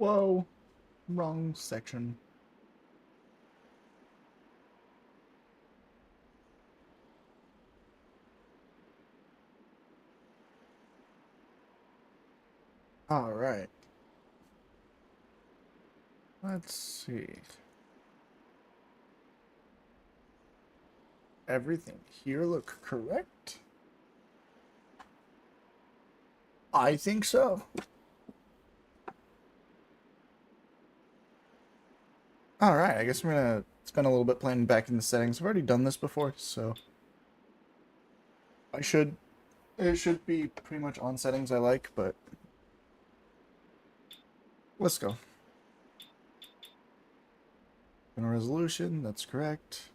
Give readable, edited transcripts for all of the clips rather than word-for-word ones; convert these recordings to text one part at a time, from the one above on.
Whoa, wrong section. All right. Let's see. Everything here look correct? I think so. All right, I guess I'm gonna spend a little bit playing back in the settings. I've already done this before, so it should be pretty much on settings I like, but let's go. Internal resolution, that's correct.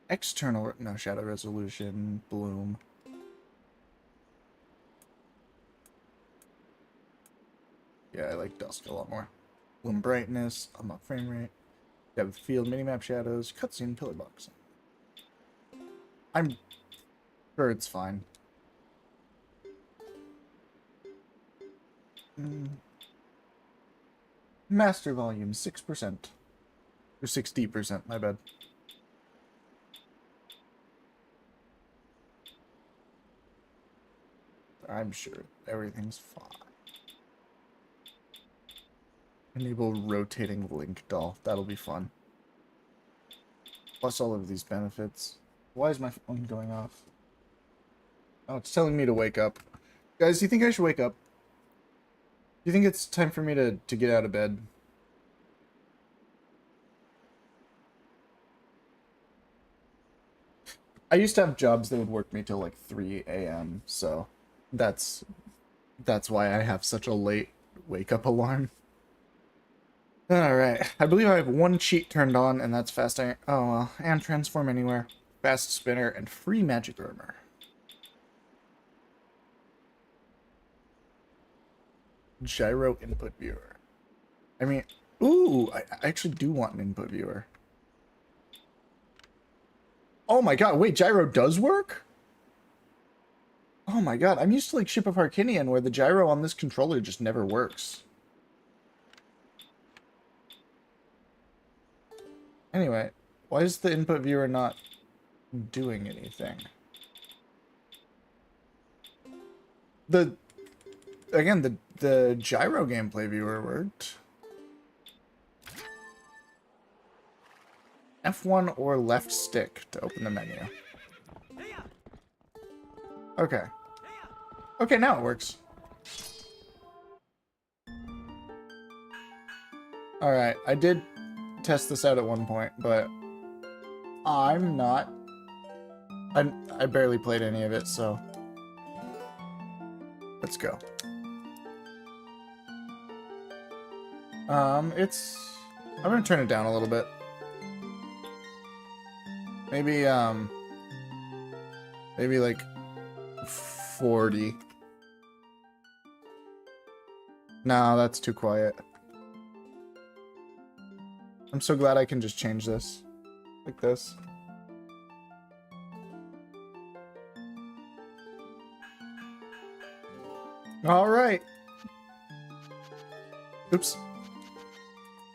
External, no, shadow resolution, bloom. Yeah, I like dusk a lot more. Bloom brightness, unlock frame rate, depth of field, minimap shadows, cutscene, pillar box. I'm sure it's fine. Master volume, 6%. Or 60%, my bad. I'm sure everything's fine. Enable rotating link doll. That'll be fun. Plus all of these benefits. Why is my phone going off? Oh, it's telling me to wake up. Guys, do you think I should wake up? Do you think it's time for me to get out of bed? I used to have jobs that would work me till like 3 a.m., so that's why I have such a late wake-up alarm. Alright, I believe I have one cheat turned on, and that's fast. Oh, well. And transform anywhere. Fast spinner, and free magic armor. Gyro input viewer. I mean, ooh, I actually do want an input viewer. Oh my god, wait, gyro does work? Oh my god, I'm used to like Ship of Harkinian, where the gyro on this controller just never works. Anyway, why is the input viewer not doing anything? Again, the gyro gameplay viewer worked. F1 or left stick to open the menu. Okay. Okay, now it works. Alright, I did test this out at one point, but I'm not... I barely played any of it, so... Let's go. It's... I'm gonna turn it down a little bit. Maybe, maybe like 40. No, that's too quiet. I'm so glad I can just change this. Like this. Alright. Oops.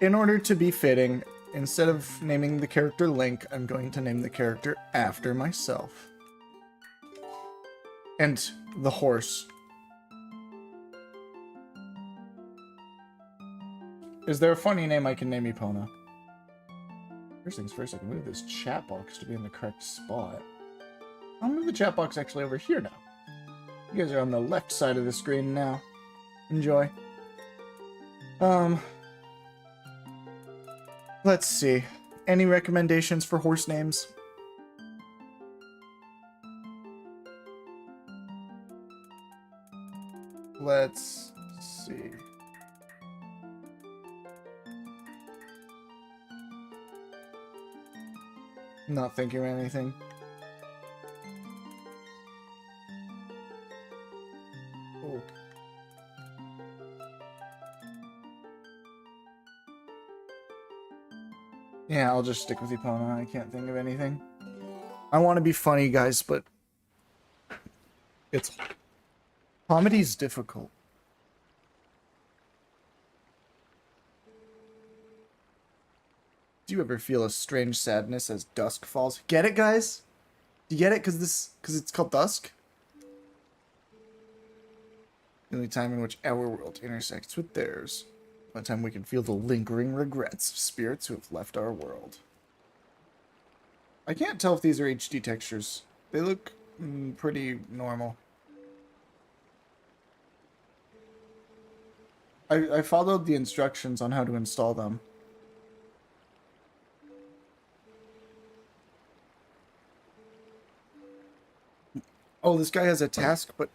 In order to be fitting, instead of naming the character Link, I'm going to name the character after myself. And the horse. Is there a funny name I can name Epona? First things first, I can move this chat box to be in the correct spot. I'll move the chat box actually over here now. You guys are on the left side of the screen now. Enjoy. Let's see. Any recommendations for horse names? Let's see. Not thinking of anything. Oh. Yeah, I'll just stick with Epona. I can't think of anything. I want to be funny, guys, but it's comedy's difficult. Do you ever feel a strange sadness as dusk falls? Get it, guys? Do you get it? Because it's called dusk? The only time in which our world intersects with theirs. One time we can feel the lingering regrets of spirits who have left our world. I can't tell if these are HD textures. They look pretty normal. I followed the instructions on how to install them. Oh, this guy has a task, but...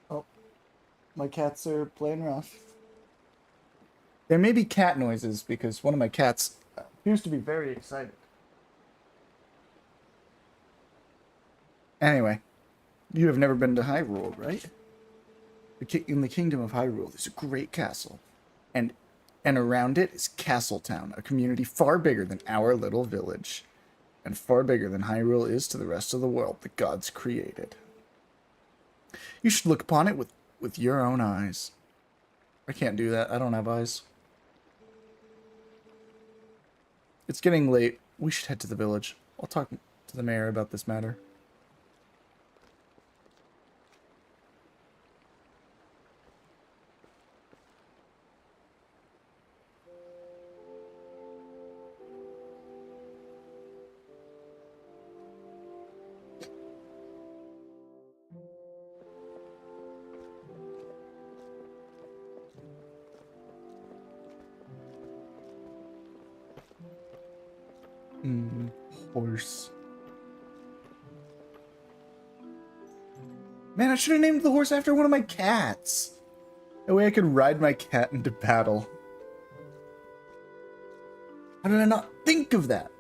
Oh, my cats are playing rough. There may be cat noises, because one of my cats appears to be very excited. Anyway, you have never been to Hyrule, right? In the Kingdom of Hyrule, there's a great castle. And around it is Castletown, a community far bigger than our little village. And far bigger than Hyrule is to the rest of the world the gods created. You should look upon it with your own eyes. I can't do that. I don't have eyes. It's getting late. We should head to the village. I'll talk to the mayor about this matter. Horse. Man, I should have named the horse after one of my cats. That way I could ride my cat into battle. How did I not think of that?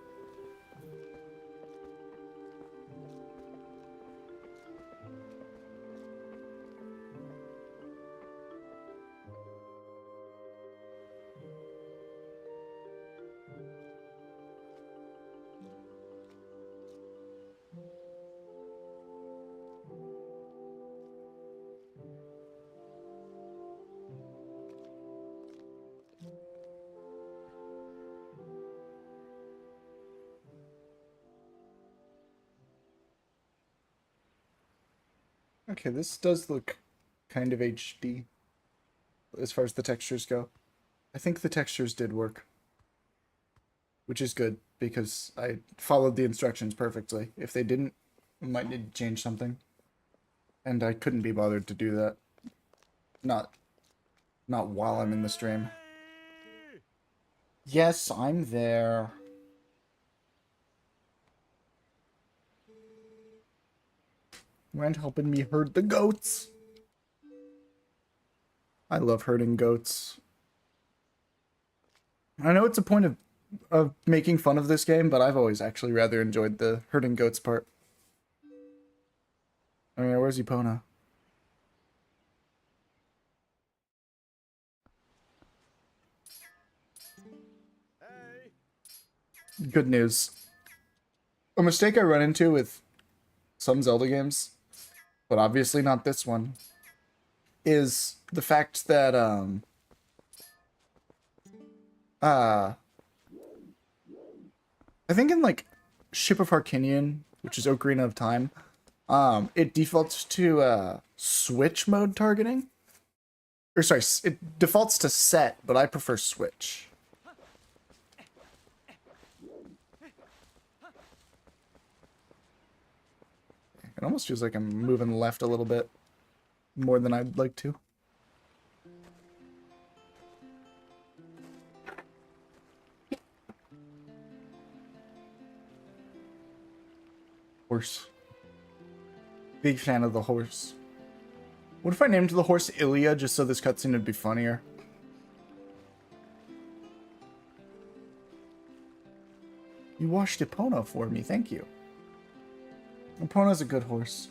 Okay, this does look kind of HD as far as the textures go. I think the textures did work, which is good because I followed the instructions perfectly. If they didn't, I might need to change something. And I couldn't be bothered to do that. Not while I'm in the stream. Yes, I'm there. Mind helping me herd the goats? I love herding goats. I know it's a point of making fun of this game, but I've always actually rather enjoyed the herding goats part. I mean, where's Epona? Good news. A mistake I run into with some Zelda games, but obviously not this one, is the fact that, I think in, like, Ship of Harkinian, which is Ocarina of Time, it defaults to, Switch mode targeting. Or, sorry, it defaults to set, but I prefer Switch. It almost feels like I'm moving left a little bit more than I'd like to. Horse. Big fan of the horse. What if I named the horse Ilya just so this cutscene would be funnier? You washed Epona for me, thank you. Epona's a good horse.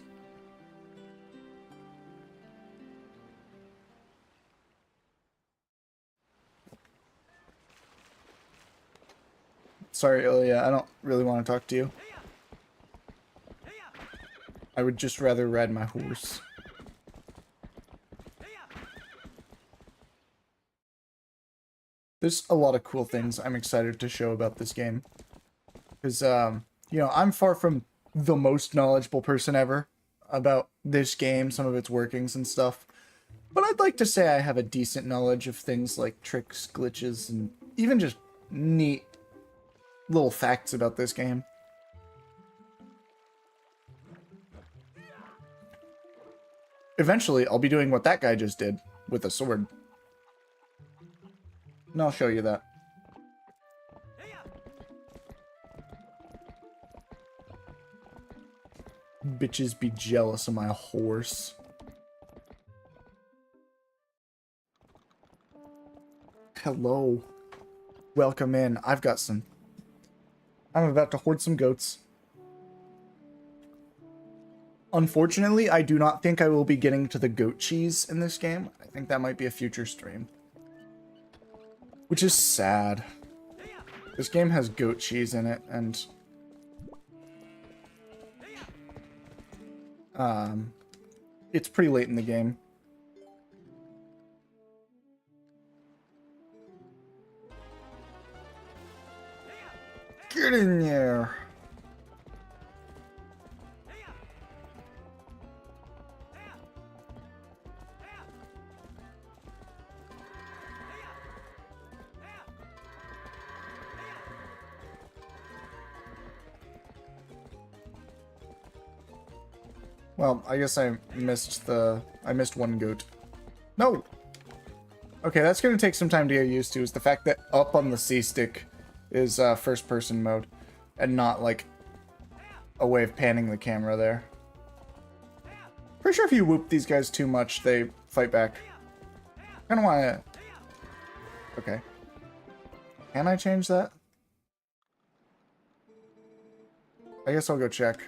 Sorry, Ilya, I don't really want to talk to you. I would just rather ride my horse. There's a lot of cool things I'm excited to show about this game. Because, you know, I'm far from the most knowledgeable person ever about this game, some of its workings and stuff. But I'd like to say I have a decent knowledge of things like tricks, glitches, and even just neat little facts about this game. Eventually, I'll be doing what that guy just did with a sword. And I'll show you that. Bitches be jealous of my horse. Hello. Welcome in. I'm about to hoard some goats. Unfortunately, I do not think I will be getting to the goat cheese in this game. I think that might be a future stream. Which is sad. This game has goat cheese in it, and it's pretty late in the game. Get in there. Well, I guess I missed one goat. No! Okay, that's gonna take some time to get used to, is the fact that up on the C-stick is first person mode, and not like a way of panning the camera there. Pretty sure if you whoop these guys too much, they fight back. Kinda wanna... Okay. Can I change that? I guess I'll go check.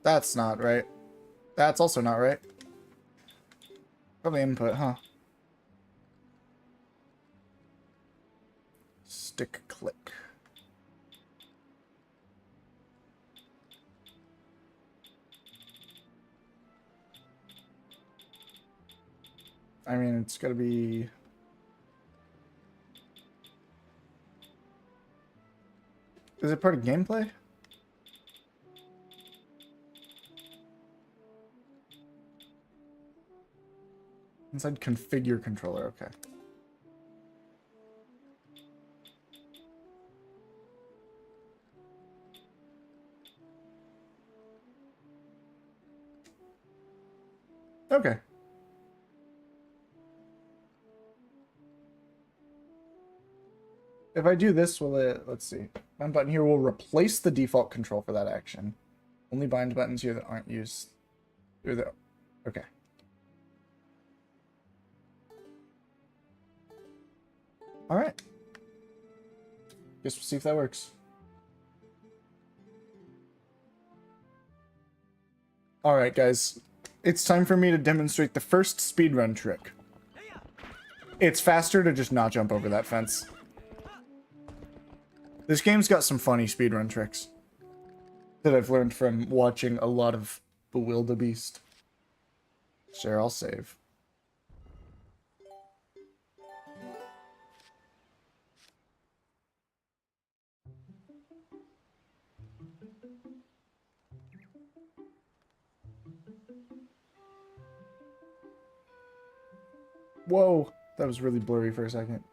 That's not right. That's also not right. Probably input, huh? Stick click. I mean, it's gotta be... Is it part of gameplay? Inside configure controller, okay. Okay. If I do this, will it, let's see. Bind button here will replace the default control for that action. Only bind buttons here that aren't used. Okay. Alright. Guess we'll see if that works. Alright, guys. It's time for me to demonstrate the first speedrun trick. It's faster to just not jump over that fence. This game's got some funny speedrun tricks that I've learned from watching a lot of Bewildebeest. Sure, I'll save. Whoa, that was really blurry for a second.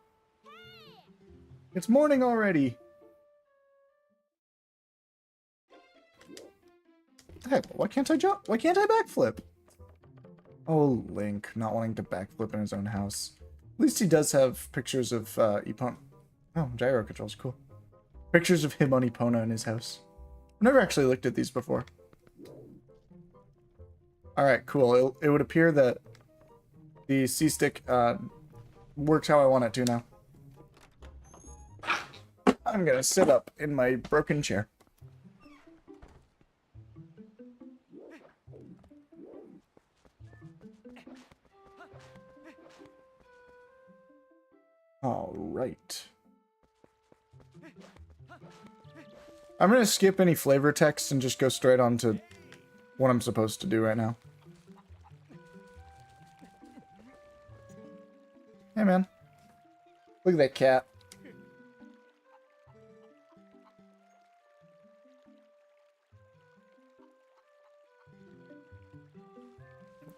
It's morning already. Heck, why can't I jump? Why can't I backflip? Oh, Link, not wanting to backflip in his own house. At least he does have pictures of Epona. Oh, gyro controls, cool. Pictures of him on Epona in his house. I've never actually looked at these before. Alright, cool. It would appear that the C-stick works how I want it to now. I'm gonna sit up in my broken chair. Alright. I'm gonna skip any flavor text and just go straight on to what I'm supposed to do right now. Hey, man. Look at that cat.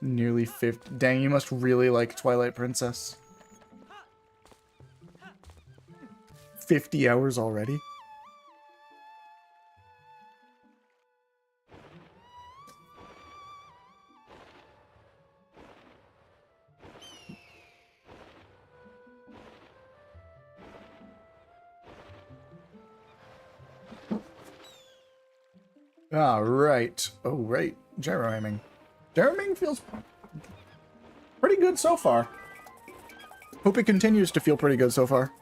Nearly 50. Dang, you must really like Twilight Princess. 50 hours already? Ah, right. Oh, right. Gyro aiming. Gyro aiming feels pretty good so far. Hope it continues to feel pretty good so far.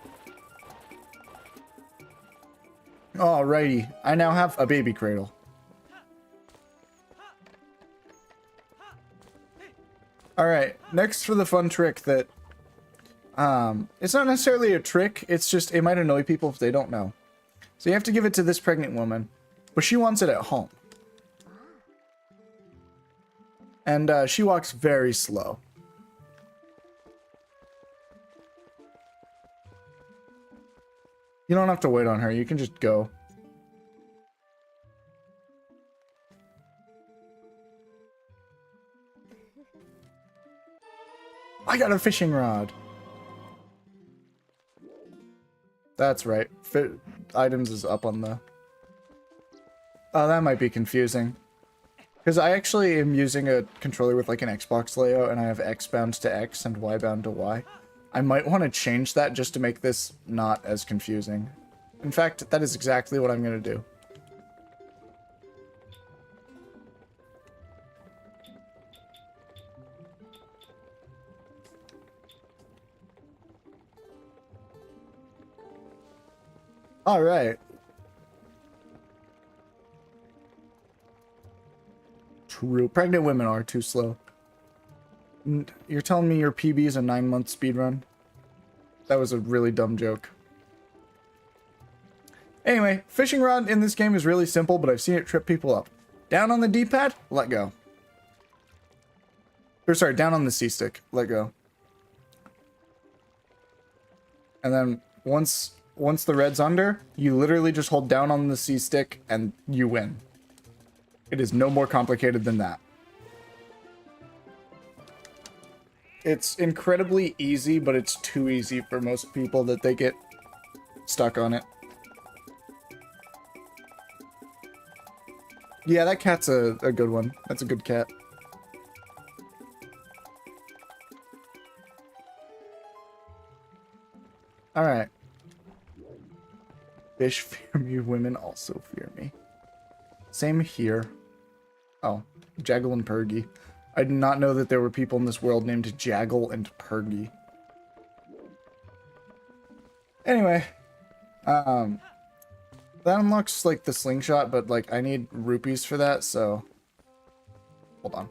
Alrighty. I now have a baby cradle. Alright, next for the fun trick that... it's not necessarily a trick, it's just, it might annoy people if they don't know. So you have to give it to this pregnant woman, but she wants it at home. And she walks very slow. You don't have to wait on her, you can just go. I got a fishing rod. That's right. Items is up on the... Oh, that might be confusing. Because I actually am using a controller with like an Xbox layout, and I have X bound to X and Y bound to Y. I might want to change that just to make this not as confusing. In fact, that is exactly what I'm going to do. Alright. True. Pregnant women are too slow. You're telling me your PB is a 9-month speedrun? That was a really dumb joke. Anyway, fishing rod in this game is really simple, but I've seen it trip people up. Down on the D-pad, let go. Or sorry, down on the C-stick, let go. And then once the red's under, you literally just hold down on the C-stick and you win. It is no more complicated than that. It's incredibly easy, but it's too easy for most people that they get stuck on it. Yeah, that cat's a good one. That's a good cat. Alright. Fish fear me, women also fear me. Same here. Oh, Jaggle and Purgy. I did not know that there were people in this world named Jaggle and Purgy. Anyway. That unlocks, like, the slingshot, but, like, I need rupees for that, so... Hold on.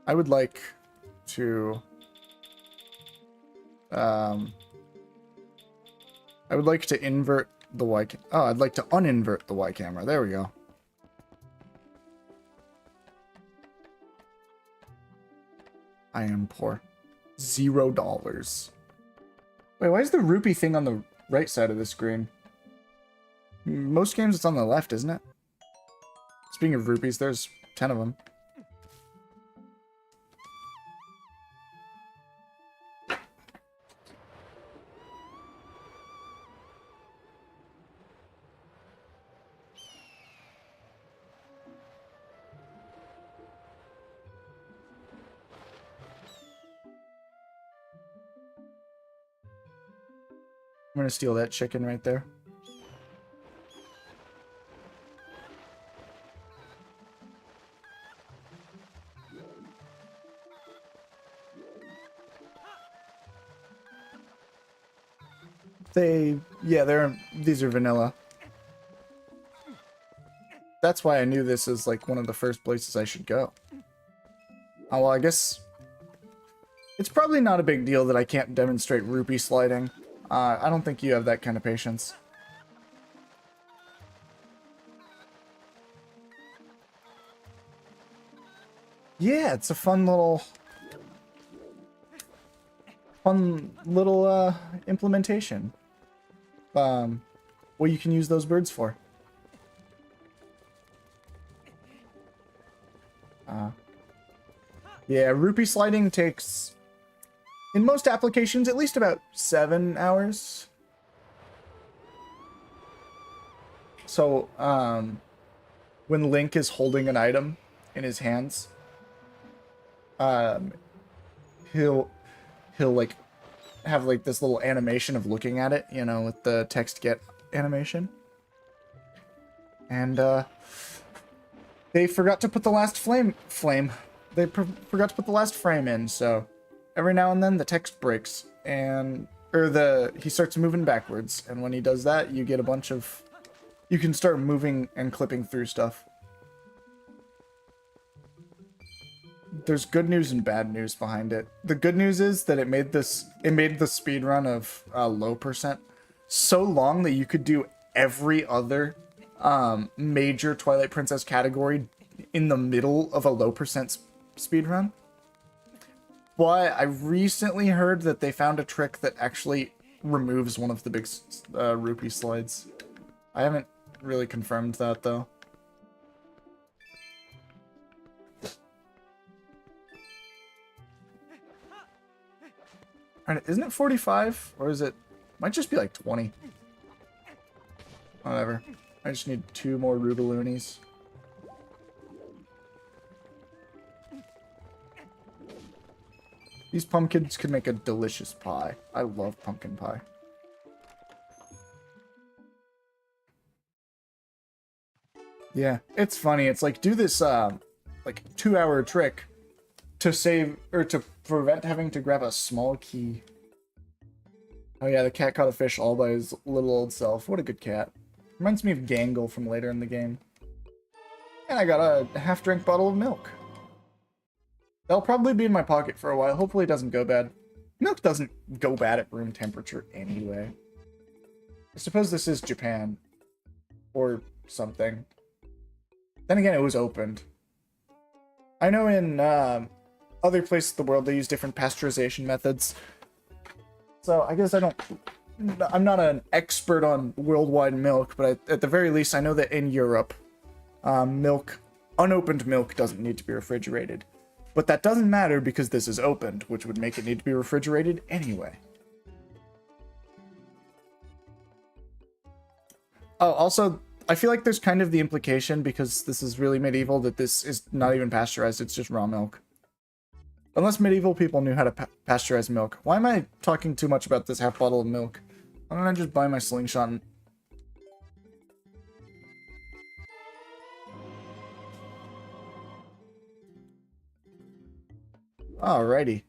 I would like to... I would like to invert the Y... Oh, I'd like to uninvert the Y camera. There we go. I am poor. $0. Wait, why is the rupee thing on the right side of the screen? Most games it's on the left, isn't it? Speaking of rupees, there's 10 of them. I'm gonna steal that chicken right there. These are vanilla. That's why I knew this is like one of the first places I should go. Oh, well, I guess it's probably not a big deal that I can't demonstrate rupee sliding. I don't think you have that kind of patience. Yeah, it's a fun little implementation. What you can use those birds for. Yeah, rupee sliding takes, in most applications, at least about 7 hours. So, when Link is holding an item in his hands, um, he'll like have like this little animation of looking at it, you know, with the text get animation. And they forgot to put the last frame. They forgot to put the last frame in, so every now and then the text breaks and he starts moving backwards, and when he does that, you get a bunch of, you can start moving and clipping through stuff. There's good news and bad news behind it. The good news is that it made the speed run of low percent so long that you could do every other major Twilight Princess category in the middle of a low percent speed run. But I recently heard that they found a trick that actually removes one of the big rupee slides. I haven't really confirmed that though. Isn't it 45? Or is it... Might just be like 20. Whatever. I just need 2 more Rubaloonies. These pumpkins could make a delicious pie. I love pumpkin pie. Yeah, it's funny. It's like, do this, like, 2-hour trick to save, or to prevent having to grab a small key. Oh yeah, the cat caught a fish all by his little old self. What a good cat. Reminds me of Gangle from later in the game. And I got a half-drink bottle of milk. That'll probably be in my pocket for a while. Hopefully it doesn't go bad. Milk doesn't go bad at room temperature anyway. I suppose this is Japan. Or something. Then again, it was opened. I know in other places in the world they use different pasteurization methods. So I guess I'm not an expert on worldwide milk, but at the very least I know that in Europe, unopened milk doesn't need to be refrigerated. But that doesn't matter because this is opened, which would make it need to be refrigerated anyway. Oh, also, I feel like there's kind of the implication, because this is really medieval, that this is not even pasteurized, it's just raw milk. Unless medieval people knew how to pasteurize milk. Why am I talking too much about this half bottle of milk? Why don't I just buy my slingshot and... Alrighty.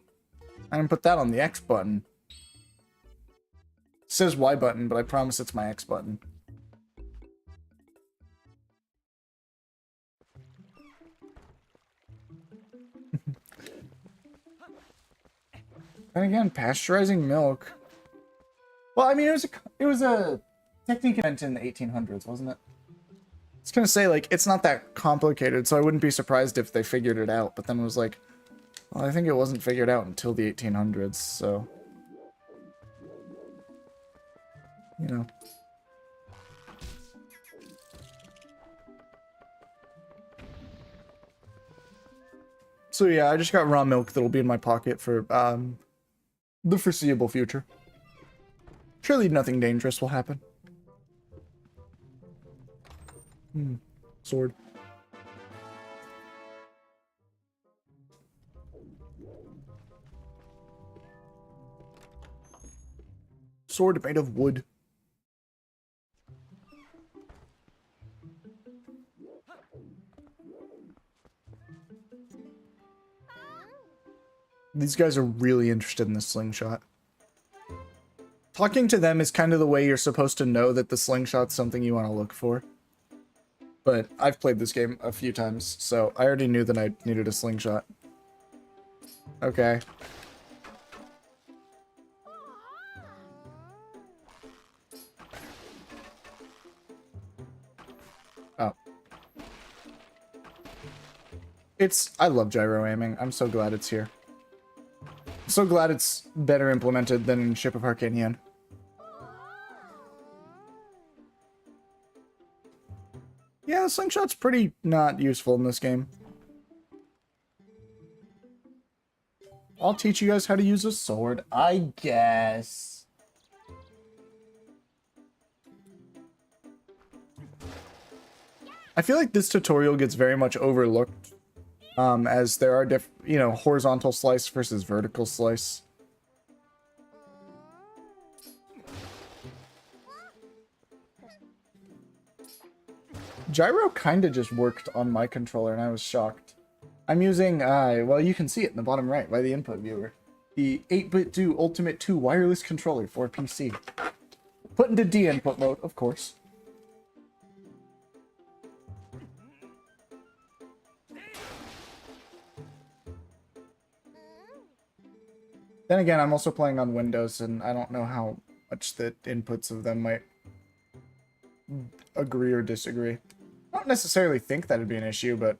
I'm gonna put that on the X button. It says Y button, but I promise it's my X button. And again, pasteurizing milk. Well, I mean, it was a technique invented in the 1800s, wasn't it? I was gonna say, like, it's not that complicated, so I wouldn't be surprised if they figured it out. But then it was like, well, I think it wasn't figured out until the 1800s, so... You know. So yeah, I just got raw milk that'll be in my pocket for, the foreseeable future. Surely nothing dangerous will happen. Sword. Sword made of wood. These guys are really interested in the slingshot. Talking to them is kind of the way you're supposed to know that the slingshot's something you want to look for. But I've played this game a few times, so I already knew that I needed a slingshot. Okay. Oh. I love gyro aiming. I'm so glad it's here. So glad it's better implemented than in Ship of Harkanian. Yeah, the slingshot's pretty not useful in this game. I'll teach you guys how to use a sword, I guess. I feel like this tutorial gets very much overlooked, as there are horizontal slice versus vertical slice. Gyro kinda just worked on my controller and I was shocked. I'm using, well, you can see it in the bottom right by the input viewer. The 8-bit Do Ultimate 2 wireless controller for PC. Put into D input mode, of course. Then again, I'm also playing on Windows, and I don't know how much the inputs of them might agree or disagree. I don't necessarily think that'd be an issue, but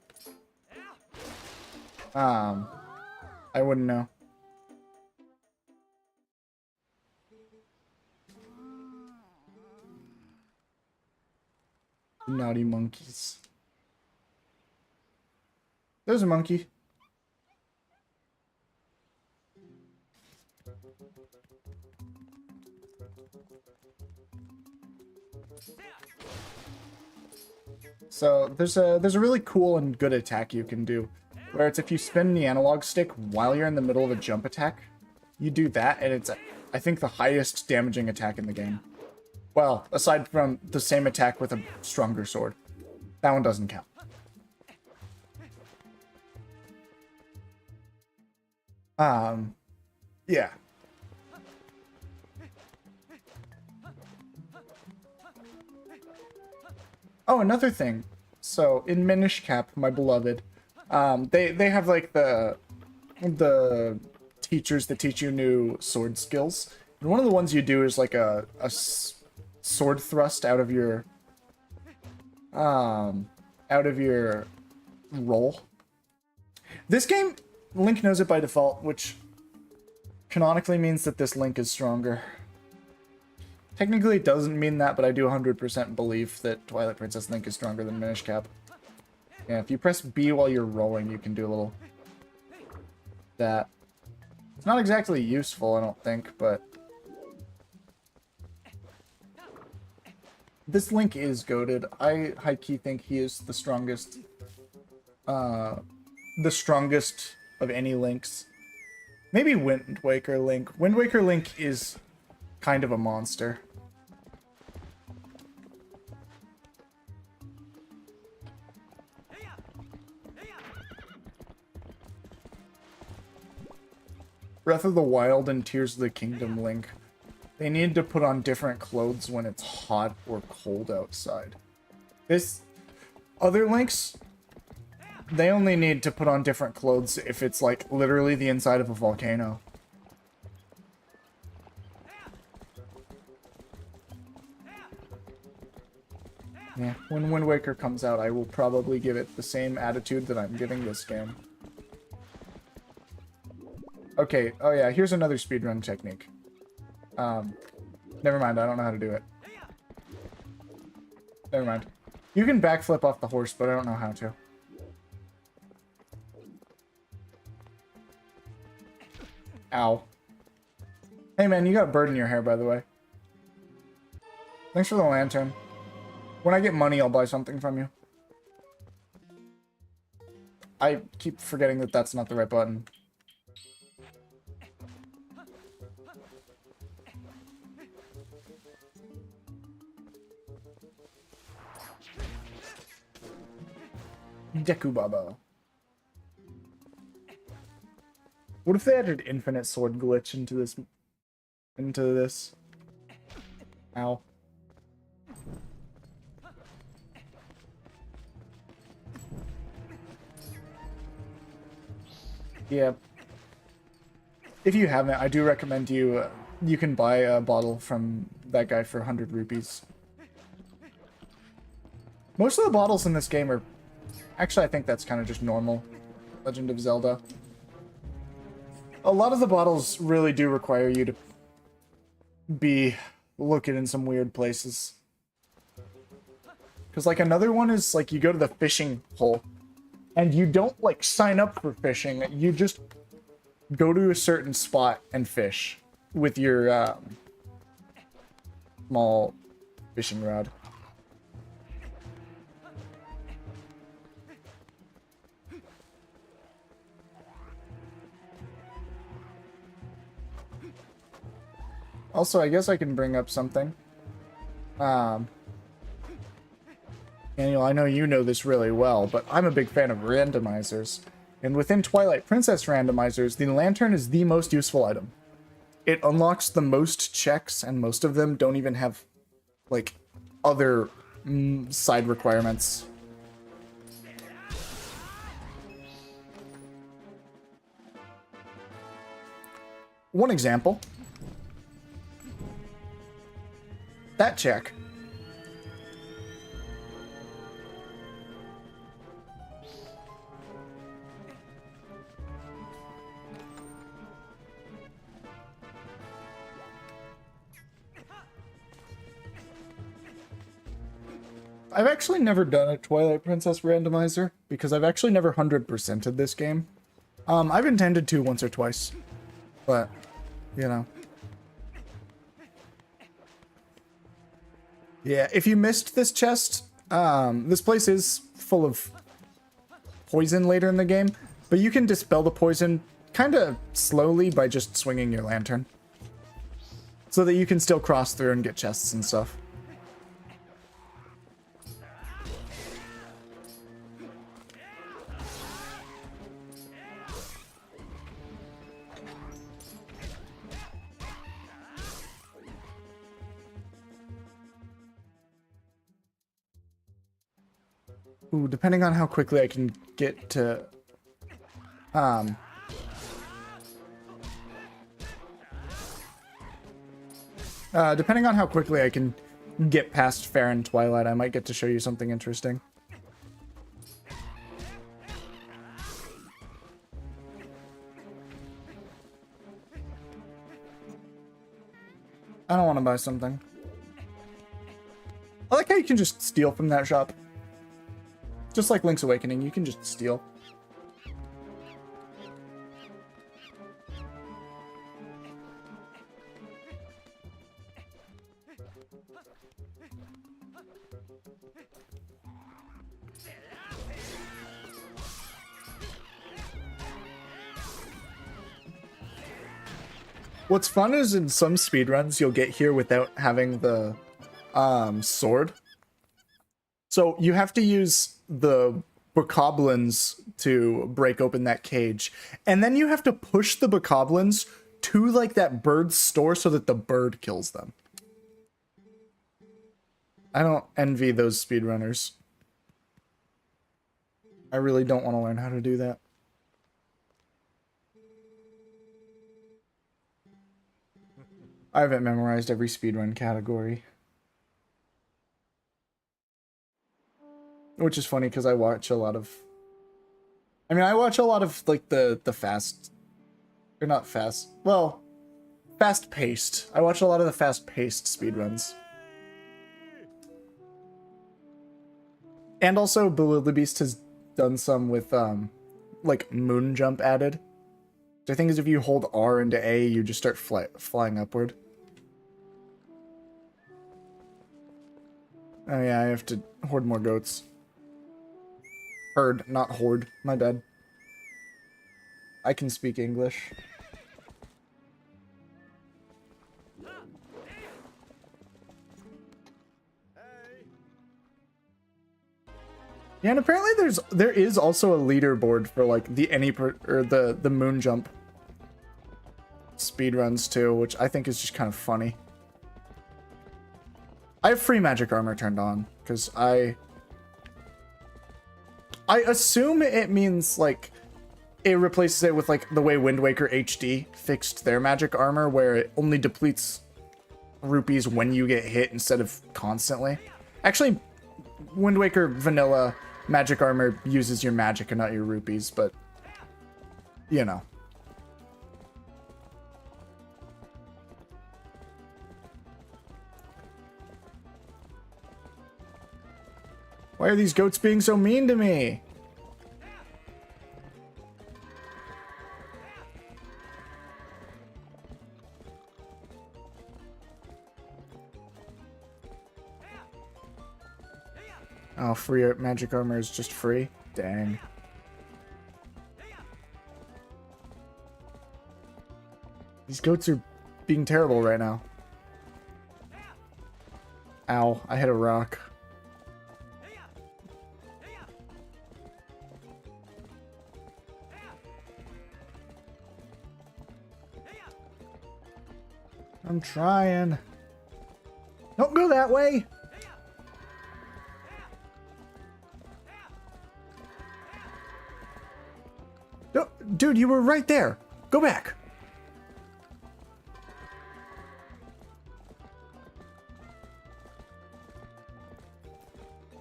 I wouldn't know. Naughty monkeys. There's a monkey. So there's a really cool and good attack you can do, where it's if you spin the analog stick while you're in the middle of a jump attack, you do that, and it's, I think, the highest damaging attack in the game. Well, aside from the same attack with a stronger sword. That one doesn't count. Yeah. Oh, another thing. So, in Minish Cap, my beloved, they have, like, the teachers that teach you new sword skills. And one of the ones you do is, like, a sword thrust out of your roll. This game, Link knows it by default, which canonically means that this Link is stronger. Technically, it doesn't mean that, but I do 100% believe that Twilight Princess Link is stronger than Minish Cap. Yeah, if you press B while you're rolling, you can do a little that. It's not exactly useful, I don't think, but this Link is goated. I high-key think he is the strongest of any Links. Maybe Wind Waker Link. Wind Waker Link is kind of a monster. Breath of the Wild and Tears of the Kingdom Link. They need to put on different clothes when it's hot or cold outside. Other Links, they only need to put on different clothes if it's like literally the inside of a volcano. Yeah, when Wind Waker comes out, I will probably give it the same attitude that I'm giving this game. Okay, oh yeah, here's another speedrun technique. Never mind, I don't know how to do it. Never mind. You can backflip off the horse, but I don't know how to. Ow. Hey man, you got a bird in your hair, by the way. Thanks for the lantern. When I get money, I'll buy something from you. I keep forgetting that that's not the right button. Deku Baba. What if they added infinite sword glitch into this? Ow. Yeah. If you haven't, I do recommend you can buy a bottle from that guy for 100 rupees. Most of the bottles in this game are... Actually, I think that's kind of just normal. Legend of Zelda. A lot of the bottles really do require you to be looking in some weird places. Because, like, another one is, like, you go to the fishing hole, and you don't, like, sign up for fishing. You just go to a certain spot and fish with your small fishing rod. Also, I guess I can bring up something. Daniel, I know you know this really well, but I'm a big fan of randomizers. And within Twilight Princess randomizers, the lantern is the most useful item. It unlocks the most checks, and most of them don't even have, like, other side requirements. One example. That check. I've actually never done a Twilight Princess randomizer, because I've actually never 100%ed this game. I've intended to once or twice, but, you know. Yeah, if you missed this chest, this place is full of poison later in the game, but you can dispel the poison kind of slowly by just swinging your lantern, so that you can still cross through and get chests and stuff. Ooh, depending on how quickly I can get to... depending on how quickly I can get past Fair and Twilight, I might get to show you something interesting. I don't want to buy something. I like how you can just steal from that shop. Just like Link's Awakening, you can just steal. What's fun is in some speedruns, you'll get here without having the sword. So you have to use the bokoblins to break open that cage. And then you have to push the bokoblins to like that bird's store so that the bird kills them. I don't envy those speedrunners. I really don't want to learn how to do that. I haven't memorized every speedrun category. Which is funny because I watch a lot of... I watch a lot of, like, the fast... Or not fast... Well, fast-paced. I watch a lot of the fast-paced speedruns. And also, Bewildebeast has done some with, like, moon jump added. Which I think is if you hold R into A, you just start flying upward. Oh yeah, I have to hoard more goats. Herd, not hoard. My bad. I can speak English. Yeah, and apparently there is also a leaderboard for like the moon jump speedruns too, which I think is just kind of funny. I have free magic armor turned on because I assume it means like it replaces it with like the way Wind Waker HD fixed their magic armor, where it only depletes rupees when you get hit instead of constantly. Actually, Wind Waker vanilla magic armor uses your magic and not your rupees, but you know. Why are these goats being so mean to me? Oh, free magic armor is just free? Dang. These goats are being terrible right now. Ow, I hit a rock. I'm trying. Don't go that way! No, dude, you were right there. Go back.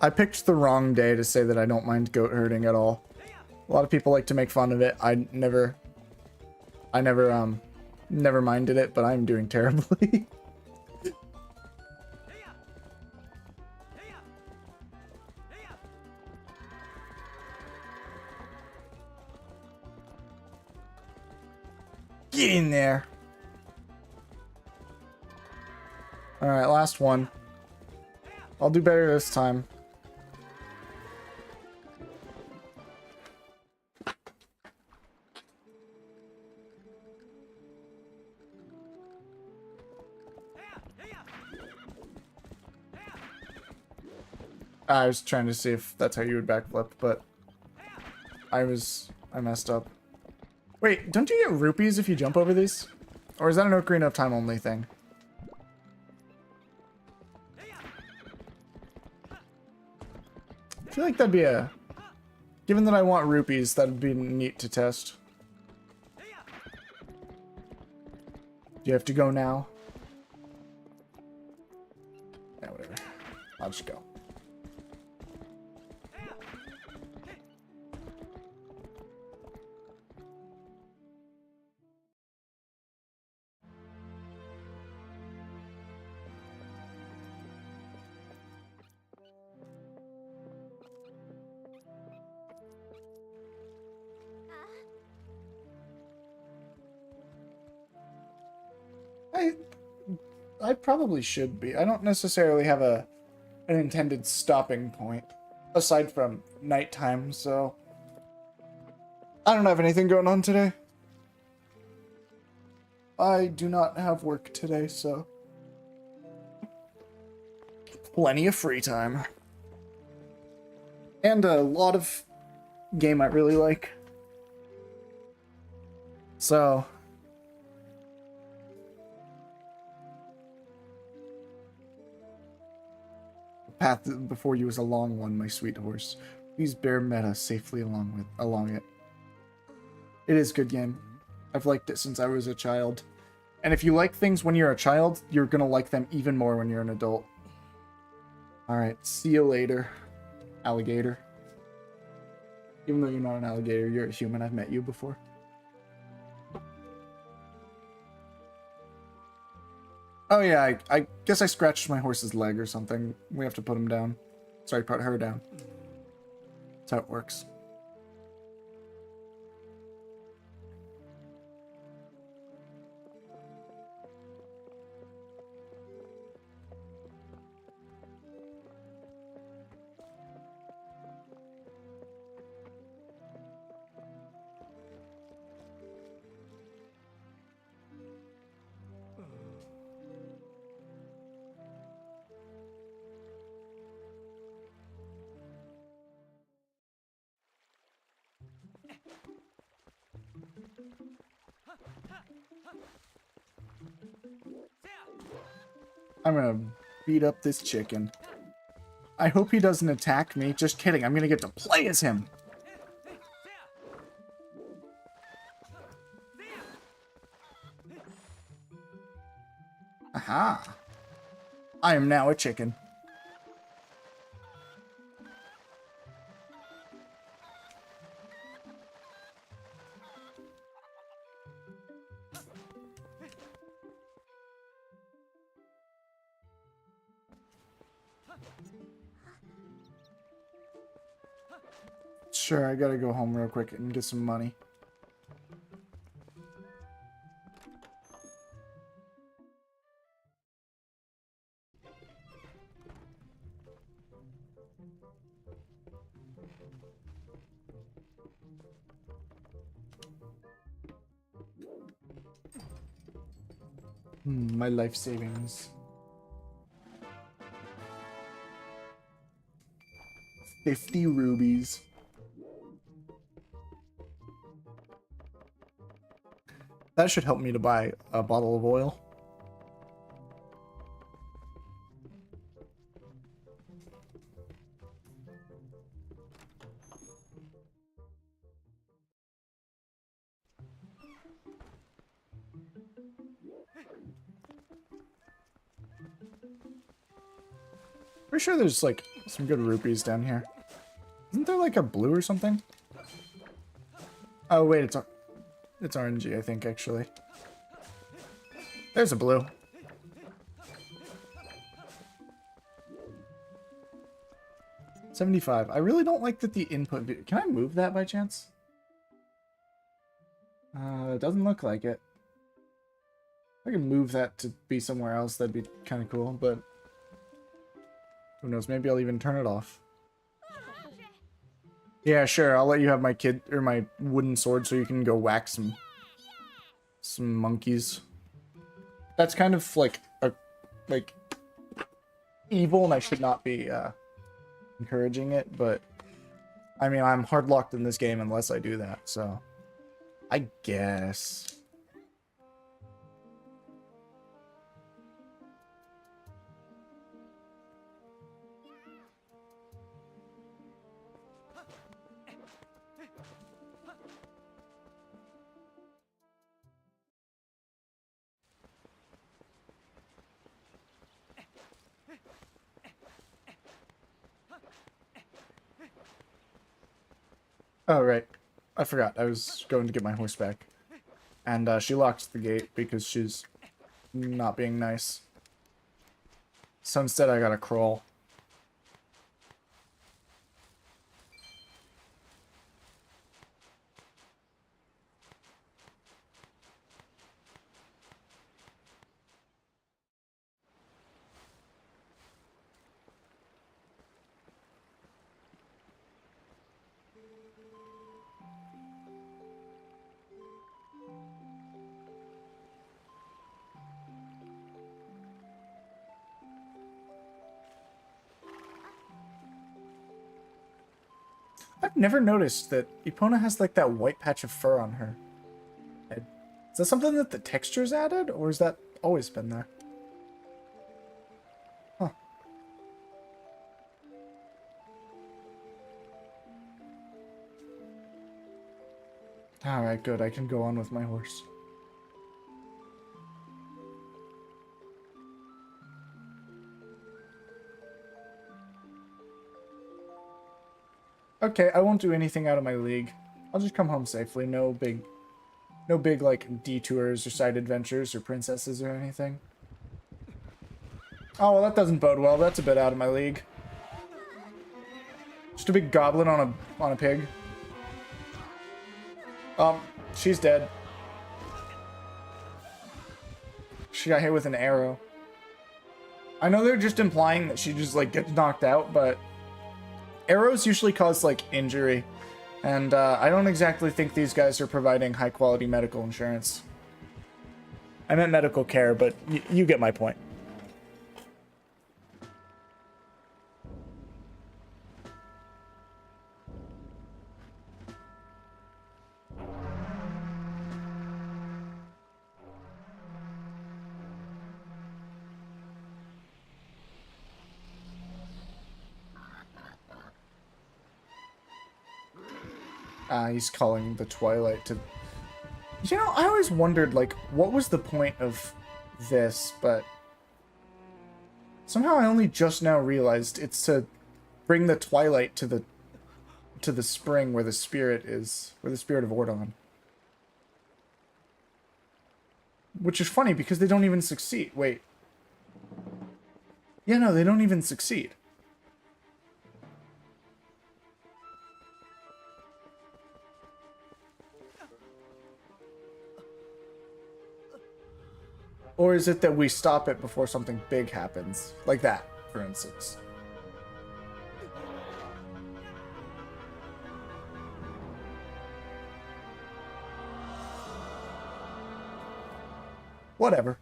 I picked the wrong day to say that I don't mind goat herding at all. A lot of people like to make fun of it. I never minded it, but I'm doing terribly. Get in there. Alright, last one. I'll do better this time. I was trying to see if that's how you would backflip, but I messed up. Wait, don't you get rupees if you jump over these? Or is that an Ocarina of Time only thing? I feel like that'd be a... Given that I want rupees, that'd be neat to test. Do you have to go now? Yeah, whatever. I'll just go. I probably should be. I don't necessarily have an intended stopping point, aside from nighttime, so... I don't have anything going on today. I do not have work today, so... Plenty of free time. And a lot of game I really like. So... The path before you is a long one, my sweet horse. Please bear meta safely along it. It is a good game. I've liked it since I was a child. And if you like things when you're a child, you're gonna like them even more when you're an adult. Alright, see you later, alligator. Even though you're not an alligator, you're a human. I've met you before. Oh yeah, I guess I scratched my horse's leg or something. We have to put him down. Sorry, put her down. That's how it works. I'm gonna beat up this chicken. I hope he doesn't attack me. Just kidding. I'm gonna get to play as him. Aha. I am now a chicken. Sure, I gotta go home real quick and get some money. My life savings. 50 rubies. That should help me to buy a bottle of oil. Pretty sure there's like some good rupees down here. Isn't there like a blue or something? Oh wait, it's orangey, I think, actually. There's a blue. $75. I really don't like that the input... Can I move that by chance? It doesn't look like it. If I can move that to be somewhere else, that'd be kind of cool, but... Who knows, maybe I'll even turn it off. Yeah, sure, I'll let you have my my wooden sword so you can go whack some monkeys. That's kind of like evil, and I should not be encouraging it, but I mean, I'm hard locked in this game unless I do that, so I guess. Oh, right. I forgot. I was going to get my horse back. And she locked the gate because she's not being nice. So instead I gotta crawl. I've never noticed that Epona has like that white patch of fur on her head. Is that something that the texture's added, or has that always been there? Huh. Alright, good. I can go on with my horse. Okay, I won't do anything out of my league. I'll just come home safely. No big like detours or side adventures or princesses or anything. Oh, well, that doesn't bode well. That's a bit out of my league. Just a big goblin on a pig. She's dead. She got hit with an arrow. I know they're just implying that she just like gets knocked out, but arrows usually cause like injury, and I don't exactly think these guys are providing high quality medical insurance. I meant medical care, but you get my point. He's calling the Twilight to... You know, I always wondered, like, what was the point of this, but... Somehow I only just now realized it's to bring the Twilight to the spring where the spirit is, where the spirit of Ordon. Which is funny, because they don't even succeed. Wait. Yeah, no, they don't even succeed. Or is it that we stop it before something big happens? Like that, for instance. Whatever.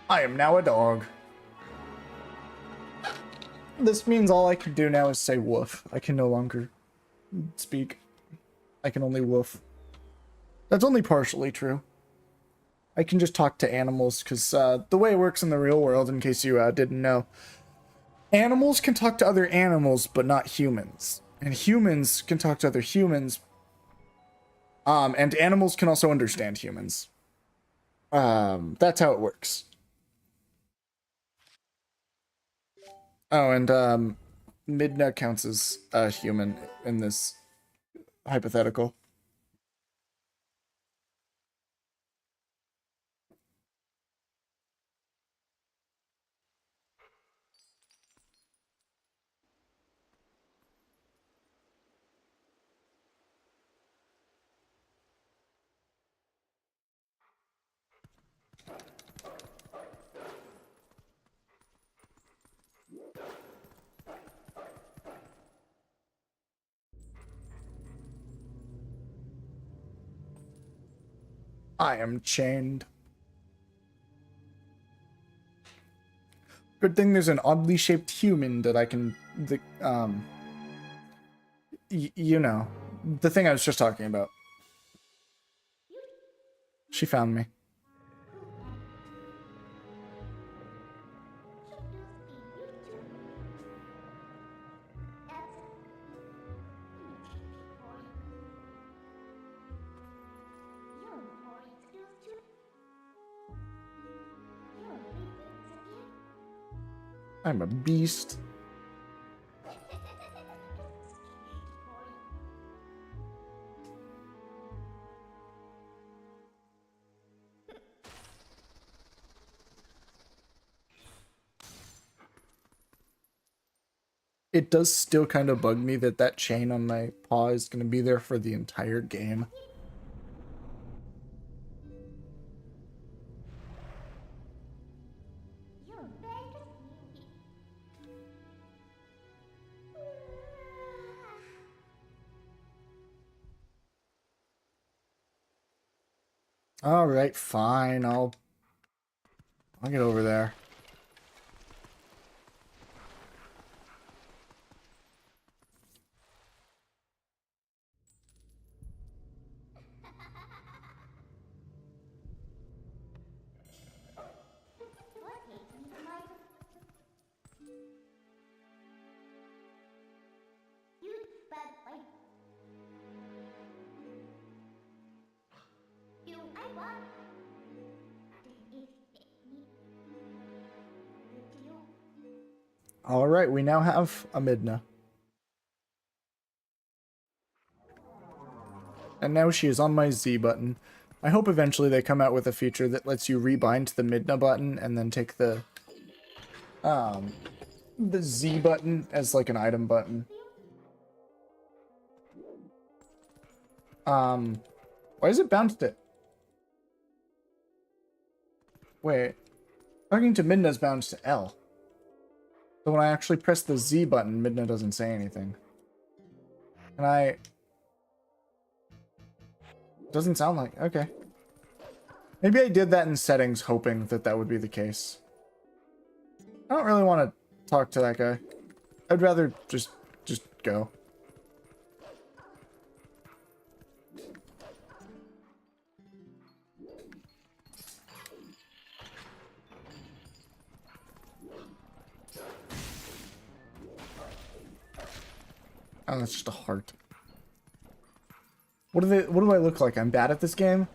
I am now a dog. This means all I can do now is say woof. I can no longer speak. I can only woof. That's only partially true. I can just talk to animals, because the way it works in the real world, in case you didn't know, animals can talk to other animals, but not humans. And humans can talk to other humans. And animals can also understand humans. That's how it works. Oh, and Midna counts as a human in this hypothetical. I am chained. Good thing there's an oddly shaped human that I can, you know, the thing I was just talking about. She found me. I'm a beast. It does still kind of bug me that that chain on my paw is going to be there for the entire game. All right, fine. I'll get over there. All right, we now have a Midna. And now she is on my Z button. I hope eventually they come out with a feature that lets you rebind to the Midna button and then take the Z button as like an item button. Why is it bound to... Wait. Talking to Midna's bound to L. So when I actually press the Z button, Midna doesn't say anything. And I... Doesn't sound like... Okay. Maybe I did that in settings hoping that that would be the case. I don't really want to talk to that guy. I'd rather just go. Oh, that's just a heart. What do I look like? I'm bad at this game?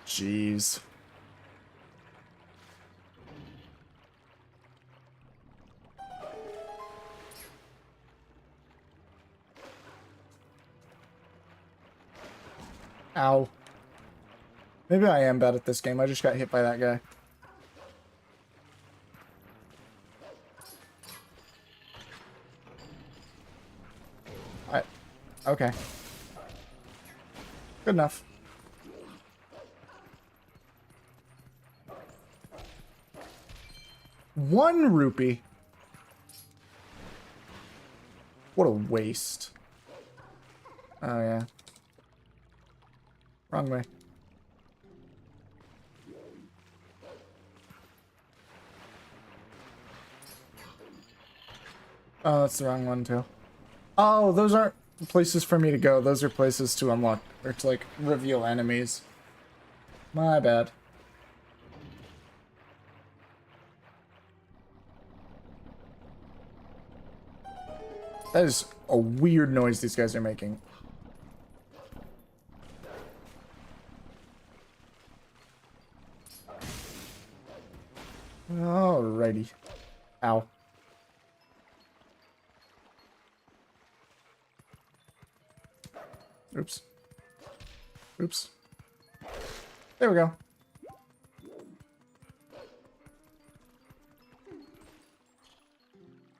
Jeez. Ow. Maybe I am bad at this game. I just got hit by that guy. Okay. Good enough. One rupee. What a waste. Oh, yeah. Wrong way. Oh, that's the wrong one, too. Oh, those aren't places for me to go. Those are places to unlock, or to, like, reveal enemies. My bad. That is a weird noise these guys are making. Alrighty. Ow. Oops. Oops. There we go.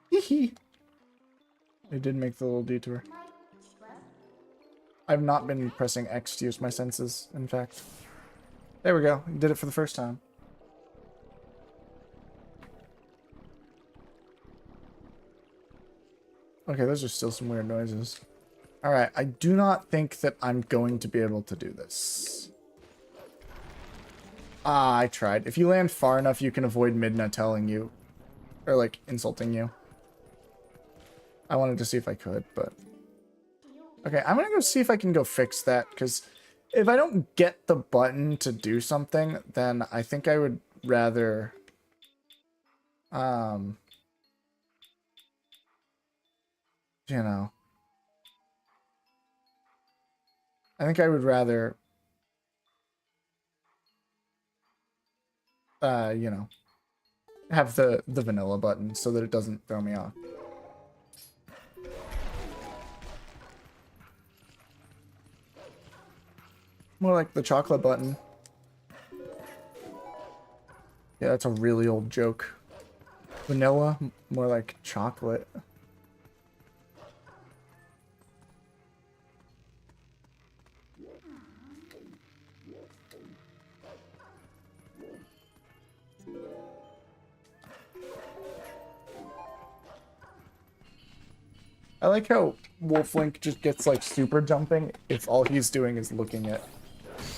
Hee. It did make the little detour. I've not been pressing X to use my senses, in fact. There we go. Did it for the first time. Okay, those are still some weird noises. Alright, I do not think that I'm going to be able to do this. Ah, I tried. If you land far enough, you can avoid Midna telling you, or like, insulting you. I wanted to see if I could, but... Okay, I'm gonna go see if I can go fix that, because if I don't get the button to do something, then I think I would rather... You know... I think I would rather... you know... have the vanilla button so that it doesn't throw me off. More like the chocolate button. Yeah, that's a really old joke. Vanilla, more like chocolate. I like how Wolf Link just gets like super jumping if all he's doing is looking at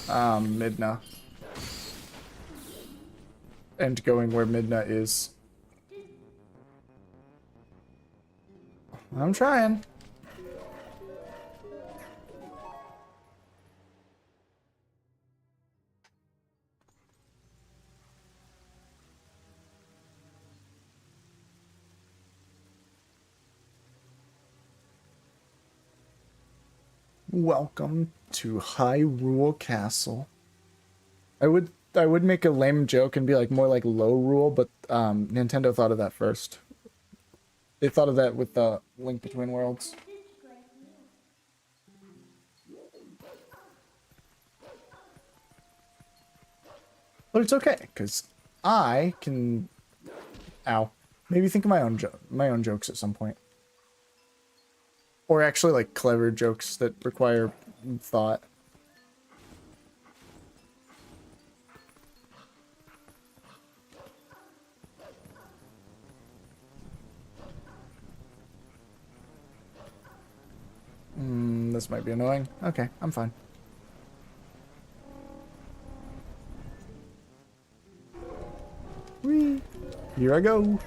Midna. And going where Midna is. I'm trying. Welcome to Hyrule Castle. I would make a lame joke and be like more like low rule, but Nintendo thought of that first. They thought of that with the Link Between Worlds. But it's okay, because I can... Ow. Maybe think of my own jokes at some point. Or actually, like, clever jokes that require thought. This might be annoying. Okay, I'm fine. Whee! Here I go.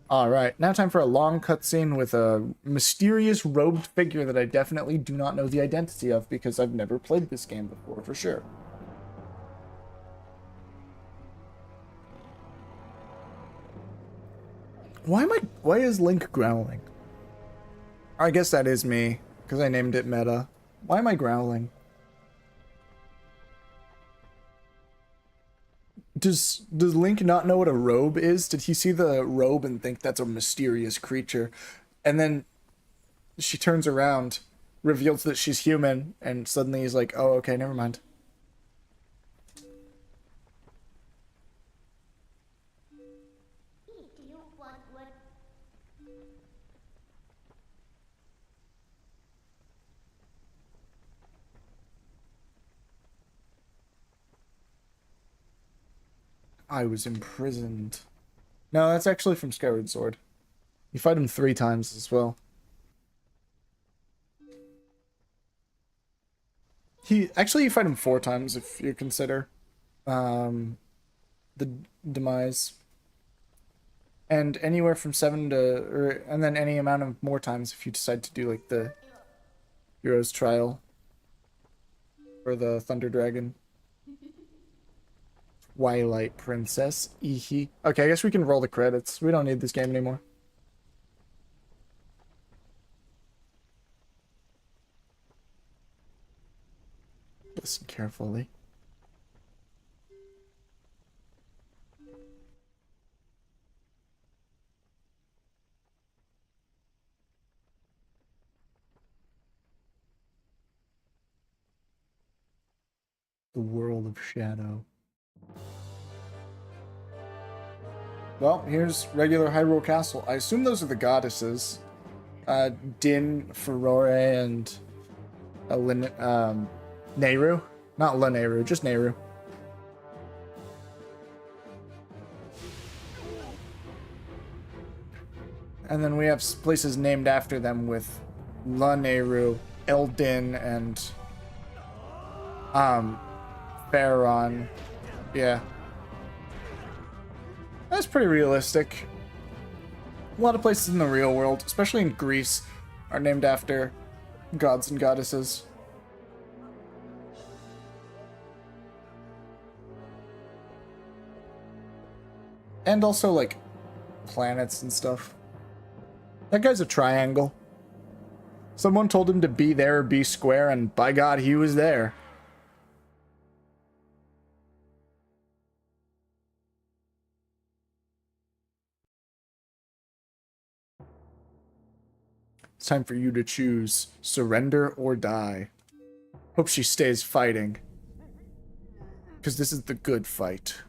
Alright, now time for a long cutscene with a mysterious robed figure that I definitely do not know the identity of because I've never played this game before, for sure. Why is Link growling? I guess that is me, because I named it Meta. Why am I growling? Does Link not know what a robe is? Did he see the robe and think that's a mysterious creature? And then she turns around, reveals that she's human, and suddenly he's like, oh, okay, never mind. I was imprisoned. No, that's actually from Skyward Sword. You fight him 3 times as well. You fight him 4 times if you consider the demise. And anywhere from 7 to, and then any amount of more times if you decide to do like the Hero's Trial or the Thunder Dragon. Twilight Princess. Eehee. Okay, I guess we can roll the credits. We don't need this game anymore. Listen carefully. The world of shadow. Well, here's regular Hyrule Castle. I assume those are the goddesses. Din, Furore, and Nehru. Not Lanehru, just Nehru. And then we have places named after them with Lanehru, Eldin, and Faron. Yeah. That's pretty realistic. A lot of places in the real world, especially in Greece, are named after gods and goddesses. And also, like, planets and stuff. That guy's a triangle. Someone told him to be there or be square, and by God, he was there. It's time for you to choose surrender or die. Hope she stays fighting. Because this is the good fight.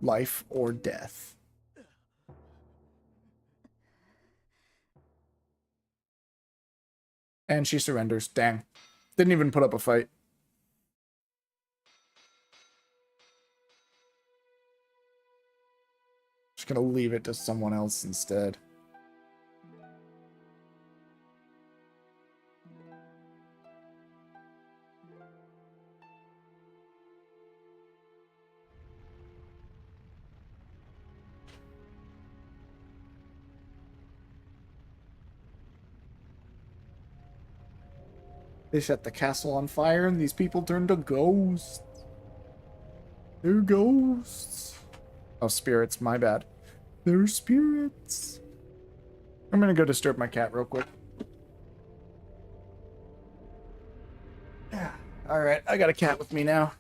Life or death. And she surrenders. Dang. Didn't even put up a fight. Just gonna leave it to someone else instead. They set the castle on fire and these people turned to ghosts. They're ghosts. Oh, spirits, my bad. They're spirits. I'm gonna go disturb my cat real quick. Alright, I got a cat with me now.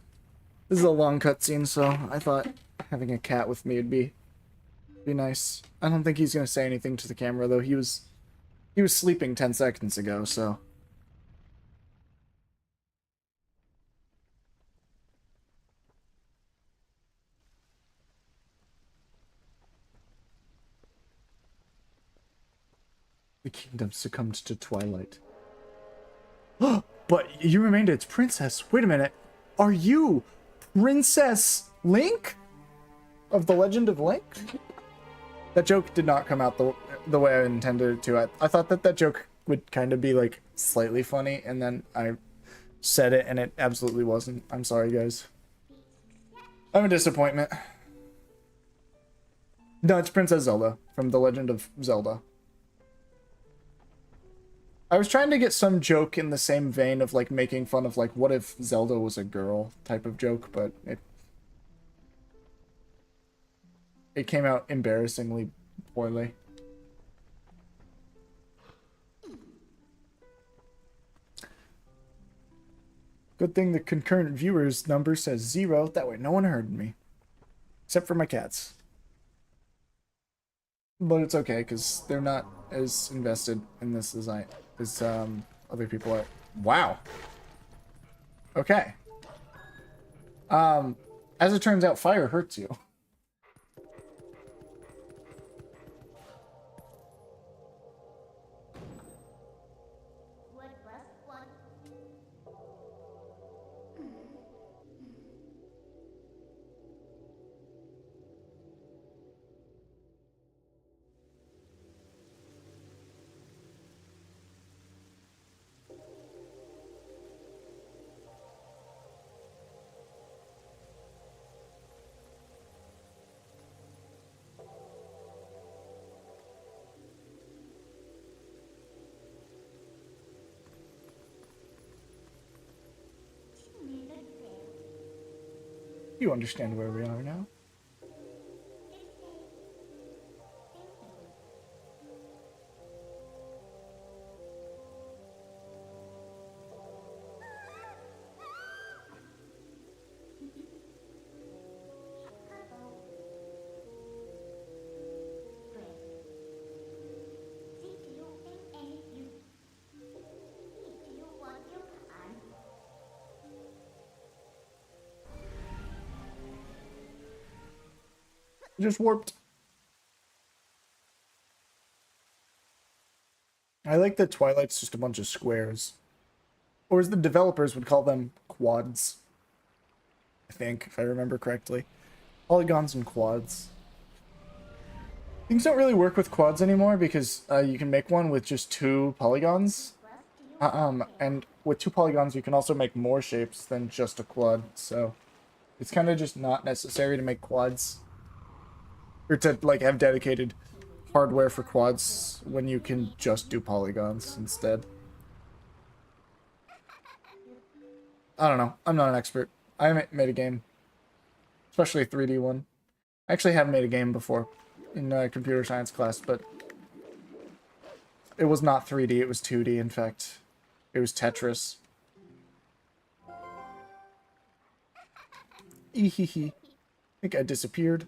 This is a long cutscene, so I thought having a cat with me would be nice. I don't think he's gonna say anything to the camera, though. He was sleeping 10 seconds ago, so... The kingdom succumbed to Twilight. But you remained its princess. Wait a minute. Are you Princess Link? Of the Legend of Link? That joke did not come out the way I intended it to. I thought that joke would kind of be, like, slightly funny, and then I said it, and it absolutely wasn't. I'm sorry, guys. I'm a disappointment. No, it's Princess Zelda from The Legend of Zelda. I was trying to get some joke in the same vein of, like, making fun of, like, what if Zelda was a girl type of joke, but it came out embarrassingly poorly. Good thing the concurrent viewers number says 0. That way no one heard me. Except for my cats. But it's okay, because they're not as invested in this as other people are. Wow. Okay. As it turns out, fire hurts you. You understand where we are now. Just warped. I like that Twilight's just a bunch of squares. Or as the developers would call them, quads. I think, if I remember correctly. Polygons and quads. Things don't really work with quads anymore because you can make one with just 2 polygons. And with 2 polygons you can also make more shapes than just a quad, so it's kind of just not necessary to make quads. Or to, like, have dedicated hardware for quads when you can just do polygons instead. I don't know. I'm not an expert. I haven't made a game. Especially a 3D one. I actually have made a game before in computer science class, but it was not 3D, it was 2D, in fact. It was Tetris. Ehehe. I think I disappeared.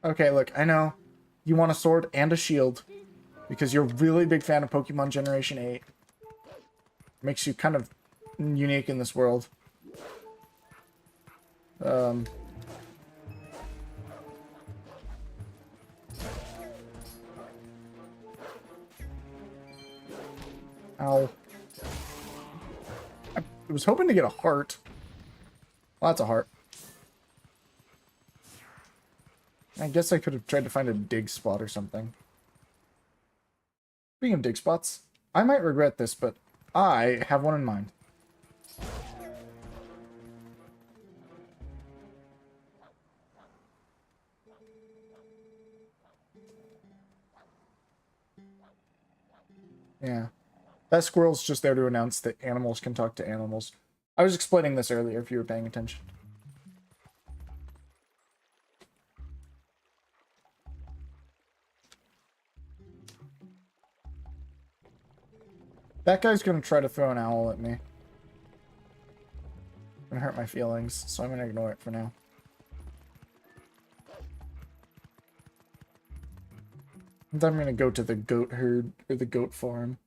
Okay, look, I know. You want a sword and a shield. Because you're a really big fan of Pokemon Generation 8. Makes you kind of unique in this world. Ow. I was hoping to get a heart. Well, that's a heart. I guess I could have tried to find a dig spot or something. Speaking of dig spots, I might regret this, but I have one in mind. Yeah. That squirrel's just there to announce that animals can talk to animals. I was explaining this earlier if you were paying attention. That guy's gonna try to throw an owl at me. Gonna hurt my feelings, so I'm gonna ignore it for now. And then I'm gonna go to the goat herd, or the goat farm.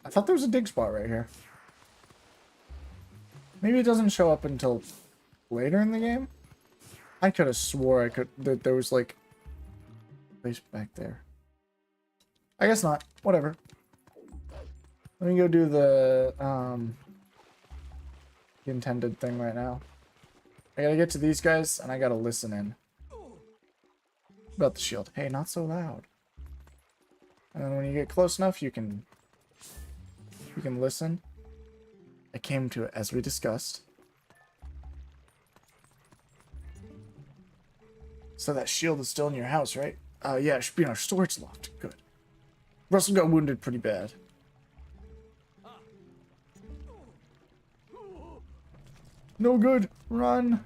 I thought there was a dig spot right here. Maybe it doesn't show up until later in the game? I could have swore that there was, like, a place back there. I guess not. Whatever. Let me go do the intended thing right now. I gotta get to these guys, and I gotta listen in. About the shield. Hey, not so loud. And then when you get close enough, you can listen. I came to it as we discussed. So that shield is still in your house, right? Yeah, it should be in our storage loft. Good. Russell got wounded pretty bad. No good. Run.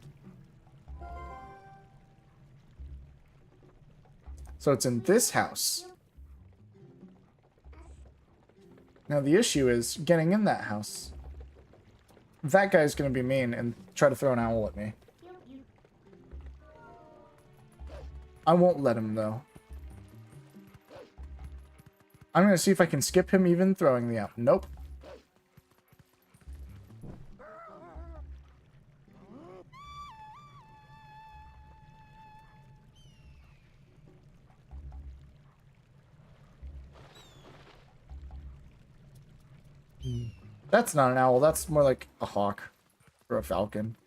So it's in this house. Now the issue is getting in that house. That guy's gonna be mean and try to throw an owl at me. I won't let him, though. I'm gonna see if I can skip him even throwing the owl. Nope. That's not an owl. That's more like a hawk or a falcon.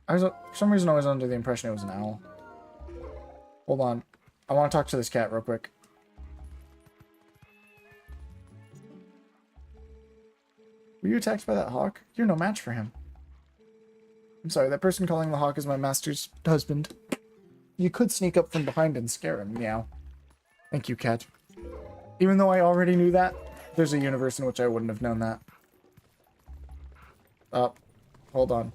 I was, for some reason, I was under the impression it was an owl. Hold on. I want to talk to this cat real quick. Were you attacked by that hawk? You're no match for him. I'm sorry, that person calling the hawk is my master's husband. You could sneak up from behind and scare him, meow. Thank you, cat. Even though I already knew that, there's a universe in which I wouldn't have known that. Oh, hold on.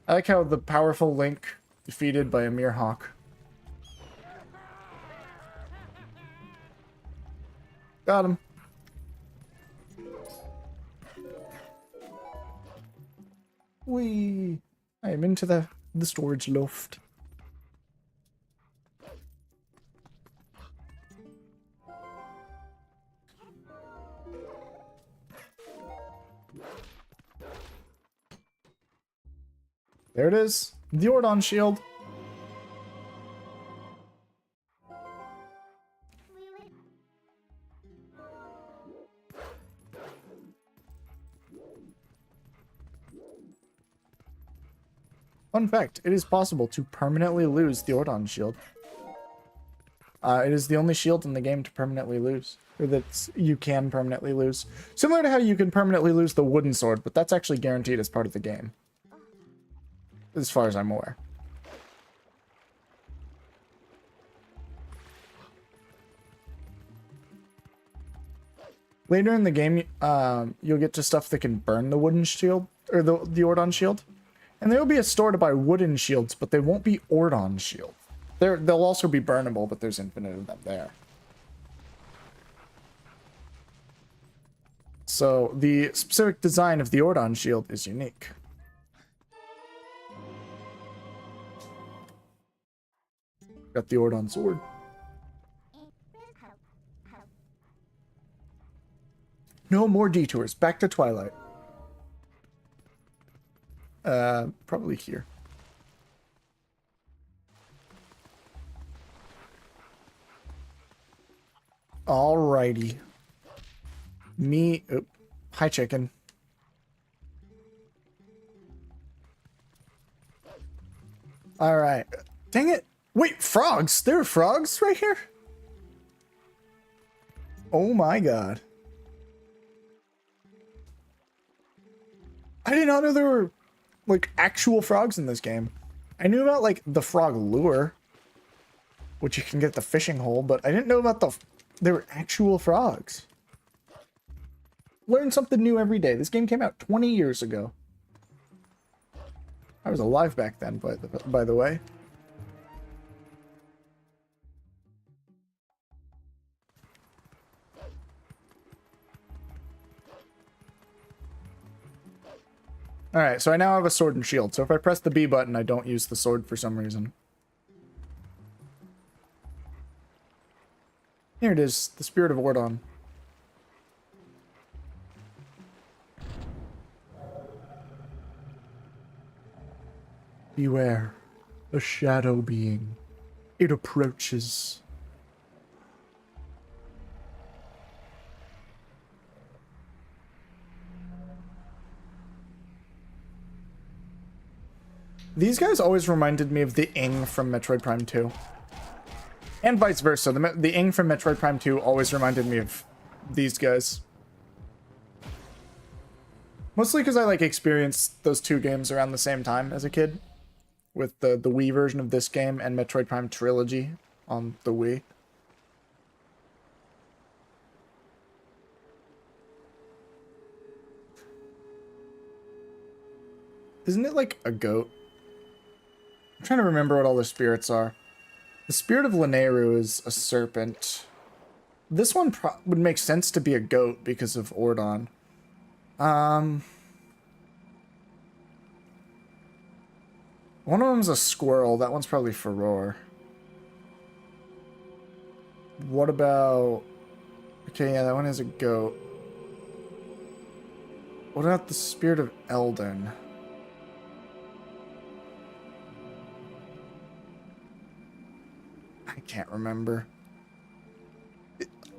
I like how the powerful Link defeated by a mere hawk. Got him. Whee! I am into the storage loft. There it is. The Ordon shield. Fun fact, it is possible to permanently lose the Ordon shield. It is the only shield in the game to permanently lose. Or that you can permanently lose. Similar to how you can permanently lose the wooden sword, but that's actually guaranteed as part of the game. As far as I'm aware. Later in the game, you'll get to stuff that can burn the wooden shield, or the Ordon shield. And there will be a store to buy wooden shields, but they won't be Ordon shields. They'll also be burnable, but there's infinite of them there. So the specific design of the Ordon shield is unique. Got the Ordon sword. No more detours. Back to Twilight. Probably here. Alrighty. Hi, chicken. Alright. Dang it. Wait, frogs! There are frogs right here? Oh my god. I did not know there were, like, actual frogs in this game. I knew about, like, the frog lure, which you can get at the fishing hole, but I didn't know about there were actual frogs. Learn something new every day. This game came out 20 years ago. I was alive back then, by the way. Alright, so I now have a sword and shield. So if I press the B button, I don't use the sword for some reason. Here it is, the Spirit of Ordon. Beware, a shadow being. It approaches. These guys always reminded me of the Ing from Metroid Prime 2. And vice versa. The Ing from Metroid Prime 2 always reminded me of these guys. Mostly because I, like, experienced those two games around the same time as a kid. With the Wii version of this game and Metroid Prime Trilogy on the Wii. Isn't it like a goat? I'm trying to remember what all the spirits are. The spirit of Lanayru is a serpent. This one would make sense to be a goat because of Ordon. One of them's a squirrel. That one's probably Furore. What about... Okay, yeah, that one is a goat. What about the spirit of Eldon? I can't remember.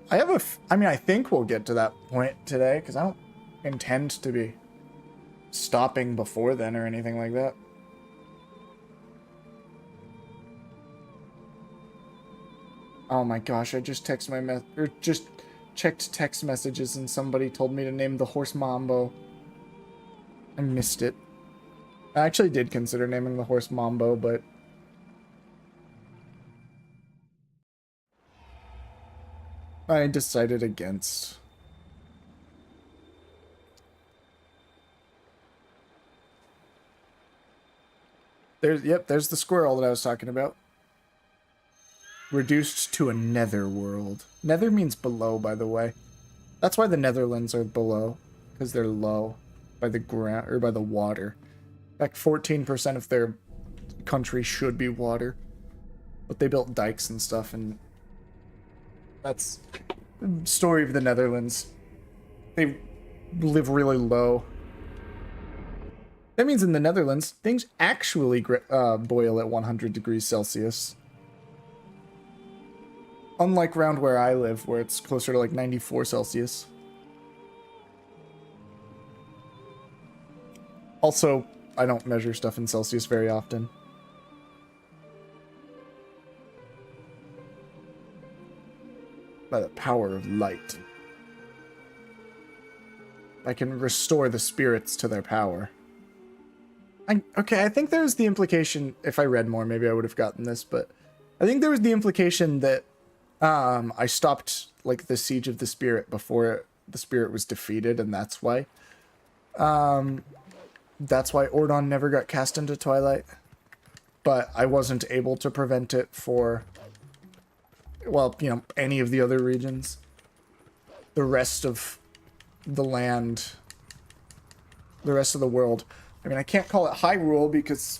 I mean, I think we'll get to that point today, because I don't intend to be stopping before then or anything like that. Oh my gosh, I just checked text messages and somebody told me to name the horse Mambo. I missed it. I actually did consider naming the horse Mambo, but I decided against. There's the squirrel that I was talking about. Reduced to a nether world. Nether means below, by the way. That's why the Netherlands are below, because they're low by the ground or by the water. Like 14% of their country should be water, but they built dikes and stuff, and that's the story of the Netherlands. They live really low. That means in the Netherlands, things actually boil at 100 degrees Celsius. Unlike around where I live, where it's closer to like 94 Celsius. Also, I don't measure stuff in Celsius very often. By the power of light, I can restore the spirits to their power. Okay, I think there's the implication, if I read more, maybe I would have gotten this, but I think there was the implication that I stopped, like, the Siege of the Spirit before the Spirit was defeated, and that's why. That's why Ordon never got cast into Twilight. But I wasn't able to prevent it for, well, you know, any of the other regions. The rest of the land, the rest of the world. I mean, I can't call it Hyrule because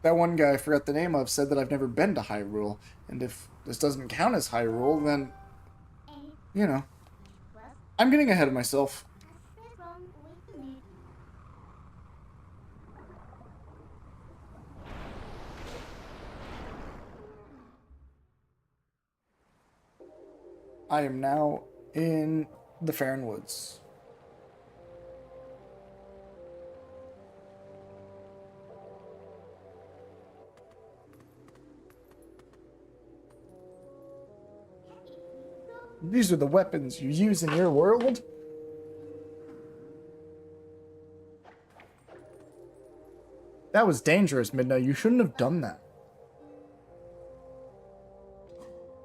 that one guy I forgot the name of said that I've never been to Hyrule. And if this doesn't count as Hyrule, then, you know, I'm getting ahead of myself. I am now in the Faron Woods. These are the weapons you use in your world? That was dangerous, Midna. You shouldn't have done that.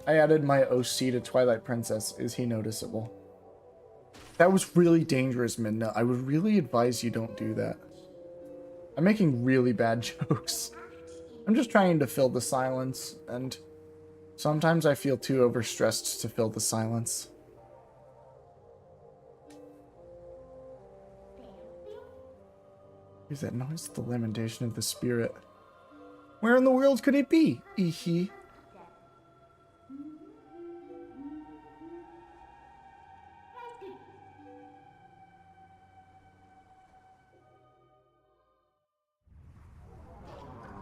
I added my OC to Twilight Princess. Is he noticeable? That was really dangerous, Midna. I would really advise you don't do that. I'm making really bad jokes. I'm just trying to fill the silence, and sometimes I feel too overstressed to fill the silence. Is that noise? The lamentation of the spirit. Where in the world could it be? Ehe.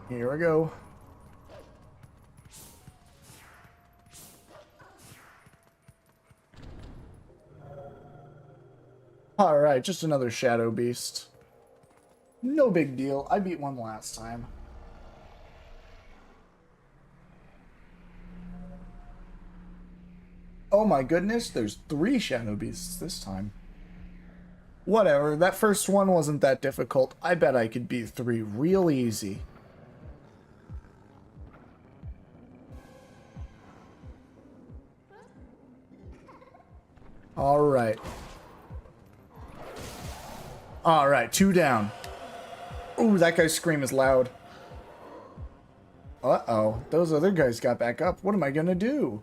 Here we go. Alright, just another shadow beast. No big deal. I beat one last time. Oh my goodness, there's 3 shadow beasts this time. Whatever, that first one wasn't that difficult. I bet I could beat 3 real easy. Alright. Alright, 2 down. Ooh, that guy's scream is loud. Uh-oh, those other guys got back up. What am I gonna do?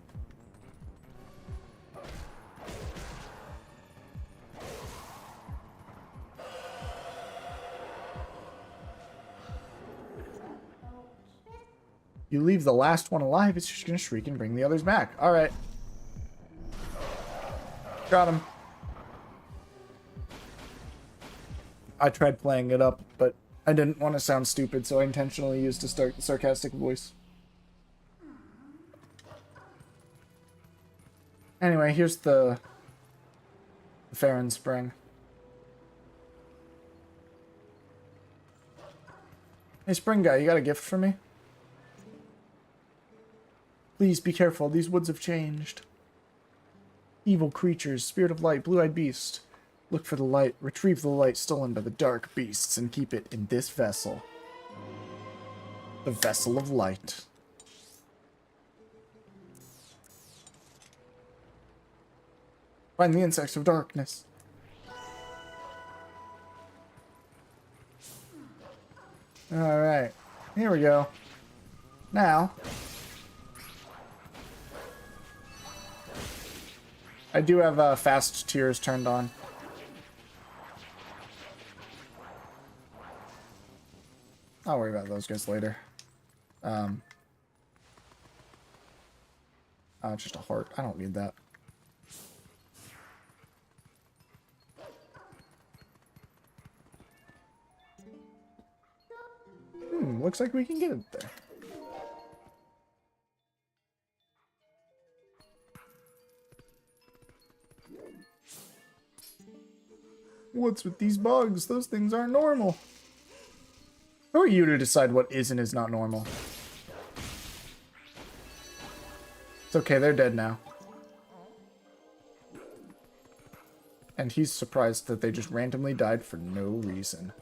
You leave the last one alive, it's just gonna shriek and bring the others back. Alright. Got him. I tried playing it up, but I didn't want to sound stupid, so I intentionally used a sarcastic voice. Anyway, here's the Faron Spring. Hey, Spring Guy, you got a gift for me? Please be careful, these woods have changed. Evil creatures, spirit of light, blue-eyed beast. Look for the light, retrieve the light stolen by the dark beasts, and keep it in this vessel. The vessel of light. Find the insects of darkness. Alright. Here we go. Now, I do have fast tiers turned on. I'll worry about those guys later. Just a heart. I don't need that. Looks like we can get it there. What's with these bugs? Those things aren't normal. Who are you to decide what is and is not normal? It's okay, they're dead now. And he's surprised that they just randomly died for no reason.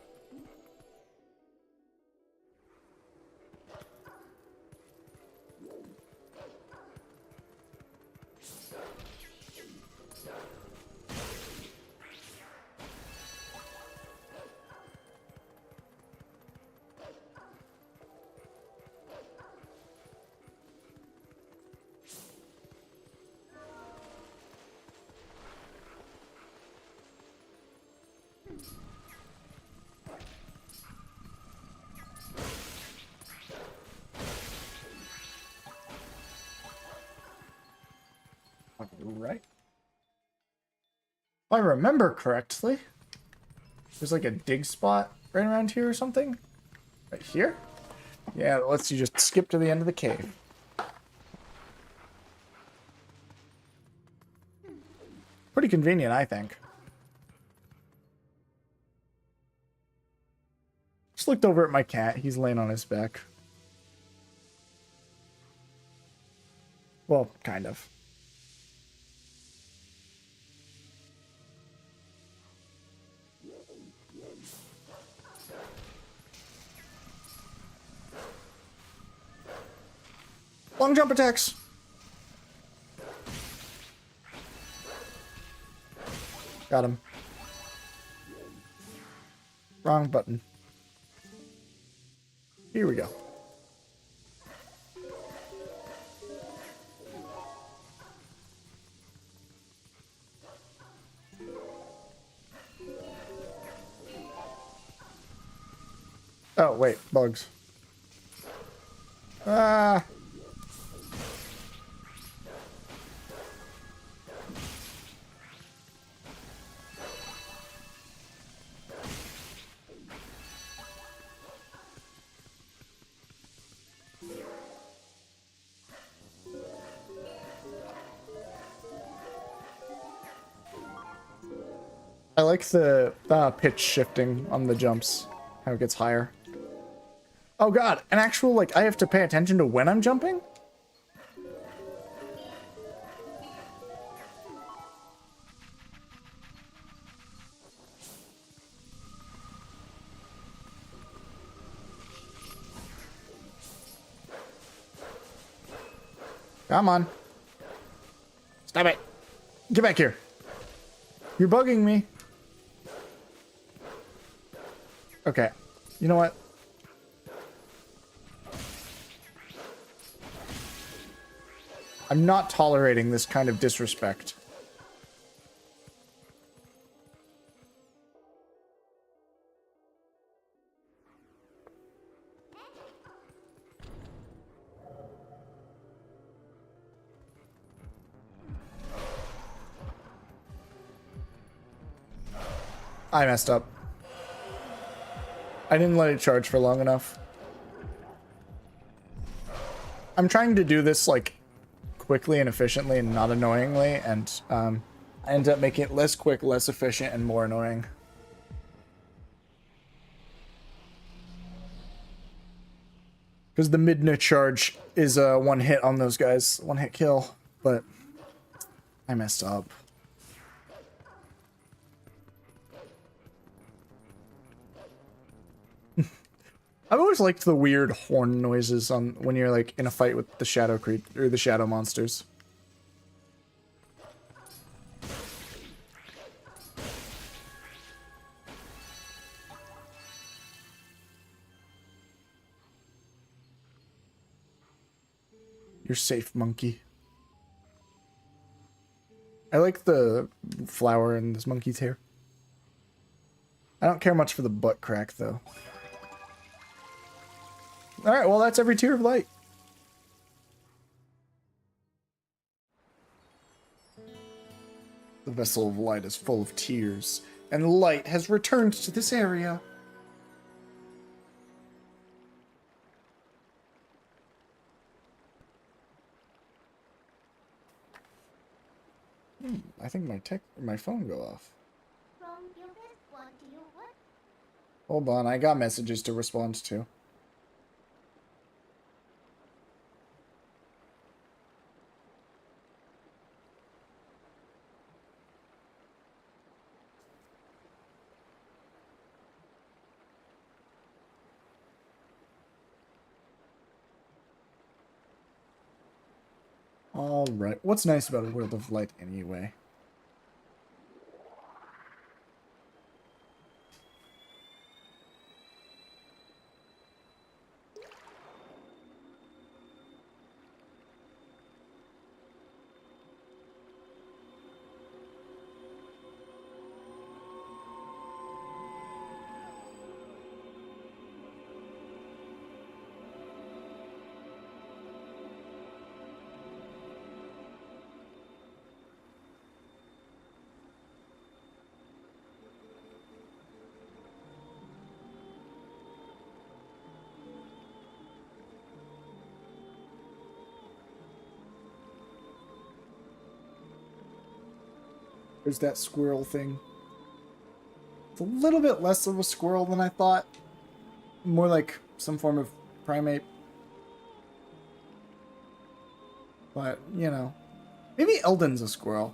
Right. If I remember correctly, there's like a dig spot right around here or something. Right here? Yeah, it lets you just skip to the end of the cave. Pretty convenient, I think. Just looked over at my cat. He's laying on his back. Well, kind of. Long jump attacks. Got him. Wrong button. Here we go. Oh, wait. Bugs. Ah. I like the pitch shifting on the jumps, how it gets higher. Oh god, an actual, like, I have to pay attention to when I'm jumping? Come on. Stop it. Get back here. You're bugging me. Okay. You know what? I'm not tolerating this kind of disrespect. I messed up. I didn't let it charge for long enough. I'm trying to do this, like, quickly and efficiently and not annoyingly, and I end up making it less quick, less efficient, and more annoying. Because the Midna charge is a one hit on those guys, one hit kill, but I messed up. I've always liked the weird horn noises on when you're like in a fight with the shadow or the shadow monsters. You're safe, monkey. I like the flower in this monkey's hair. I don't care much for the butt crack, though. Alright, well, that's every tier of light. The vessel of light is full of tears, and light has returned to this area. I think my phone go off. From your best one to your what? Hold on, I got messages to respond to. Alright, what's nice about a world of light anyway? There's that squirrel thing. It's a little bit less of a squirrel than I thought. More like some form of primate. But, you know. Maybe Eldon's a squirrel.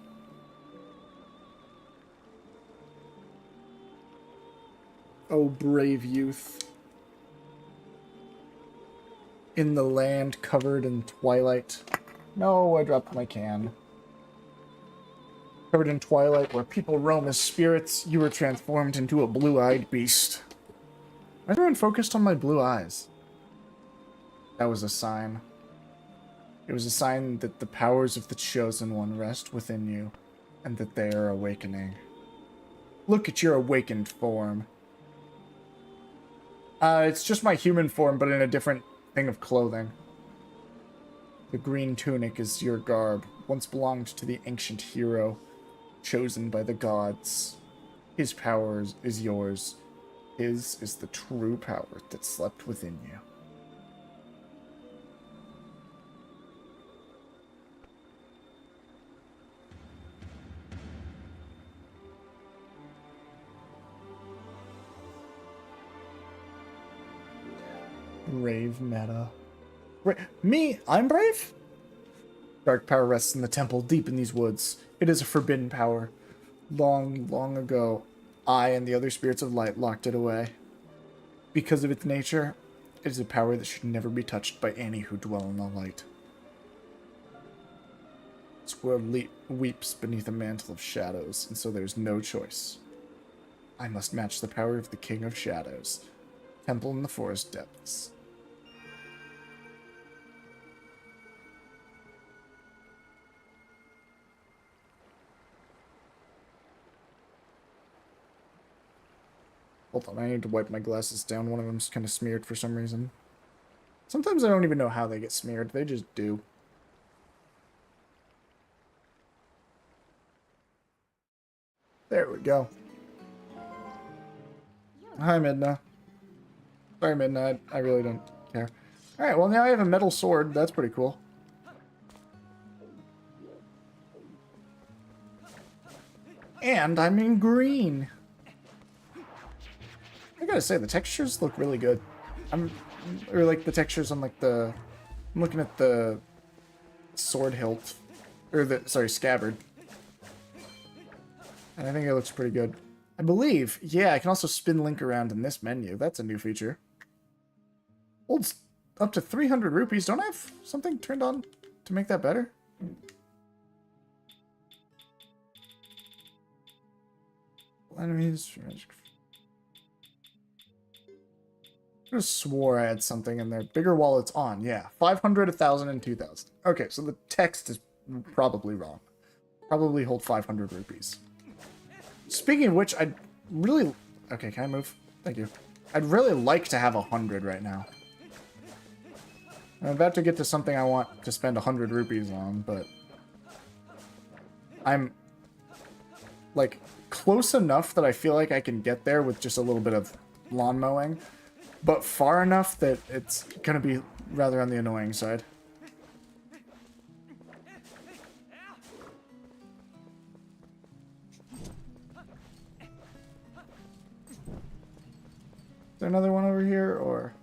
Oh, brave youth. In the land covered in twilight. No, I dropped my can. Covered in twilight, where people roam as spirits, you were transformed into a blue-eyed beast. Everyone focused on my blue eyes. That was a sign. It was a sign that the powers of the Chosen One rest within you, and that they are awakening. Look at your awakened form. It's just my human form, but in a different thing of clothing. The green tunic is your garb, once belonged to the ancient hero, chosen by the gods. His power is yours. His is the true power that slept within you. Brave meta. Me? I'm brave? Dark power rests in the temple deep in these woods. It is a forbidden power. Long, long ago, I and the other spirits of light locked it away. Because of its nature, it is a power that should never be touched by any who dwell in the light. This world weeps beneath a mantle of shadows, and so there's no choice. I must match the power of the King of Shadows. Temple in the forest depths. Hold on, I need to wipe my glasses down. One of them's kind of smeared for some reason. Sometimes I don't even know how they get smeared. They just do. There we go. Hi, Midna. Sorry, Midna. I really don't care. Alright, well now I have a metal sword. That's pretty cool. And I'm in green. I gotta say, the textures look really good. Or like the textures on like the... I'm looking at the sword hilt. Or the, sorry, scabbard. And I think it looks pretty good. I believe, yeah, I can also spin Link around in this menu. That's a new feature. Holds up to 300 rupees. Don't I have something turned on to make that better? Enemies... I just swore I had something in there. Bigger wallets on, yeah. 500, 1,000, and 2,000. Okay, so the text is probably wrong. Probably hold 500 rupees. Speaking of which, I'd really... Okay, can I move? Thank you. I'd really like to have 100 right now. I'm about to get to something I want to spend 100 rupees on, but... I'm... like, close enough that I feel like I can get there with just a little bit of lawn mowing. But far enough that it's gonna be rather on the annoying side. Is there another one over here, or...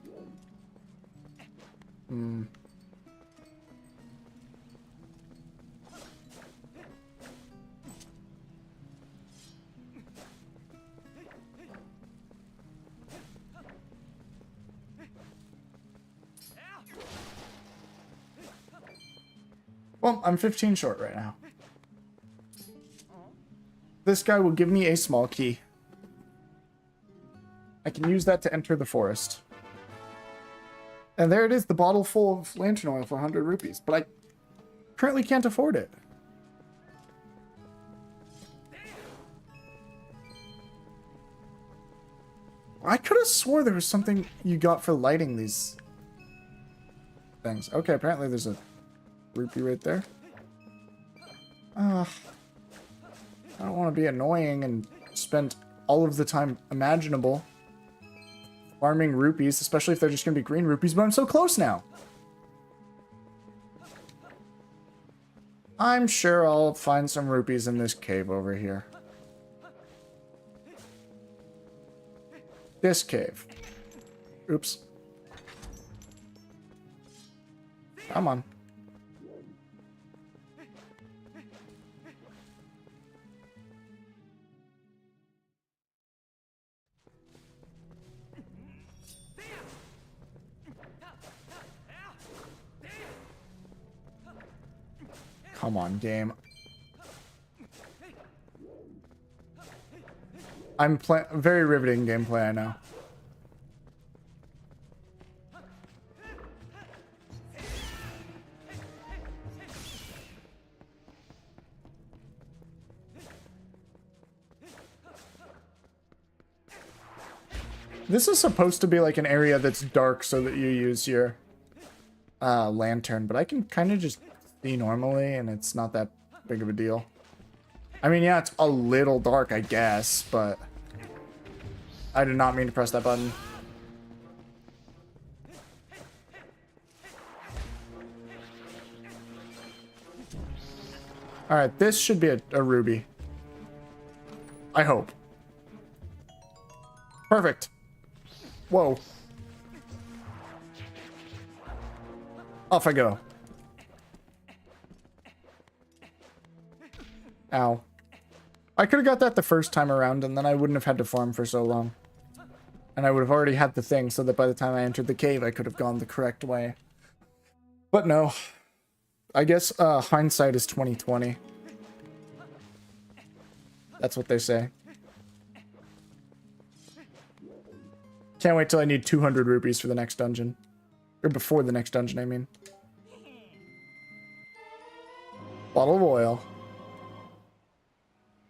Well, I'm 15 short right now. This guy will give me a small key. I can use that to enter the forest. And there it is, the bottle full of lantern oil for 100 rupees. But I currently can't afford it. I could have swore there was something you got for lighting these things. Okay, apparently there's a rupee right there. I don't want to be annoying and spend all of the time imaginable farming rupees, especially if they're just going to be green rupees, but I'm so close now. I'm sure I'll find some rupees in this cave over here. This cave. Oops. Come on. Come on, game. I'm very riveting gameplay, I know. This is supposed to be like an area that's dark so that you use your lantern, but I can kind of just see normally and it's not that big of a deal. I mean, yeah, it's a little dark, I guess, but I did not mean to press that button. Alright, this should be a ruby. I hope. Perfect. Whoa. Off I go. Ow. I could have got that the first time around, and then I wouldn't have had to farm for so long. And I would have already had the thing, so that by the time I entered the cave, I could have gone the correct way. But no. I guess hindsight is 20/20. That's what they say. Can't wait till I need 200 rupees for the next dungeon. Or before the next dungeon, I mean. Bottle of oil.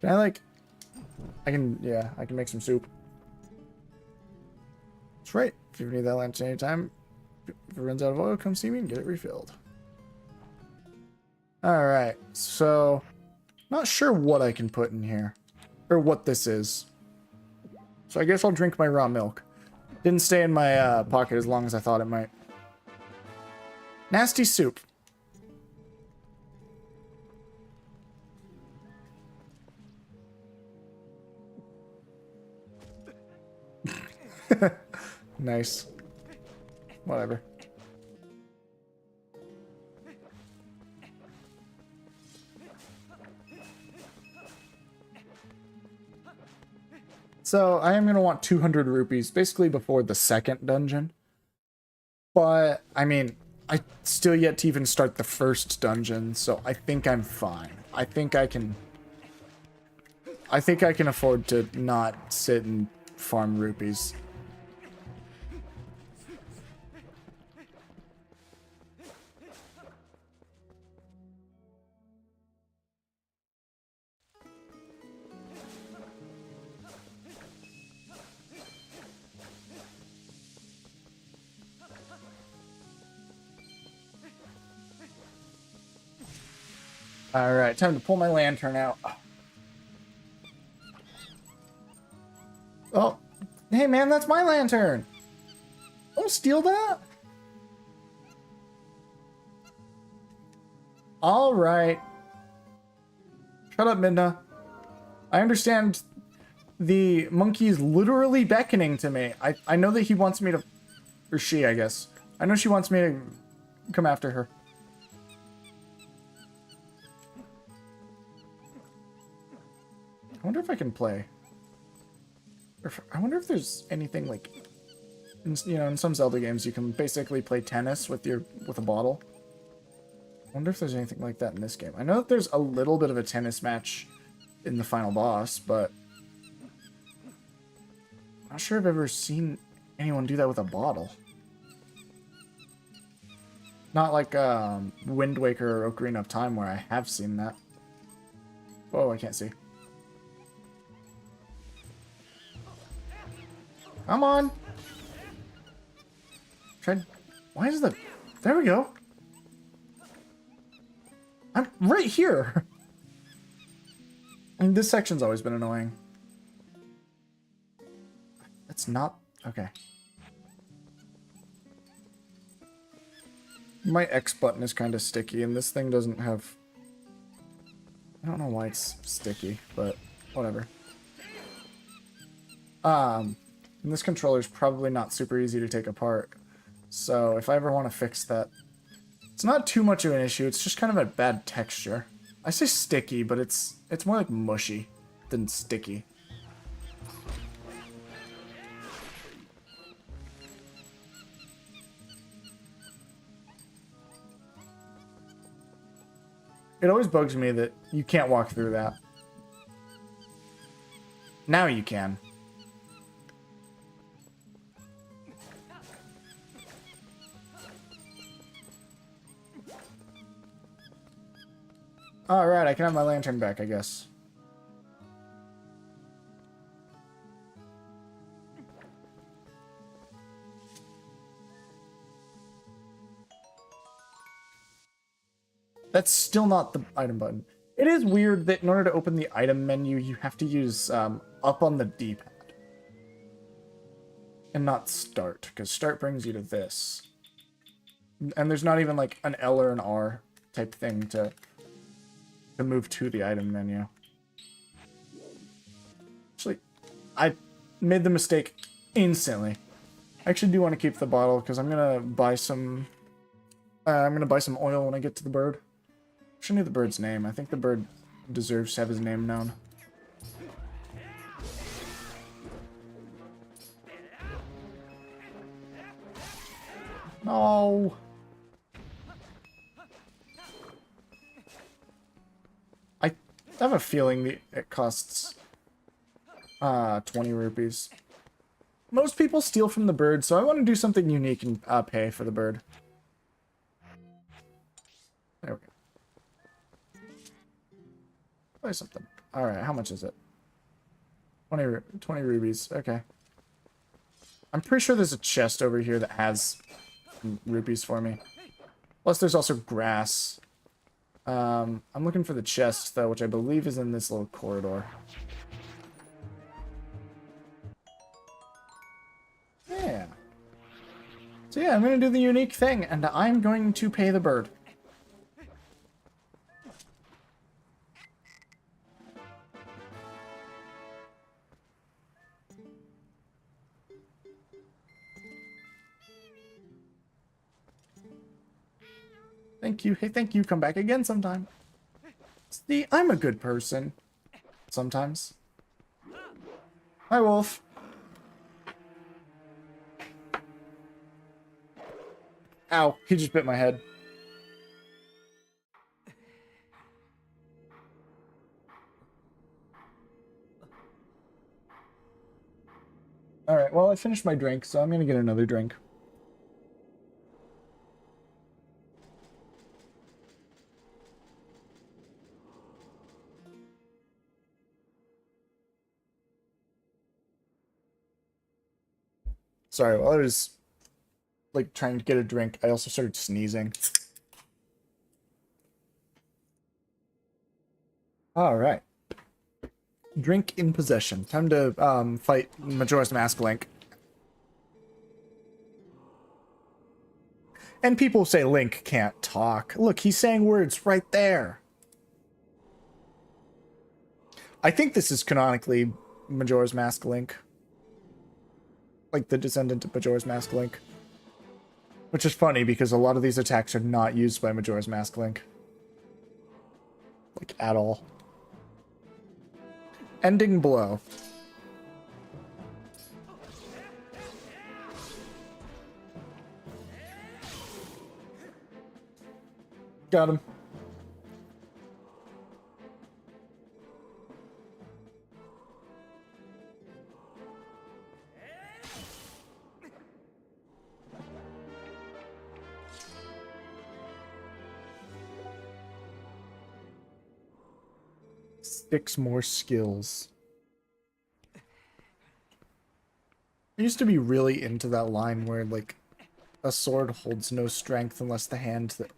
Can I, like... I can make some soup. That's right. If you need that lantern anytime, if it runs out of oil, come see me and get it refilled. Alright, so... Not sure what I can put in here. Or what this is. So I guess I'll drink my raw milk. Didn't stay in my pocket as long as I thought it might. Nasty soup. Nice. Whatever. So I am going to want 200 rupees basically before the second dungeon. But, I mean, I still yet to even start the first dungeon, so I think I'm fine. I think I can afford to not sit and farm rupees. Alright, time to pull my lantern out. Oh, hey man, that's my lantern! Don't steal that! Alright. Shut up, Midna. I understand the monkey is literally beckoning to me. I know that he wants me to... Or she, I guess. I know she wants me to come after her. I wonder if I can play. I wonder if there's anything like... You know, in some Zelda games, you can basically play tennis with a bottle. I wonder if there's anything like that in this game. I know that there's a little bit of a tennis match in the final boss, but I'm not sure I've ever seen anyone do that with a bottle. Not like Wind Waker or Ocarina of Time where I have seen that. Whoa, I can't see. Come on! Why is the... There we go. I'm right here. I mean, this section's always been annoying. That's not... Okay. My X button is kind of sticky, and this thing doesn't have... I don't know why it's sticky, but whatever. And this controller's probably not super easy to take apart. So if I ever want to fix that... It's not too much of an issue, it's just kind of a bad texture. I say sticky, but it's more like mushy than sticky. It always bugs me that you can't walk through that. Now you can. Alright, I can have my lantern back, I guess. That's still not the item button. It is weird that in order to open the item menu, you have to use up on the D-pad. And not start, because start brings you to this. And there's not even like an L or an R type thing to move to the item menu. Actually, I made the mistake instantly. I actually do want to keep the bottle because I'm gonna buy some. I'm gonna buy some oil when I get to the bird. I should know the bird's name. I think the bird deserves to have his name known. No. I have a feeling it costs 20 rupees. Most people steal from the bird, so I want to do something unique and pay for the bird. There we go. Buy something. Alright, how much is it? 20 rubies. Okay. I'm pretty sure there's a chest over here that has rupees for me. Plus, there's also grass. I'm looking for the chest, though, which I believe is in this little corridor. Yeah. So yeah, I'm going to do the unique thing, and I'm going to pay the bird. Thank you. Hey, thank you. Come back again sometime. See, I'm a good person. Sometimes. Hi, Wolf. Ow, he just bit my head. Alright, well, I finished my drink, so I'm gonna get another drink. Sorry, while I was, like, trying to get a drink, I also started sneezing. All right. Drink in possession. Time to fight Majora's Mask Link. And people say Link can't talk. Look, he's saying words right there. I think this is canonically Majora's Mask Link. Like the descendant of Majora's Mask Link. Which is funny because a lot of these attacks are not used by Majora's Mask Link. Like, at all. Ending blow. Got him. Six more skills. I used to be really into that line where, like, a sword holds no strength unless the hand that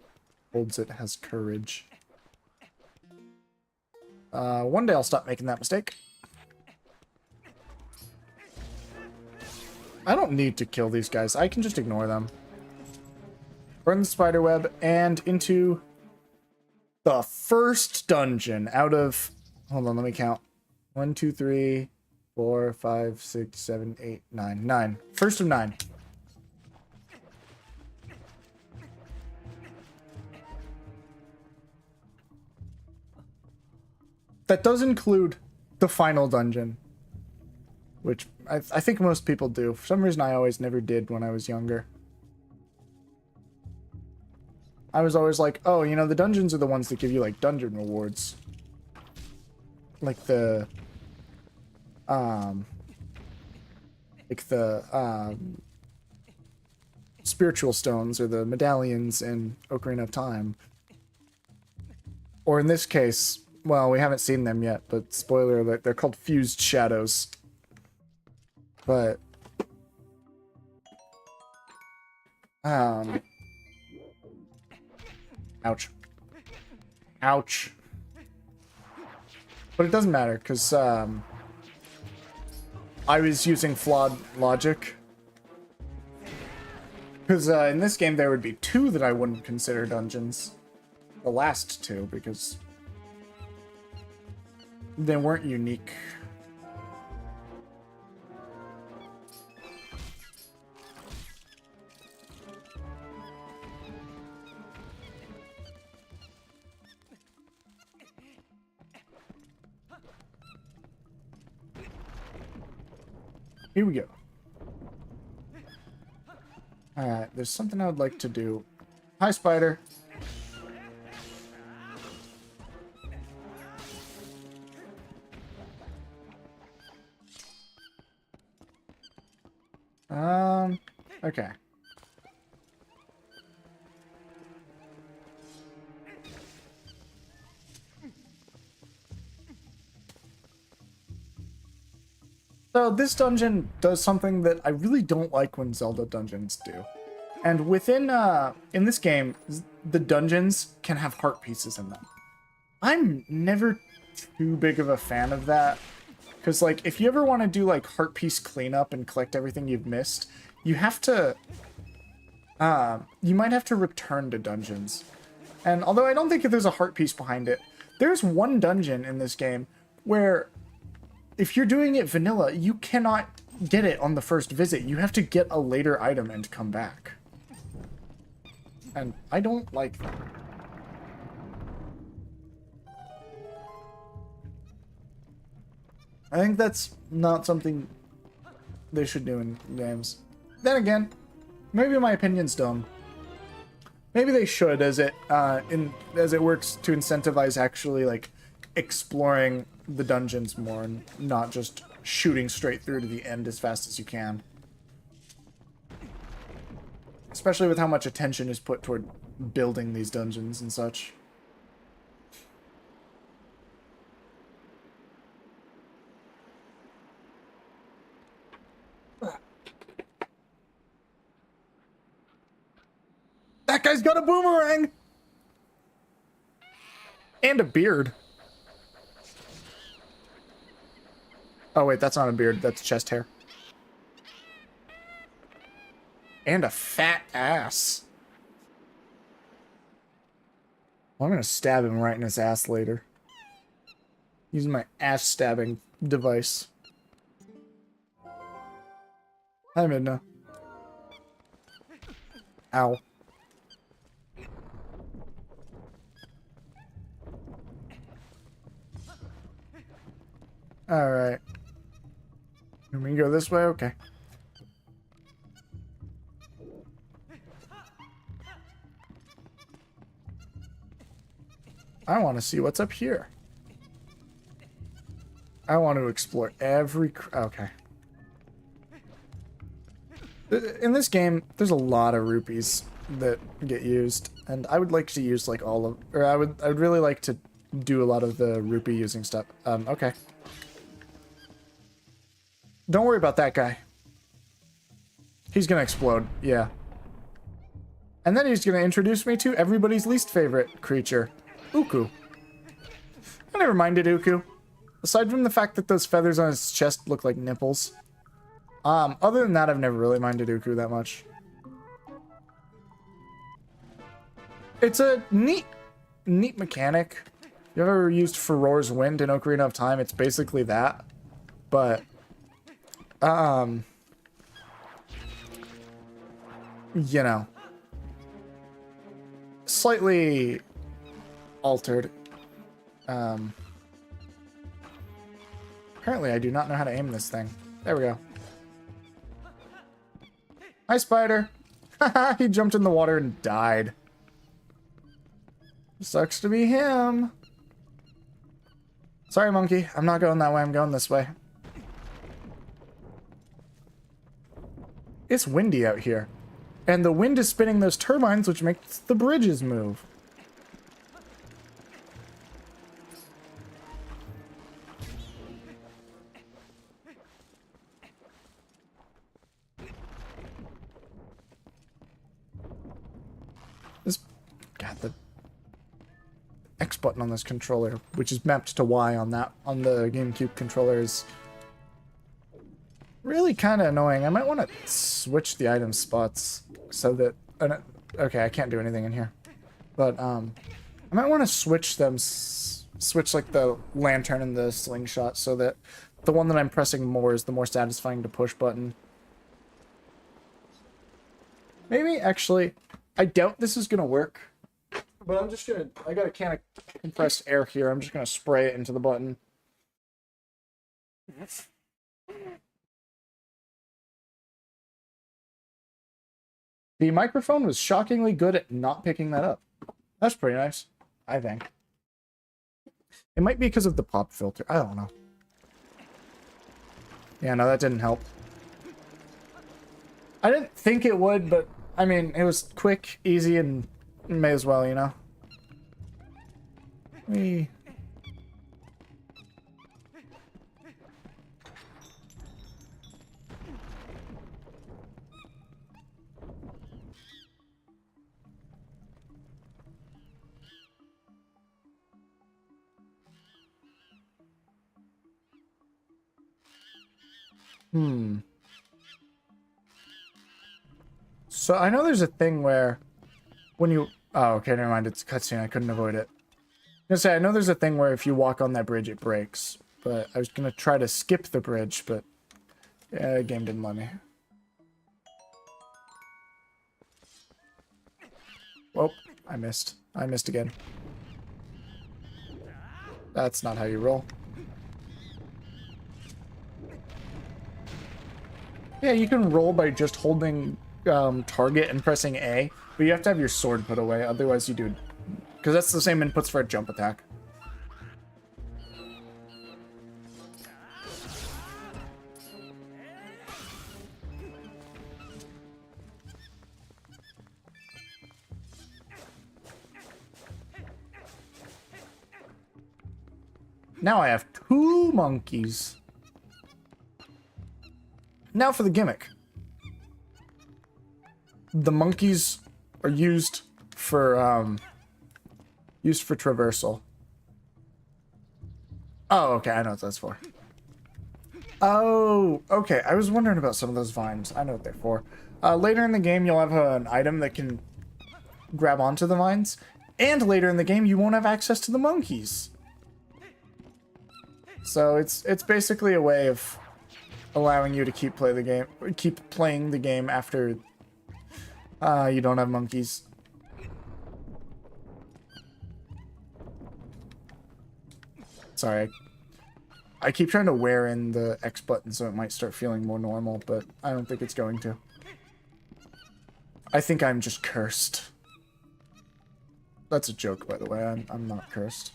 holds it has courage. One day I'll stop making that mistake. I don't need to kill these guys. I can just ignore them. Burn the spider web and into the first dungeon out of... Hold on, let me count. 1, 2, 3, 4, 5, 6, 7, 8, 9. 9. First of 9. That does include the final dungeon. Which I think most people do. For some reason, I always never did when I was younger. I was always like, oh, you know, the dungeons are the ones that give you, like, dungeon rewards. Like the... spiritual stones or the medallions in Ocarina of Time. Or in this case, well, we haven't seen them yet, but spoiler alert, they're called fused shadows. But ouch. Ouch. But it doesn't matter, because I was using flawed logic. Because in this game there would be 2 that I wouldn't consider dungeons. The last 2, because they weren't unique. Here we go. Alright, there's something I would like to do. Hi, spider. Okay. So this dungeon does something that I really don't like when Zelda dungeons do. And within, in this game, the dungeons can have heart pieces in them. I'm never too big of a fan of that. Because, like, if you ever want to do, like, heart piece cleanup and collect everything you've missed, you have to, you might have to return to dungeons. And although I don't think there's a heart piece behind it, there's one dungeon in this game where if you're doing it vanilla, you cannot get it on the first visit. You have to get a later item and come back. And I don't like that. I think that's not something they should do in games. Then again, maybe my opinion's dumb. Maybe they should, as it works to incentivize actually, like, exploring the dungeons more and not just shooting straight through to the end as fast as you can. Especially with how much attention is put toward building these dungeons and such. That guy's got a boomerang! And a beard. Oh, wait, that's not a beard. That's chest hair. And a fat ass. Well, I'm going to stab him right in his ass later. Using my ass stabbing device. Hi, Midna. Ow. Alright. Can we go this way? Okay. I want to see what's up here. I want to explore every... Okay. In this game, there's a lot of rupees that get used, and I would like to use like all of... Or I would really like to do a lot of the rupee using stuff. Okay. Don't worry about that guy. He's gonna explode, yeah. And then he's gonna introduce me to everybody's least favorite creature, Uku. I never minded Uku. Aside from the fact that those feathers on his chest look like nipples. Other than that, I've never really minded Uku that much. It's a neat mechanic. You ever used Furor's Wind in Ocarina of Time? It's basically that. But, you know, slightly altered. Apparently I do not know how to aim this thing. There we go. Hi, spider. Haha, he jumped in the water and died. Sucks to be him. Sorry, monkey. I'm not going that way. I'm going this way. It's windy out here. And the wind is spinning those turbines, which makes the bridges move. God, the X button on this controller, which is mapped to Y on the GameCube controller, is really kind of annoying. I might want to switch the item spots so that... okay, I can't do anything in here. But, I might want to switch them... Switch, like, the lantern and the slingshot so that the one that I'm pressing more is the more satisfying to push button. Maybe, actually, I doubt this is going to work. But I'm just gonna... I got a can of compressed air here. I'm just gonna spray it into the button. The microphone was shockingly good at not picking that up. That's pretty nice, I think. It might be because of the pop filter. I don't know. Yeah, no, that didn't help. I didn't think it would, but, I mean, it was quick, easy, and may as well, you know? Whee. So I know there's a thing where when you... Oh, okay, never mind. It's a cutscene. I couldn't avoid it. I was gonna say, I know there's a thing where if you walk on that bridge, it breaks. But I was gonna try to skip the bridge, but... Yeah, the game didn't let me. Whoa, I missed. I missed again. That's not how you roll. Yeah, you can roll by just holding target and pressing A, but you have to have your sword put away, otherwise you do... Because that's the same inputs for a jump attack. Now I have 2 monkeys. Now for the gimmick. The monkeys are used for traversal. Oh, okay, I know what that's for. Oh, okay. I was wondering about some of those vines. I know what they're for. Later in the game, you'll have an item that can grab onto the vines. And later in the game, you won't have access to the monkeys. So it's basically a way of allowing you to keep playing the game after you don't have monkeys. Sorry, I keep trying to wear in the X button so it might start feeling more normal, but I don't think it's going to. I think I'm just cursed. That's a joke, by the way. I'm not cursed.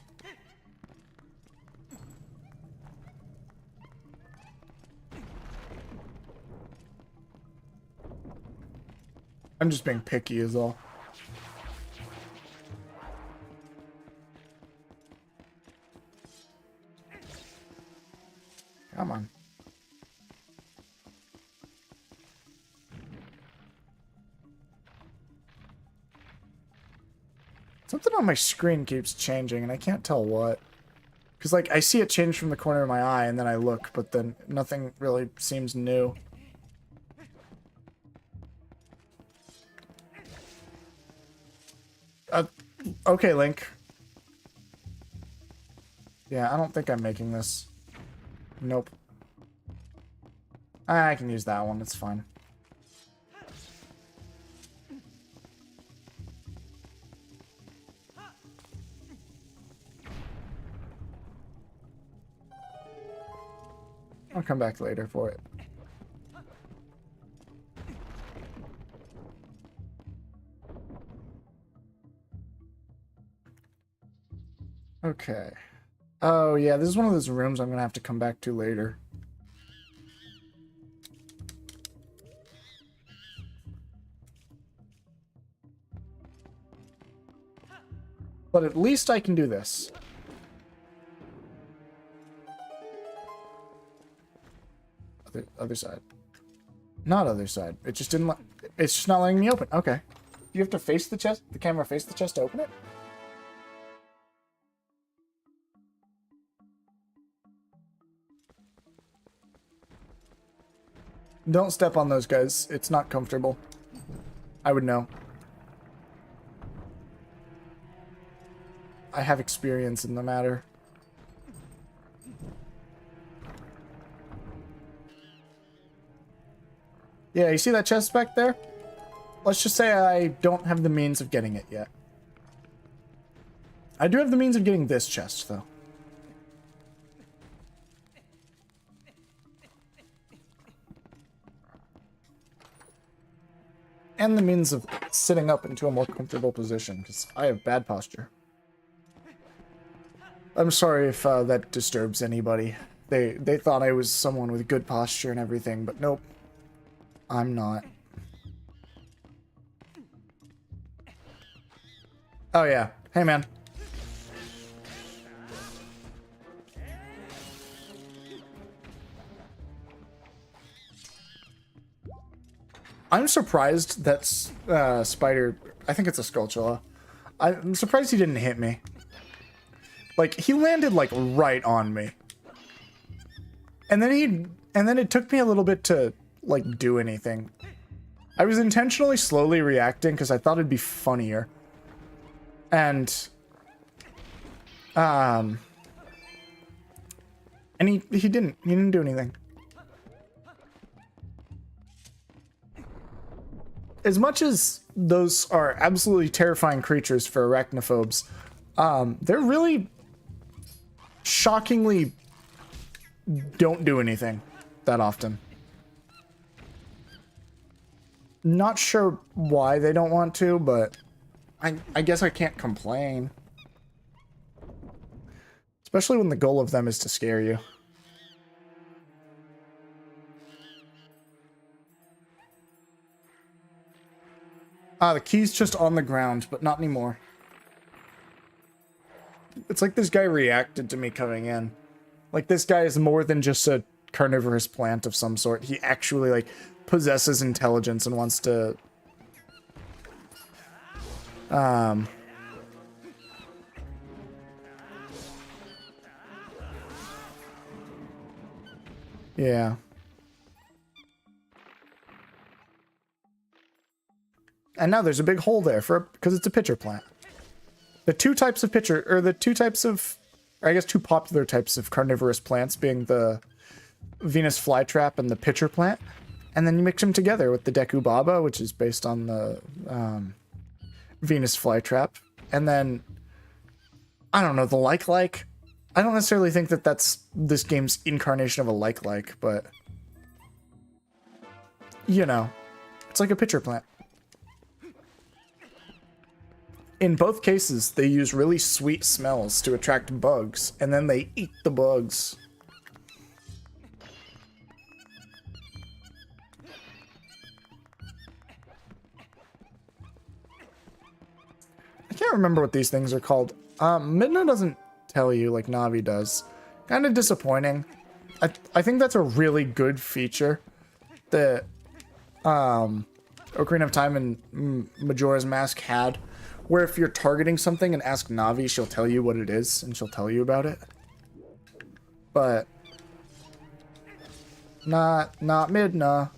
I'm just being picky is all. Come on. Something on my screen keeps changing, and I can't tell what. Because, like, I see it change from the corner of my eye, and then I look, but then nothing really seems new. Okay, Link. Yeah, I don't think I'm making this. Nope. I can use that one, it's fine. I'll come back later for it. Okay. Oh, yeah, this is one of those rooms I'm gonna have to come back to later. But at least I can do this. Other side. Not other side. It just didn't it's just not letting me open. Okay. You have to face the chest? The camera face the chest to open it? Don't step on those guys. It's not comfortable. I would know. I have experience in the matter. Yeah, you see that chest back there? Let's just say I don't have the means of getting it yet. I do have the means of getting this chest, though. And the means of sitting up into a more comfortable position, because I have bad posture. I'm sorry if that disturbs anybody. They thought I was someone with good posture and everything, but nope. I'm not. Oh yeah. Hey man. I'm surprised that spider, I think it's a Skulltula. I'm surprised he didn't hit me. Like, he landed, like, right on me. And then it took me a little bit to, like, do anything. I was intentionally slowly reacting because I thought it'd be funnier. And he didn't do anything. As much as those are absolutely terrifying creatures for arachnophobes, they're really shockingly don't do anything that often. Not sure why they don't want to, but I guess I can't complain. Especially when the goal of them is to scare you. Ah, the key's just on the ground, but not anymore. It's like this guy reacted to me coming in. Like, this guy is more than just a carnivorous plant of some sort. He actually, like, possesses intelligence and wants to... Yeah. And now there's a big hole there because it's a pitcher plant. The two types of I guess two popular types of carnivorous plants being the Venus flytrap and the pitcher plant. And then you mix them together with the Decubaba, which is based on the Venus flytrap. And then, I don't know, the like. I don't necessarily think that that's this game's incarnation of a like, but, you know, it's like a pitcher plant. In both cases, they use really sweet smells to attract bugs, and then they eat the bugs. I can't remember what these things are called. Midna doesn't tell you like Navi does. Kind of disappointing. I think that's a really good feature that Ocarina of Time and Majora's Mask had, where if you're targeting something and ask Navi, she'll tell you what it is, and she'll tell you about it. But not Midna.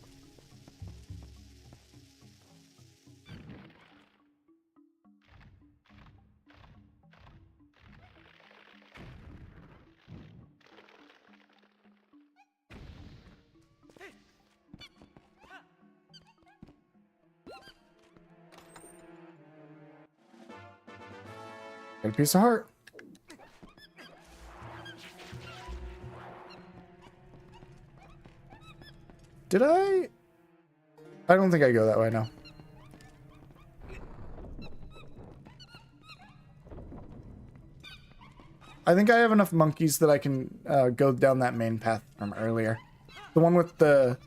Got a piece of heart. Did I? I don't think I go that way now. I think I have enough monkeys that I can go down that main path from earlier. The one with the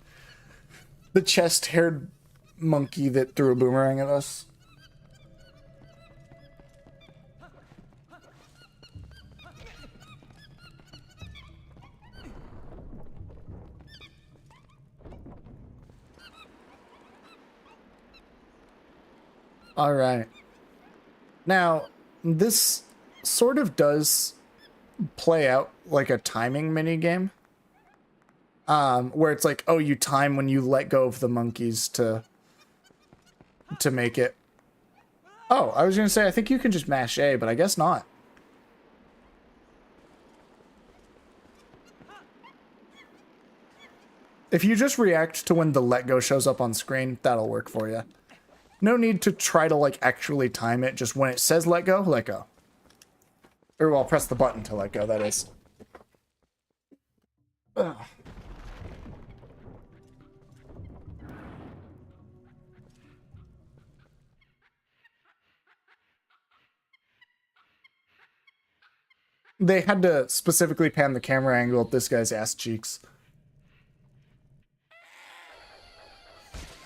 chest-haired monkey that threw a boomerang at us. All right. Now, this sort of does play out like a timing minigame. Where it's like, oh, you time when you let go of the monkeys to make it. Oh, I was going to say, I think you can just mash A, but I guess not. If you just react to when the let go shows up on screen, that'll work for you. No need to try to, like, actually time it. Just when it says let go, let go. Or, well, press the button to let go, that is. Ugh. They had to specifically pan the camera angle at this guy's ass cheeks.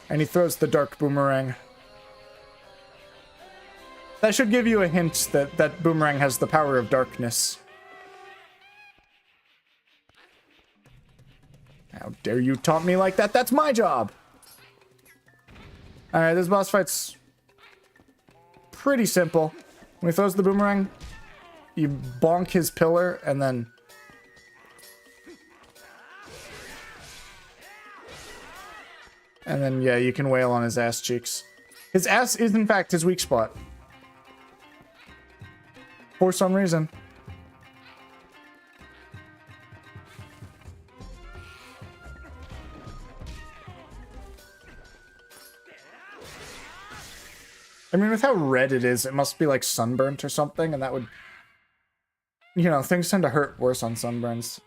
And he throws the dark boomerang. That should give you a hint that that boomerang has the power of darkness. How dare you taunt me like that? That's my job! Alright, this boss fight's pretty simple. When he throws the boomerang, you bonk his pillar, and then... yeah, you can wail on his ass cheeks. His ass is, in fact, his weak spot. For some reason. I mean, with how red it is, it must be like sunburnt or something, and that would... You know, things tend to hurt worse on sunburns.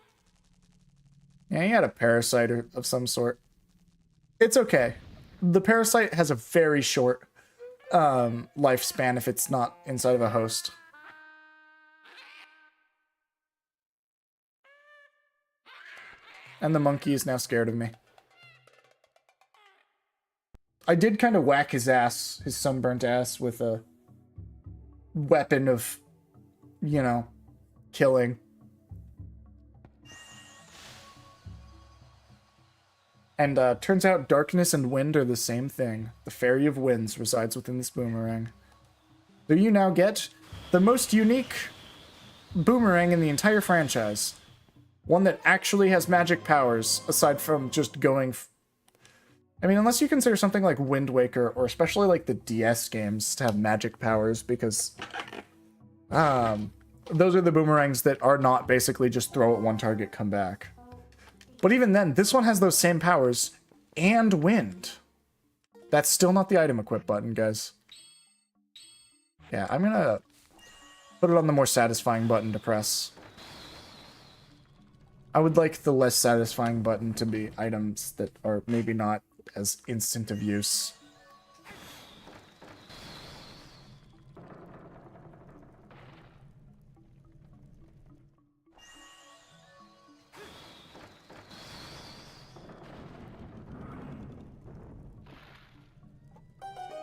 Yeah, he had a parasite of some sort. It's okay. The parasite has a very short lifespan if it's not inside of a host. And the monkey is now scared of me. I did kind of whack his ass, his sunburnt ass, with a weapon of, you know, killing. And turns out darkness and wind are the same thing. The Fairy of Winds resides within this boomerang. So you now get the most unique boomerang in the entire franchise. One that actually has magic powers, aside from just going... I mean, unless you consider something like Wind Waker, or especially like the DS games, to have magic powers, because... those are the boomerangs that are not basically just throw at one target, come back. But even then, this one has those same powers, and wind. That's still not the item equip button, guys. Yeah, I'm gonna put it on the more satisfying button to press. I would like the less satisfying button to be items that are maybe not as instant of use.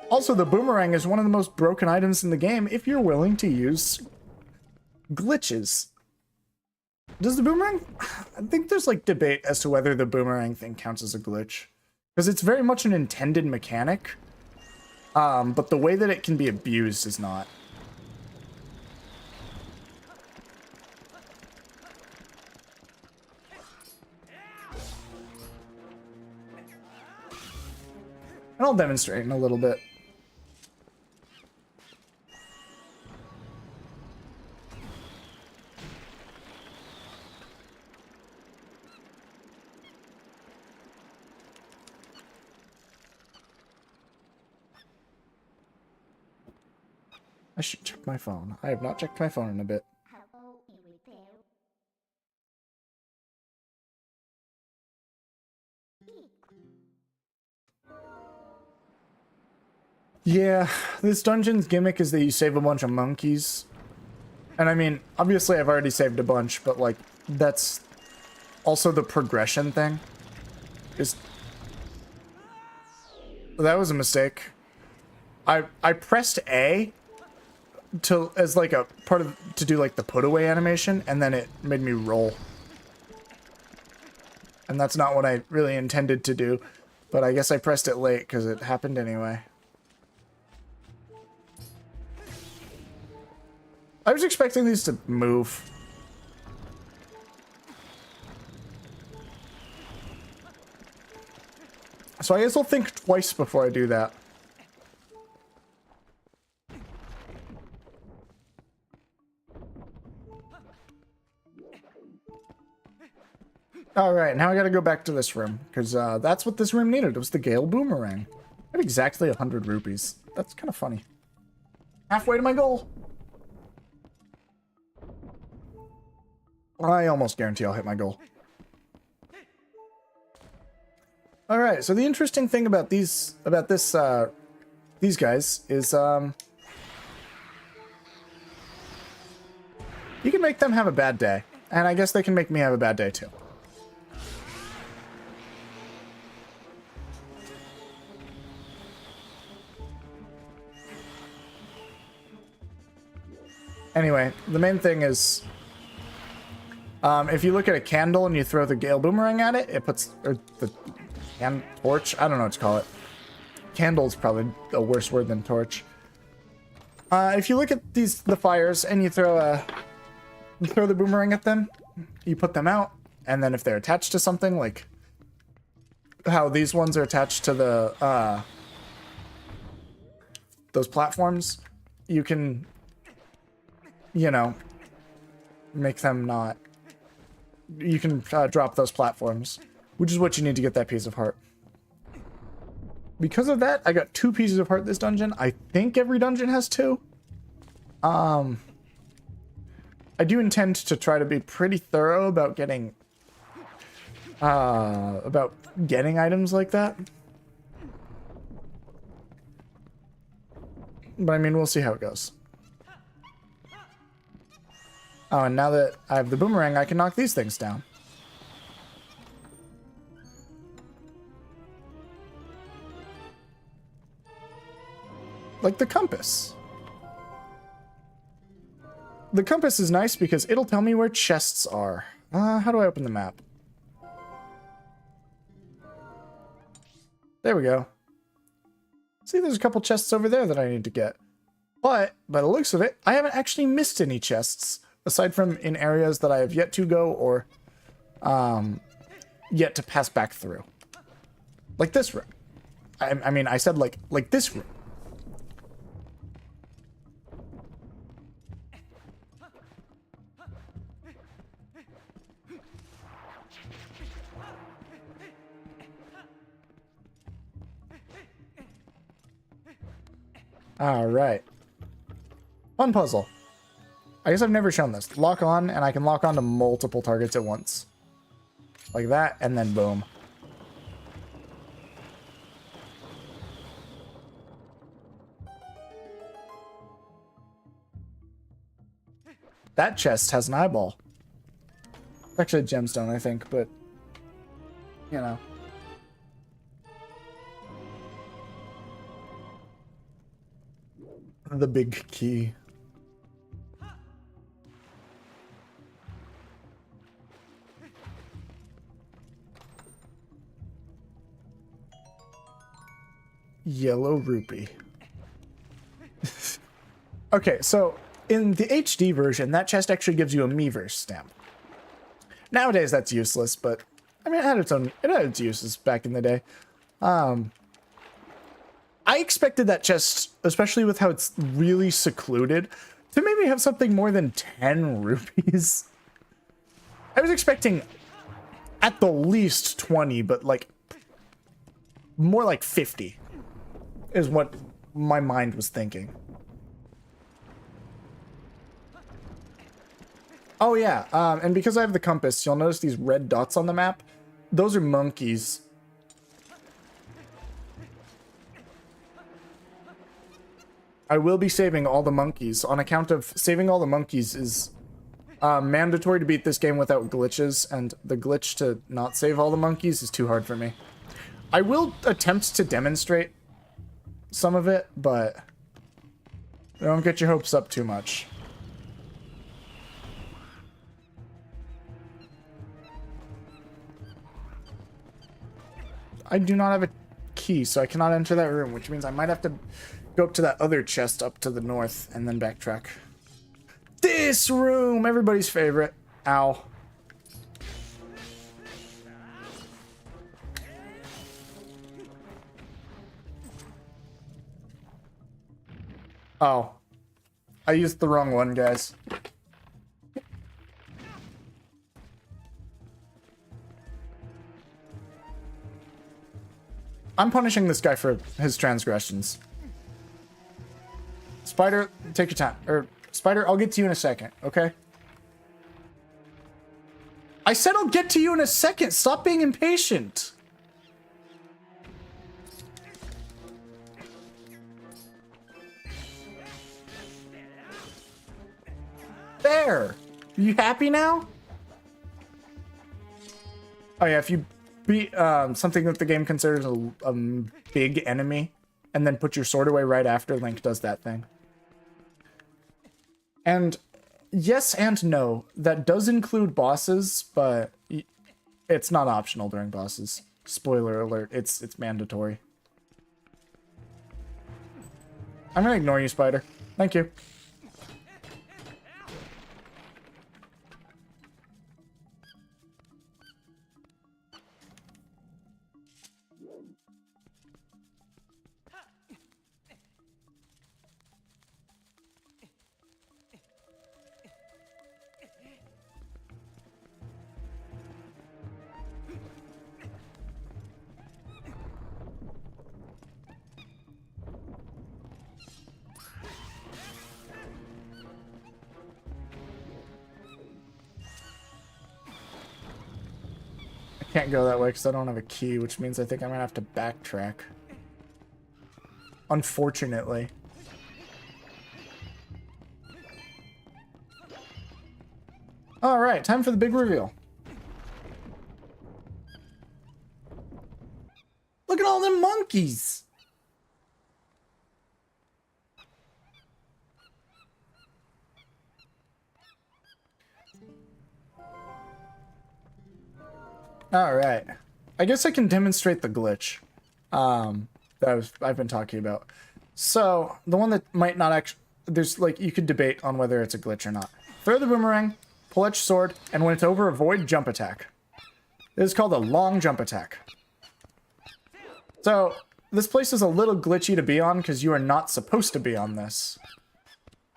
Also, the boomerang is one of the most broken items in the game if you're willing to use glitches. Does the boomerang... I think there's like debate as to whether the boomerang thing counts as a glitch. Because it's very much an intended mechanic. But the way that it can be abused is not. And I'll demonstrate in a little bit. I should check my phone. I have not checked my phone in a bit. Hello, you repair. Yeah, this dungeon's gimmick is that you save a bunch of monkeys. And I mean, obviously I've already saved a bunch, but like, that's also the progression thing. That was a mistake. I pressed A as like a part of to do like the put away animation, and then it made me roll. And that's not what I really intended to do, but I guess I pressed it late because it happened anyway. I was expecting these to move. So I guess I'll think twice before I do that. Alright, now I gotta go back to this room, because that's what this room needed. It was the Gale Boomerang. I have exactly 100 rupees. That's kind of funny. Halfway to my goal. I almost guarantee I'll hit my goal. Alright, so the interesting thing about these guys is, you can make them have a bad day. And I guess they can make me have a bad day too. Anyway, the main thing is, if you look at a candle and you throw the Gale Boomerang at it, it puts, or the torch, I don't know what to call it. Candle's probably a worse word than torch. If you look at the fires and you throw the boomerang at them, you put them out, and then if they're attached to something, like how these ones are attached to the, those platforms, you can, you know, make them not... You can drop those platforms, which is what you need to get that piece of heart. Because of that, I got 2 pieces of heart this dungeon. I think every dungeon has 2. I do intend to try to be pretty thorough about getting items like that. But I mean, we'll see how it goes. Oh, and now that I have the boomerang, I can knock these things down. Like the compass. The compass is nice because it'll tell me where chests are. How do I open the map? There we go. See, there's a couple chests over there that I need to get. But, by the looks of it, I haven't actually missed any chests. Aside from in areas that I have yet to go, or yet to pass back through. Like this room. I mean, I said like this room. All right. Fun puzzle. I guess I've never shown this. Lock on, and I can lock on to multiple targets at once. Like that, and then boom. That chest has an eyeball. It's actually a gemstone, I think, but, you know. The big key. Yellow rupee. Okay, so in the HD version, that chest actually gives you a Miiverse stamp. Nowadays, that's useless, but I mean, it had its uses back in the day. I expected that chest, especially with how it's really secluded, to maybe have something more than 10 rupees. I was expecting at the least 20, but like more like 50 is what my mind was thinking. Oh yeah, and because I have the compass, you'll notice these red dots on the map. Those are monkeys. I will be saving all the monkeys. On account of saving all the monkeys is mandatory to beat this game without glitches, and the glitch to not save all the monkeys is too hard for me. I will attempt to demonstrate some of it, but don't get your hopes up too much. I do not have a key, so I cannot enter that room, which means I might have to go up to that other chest up to the north and then backtrack. This room! Everybody's favorite. Ow. Oh. I used the wrong one, guys. I'm punishing this guy for his transgressions. Spider, take your time. Or, Spider, I'll get to you in a second, okay? I said I'll get to you in a second. Stop being impatient. There. You happy now? Oh yeah, if you beat something that the game considers a big enemy, and then put your sword away right after, Link does that thing. And yes and no, that does include bosses, but it's not optional during bosses. Spoiler alert, it's mandatory. I'm gonna ignore you, Spider. Thank you. Can't go that way because I don't have a key, which means I think I'm gonna have to backtrack. Unfortunately. Alright, time for the big reveal. Look at all them monkeys! Alright. I guess I can demonstrate the glitch that I've been talking about. So, the one that might not actually... There's, like, you could debate on whether it's a glitch or not. Throw the boomerang, pull edge sword, and when it's over, avoid jump attack. It is called a long jump attack. So, this place is a little glitchy to be on because you are not supposed to be on this.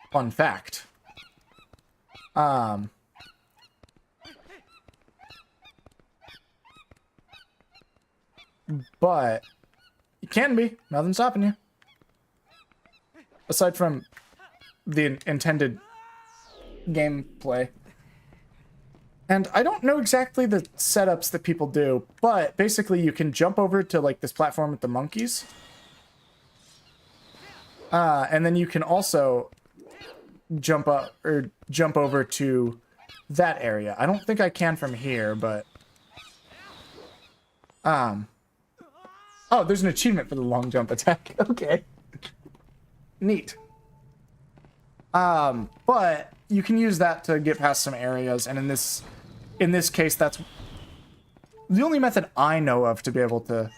Fun fact. But you can be. Nothing's stopping you. Aside from the intended gameplay. And I don't know exactly the setups that people do, but basically you can jump over to like this platform with the monkeys. And then you can also jump up or jump over to that area. I don't think I can from here, but oh, there's an achievement for the long jump attack. Okay. Neat. But you can use that to get past some areas, and in this case, that's the only method I know of to be able to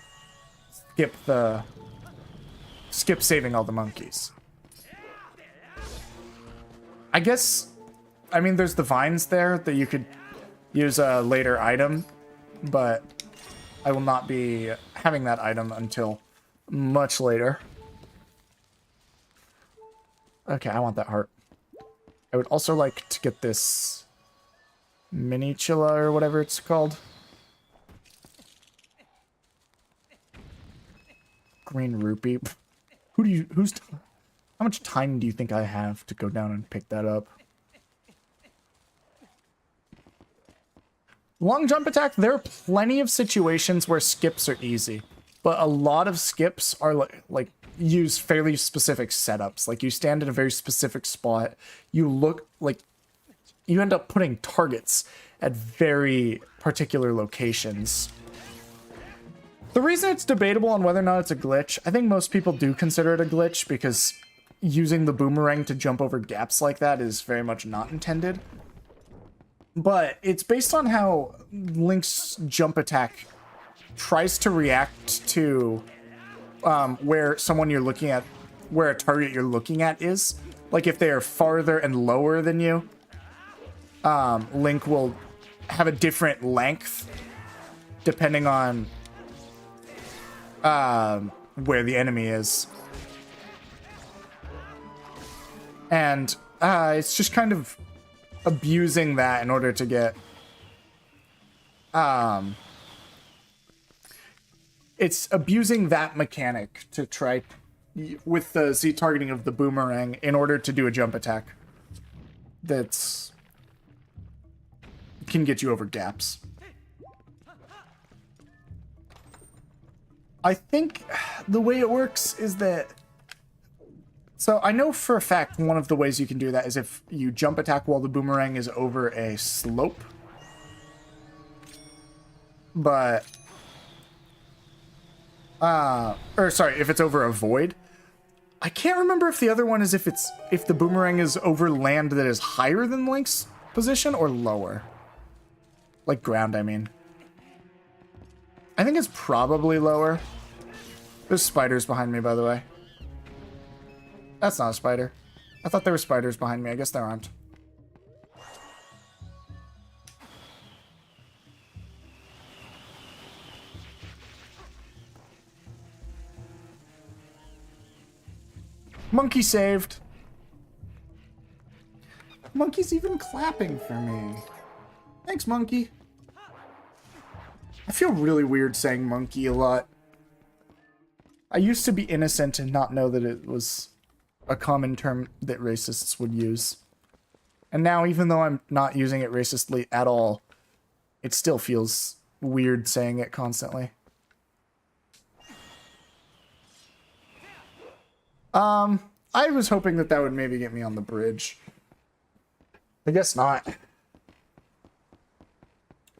skip saving all the monkeys. I guess, I mean, there's the vines there that you could use a later item, but I will not be having that item until much later. Okay, I want that heart. I would also like to get this mini chilla or whatever it's called. Green rupee. How much time do you think I have to go down and pick that up? Long jump attack, there are plenty of situations where skips are easy, but a lot of skips are like use fairly specific setups. Like you stand in a very specific spot, you end up putting targets at very particular locations. The reason it's debatable on whether or not it's a glitch, I think most people do consider it a glitch because using the boomerang to jump over gaps like that is very much not intended. But it's based on how Link's jump attack tries to react to where a target you're looking at is. Like if they are farther and lower than you, Link will have a different length depending on where the enemy is. And it's just kind of abusing that in order to get it's abusing that mechanic to try with the Z targeting of the boomerang in order to do a jump attack that's can get you over gaps. I think the way it works is that, so I know for a fact one of the ways you can do that is if you jump attack while the boomerang is over a slope. But if it's over a void. I can't remember if the other one is if the boomerang is over land that is higher than Link's position or lower. Like ground, I mean. I think it's probably lower. There's spiders behind me, by the way. That's not a spider. I thought there were spiders behind me. I guess there aren't. Monkey saved. Monkey's even clapping for me. Thanks, monkey. I feel really weird saying monkey a lot. I used to be innocent and not know that it was a common term that racists would use. And now, even though I'm not using it racistly at all, it still feels weird saying it constantly. I was hoping that would maybe get me on the bridge. I guess not.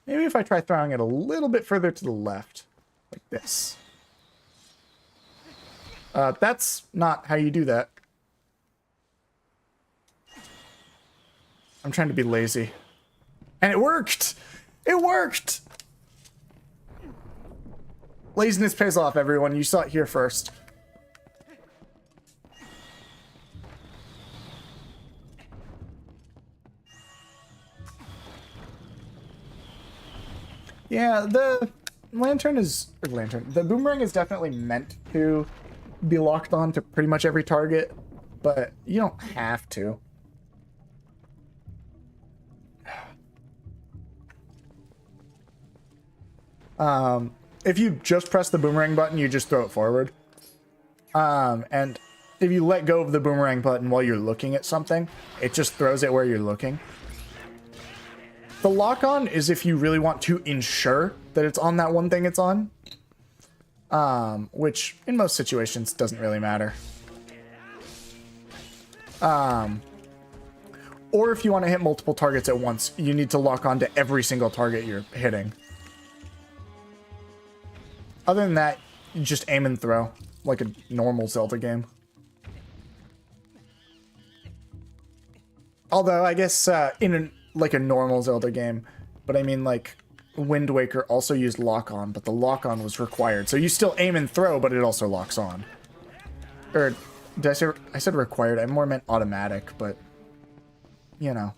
Maybe if I try throwing it a little bit further to the left. Like this. That's not how you do that. I'm trying to be lazy. And it worked! It worked! Laziness pays off, everyone. You saw it here first. Yeah, the lantern is... Or lantern. The boomerang is definitely meant to be locked on to pretty much every target, but you don't have to. If you just press the boomerang button, you just throw it forward. And if you let go of the boomerang button while you're looking at something, it just throws it where you're looking. The lock-on is if you really want to ensure that it's on that one thing it's on. Which, in most situations, doesn't really matter. Or if you want to hit multiple targets at once, you need to lock on to every single target you're hitting. Other than that, you just aim and throw, like a normal Zelda game. Although, I guess, like a normal Zelda game, but I mean, like, Wind Waker also used lock-on, but the lock-on was required. So you still aim and throw, but it also locks on. Or, did I said required, I more meant automatic, but, you know.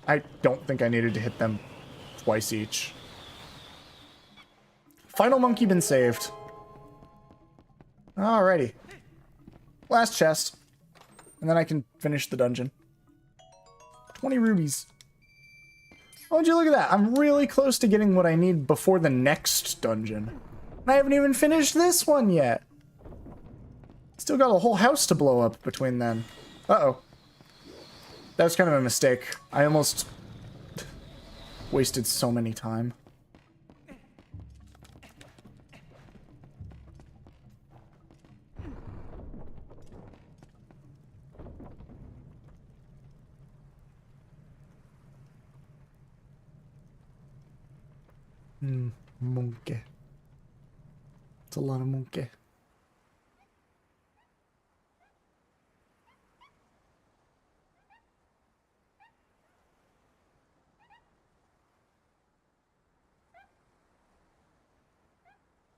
I don't think I needed to hit them twice each. Final monkey been saved. Alrighty. Last chest. And then I can finish the dungeon. 20 rubies. Oh, would you look at that? I'm really close to getting what I need before the next dungeon. And I haven't even finished this one yet. Still got a whole house to blow up between then. Uh-oh. That was kind of a mistake. I almost wasted so many time. Monkey. It's a lot of monkey.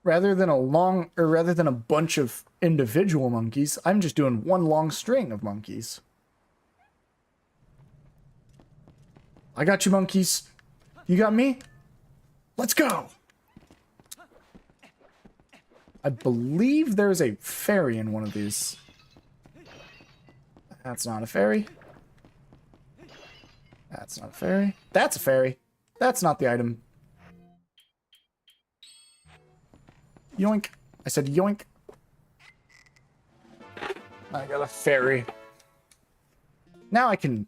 Rather than a bunch of individual monkeys, I'm just doing one long string of monkeys. I got you, monkeys. You got me? Let's go! I believe there's a fairy in one of these. That's not a fairy. That's not a fairy. That's a fairy. That's not the item. Yoink. I said yoink. I got a fairy. Now I can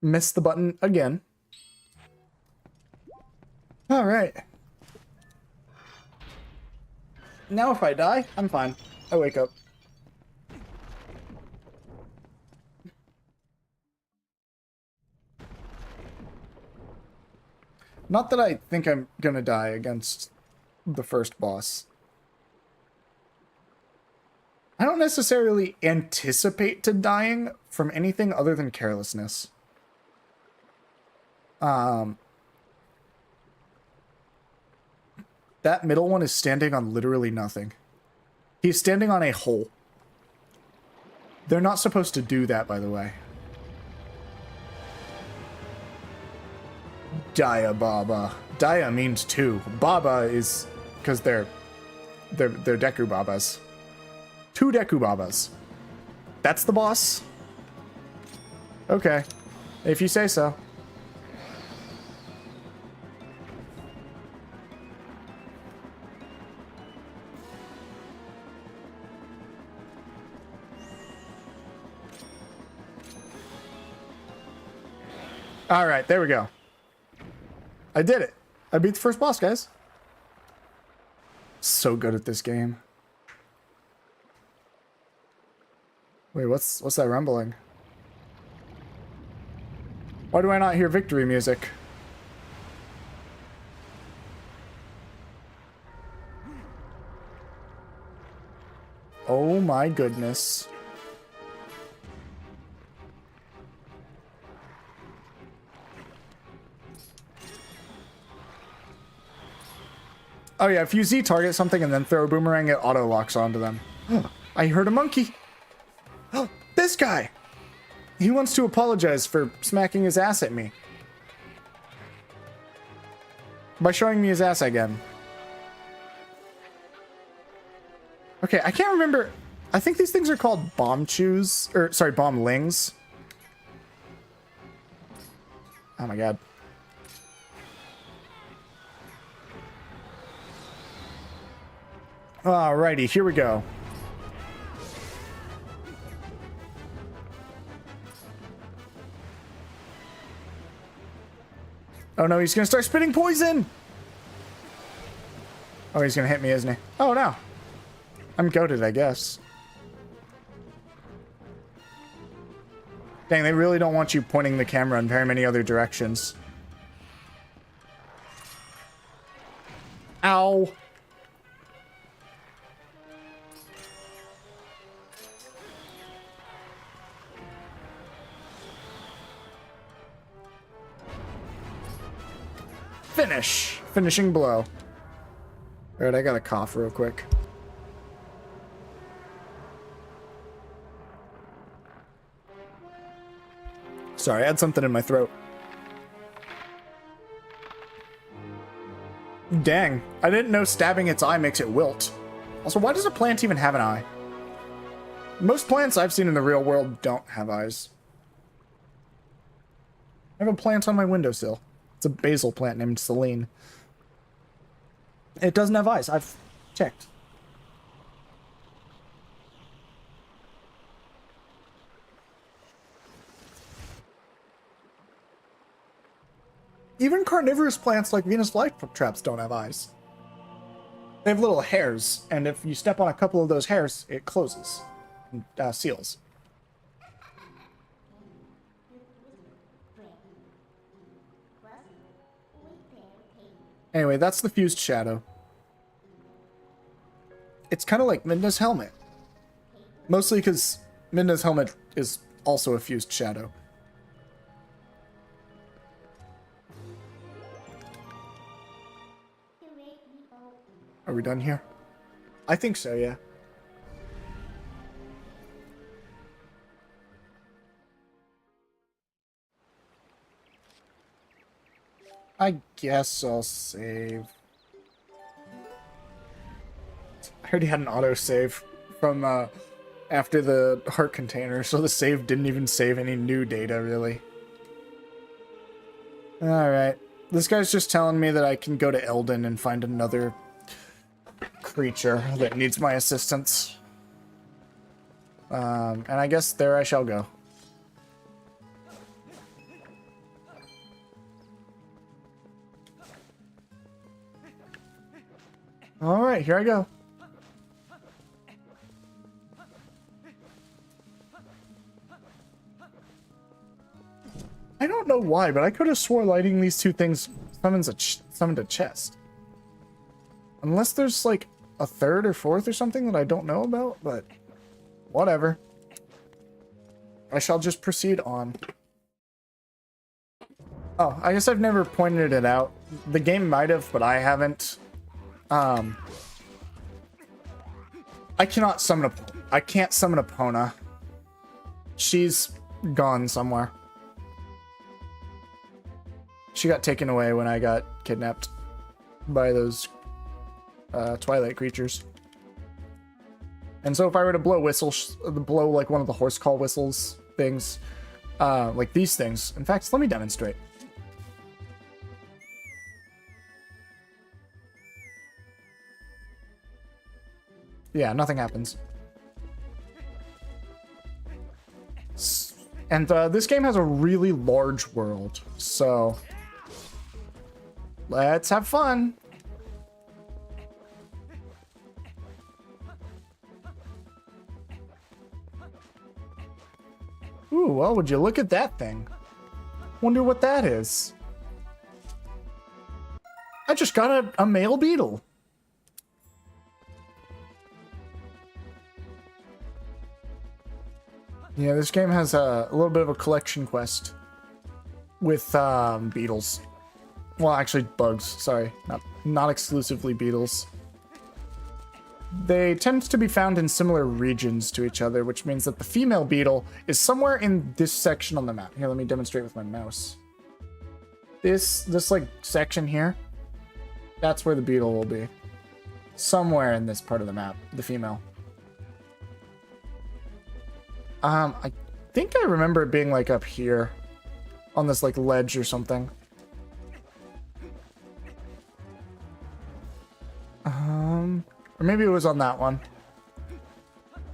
miss the button again. Alright. Now if I die, I'm fine. I wake up. Not that I think I'm gonna die against the first boss. I don't necessarily anticipate to dying from anything other than carelessness. That middle one is standing on literally nothing. He's standing on a hole. They're not supposed to do that, by the way. Daya Baba. Daya means two. Baba is because they're Deku Babas. Two Deku Babas. That's the boss? Okay. If you say so. Alright, there we go. I did it. I beat the first boss, guys. So good at this game. Wait, what's that rumbling? Why do I not hear victory music? Oh my goodness. Oh yeah, if you Z-target something and then throw a boomerang, it auto-locks onto them. I heard a monkey! Oh, this guy! He wants to apologize for smacking his ass at me. By showing me his ass again. Okay, I can't remember. I think these things are called bomb chews. Or, sorry, bomb lings. Oh my god. Alrighty, here we go. Oh no, he's gonna start spitting poison! Oh, he's gonna hit me, isn't he? Oh no. I'm goated, I guess. Dang, they really don't want you pointing the camera in very many other directions. Ow. Finish. Finishing blow. Alright, I gotta cough real quick. Sorry, I had something in my throat. Dang, I didn't know stabbing its eye makes it wilt. Also, why does a plant even have an eye? Most plants I've seen in the real world don't have eyes. I have a plant on my windowsill. It's a basil plant named Celine. It doesn't have eyes. I've checked. Even carnivorous plants like Venus flytraps don't have eyes. They have little hairs, and if you step on a couple of those hairs, it closes. And, seals. Anyway, that's the fused shadow. It's kind of like Midna's helmet. Mostly because Midna's helmet is also a fused shadow. Are we done here? I think so, yeah. I guess I'll save. I already had an autosave from after the heart container, so the save didn't even save any new data, really. Alright. This guy's just telling me that I can go to Eldon and find another creature that needs my assistance. And I guess there I shall go. Alright, here I go. I don't know why, but I could have swore lighting these two things summoned a chest. Unless there's like a third or fourth or something that I don't know about, but whatever. I shall just proceed on. Oh, I guess I've never pointed it out. The game might have, but I haven't. I cannot summon I can't summon a Pona. She's gone somewhere. She got taken away when I got kidnapped by those Twilight creatures. And so if I were to blow blow like one of the horse call whistles things, like these things. In fact, let me demonstrate. Yeah, nothing happens. And this game has a really large world, so let's have fun. Ooh, well, would you look at that thing? Wonder what that is. I just got a male beetle. Yeah, this game has a little bit of a collection quest with beetles. Well, actually bugs. Sorry, not exclusively beetles. they tend to be found in similar regions to each other, which means that the female beetle is somewhere in this section on the map. Here, let me demonstrate with my mouse. This like section here, that's where the beetle will be. Somewhere in this part of the map, the female. I think I remember it being like up here on this like ledge or something. Or maybe it was on that one.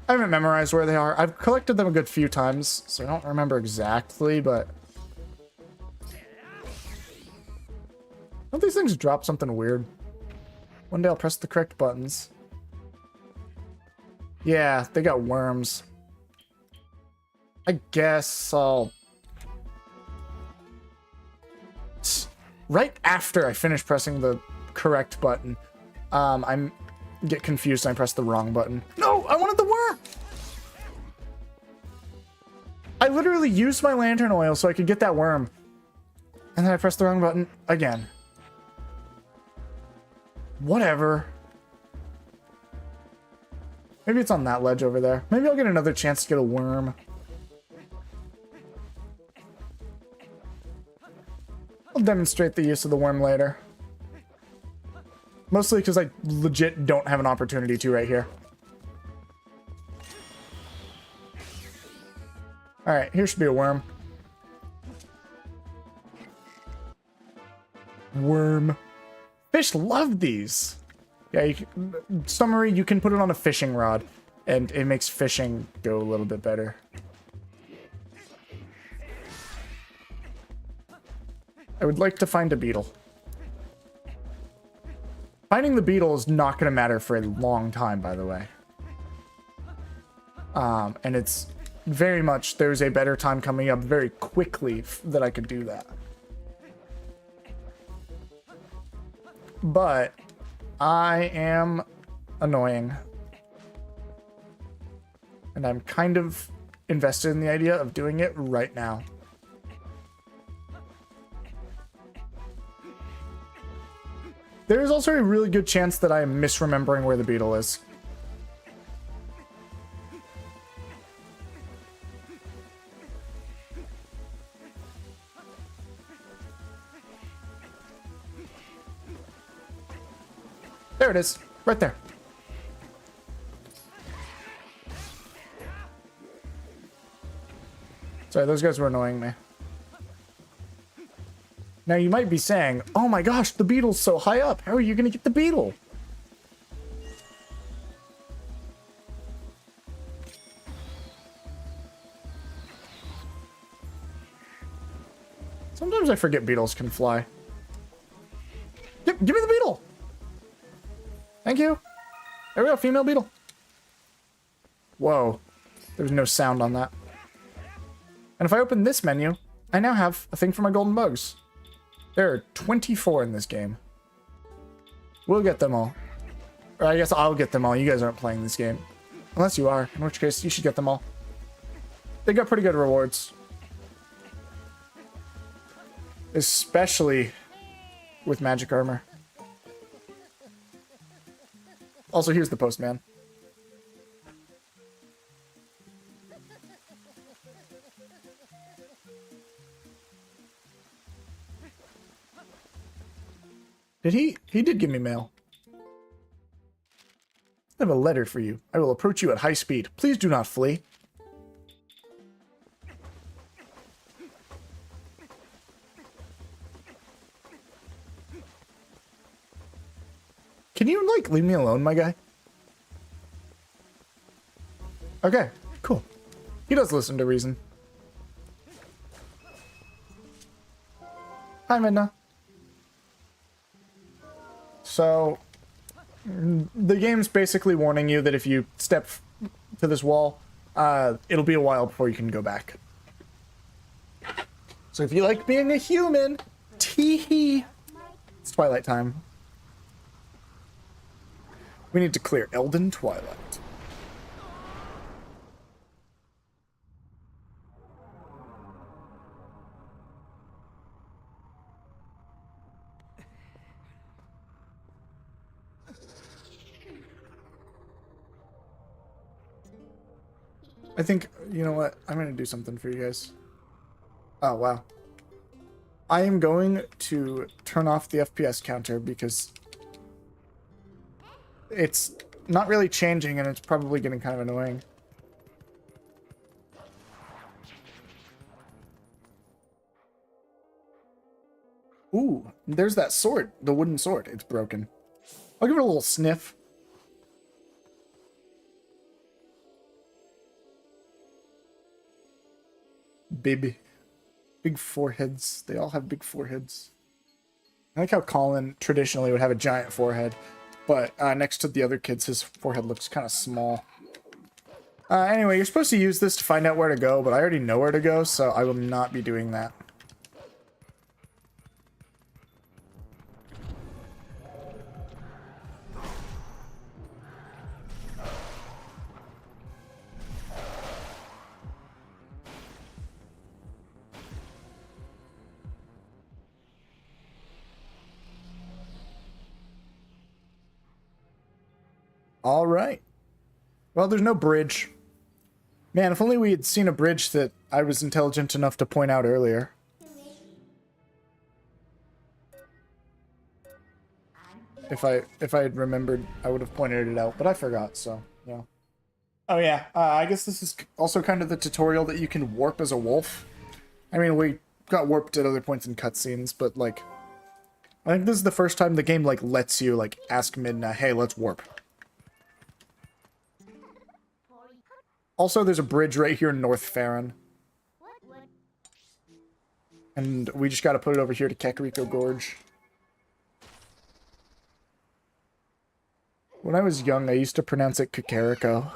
I haven't memorized where they are. I've collected them a good few times, so I don't remember exactly, but... Don't these things drop something weird? One day I'll press the correct buttons. Yeah, they got worms. I guess I'll... Right after I finish pressing the correct button, I'm get confused and I press the wrong button. No, I wanted the worm! I literally used my lantern oil so I could get that worm. And then I pressed the wrong button again. Whatever. Maybe it's on that ledge over there. Maybe I'll get another chance to get a worm. I'll demonstrate the use of the worm later. Mostly because I legit don't have an opportunity to right here. Alright, here should be a worm. Worm. Fish love these. Yeah, summary, you can put it on a fishing rod, and it makes fishing go a little bit better. I would like to find a beetle. Finding the beetle is not going to matter for a long time, by the way. And it's very much, there's a better time coming up very quickly that I could do that. But I am annoying. And I'm kind of invested in the idea of doing it right now. There is also a really good chance that I am misremembering where the beetle is. There it is, right there. Sorry, those guys were annoying me. Now you might be saying, oh my gosh, the beetle's so high up. How are you going to get the beetle? Sometimes I forget beetles can fly. Yep, give me the beetle. Thank you. There we go, female beetle. Whoa, there's no sound on that. And if I open this menu, I now have a thing for my golden bugs. There are 24 in this game. We'll get them all. Or I guess I'll get them all. You guys aren't playing this game. Unless you are, in which case you should get them all. They got pretty good rewards. Especially with magic armor. Also, here's the postman. Did he? He did give me mail. I have a letter for you. I will approach you at high speed. Please do not flee. Can you, like, leave me alone, my guy? Okay, cool. He does listen to reason. Hi, Midna. So, the game's basically warning you that if you step to this wall, it'll be a while before you can go back. So if you like being a human, tee-hee, it's Twilight time. We need to clear Elden Twilight. I think, you know what? I'm going to do something for you guys. Oh, wow. I am going to turn off the FPS counter because it's not really changing and it's probably getting kind of annoying. Ooh, there's that sword, the wooden sword. It's broken. I'll give it a little sniff. Baby. Big foreheads. They all have big foreheads. I like how Colin traditionally would have a giant forehead, but next to the other kids, his forehead looks kind of small. Anyway, you're supposed to use this to find out where to go, but I already know where to go, so I will not be doing that. All right. Well, there's no bridge. Man, if only we had seen a bridge that I was intelligent enough to point out earlier. If I had remembered, I would have pointed it out, but I forgot, so, yeah. Oh yeah, I guess this is also kind of the tutorial that you can warp as a wolf. I mean, we got warped at other points in cutscenes, but, like, I think this is the first time the game, like, lets you, like, ask Midna, hey, let's warp. Also, there's a bridge right here in North Farron. And we just gotta put it over here to Kakariko Gorge. When I was young, I used to pronounce it Kakariko.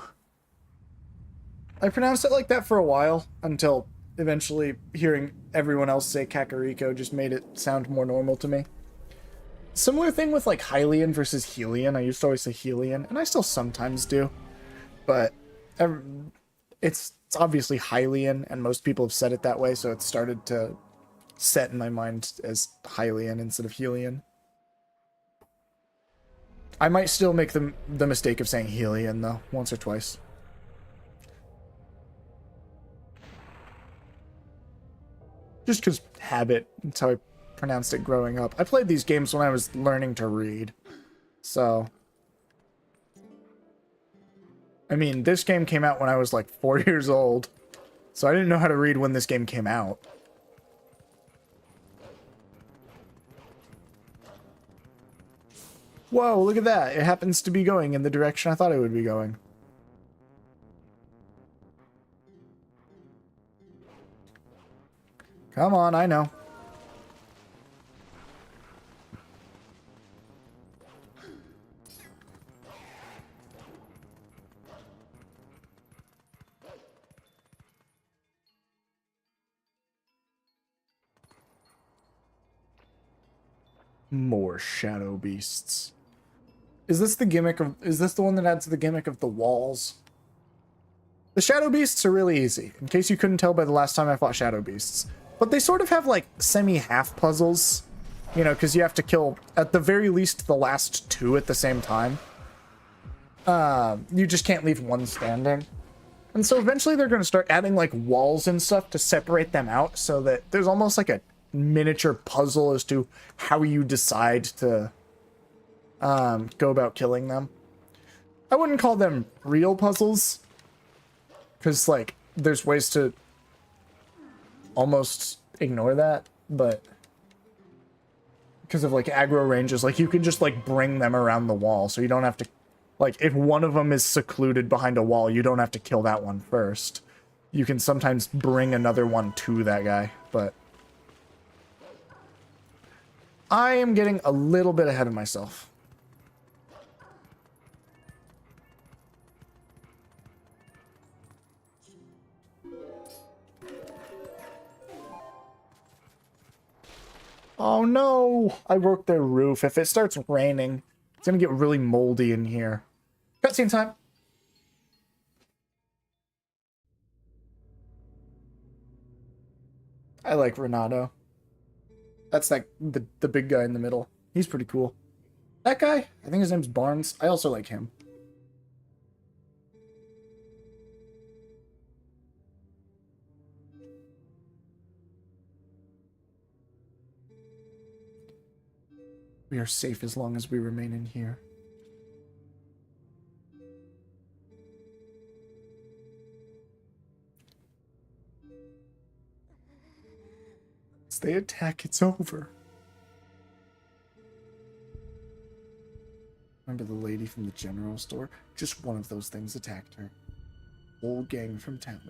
I pronounced it like that for a while, until eventually hearing everyone else say Kakariko just made it sound more normal to me. Similar thing with, like, Hylian versus Helian. I used to always say Helian, and I still sometimes do. But it's obviously Hylian, and most people have said it that way, so it started to set in my mind as Hylian instead of Helian. I might still make the mistake of saying Helian, though, once or twice. Just because habit. That's how I pronounced it growing up. I played these games when I was learning to read. So, I mean, this game came out when I was like 4 years old. So I didn't know how to read when this game came out. Whoa, look at that. It happens to be going in the direction I thought it would be going. Come on, I know. More shadow beasts. Is this the gimmick of... Is this the one that adds the gimmick of the walls? The shadow beasts are really easy, in case you couldn't tell by the last time I fought shadow beasts. But they sort of have, like, semi-half puzzles. You know, because you have to kill, at the very least, the last two at the same time. You just can't leave one standing. And so eventually they're going to start adding, like, walls and stuff to separate them out, so that there's almost like a miniature puzzle as to how you decide to go about killing them. I wouldn't call them real puzzles, because, like, there's ways to almost ignore that, but because of, like, aggro ranges, like, you can just, like, bring them around the wall, so you don't have to, like, if one of them is secluded behind a wall, you don't have to kill that one first. You can sometimes bring another one to that guy, but I am getting a little bit ahead of myself. Oh no! I broke their roof. If it starts raining, it's gonna get really moldy in here. Cutscene time! I like Renato. That's like the big guy in the middle. He's pretty cool. That guy, I think his name's Barnes. I also like him. We are safe as long as we remain in here. Once they attack, it's over. Remember the lady from the general store? Just one of those things attacked her. Whole gang from town.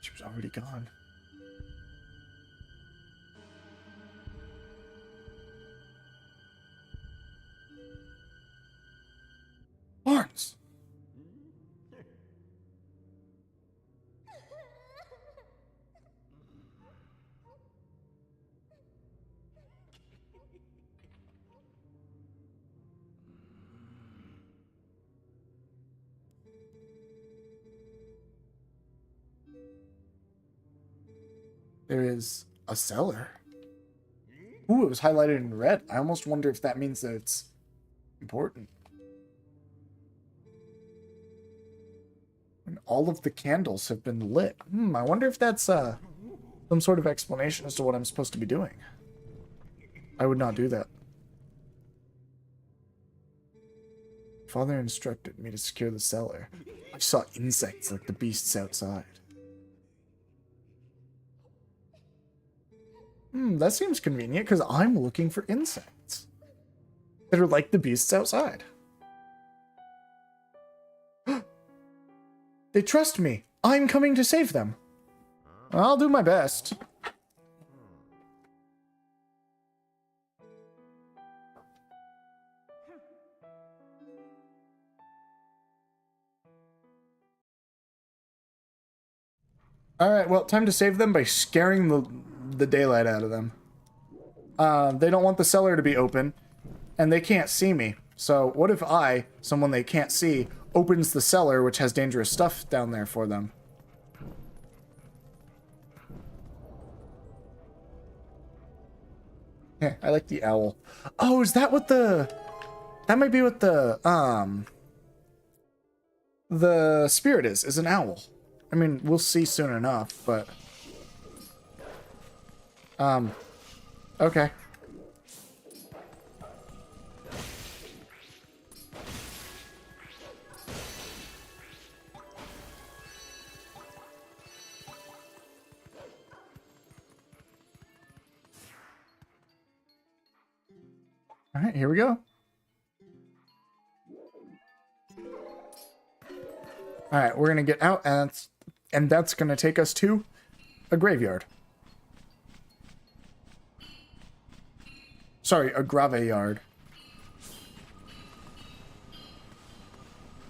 She was already gone. Barnes! There is a cellar. Ooh, it was highlighted in red. I almost wonder if that means that it's important. And all of the candles have been lit. I wonder if that's some sort of explanation as to what I'm supposed to be doing. I would not do that. Father instructed me to secure the cellar. I saw insects like the beasts outside. That seems convenient, because I'm looking for insects that are like the beasts outside. They trust me. I'm coming to save them. I'll do my best. Alright, well, time to save them by scaring the daylight out of them. They don't want the cellar to be open, and they can't see me. So what if I, someone they can't see, opens the cellar, which has dangerous stuff down there for them? Yeah, I like the owl. Oh, is that what the... That might be what the spirit is an owl. I mean, we'll see soon enough, but... Okay. Alright, here we go. Alright, we're gonna get out, and that's gonna take us to a graveyard. Sorry, a graveyard.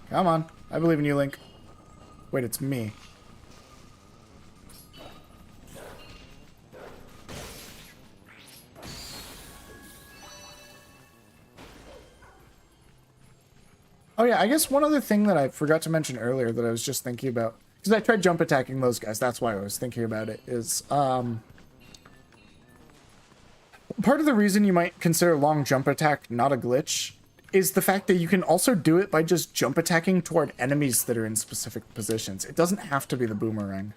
Come on. I believe in you, Link. Wait, it's me. Oh yeah, I guess one other thing that I forgot to mention earlier that I was just thinking about, because I tried jump attacking those guys, that's why I was thinking about it, is, part of the reason you might consider long jump attack not a glitch is the fact that you can also do it by just jump attacking toward enemies that are in specific positions. It doesn't have to be the boomerang.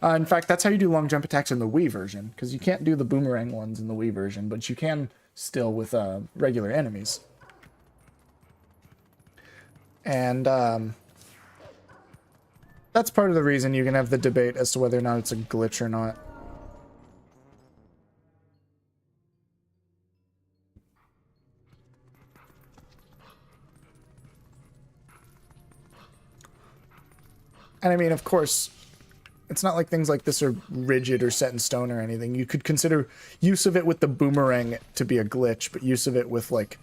In fact, that's how you do long jump attacks in the Wii version, because you can't do the boomerang ones in the Wii version, but you can still with regular enemies. And that's part of the reason you can have the debate as to whether or not it's a glitch or not. And I mean, of course, it's not like things like this are rigid or set in stone or anything. You could consider use of it with the boomerang to be a glitch, but use of it with, like,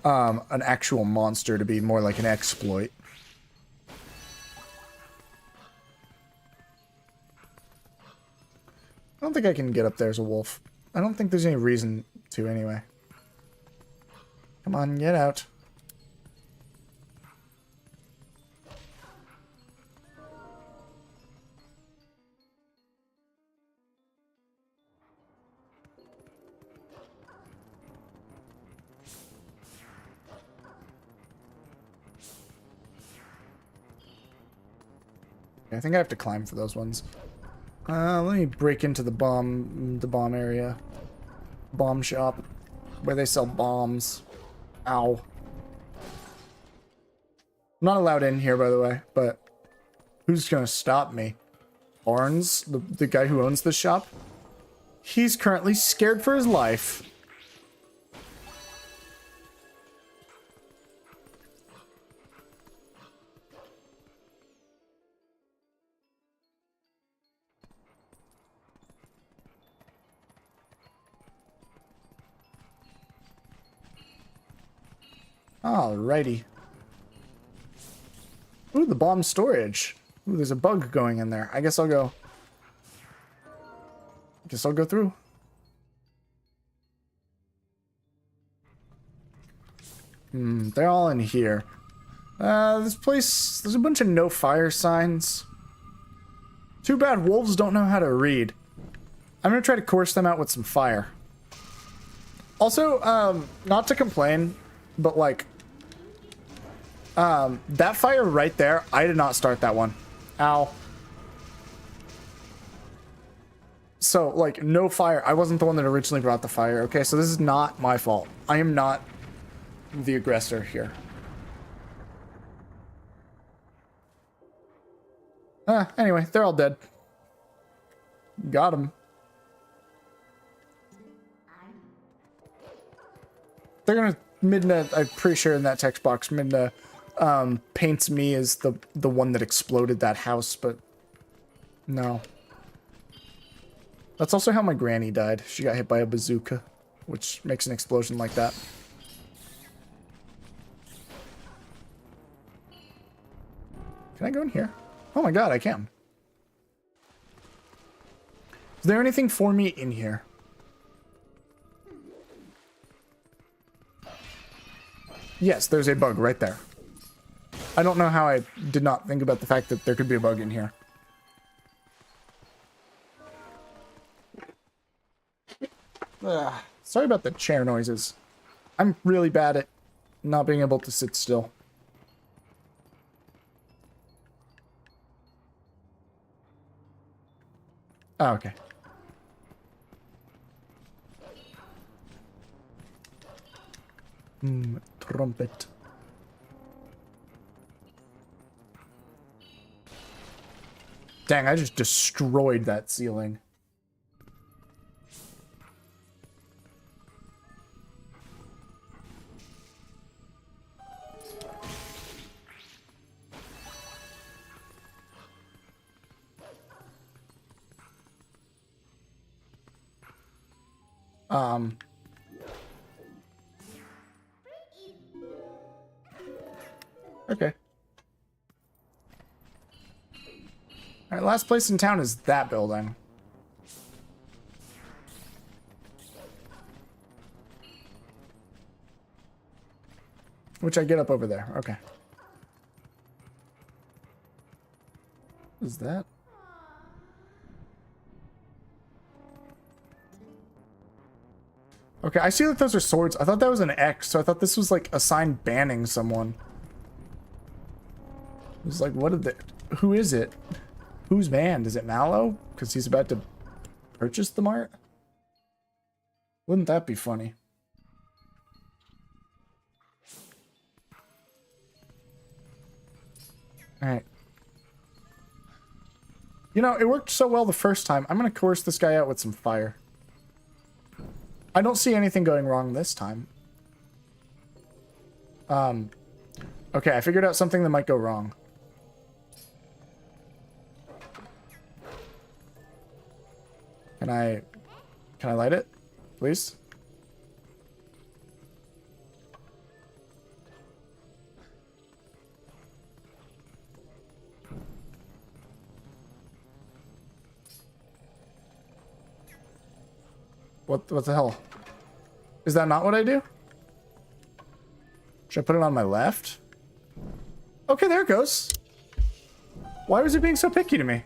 an actual monster to be more like an exploit. I don't think I can get up there as a wolf. I don't think there's any reason to, anyway. Come on, get out. I think I have to climb for those ones. Let me break into the bomb area. Bomb shop. Where they sell bombs. Ow. I'm not allowed in here, by the way, but who's gonna stop me? Barnes, the guy who owns the shop? He's currently scared for his life. Alrighty. Ooh, the bomb storage. Ooh, there's a bug going in there. I guess I'll go through. They're all in here. This place, there's a bunch of no fire signs. Too bad wolves don't know how to read. I'm gonna try to coerce them out with some fire. Also, not to complain, but like, that fire right there, I did not start that one. Ow. So, like, no fire. I wasn't the one that originally brought the fire, okay? So this is not my fault. I am not the aggressor here. Anyway, they're all dead. Got them. They're gonna... Midna, I'm pretty sure in that text box, Midna paints me as the one that exploded that house, but no. That's also how my granny died. She got hit by a bazooka, which makes an explosion like that. Can I go in here? Oh my god, I can. Is there anything for me in here? Yes, there's a bug right there. I don't know how I did not think about the fact that there could be a bug in here. Sorry about the chair noises. I'm really bad at not being able to sit still. Oh, okay. Trumpet. Dang, I just destroyed that ceiling. Okay. Alright, last place in town is that building. Which I get up over there. Okay. What is that? Okay, I see that those are swords. I thought that was an X, so I thought this was like a sign banning someone. It was like, what did the... Who is it? Who's banned? Is it Mallow? Because he's about to purchase the mart? Wouldn't that be funny? Alright. You know, it worked so well the first time. I'm going to coerce this guy out with some fire. I don't see anything going wrong this time. Okay, I figured out something that might go wrong. Can I light it? Please? What the hell? Is that not what I do? Should I put it on my left? Okay, there it goes. Why was it being so picky to me?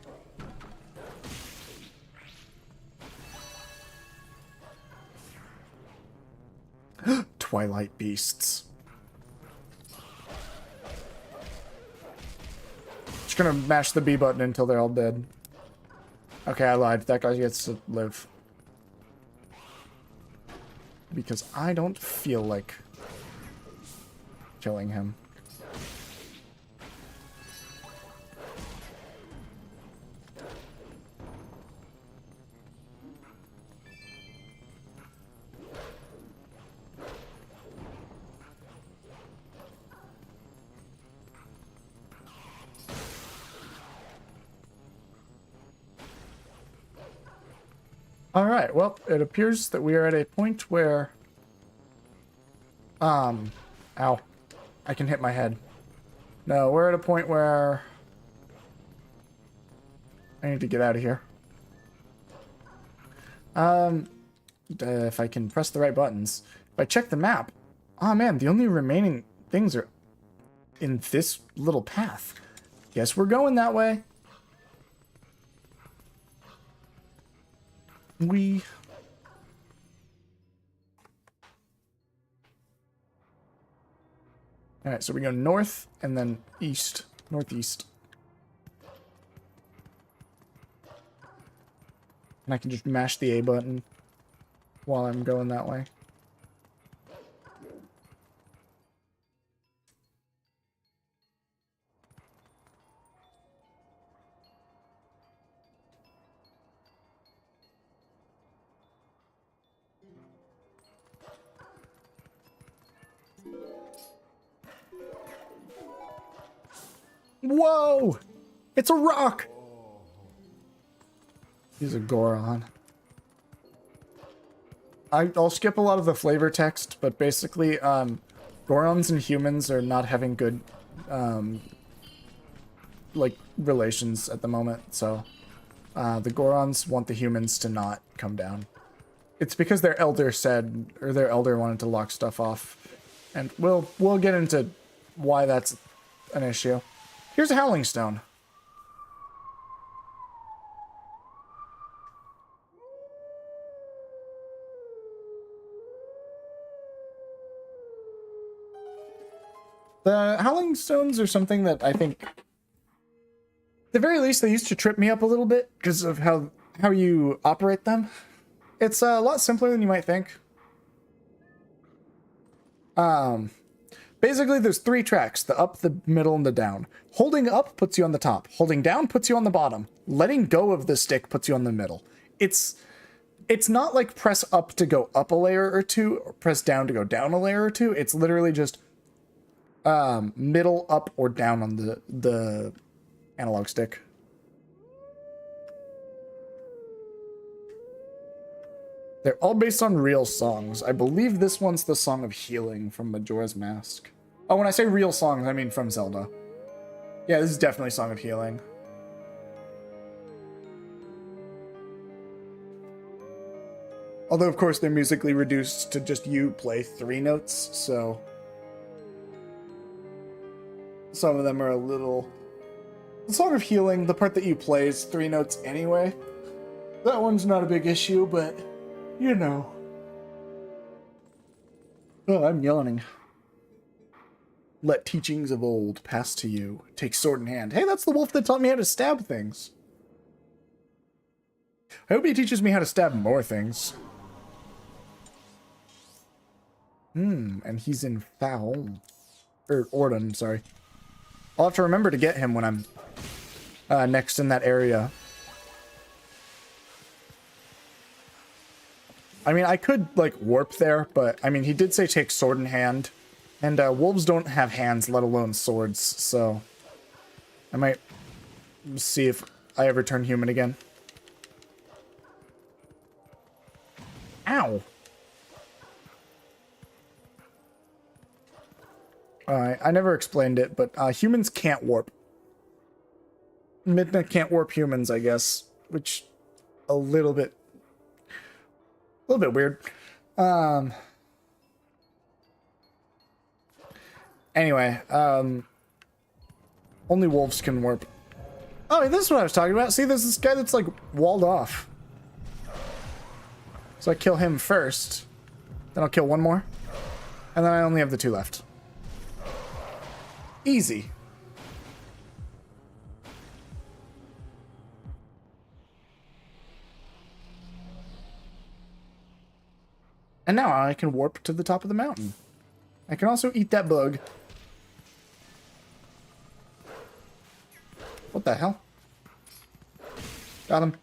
Twilight beasts. Just gonna mash the B button until they're all dead. Okay, I lied. That guy gets to live. Because I don't feel like killing him. Alright, well, it appears that we are at a point where... Ow. I can hit my head. No, we're at a point where... I need to get out of here. If I can press the right buttons. If I check the map... Oh man, the only remaining things are in this little path. Guess we're going that way. Alright, so we go north and then east. Northeast. And I can just mash the A button while I'm going that way. Whoa! It's a rock! He's a Goron. I'll skip a lot of the flavor text, but basically, Gorons and humans are not having good, like, relations at the moment, so, the Gorons want the humans to not come down. It's because their elder said, or their elder wanted to lock stuff off, and we'll get into why that's an issue. Here's a Howling Stone. The Howling Stones are something that I think, at the very least, they used to trip me up a little bit because of how you operate them. It's a lot simpler than you might think. Basically, there's 3 tracks, the up, the middle, and the down. Holding up puts you on the top. Holding down puts you on the bottom. Letting go of the stick puts you on the middle. It's not like press up to go up a layer or 2, or press down to go down a layer or 2. It's literally just middle, up, or down on the analog stick. They're all based on real songs. I believe this one's the Song of Healing from Majora's Mask. Oh, when I say real songs, I mean from Zelda. Yeah, this is definitely Song of Healing. Although, of course, they're musically reduced to just you play 3 notes, so... some of them are a little... The Song of Healing, the part that you play is 3 notes anyway. That one's not a big issue, but... you know. Oh, I'm yawning. Let teachings of old pass to you. Take sword in hand. Hey, that's the wolf that taught me how to stab things. I hope he teaches me how to stab more things. And he's in Foul. Or Orden, sorry. I'll have to remember to get him when I'm next in that area. I mean, I could, like, warp there, but, I mean, he did say take sword in hand. And wolves don't have hands, let alone swords, so... I might see if I ever turn human again. Ow! I never explained it, but humans can't warp. Midna can't warp humans, I guess, which a little bit weird. Anyway, only wolves can warp. Oh, this is what I was talking about. See, there's this guy that's like walled off. So I kill him first, then I'll kill one more, and then I only have the 2 left. Easy. And now I can warp to the top of the mountain. I can also eat that bug. What the hell? Got him.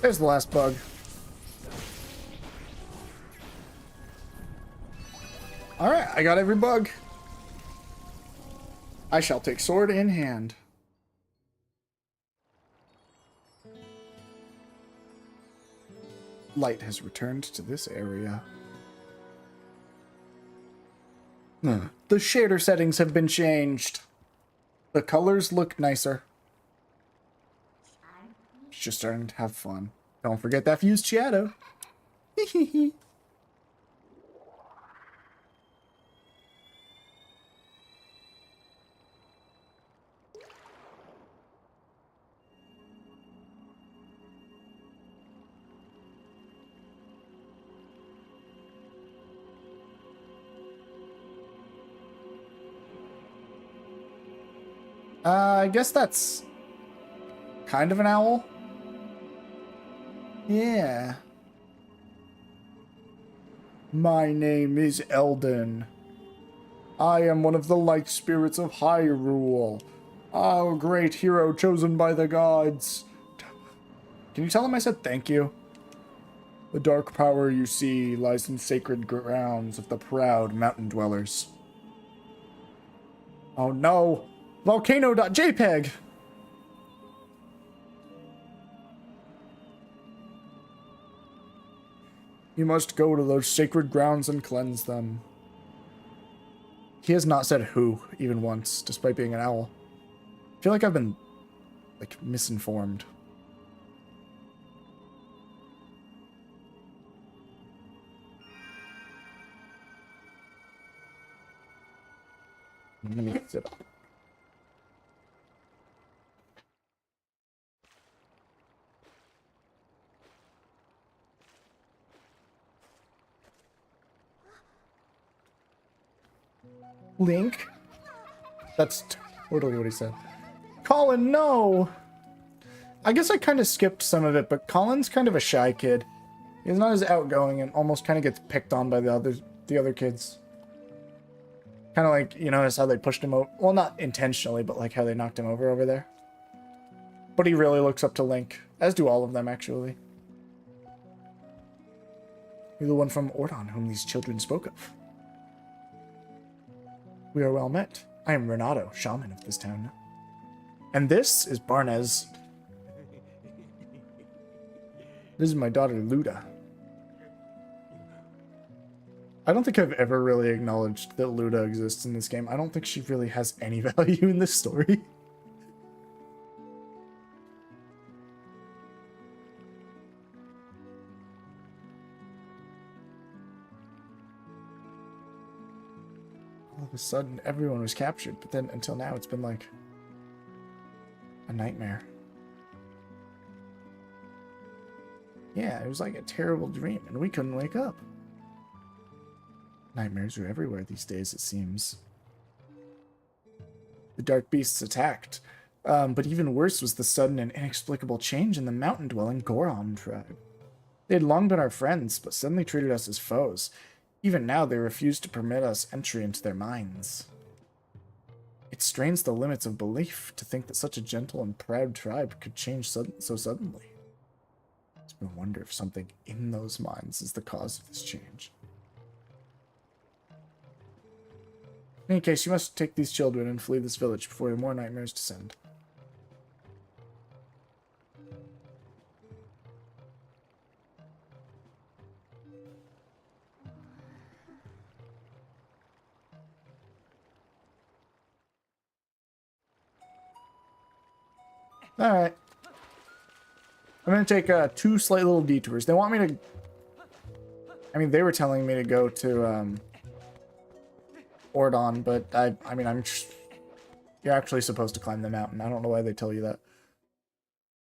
There's the last bug. Alright, I got every bug. I shall take sword in hand. Light has returned to this area. The shader settings have been changed. The colors look nicer. It's just starting to have fun. Don't forget that fused shadow. I guess that's kind of an owl. Yeah. My name is Eldon. I am one of the light spirits of Hyrule. Our great hero chosen by the gods. Can you tell him I said thank you? The dark power you see lies in sacred grounds of the proud mountain dwellers. Oh no! Volcano.jpg! You must go to those sacred grounds and cleanse them. He has not said who, even once, despite being an owl. I feel like I've been, like, misinformed. Let me sit up. Link? That's totally what he said. Colin, no! I guess I kind of skipped some of it, but Colin's kind of a shy kid. He's not as outgoing and almost kind of gets picked on by the other kids. Kind of like, you notice how they pushed him over. Well, not intentionally, but like how they knocked him over there. But he really looks up to Link, as do all of them, actually. You're the one from Ordon whom these children spoke of. We are well met. I am Renato, shaman of this town. And this is Barnez. This is my daughter, Luda. I don't think I've ever really acknowledged that Luda exists in this game. I don't think she really has any value in this story. All of a sudden, everyone was captured, but then until now, it's been like a nightmare. Yeah, it was like a terrible dream, and we couldn't wake up. Nightmares are everywhere these days, it seems. The dark beasts attacked, but even worse was the sudden and inexplicable change in the mountain-dwelling Goron tribe. They had long been our friends, but suddenly treated us as foes. Even now, they refuse to permit us entry into their minds. It strains the limits of belief to think that such a gentle and proud tribe could change so suddenly. It's been a wonder if something in those minds is the cause of this change. In any case, you must take these children and flee this village before more nightmares descend. Alright. I'm going to take two slight little detours. They want me to... I mean, they were telling me to go to, Ordon, but I mean, you're actually supposed to climb the mountain. I don't know why they tell you that.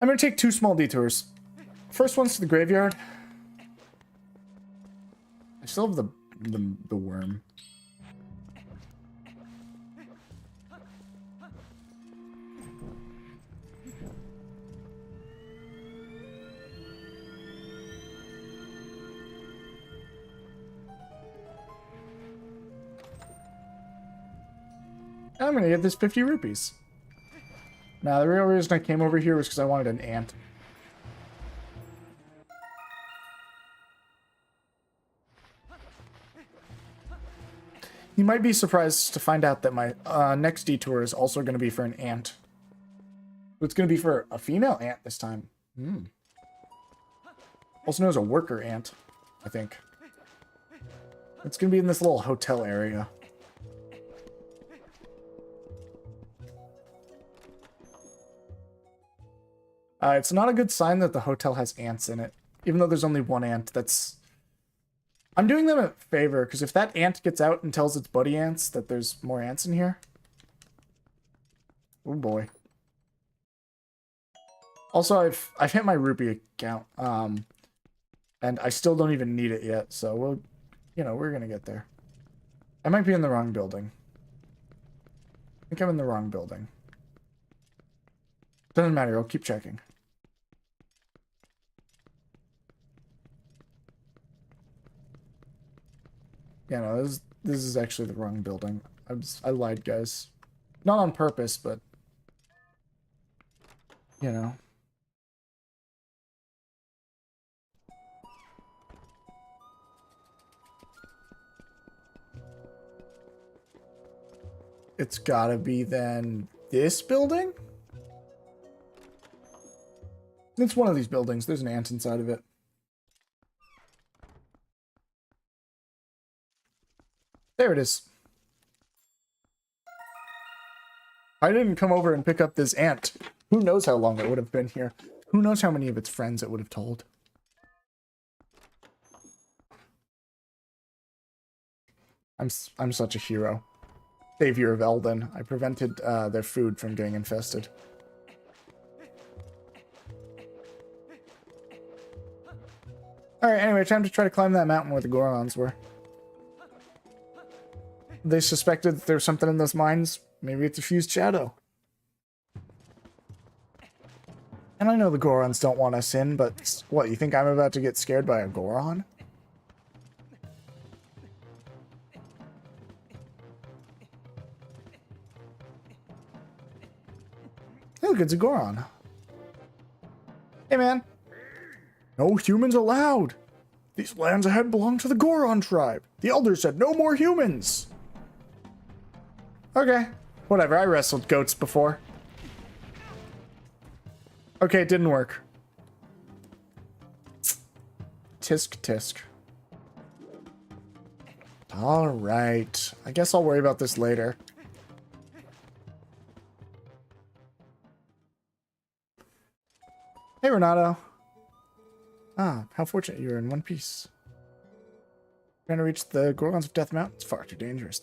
I'm going to take 2 small detours. First one's to the graveyard. I still have the worm. I'm gonna get this 50 rupees. Now, the real reason I came over here was because I wanted an ant. You might be surprised to find out that my next detour is also going to be for an ant. It's going to be for a female ant this time. Also known as a worker ant, I think. It's going to be in this little hotel area. It's not a good sign that the hotel has ants in it. Even though there's only one ant, that's... I'm doing them a favor, because if that ant gets out and tells its buddy ants that there's more ants in here... Oh boy. Also, I've hit my rupee account, and I still don't even need it yet, so we'll... You know, we're gonna get there. I might be in the wrong building. I think I'm in the wrong building. Doesn't matter, I'll keep checking. Yeah, no, this is actually the wrong building. I lied, guys. Not on purpose, but... You know. It's gotta be, then, this building? It's one of these buildings. There's an ant inside of it. There it is. I didn't come over and pick up this ant. Who knows how long it would have been here? Who knows how many of its friends it would have told? I'm such a hero. Savior of Eldon. I prevented their food from getting infested. Alright, anyway, time to try to climb that mountain where the Gorons were. They suspected that there was something in those mines. Maybe it's a fused shadow. And I know the Gorons don't want us in, but what, you think I'm about to get scared by a Goron? Hey, look, it's a Goron. Hey, man. No humans allowed. These lands ahead belong to the Goron tribe. The elder said no more humans. Okay, whatever. I wrestled goats before. Okay, it didn't work. Tisk tisk. Alright. I guess I'll worry about this later. Hey, Renato. Ah, how fortunate you are in one piece. Trying to reach the Gorgons of Death Mountain is far too dangerous.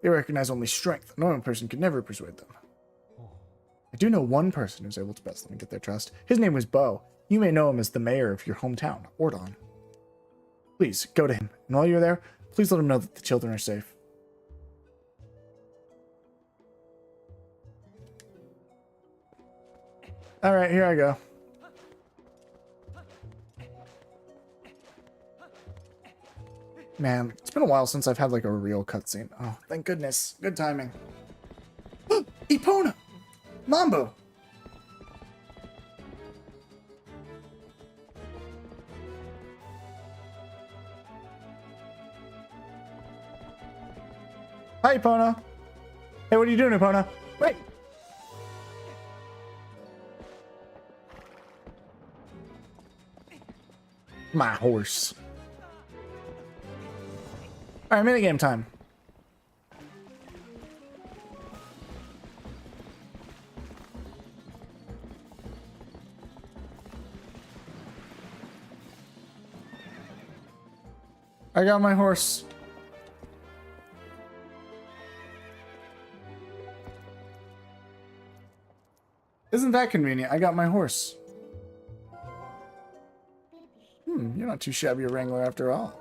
They recognize only strength. A normal person could never persuade them. I do know one person who's able to best them and get their trust. His name was Bo. You may know him as the mayor of your hometown, Ordon. Please, go to him. And while you're there, please let him know that the children are safe. Alright, here I go. Man, it's been a while since I've had like a real cutscene. Oh, thank goodness. Good timing. Epona! Mambo! Hi, Epona. Hey, what are you doing, Epona? Wait! My horse. Alright, minigame time. I got my horse. Isn't that convenient? I got my horse. You're not too shabby a wrangler after all.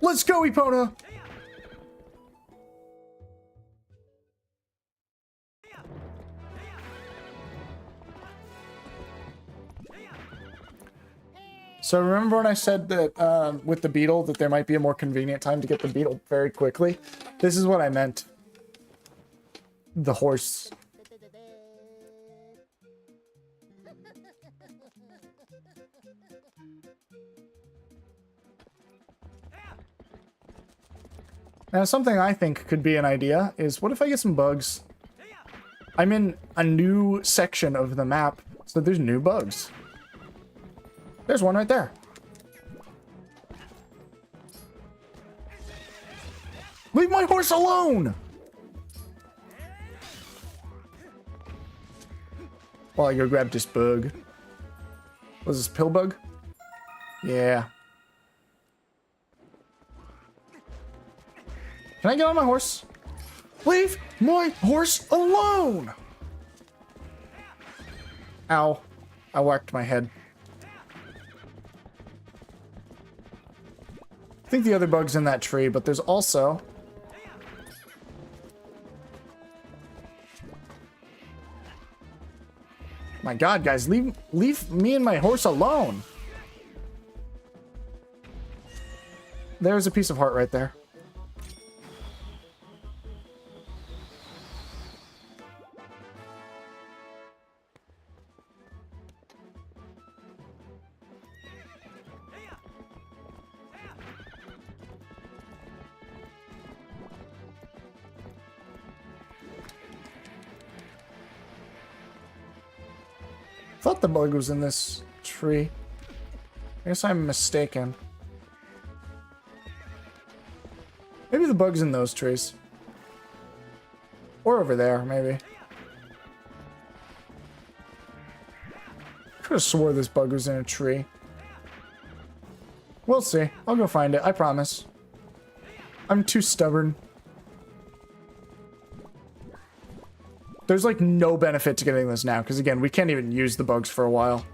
Let's go, Epona! So remember when I said that with the beetle that there might be a more convenient time to get the beetle very quickly? This is what I meant. The horse. Now, something I think could be an idea is, what if I get some bugs? I'm in a new section of the map, so there's new bugs. There's one right there. Leave my horse alone! While I go grab this bug. Was this pill bug? Yeah. Can I get on my horse? Leave my horse alone! Ow. I whacked my head. I think the other bug's in that tree, but there's also... My god, guys, leave me and my horse alone! There's a piece of heart right there. I thought the bug was in this tree. I guess I'm mistaken. Maybe the bug's in those trees. Or over there, maybe. Could have swore this bug was in a tree. We'll see. I'll go find it, I promise. I'm too stubborn. There's like no benefit to getting this now, because again, we can't even use the bugs for a while.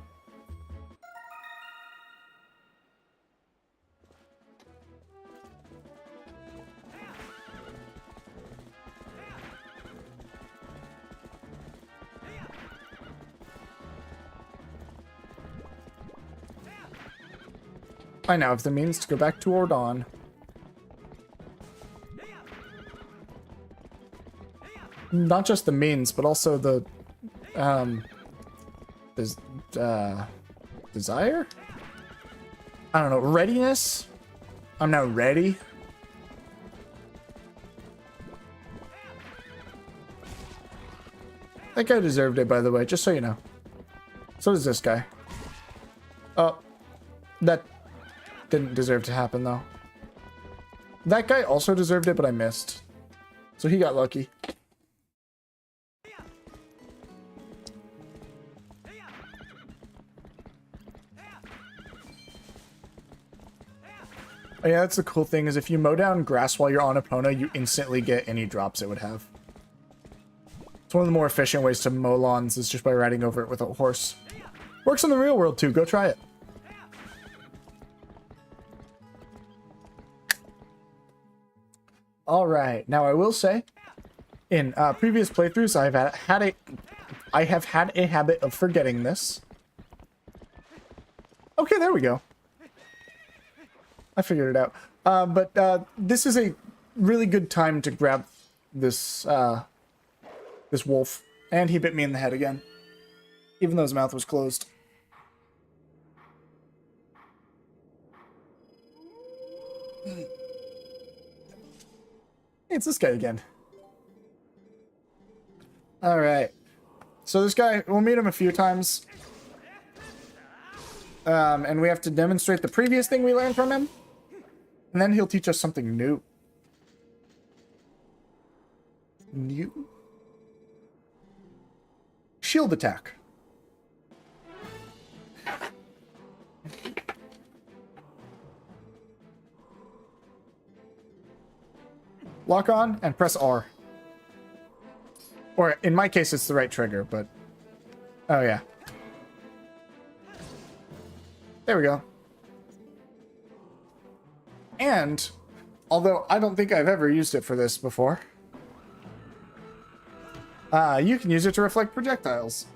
I now have the means to go back to Ordon. Not just the means, but also the, desire? I don't know, readiness? I'm now ready. That guy deserved it, by the way, just so you know. So does this guy. Oh, that didn't deserve to happen, though. That guy also deserved it, but I missed. So he got lucky. Oh yeah, that's the cool thing, is if you mow down grass while you're on Epona, you instantly get any drops it would have. It's one of the more efficient ways to mow lawns, is just by riding over it with a horse. Works in the real world too, go try it. Alright, now I will say, in previous playthroughs, I have had a habit of forgetting this. Okay, there we go. I figured it out. But this is a really good time to grab this this wolf. And he bit me in the head again. Even though his mouth was closed. Hey, it's this guy again. Alright. So this guy, we'll meet him a few times. And we have to demonstrate the previous thing we learned from him. And then he'll teach us something new. New? Shield attack. Lock on and press R. Or in my case, it's the right trigger, but... Oh, yeah. There we go. And, although I don't think I've ever used it for this before, you can use it to reflect projectiles.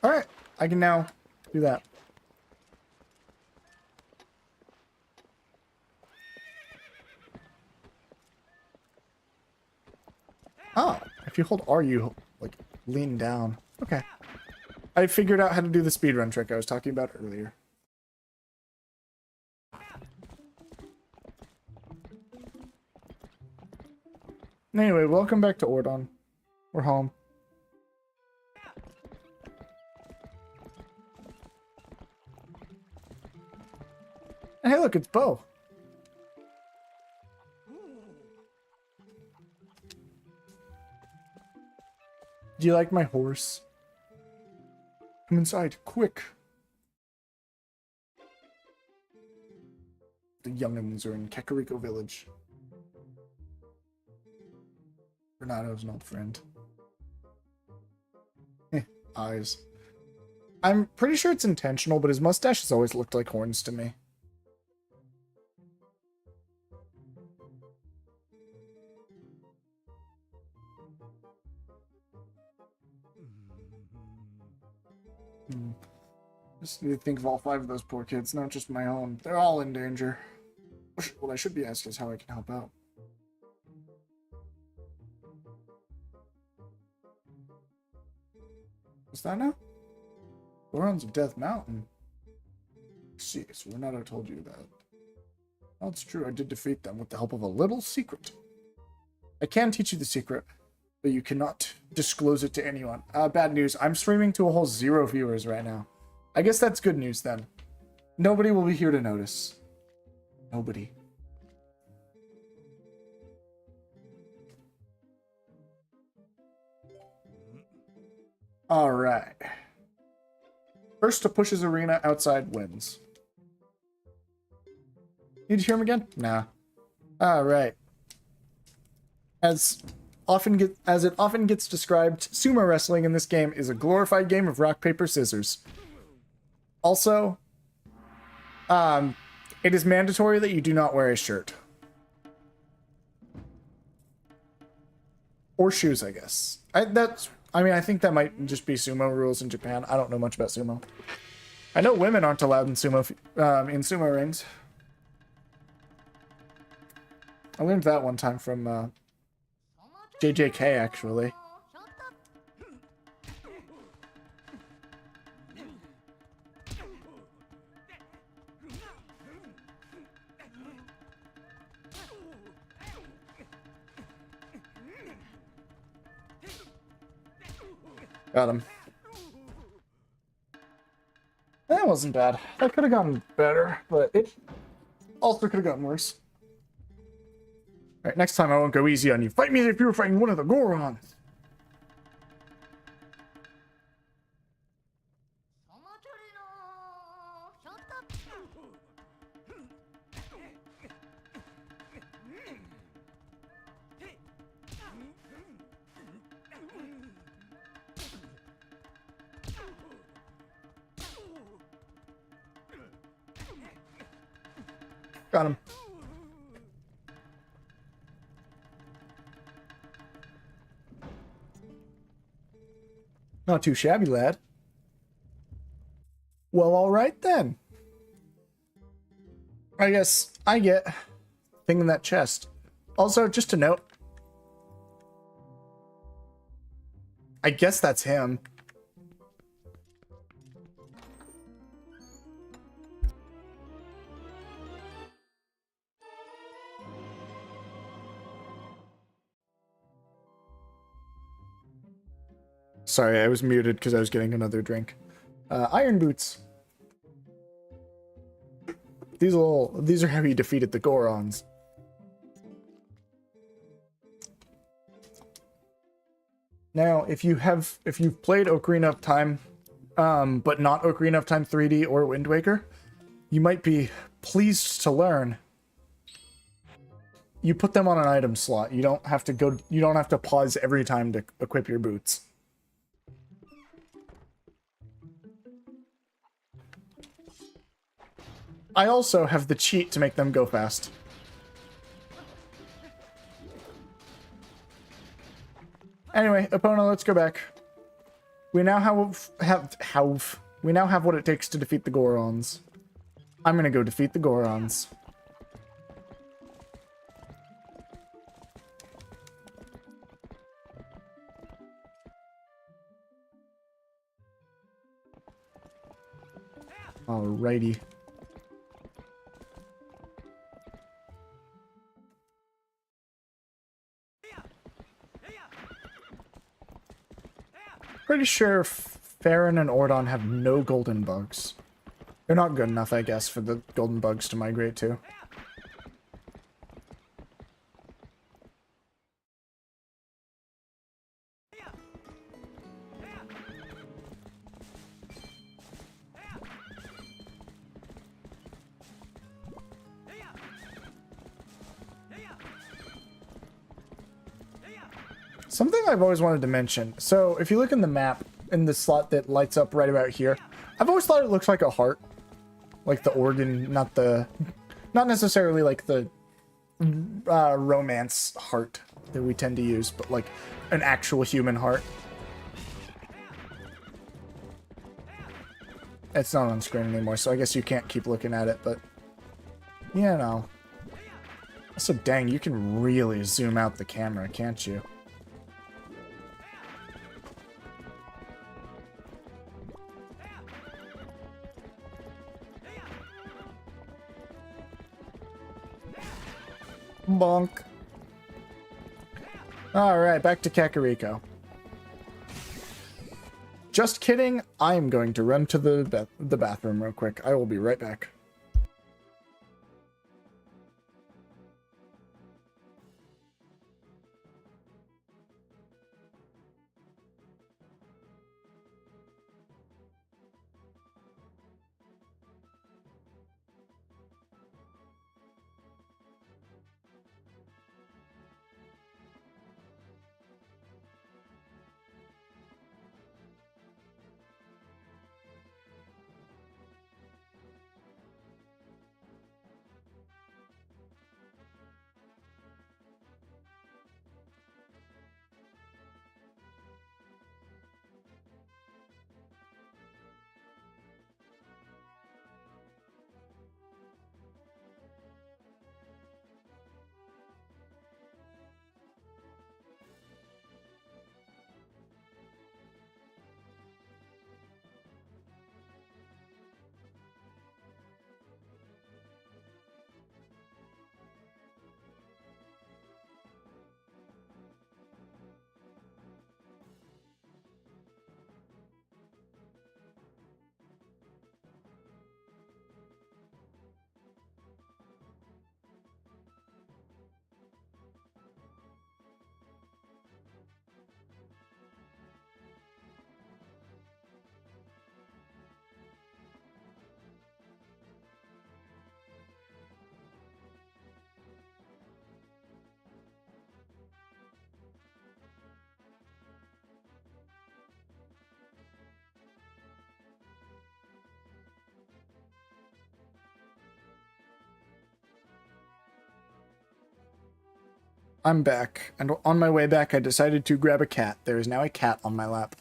Alright, I can now do that. Oh, if you hold R, you, like, lean down. Okay. I figured out how to do the speedrun trick I was talking about earlier. Anyway, welcome back to Ordon. We're home. And hey, look, it's Bo. Do you like my horse? Come inside, quick. The youngins are in Kakariko Village. Bernardo's an old friend. Eyes. I'm pretty sure it's intentional, but his mustache has always looked like horns to me. Just need to think of all 5 of those poor kids, not just my own. They're all in danger. What I should be asked is how I can help out. What's that now? Gorons of Death Mountain. See, so Renato told you that. Well, it's true, I did defeat them with the help of a little secret. I can teach you the secret, but you cannot disclose it to anyone. Bad news, I'm streaming to a whole 0 viewers right now. I guess that's good news then. Nobody will be here to notice. Nobody. Alright. First to push his arena outside wins. Need to hear him again? Nah. Alright. As it often gets described, sumo wrestling in this game is a glorified game of rock, paper, scissors. Also, it is mandatory that you do not wear a shirt. Or shoes, I guess. I think that might just be sumo rules in Japan. I don't know much about sumo. I know women aren't allowed in sumo rings. I learned that one time from JJK, actually. Got him. That wasn't bad. That could have gotten better, but it also could have gotten worse. Alright, next time I won't go easy on you. Fight me if you were fighting one of the Gorons. Got him. Not too shabby, lad. Well, alright then. I guess I get thing in that chest. Also, just a note. I guess that's him. Sorry, I was muted because I was getting another drink. Iron boots. These are how you defeated the Gorons. Now, if you've played Ocarina of Time, but not Ocarina of Time 3D or Wind Waker, you might be pleased to learn you put them on an item slot. You don't have to pause every time to equip your boots. I also have the cheat to make them go fast. Anyway, Epona, let's go back. We now we now have what it takes to defeat the Gorons. I'm gonna go defeat the Gorons. Alrighty. Pretty sure Farron and Ordon have no golden bugs. They're not good enough, I guess, for the golden bugs to migrate to. Something I've always wanted to mention. So, if you look in the map, in the slot that lights up right about here, I've always thought it looks like a heart. Like the organ, not necessarily like the romance heart that we tend to use, but like an actual human heart. It's not on screen anymore, so I guess you can't keep looking at it, but you know. So dang, you can really zoom out the camera, can't you? Bonk. Alright, back to Kakariko. Just kidding, I'm going to run to the bathroom real quick. I will be right back. I'm back, and on my way back I decided to grab a cat. There is now a cat on my lap.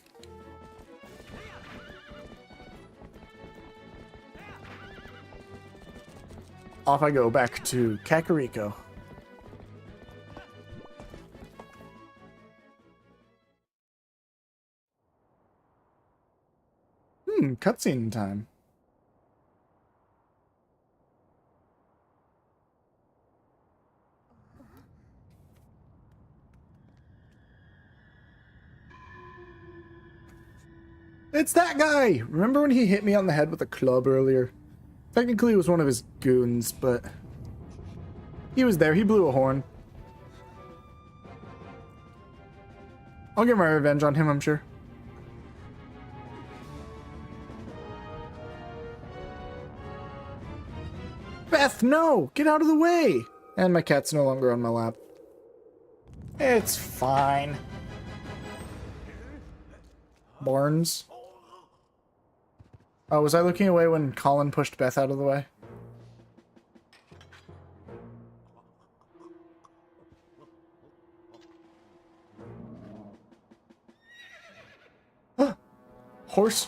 Off I go back to Kakariko. Cutscene time. It's that guy! Remember when he hit me on the head with a club earlier? Technically it was one of his goons, but he was there. He blew a horn. I'll get my revenge on him, I'm sure. Beth, no! Get out of the way! And my cat's no longer on my lap. It's fine. Barnes. Oh, was I looking away when Colin pushed Beth out of the way? Horse.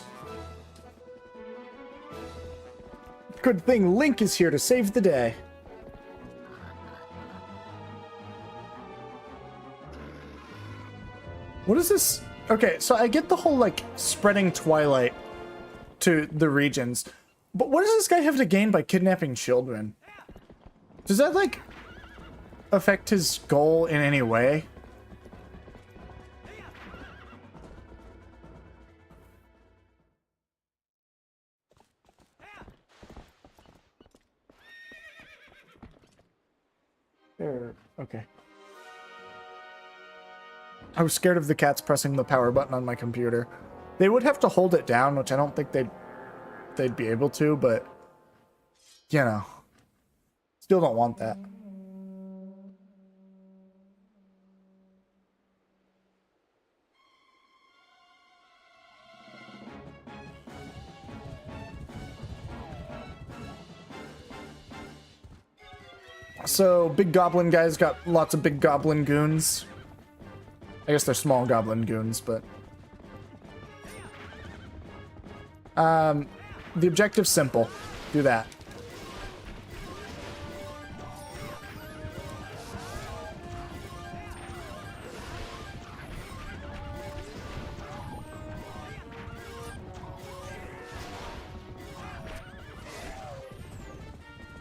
Good thing Link is here to save the day. What is this? Okay, so I get the whole, like, spreading Twilight to the regions. But what does this guy have to gain by kidnapping children? Does that, like, affect his goal in any way? There. Okay. I was scared of the cats pressing the power button on my computer. They would have to hold it down, which I don't think they'd be able to, but you know. Still don't want that. So, big goblin guys got lots of big goblin goons. I guess they're small goblin goons, but... the objective's simple. Do that.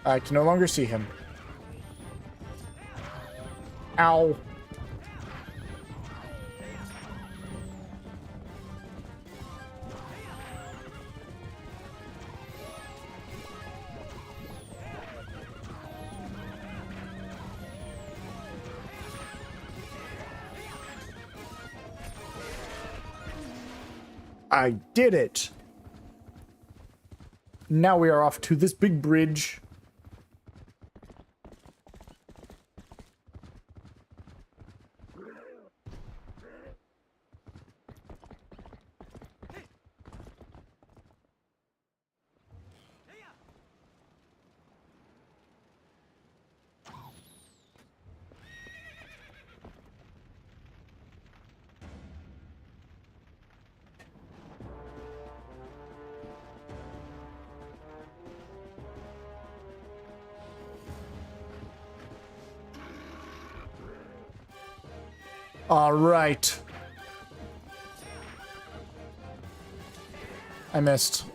I can no longer see him. Ow. I did it. Now we are off to this big bridge. All right. I missed.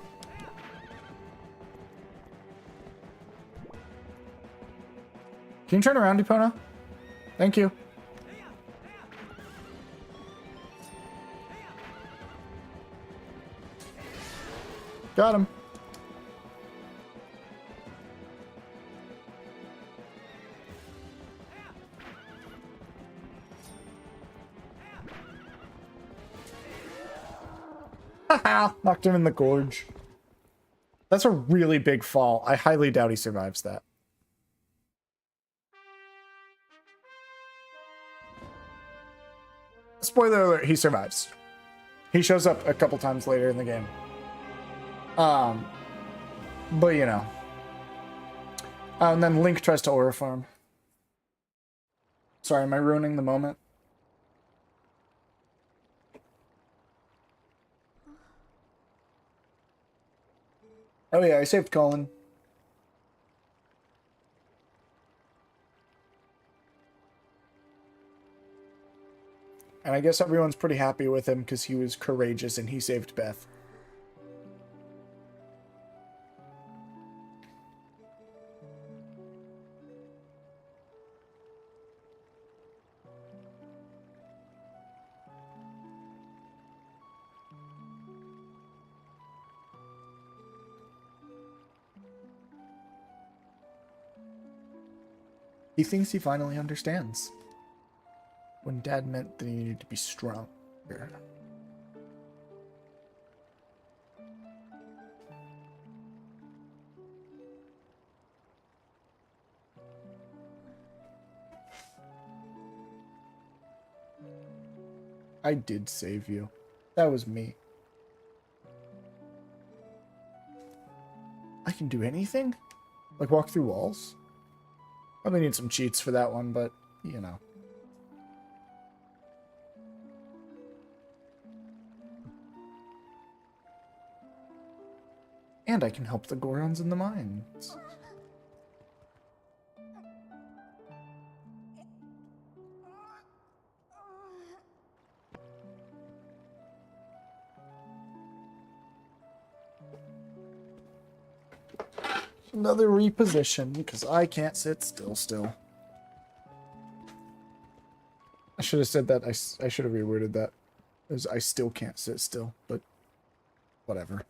Can you turn around, Epona? Thank you. Got him. Haha, knocked him in the gorge. That's a really big fall. I highly doubt he survives that. Spoiler alert, he survives. He shows up a couple times later in the game. But you know. And then Link tries to aura farm. Sorry, am I ruining the moment? Oh yeah, I saved Colin. And I guess everyone's pretty happy with him because he was courageous and he saved Beth. He thinks he finally understands. When Dad meant that he needed to be strong. Here. I did save you. That was me. I can do anything? Like walk through walls? Probably need some cheats for that one, but, you know. And I can help the Gorons in the mines. Another reposition, because I can't sit still. I should have said that. I should have reworded that. As I still can't sit still, but whatever.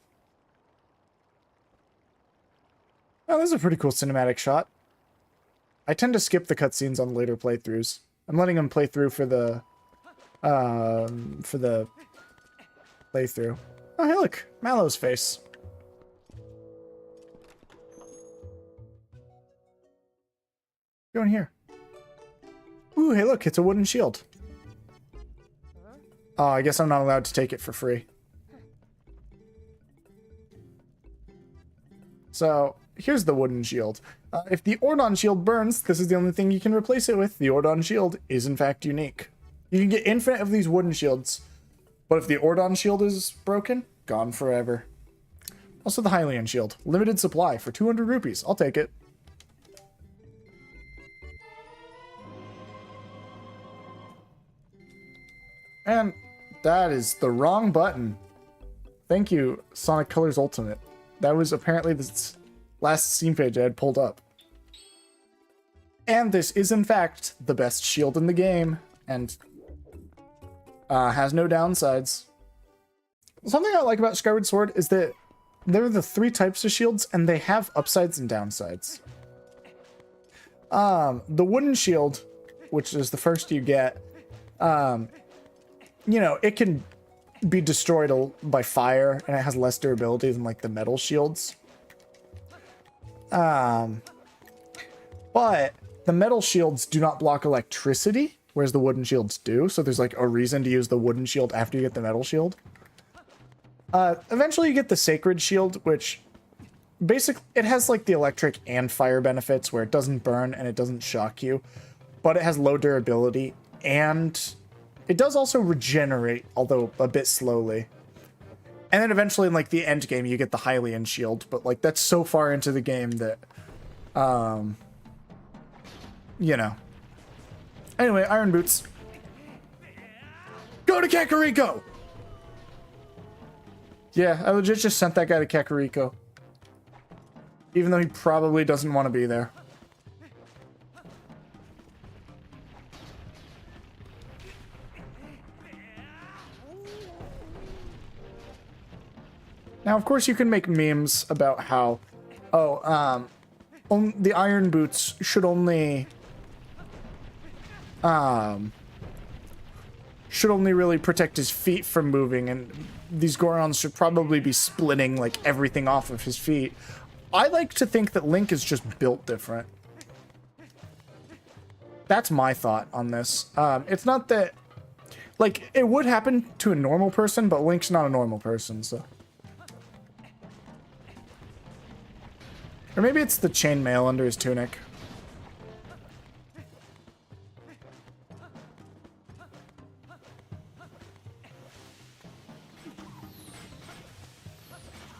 Oh, this is a pretty cool cinematic shot. I tend to skip the cutscenes on later playthroughs. I'm letting them play through for the playthrough. Oh, hey, look, Mallow's face. Go in here. Ooh, hey, look, it's a wooden shield. Oh, I guess I'm not allowed to take it for free. So, here's the wooden shield. If the Ordon shield burns, this is the only thing you can replace it with. The Ordon shield is, in fact, unique. You can get infinite of these wooden shields, but if the Ordon shield is broken, gone forever. Also, the Hylian shield. Limited supply for 200 rupees. I'll take it. And that is the wrong button. Thank you, Sonic Colors Ultimate. That was apparently the last Steam page I had pulled up. And this is, in fact, the best shield in the game, and has no downsides. Something I like about Skyward Sword is that there are the 3 types of shields, and they have upsides and downsides. The wooden shield, which is the first you get, you know, it can be destroyed by fire, and it has less durability than, like, the metal shields. But the metal shields do not block electricity, whereas the wooden shields do, so there's, like, a reason to use the wooden shield after you get the metal shield. Eventually you get the sacred shield, which basically, it has, like, the electric and fire benefits, where it doesn't burn and it doesn't shock you, but it has low durability, and it does also regenerate, although a bit slowly. And then eventually in, like, the end game, you get the Hylian shield, but, like, that's so far into the game that, you know. Anyway, Iron Boots. Go to Kakariko! Yeah, I legit just sent that guy to Kakariko. Even though he probably doesn't want to be there. Now, of course, you can make memes about how, the Iron Boots should only really protect his feet from moving, and these Gorons should probably be splitting, like, everything off of his feet. I like to think that Link is just built different. That's my thought on this. It's not that, like, it would happen to a normal person, but Link's not a normal person, so. Or maybe it's the chainmail under his tunic.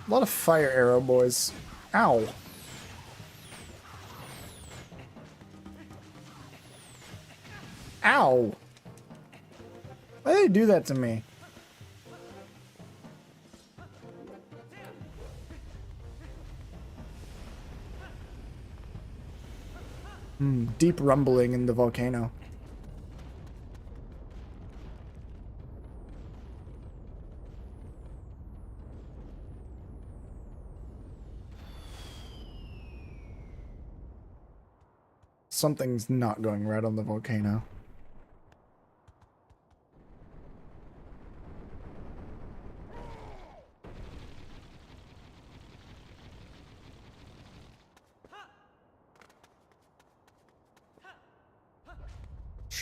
A lot of fire arrow boys. Ow. Ow. Why did they do that to me? Deep rumbling in the volcano. Something's not going right on the volcano.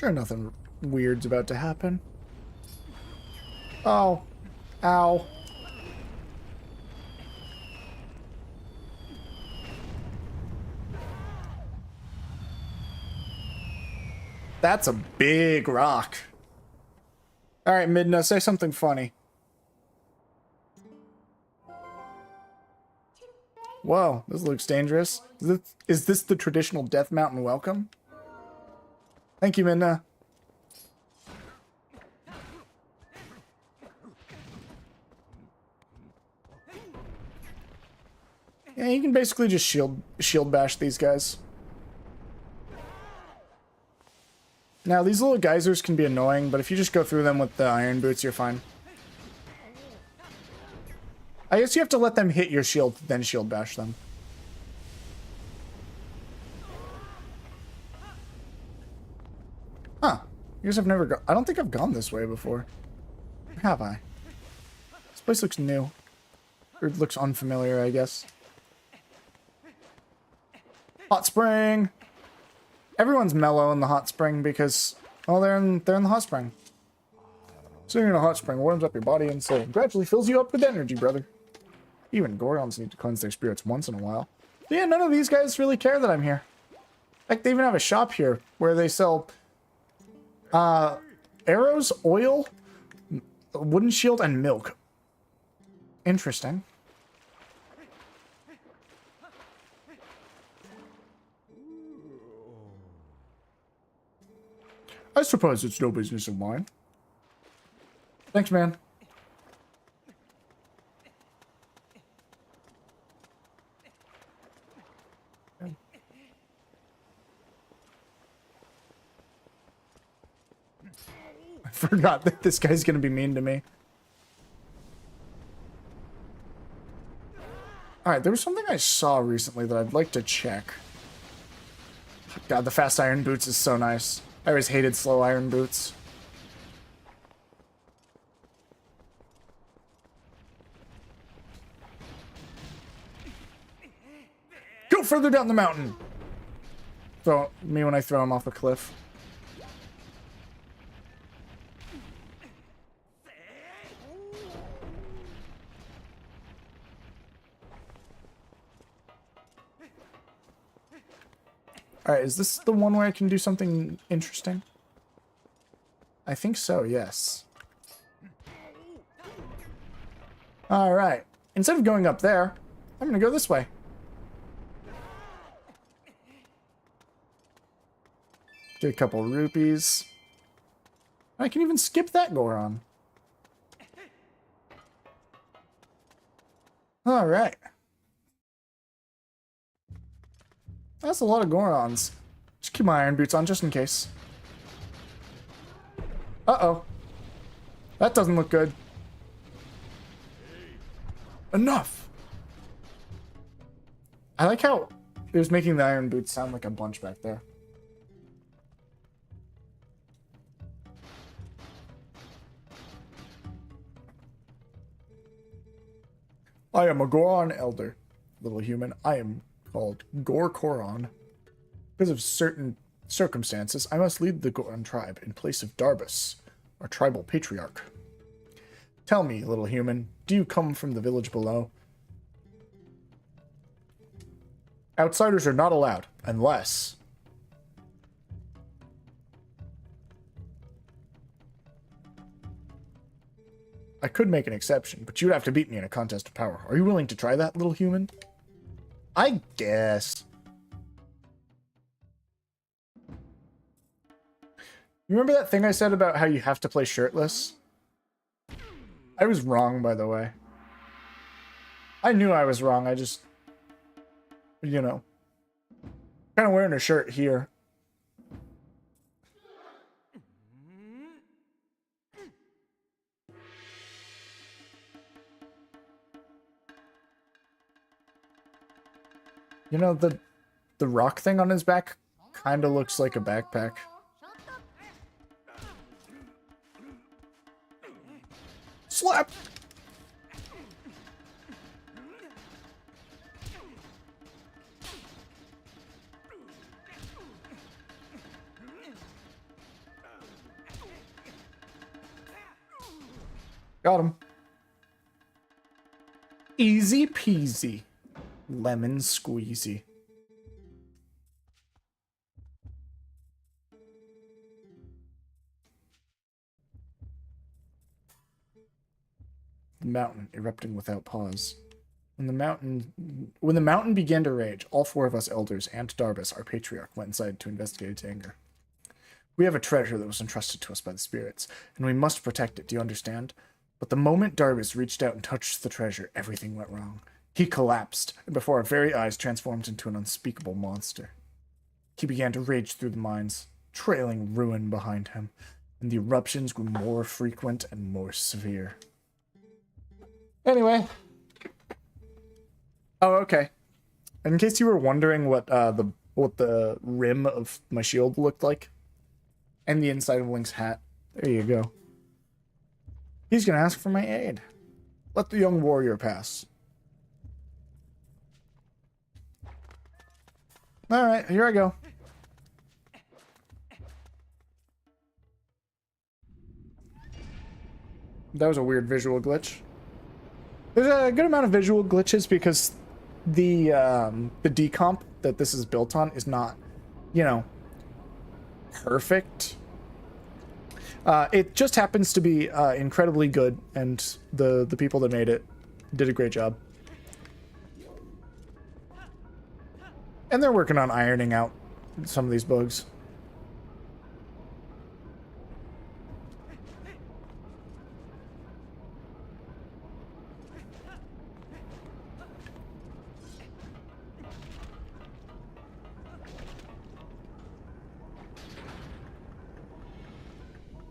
Sure, nothing weird's about to happen. Oh. Ow. That's a big rock. Alright, Midna, say something funny. Whoa, this looks dangerous. Is this the traditional Death Mountain welcome? Thank you, Midna. Yeah, you can basically just shield bash these guys. Now, these little geysers can be annoying, but if you just go through them with the iron boots, you're fine. I guess you have to let them hit your shield, then shield bash them. Huh. I guess I've never gone... I don't think I've gone this way before. Or have I? This place looks new. Or it looks unfamiliar, I guess. Hot spring! Everyone's mellow in the hot spring because... well, they're in the hot spring. Sitting in a hot spring warms up your body and soul and gradually fills you up with energy, brother. Even Gorons need to cleanse their spirits once in a while. But yeah, none of these guys really care that I'm here. Like, they even have a shop here where they sell... arrows, oil, a wooden shield, and milk. Interesting. I suppose it's no business of mine. Thanks, man. I forgot that this guy's gonna be mean to me. Alright, there was something I saw recently that I'd like to check. God, the fast iron boots is so nice. I always hated slow iron boots. Go further down the mountain! Throw me when I throw him off a cliff. Alright, is this the one where I can do something interesting? I think so, yes. Alright. Instead of going up there, I'm gonna go this way. Get a couple rupees. I can even skip that Goron. Alright. That's a lot of Gorons. Just keep my iron boots on just in case. Uh-oh. That doesn't look good. Enough! I like how it was making the iron boots sound like a bunch back there. I am a Goron elder, little human. I am called Gorkoron. Because of certain circumstances, I must lead the Goron tribe in place of Darbus, our tribal patriarch. Tell me, little human, do you come from the village below? Outsiders are not allowed, unless... I could make an exception, but you'd have to beat me in a contest of power. Are you willing to try that, little human? I guess. You remember that thing I said about how you have to play shirtless? I was wrong, by the way. I knew I was wrong, I just... you know. Kind of wearing a shirt here. You know, the rock thing on his back kind of looks like a backpack. Slap! Got him. Easy peasy. Lemon squeezy. The mountain erupting without pause. When the mountain began to rage, all four of us elders and Darbus, our patriarch, went inside to investigate its anger. We have a treasure that was entrusted to us by the spirits, and we must protect it, do you understand? But the moment Darbus reached out and touched the treasure, everything went wrong. He collapsed, and before our very eyes transformed into an unspeakable monster. He began to rage through the mines, trailing ruin behind him, and the eruptions grew more frequent and more severe. Anyway. Oh, okay. In case you were wondering what the rim of my shield looked like, and the inside of Link's hat, there you go. He's gonna ask for my aid. Let the young warrior pass. Alright, here I go. That was a weird visual glitch. There's a good amount of visual glitches because the decomp that this is built on is not, you know, perfect. It just happens to be incredibly good, and the people that made it did a great job. And they're working on ironing out some of these bugs.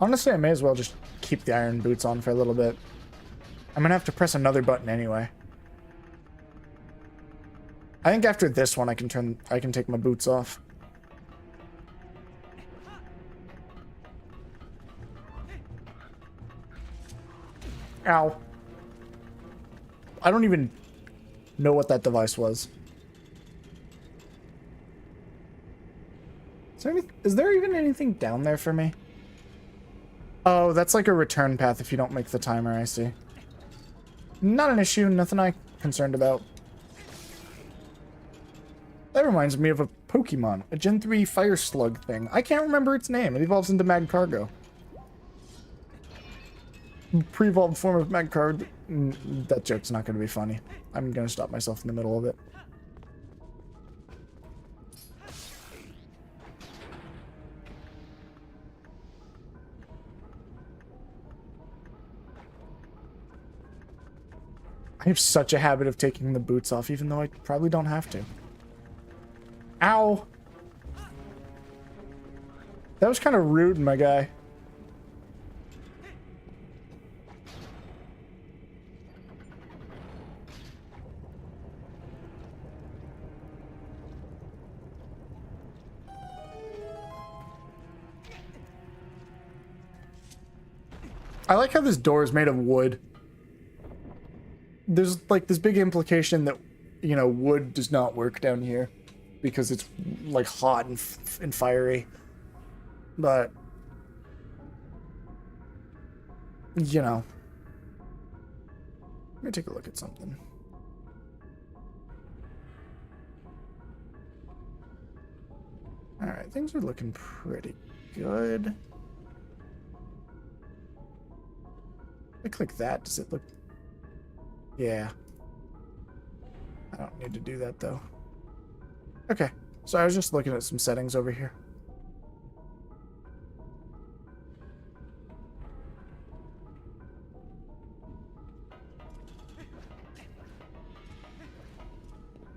Honestly, I may as well just keep the iron boots on for a little bit. I'm gonna have to press another button anyway. I think after this one I can take my boots off. Ow. I don't even know what that device was. Is there even anything down there for me? Oh, that's like a return path if you don't make the timer, I see. Not an issue, nothing I'm concerned about. That reminds me of a Pokemon, a Gen 3 fire slug thing. I can't remember its name. It evolves into Magcargo. Pre-evolved form of Magcargo. That joke's not going to be funny. I'm going to stop myself in the middle of it. I have such a habit of taking the boots off, even though I probably don't have to. Ow! That was kind of rude, my guy. I like how this door is made of wood. There's like this big implication that, you know, wood does not work down here because it's like hot and fiery. But, you know, let me take a look at something. All right, things are looking pretty good. If I click that, does it look... Yeah. I don't need to do that, though. Okay, so I was just looking at some settings over here.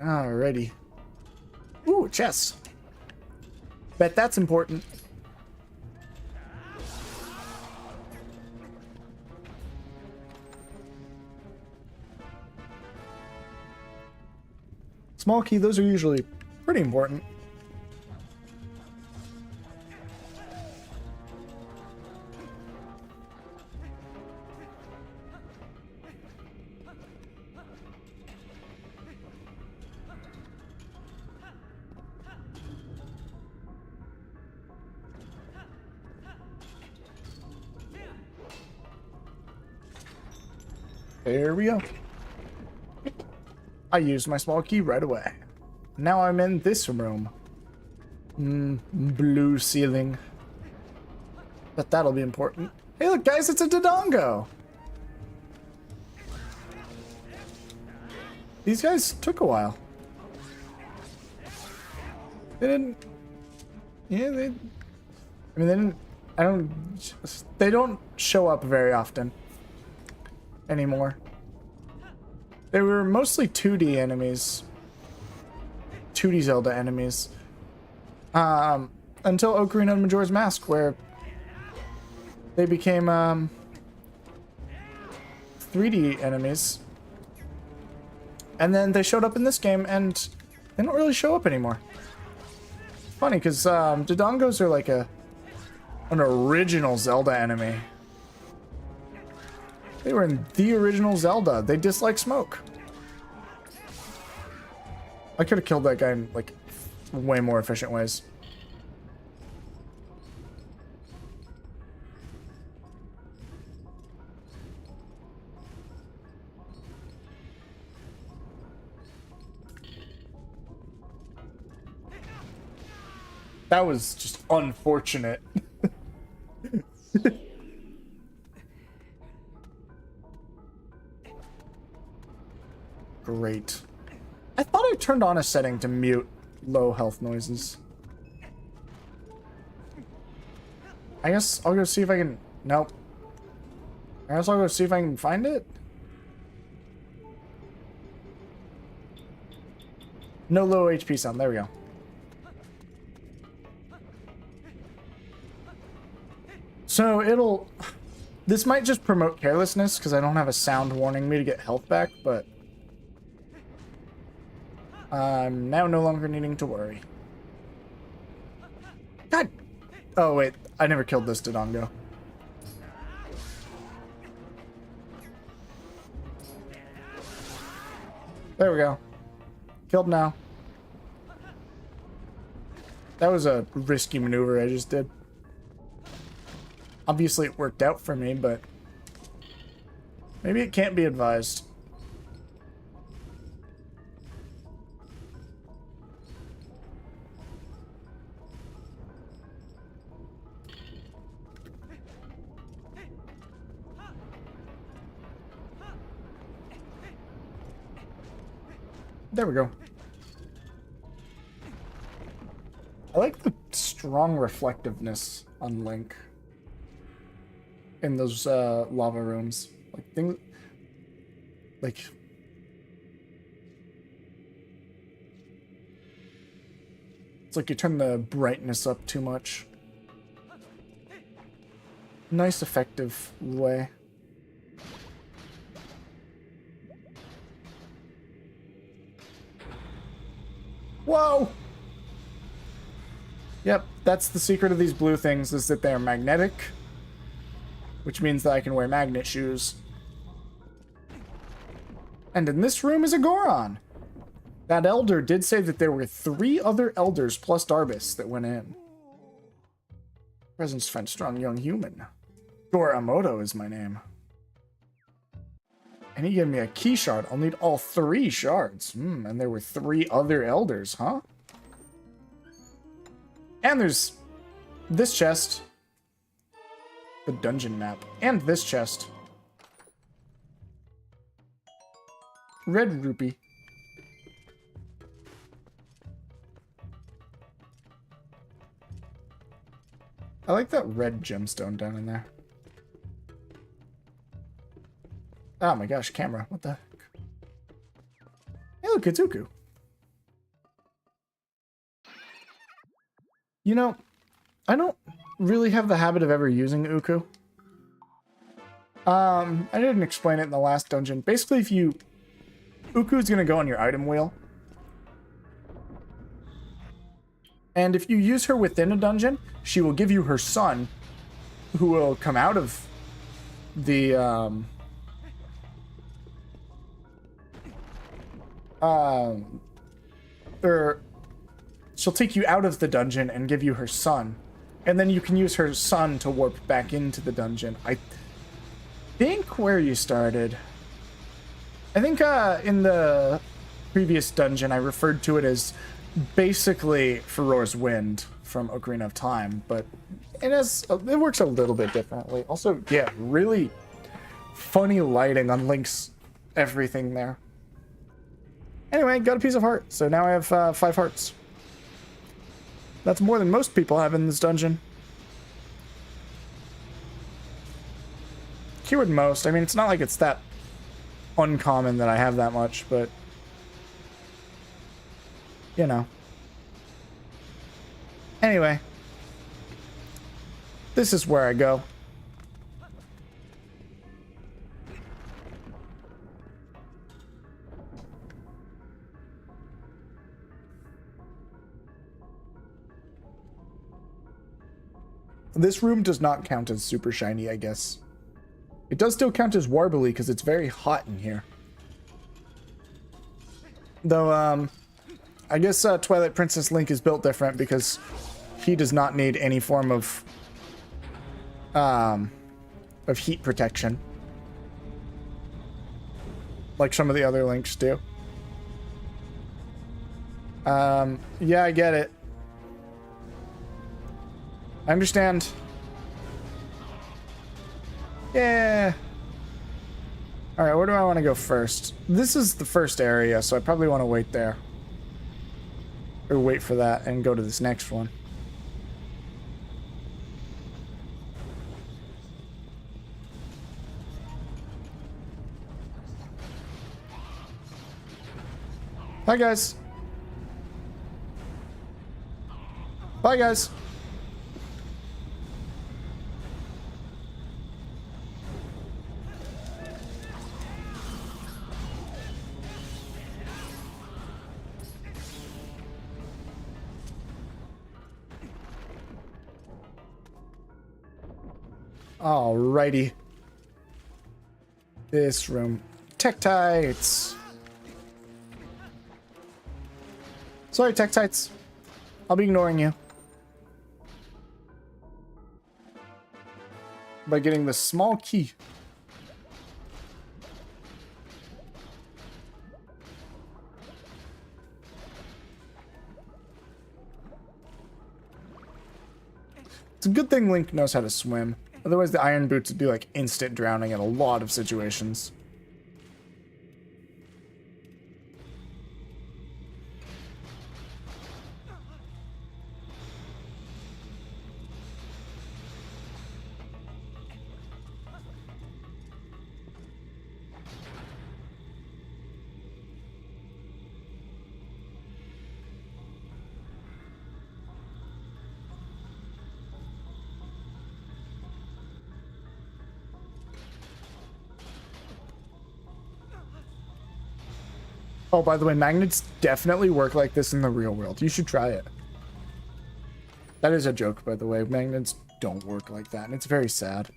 Alrighty. Ooh, chest. Bet that's important. Small key, those are usually pretty important. There we go. I used my small key right away. Now I'm in this room. Blue ceiling. But that'll be important. Hey look guys, it's a Dodongo! These guys took a while. They didn't... Yeah, they... I mean, they didn't... I don't... They don't show up very often. Anymore. They were mostly 2D enemies. 2D Zelda enemies. Until Ocarina of Majora's Mask, where they became 3D enemies. And then they showed up in this game, and they don't really show up anymore. It's funny, because Dodongos are like an original Zelda enemy. They were in the original Zelda. They dislike smoke. I could have killed that guy in, like, way more efficient ways. That was just unfortunate. Great. I thought I turned on a setting to mute low health noises. I guess I'll go see if I can... Nope. I guess I'll go see if I can find it. No low HP sound. There we go. So it'll... This might just promote carelessness because I don't have a sound warning me to get health back, but... I'm now no longer needing to worry. God! Oh wait, I never killed this Dodongo. There we go. Killed now. That was a risky maneuver I just did. Obviously it worked out for me, but maybe it can't be advised. There we go. I like the strong reflectiveness on Link in those lava rooms. Like things like it's like you turn the brightness up too much. Nice effective way. Whoa! Yep, that's the secret of these blue things, is that they are magnetic, which means that I can wear magnet shoes. And in this room is a Goron. That elder did say that there were 3 other elders plus Darbus that went in. Presence find strong young human. Doramoto is my name. And he gave me a key shard. I'll need all 3 shards. And there were 3 other elders, huh? And there's this chest. The dungeon map. And this chest. Red rupee. I like that red gemstone down in there. Oh my gosh, camera. What the heck? Hey, look, it's Uku. You know, I don't really have the habit of ever using Uku. I didn't explain it in the last dungeon. Basically, if you... Uku's gonna go on your item wheel. And if you use her within a dungeon, she will give you her son, who will come out of the, or she'll take you out of the dungeon and give you her son. And then you can use her son to warp back into the dungeon. I think where you started. I think in the previous dungeon I referred to it as basically Farore's Wind from Ocarina of Time, but it works a little bit differently. Also, yeah, really funny lighting on Link's everything there. Anyway, got a piece of heart, so now I have 5 hearts. That's more than most people have in this dungeon. Keyword most. I mean, it's not like it's that uncommon that I have that much, but you know. Anyway, this is where I go. This room does not count as super shiny, I guess. It does still count as warbly because it's very hot in here. Though, I guess Twilight Princess Link is built different because he does not need any form of heat protection. Like some of the other Links do. Yeah, I get it. I understand. Yeah. Alright, where do I want to go first? This is the first area, so I probably want to wait there. Or wait for that and go to this next one. Bye, guys. Bye, guys. Alrighty. This room. Tektites. Sorry, Tektites. I'll be ignoring you. By getting the small key. It's a good thing Link knows how to swim. Otherwise, the iron boots would be like instant drowning in a lot of situations. Oh, by the way, magnets definitely work like this in the real world. You should try it. That is a joke, by the way. Magnets don't work like that, and it's very sad.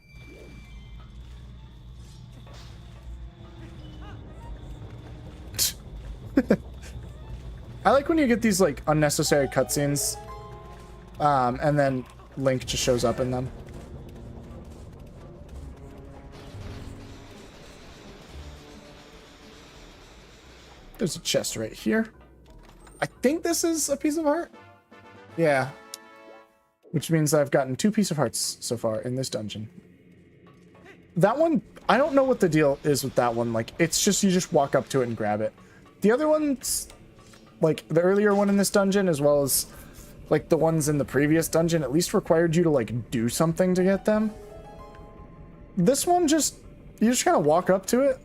I like when you get these, like, unnecessary cutscenes, and then Link just shows up in them. There's a chest right here. I think this is a piece of heart. Yeah. Which means I've gotten 2 pieces of hearts so far in this dungeon. That one, I don't know what the deal is with that one. Like, it's just, you just walk up to it and grab it. The other ones, like the earlier one in this dungeon, as well as like the ones in the previous dungeon, at least required you to like do something to get them. This one just, you just kind of walk up to it.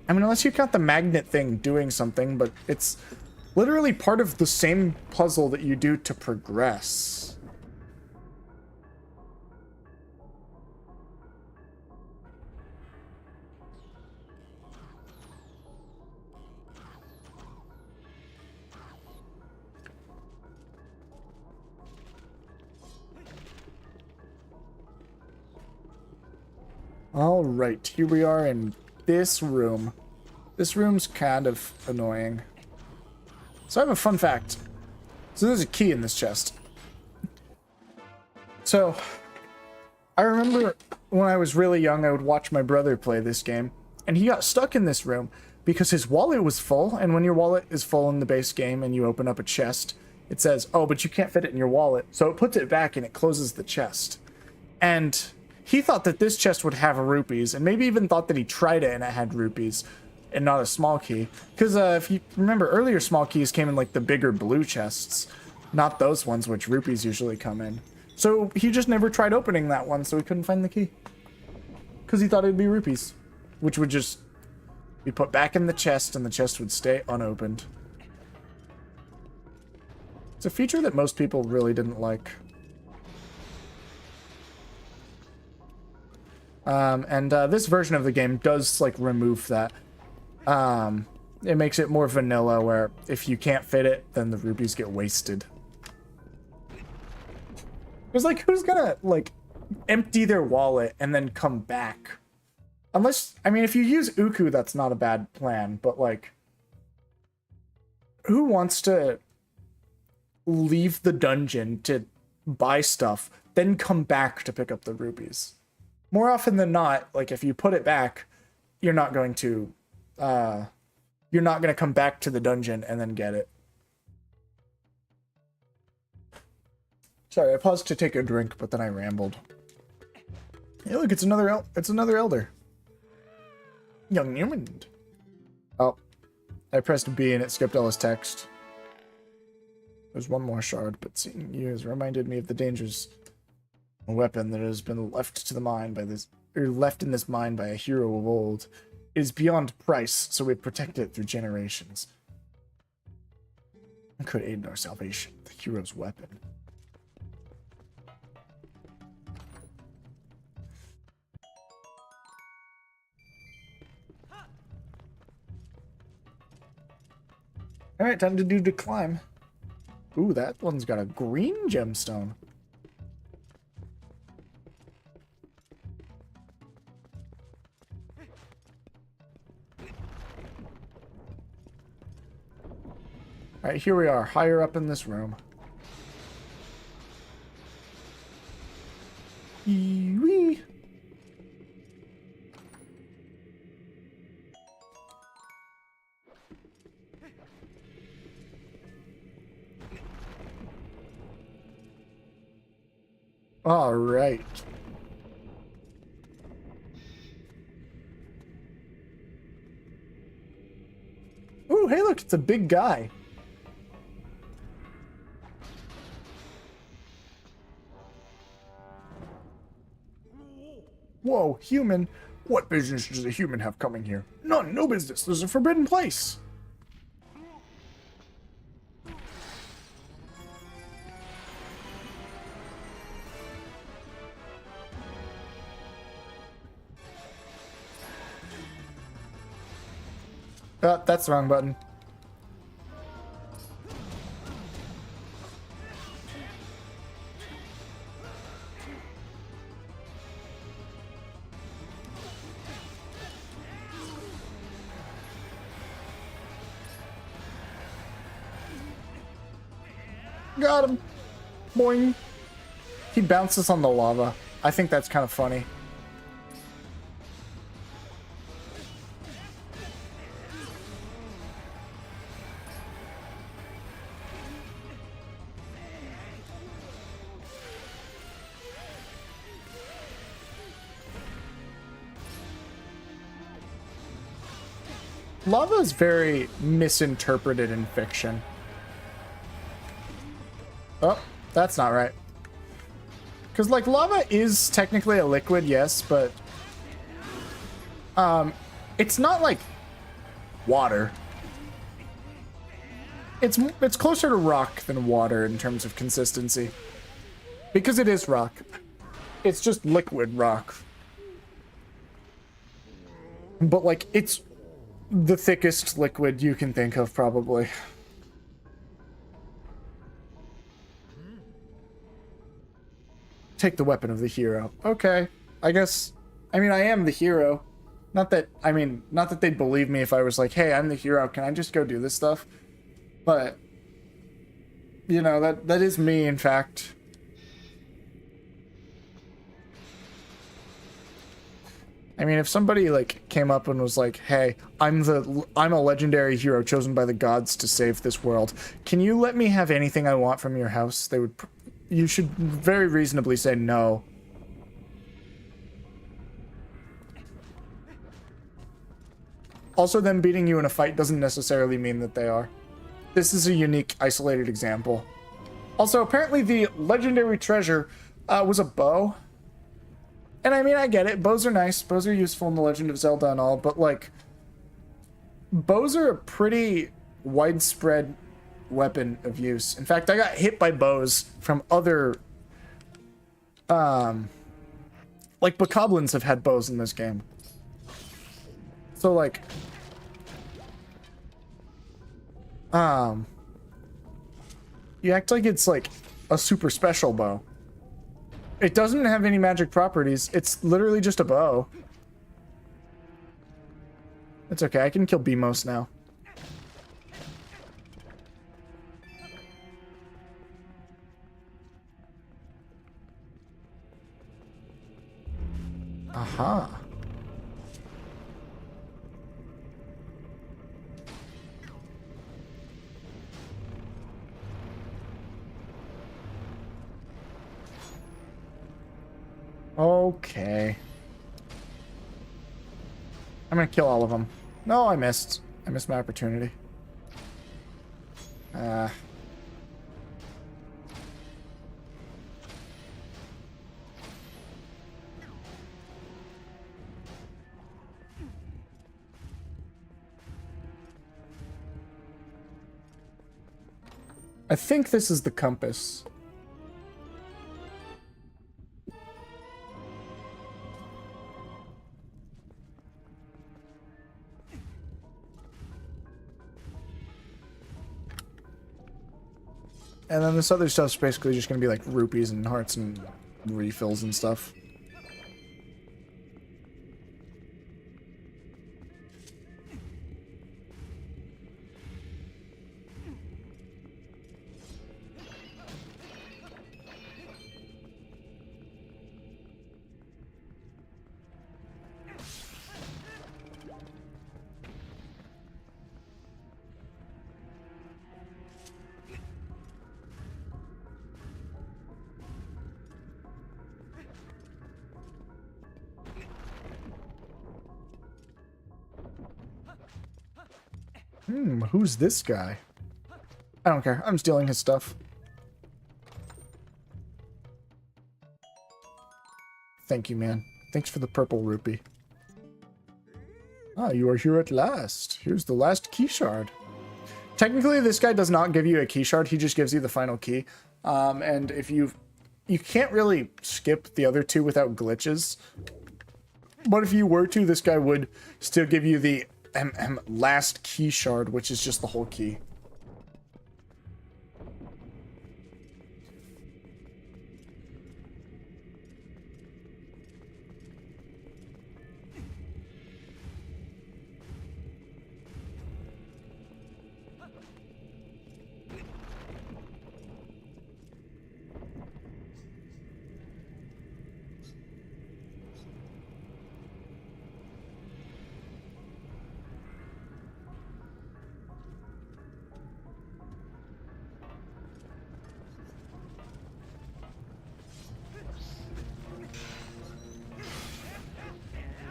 I mean, unless you count the magnet thing doing something, but it's literally part of the same puzzle that you do to progress. All right, here we are in this room. This room's kind of annoying. So I have a fun fact. So there's a key in this chest. So I remember when I was really young, I would watch my brother play this game. And he got stuck in this room because his wallet was full. And when your wallet is full in the base game and you open up a chest, it says, oh, but you can't fit it in your wallet. So it puts it back and it closes the chest. And he thought that this chest would have rupees, and maybe even thought that he tried it and it had rupees and not a small key. Because if you remember, earlier small keys came in like the bigger blue chests, not those ones which rupees usually come in. So he just never tried opening that one, so he couldn't find the key. Because he thought it'd be rupees, which would just be put back in the chest and the chest would stay unopened. It's a feature that most people really didn't like. This version of the game does like remove that. It makes it more vanilla, where if you can't fit it, then the rupees get wasted. Because like, who's gonna like empty their wallet and then come back? Unless, I mean, if you use Uku, that's not a bad plan. But like, who wants to leave the dungeon to buy stuff, then come back to pick up the rupees? More often than not, like if you put it back, you're not going to come back to the dungeon and then get it. Sorry, I paused to take a drink, but then I rambled. Hey, look, it's another elder. Young Newman. Oh, I pressed B and it skipped all his text. There's one more shard, but seeing you has reminded me of the dangers. A weapon that has been left in this mine by a hero of old. It is beyond price, so we protect it through generations. It could aid in our salvation, the hero's weapon. Alright, time to do the climb. Ooh, that one's got a green gemstone. Alright, here we are, higher up in this room. Wee. All right. Ooh, hey, look, it's a big guy. Whoa, human. What business does a human have coming here? None, no business. This is a forbidden place. That's the wrong button. Got him. Boing. He bounces on the lava. I think that's kind of funny. Lava is very misinterpreted in fiction. Oh, that's not right. Because, like, lava is technically a liquid, yes, but it's not like water. It's closer to rock than water in terms of consistency. Because it is rock. It's just liquid rock. But, like, it's the thickest liquid you can think of, probably. Take the weapon of the hero. Okay. I guess, I mean, I am the hero. Not that they'd believe me if I was like, hey, I'm the hero, can I just go do this stuff? But, you know, that is me, in fact. I mean, if somebody like came up and was like, "Hey, I'm a legendary hero chosen by the gods to save this world. Can you let me have anything I want from your house?" They would. You should very reasonably say no. Also, them beating you in a fight doesn't necessarily mean that they are. This is a unique, isolated example. Also, apparently the legendary treasure was a bow. And I mean, I get it. Bows are nice. Bows are useful in The Legend of Zelda and all, but like, bows are a pretty widespread weapon of use. In fact, I got hit by bows from other, like bokoblins have had bows in this game. So like, you act like it's like a super special bow. It doesn't have any magic properties. It's literally just a bow. It's okay. I can kill Beamos now. Aha. Okay. I'm gonna kill all of them. No, I missed. I missed my opportunity. I think this is the compass. And then this other stuff's basically just gonna be like rupees and hearts and refills and stuff. Who's this guy? I don't care. I'm stealing his stuff. Thank you, man. Thanks for the purple rupee. Ah, you are here at last. Here's the last key shard. Technically, this guy does not give you a key shard. He just gives you the final key. And if you can't really skip the other two without glitches. But if you were to, this guy would still give you the last key shard, which is just the whole key.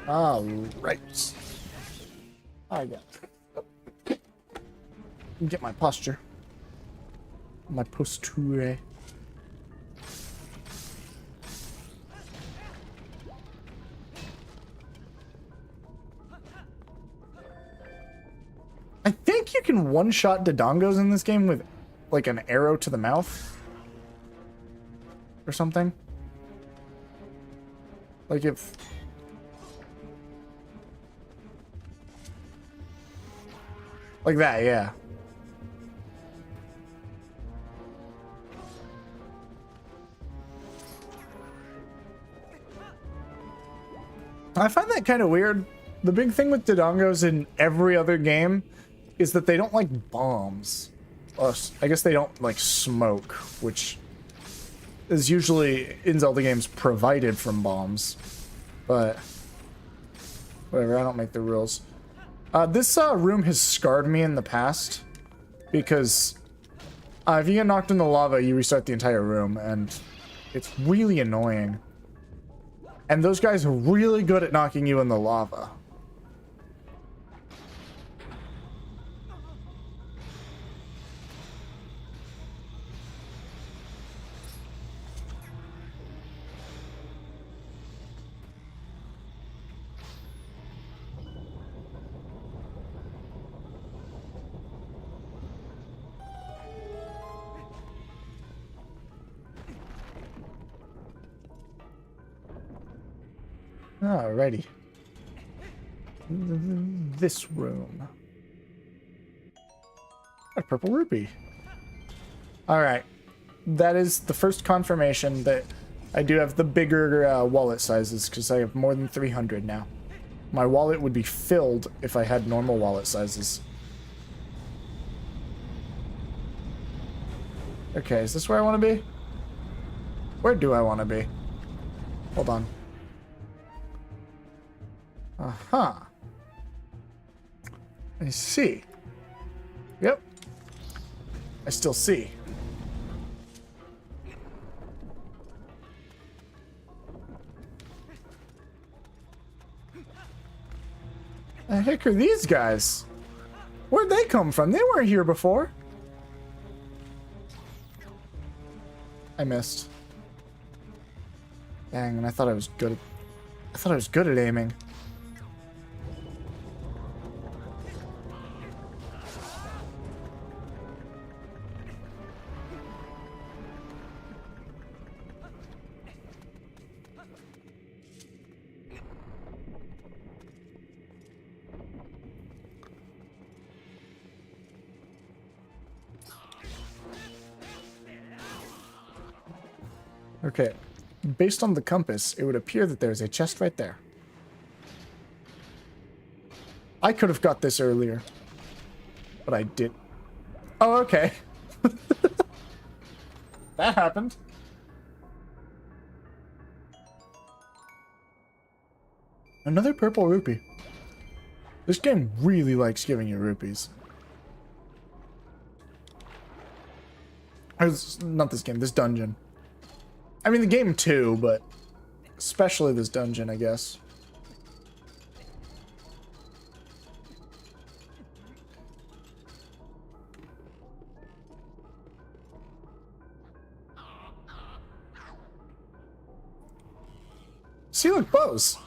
Alright. I got it. Get my posture. My posture. I think you can one-shot Dodongos in this game with, like, an arrow to the mouth. Or something. Like, if... Like that, yeah. I find that kind of weird. The big thing with Dodongos in every other game is that they don't like bombs. I guess they don't like smoke, which is usually in Zelda games provided from bombs. But Whatever, I don't make the rules. This room has scarred me in the past. Because if you get knocked in the lava, you restart the entire room. And it's really annoying. And those guys are really good at knocking you in the lava. Alrighty. This room. A purple rupee. Alright. That is the first confirmation that I do have the bigger wallet sizes, because I have more than 300 now. My wallet would be filled if I had normal wallet sizes. Okay, is this where I want to be? Where do I want to be? Hold on. Uh-huh. I see. Yep. I still see. The heck are these guys? Where'd they come from? They weren't here before. I missed. Dang, and I thought I was good at aiming. Okay, based on the compass, it would appear that there's a chest right there. I could have got this earlier, but I did. Oh, okay. That happened. Another purple rupee. This game really likes giving you rupees. Not this game, this dungeon. I mean, the game too, but especially this dungeon, I guess. See, look, bows.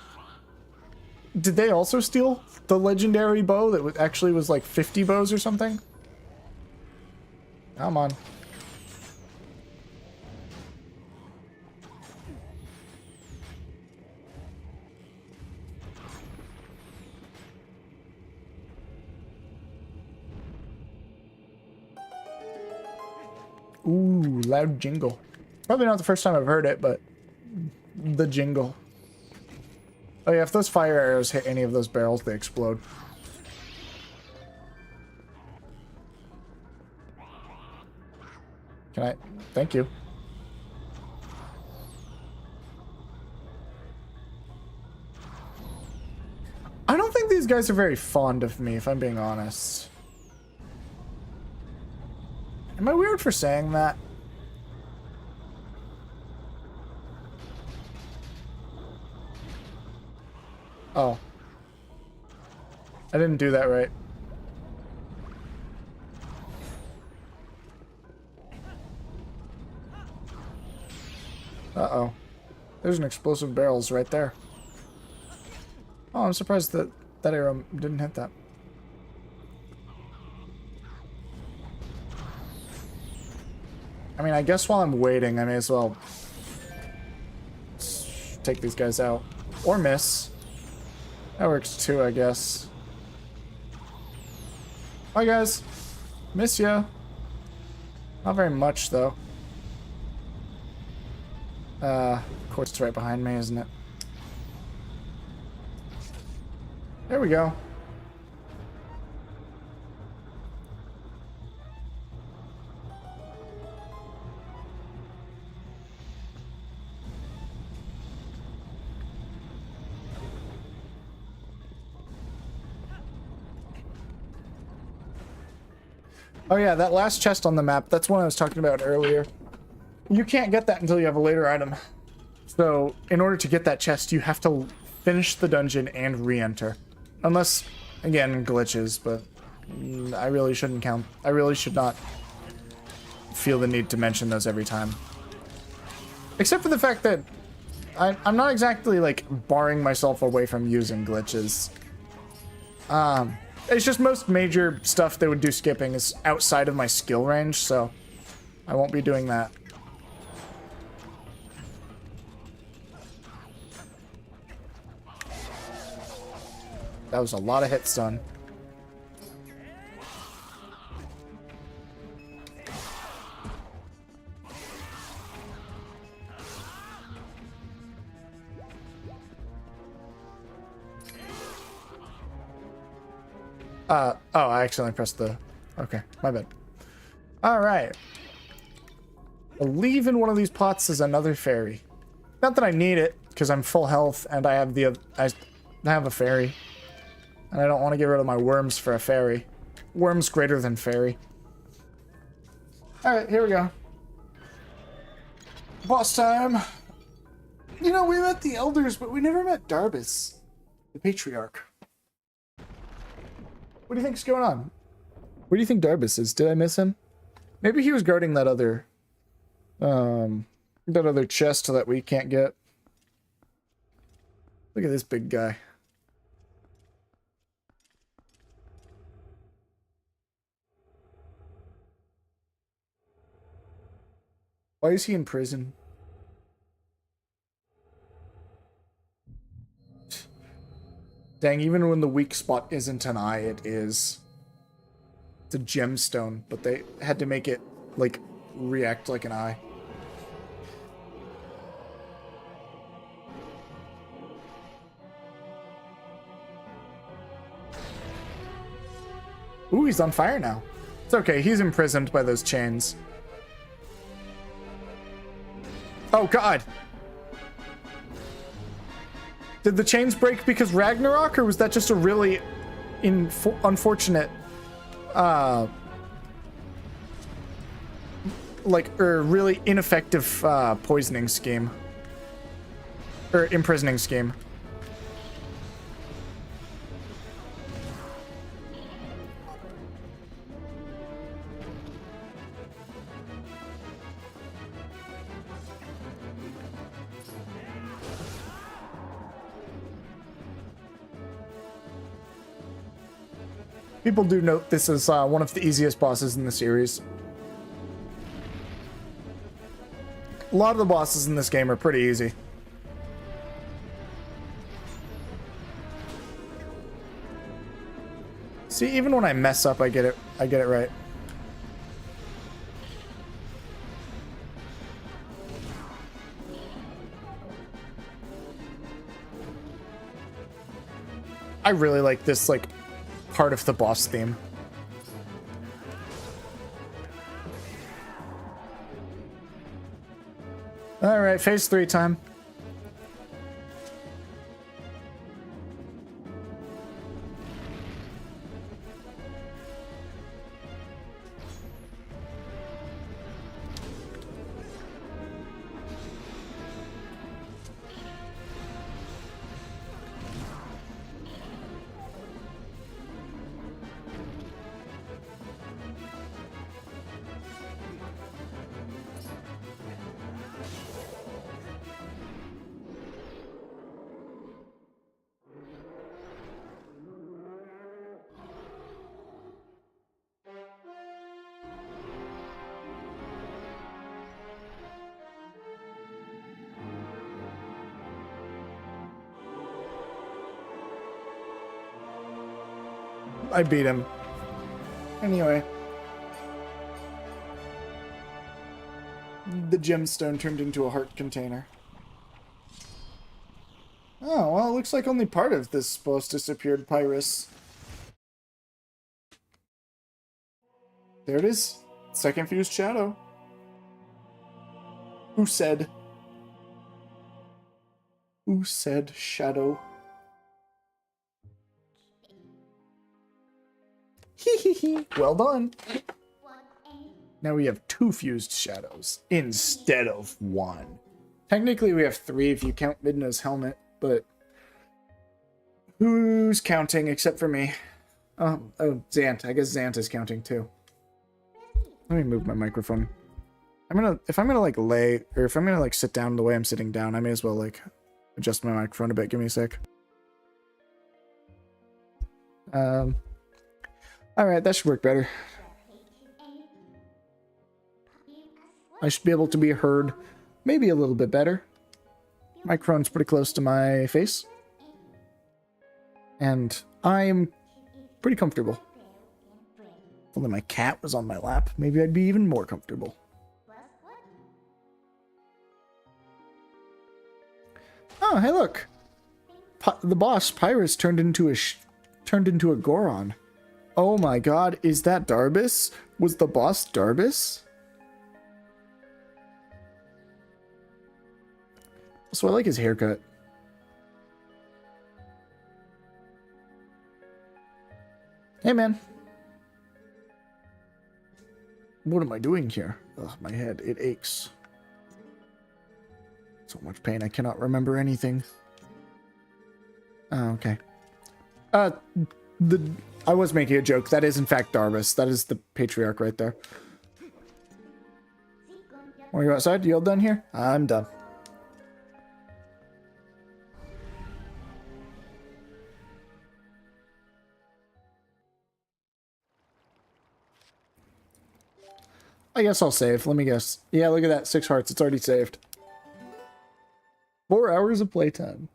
Did they also steal the legendary bow that actually was like 50 bows or something? Come on. Ooh, loud jingle. Probably not the first time I've heard it, but the jingle. Oh yeah, if those fire arrows hit any of those barrels, they explode. Can I? Thank you. I don't think these guys are very fond of me, if I'm being honest. Am I weird for saying that? Oh. I didn't do that right. Uh-oh. There's an explosive barrels right there. Oh, I'm surprised that that arrow didn't hit that. I mean, I guess while I'm waiting, I may as well take these guys out. Or miss. That works too, I guess. Bye, guys. Miss ya. Not very much, though. Of course, it's right behind me, isn't it? There we go. Oh yeah, that last chest on the map, that's one I was talking about earlier. You can't get that until you have a later item. So, in order to get that chest, you have to finish the dungeon and re-enter. Unless, again, glitches, but I really shouldn't count. I really should not feel the need to mention those every time. Except for the fact that I'm not exactly, like, barring myself away from using glitches. It's just most major stuff that would do skipping is outside of my skill range, so I won't be doing that. That was a lot of hits done. Oh, I accidentally pressed the... Okay, my bad. Alright. I believe in one of these pots is another fairy. Not that I need it, because I'm full health, and I have I have a fairy. And I don't want to get rid of my worms for a fairy. Worms greater than fairy. Alright, here we go. Boss time. You know, we met the elders, but we never met Darbus, the patriarch. What do you think's going on? Where do you think Darbus is? Did I miss him? Maybe he was guarding that other chest that we can't get. Look at this big guy. Why is he in prison? Dang, even when the weak spot isn't an eye, it is. It's a gemstone, but they had to make it, like, react like an eye. Ooh, he's on fire now. It's okay, he's imprisoned by those chains. Oh, God! Did the chains break because Ragnarok, or was that just a really unfortunate, really ineffective poisoning scheme? Or imprisoning scheme? People do note this is one of the easiest bosses in the series. A lot of the bosses in this game are pretty easy. See, even when I mess up, I get it right. I really like this, like, part of the boss theme. All right, phase 3 time. I beat him. Anyway. The gemstone turned into a heart container. Oh, well, it looks like only part of this boss disappeared, Pyrus. There it is. Second fused shadow. Who said? Who said shadow? Well done. Now we have 2 fused shadows instead of 1. Technically, we have 3 if you count Midna's helmet, but who's counting except for me? Oh, Zant. I guess Zant is counting too. Let me move my microphone. If I'm gonna like lay, or if I'm gonna like sit down the way I'm sitting down, I may as well like adjust my microphone a bit. Give me a sec. All right, that should work better. I should be able to be heard maybe a little bit better. Microphone's pretty close to my face. And I'm pretty comfortable. If only my cat was on my lap, maybe I'd be even more comfortable. Oh, hey look! The boss, Pyrus, turned into a Goron. Oh my god, is that Darbus? Was the boss Darbus? So I like his haircut. Hey man. What am I doing here? Ugh, my head, it aches. So much pain, I cannot remember anything. Oh, okay. I was making a joke. That is in fact Darbus. That is the patriarch right there. Want to go outside? You all done here? I'm done. I guess I'll save. Let me guess. Yeah, look at that. 6 hearts. It's already saved. 4 hours of playtime.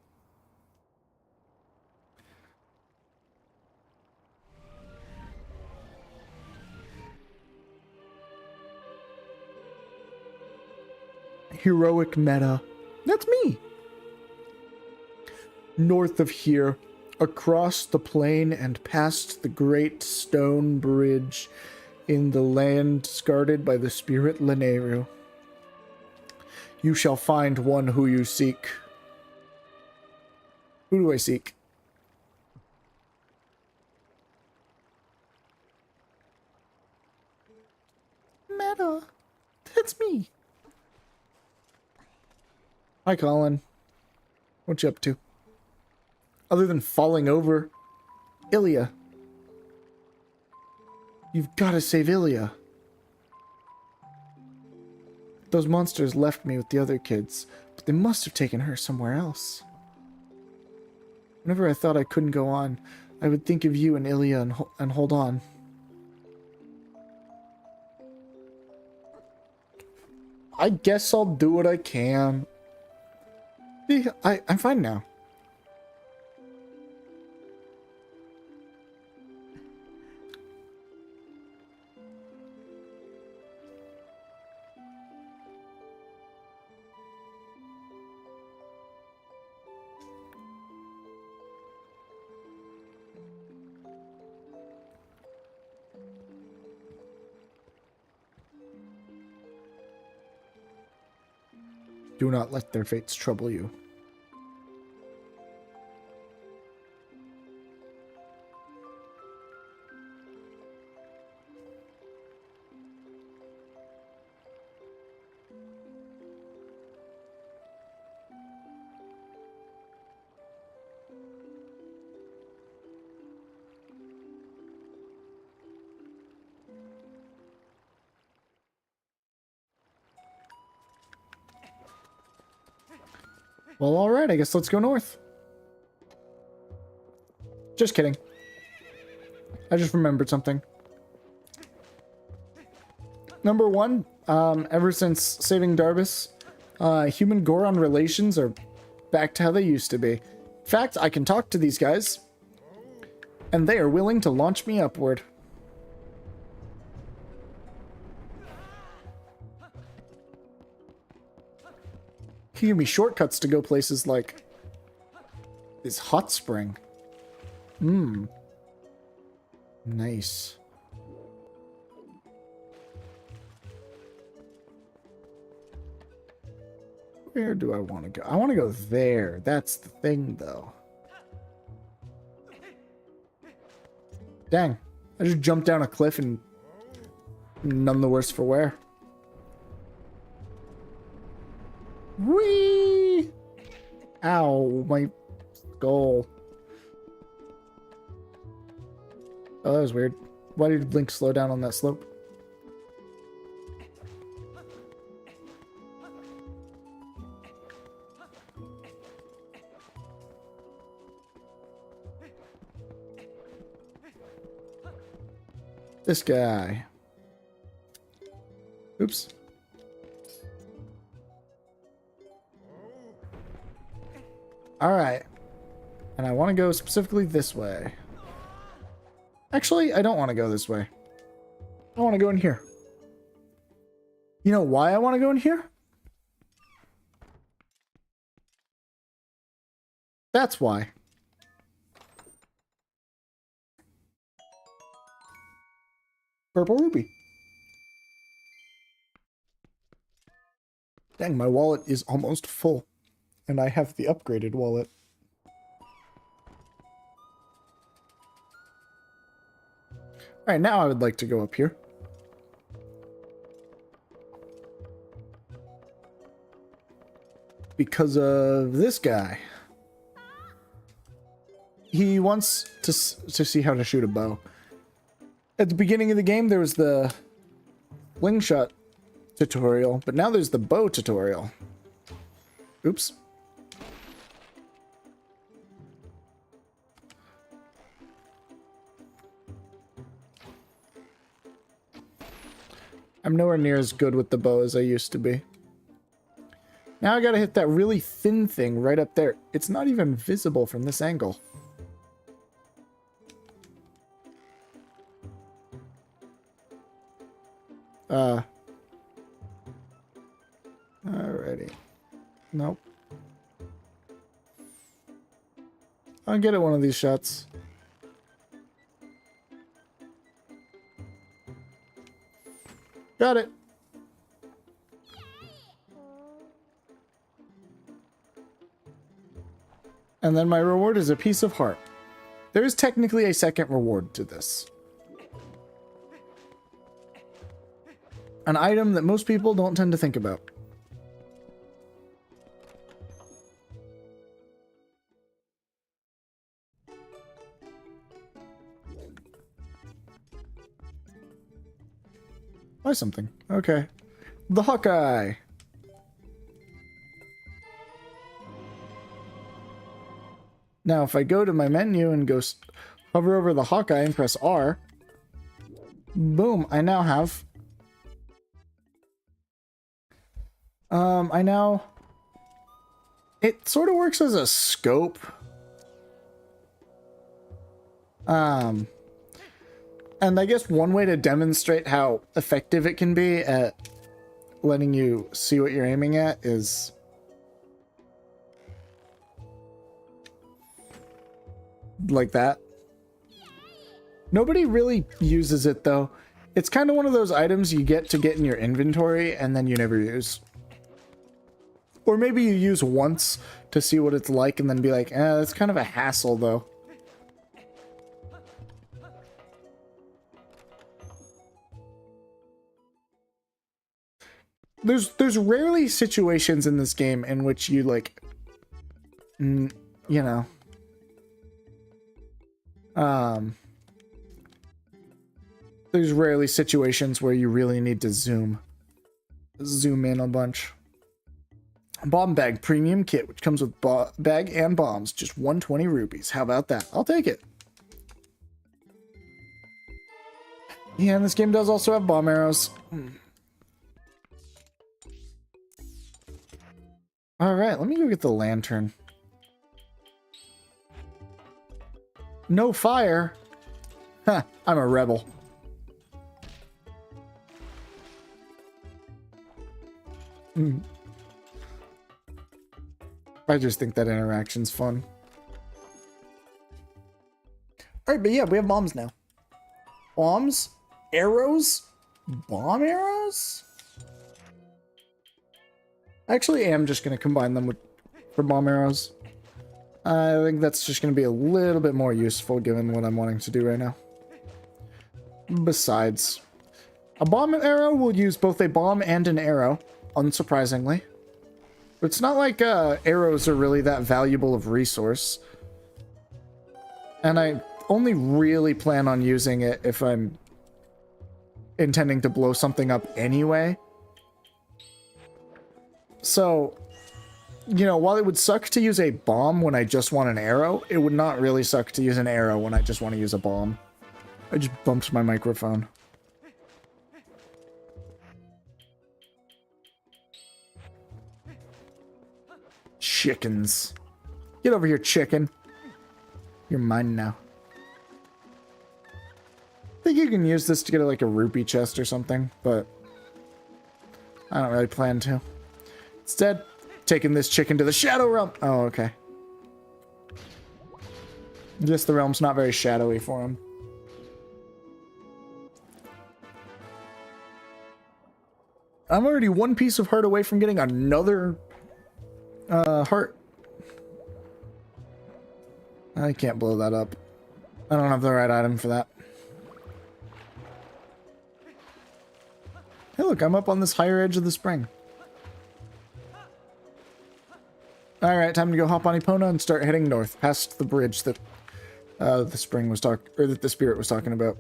Heroic meta. That's me. North of here, across the plain and past the great stone bridge in the land guarded by the spirit Leneru, you shall find one who you seek. Who do I seek? Meta. That's me. Hi, Colin. What you up to? Other than falling over. Ilya. You've got to save Ilya. Those monsters left me with the other kids, but they must have taken her somewhere else. Whenever I thought I couldn't go on, I would think of you and Ilya and hold on. I guess I'll do what I can. See, I'm fine now. Do not let their fates trouble you. Well, alright, I guess let's go north. Just kidding. I just remembered something. Number 1, ever since saving Darbus, human-Goron relations are back to how they used to be. In fact, I can talk to these guys, and they are willing to launch me upward. Can give me shortcuts to go places like this hot spring. Nice. Where do I want to go? I want to go there. That's the thing, though. Dang. I just jumped down a cliff and None the worse for wear. Whee! Ow, my skull. Oh, that was weird. Why did Link slow down on that slope? This guy. Oops. Alright. And I want to go specifically this way. Actually, I don't want to go this way. I want to go in here. You know why I want to go in here? That's why. Purple rupee. Dang, my wallet is almost full. And I have the upgraded wallet. Alright, now I would like to go up here. Because of this guy. He wants to see how to shoot a bow. At the beginning of the game, there was the slingshot tutorial, but now there's the bow tutorial. Oops. I'm nowhere near as good with the bow as I used to be. Now I gotta hit that really thin thing right up there. It's not even visible from this angle. Alrighty. Nope. I'll get it one of these shots. Got it. And then my reward is a piece of heart. There is technically a second reward to this. An item that most people don't tend to think about. Buy something. Okay. The Hawkeye. Now, if I go to my menu and go hover over the Hawkeye and press R, boom, I now have... It sort of works as a scope. And I guess one way to demonstrate how effective it can be at letting you see what you're aiming at is like that. Nobody really uses it though. It's kind of one of those items you get in your inventory and then you never use. Or maybe you use once to see what it's like and then be like, that's kind of a hassle though. There's rarely situations in this game in which you like, you know, there's rarely situations where you really need to zoom in a bunch. Bomb bag premium kit, which comes with bag and bombs, just 120 rupees. How about that? I'll take it. Yeah, and this game does also have bomb arrows. Alright, let me go get the lantern. No fire? Huh, I'm a rebel. I just think that interaction's fun. Alright, but yeah, we have bombs now. Bombs? Arrows? Bomb arrows? I actually am just going to combine them for bomb arrows. I think that's just going to be a little bit more useful given what I'm wanting to do right now. Besides, A bomb and arrow will use both a bomb and an arrow, unsurprisingly. But it's not like arrows are really that valuable of resource. And I only really plan on using it if I'm intending to blow something up anyway. So, you know, while it would suck to use a bomb when I just want an arrow, it would not really suck to use an arrow when I just want to use a bomb. I just bumped my microphone. Chickens. Get over here, chicken. You're mine now. I think you can use this to get like a rupee chest or something, but I don't really plan to. Instead, taking this chicken to the shadow realm. Oh, okay. I guess the realm's not very shadowy for him. I'm already one piece of heart away from getting another heart. I can't blow that up. I don't have the right item for that. Hey, look, I'm up on this higher edge of the spring. Alright, time to go hop on Epona and start heading north, past the bridge that the spring was that the spirit was talking about.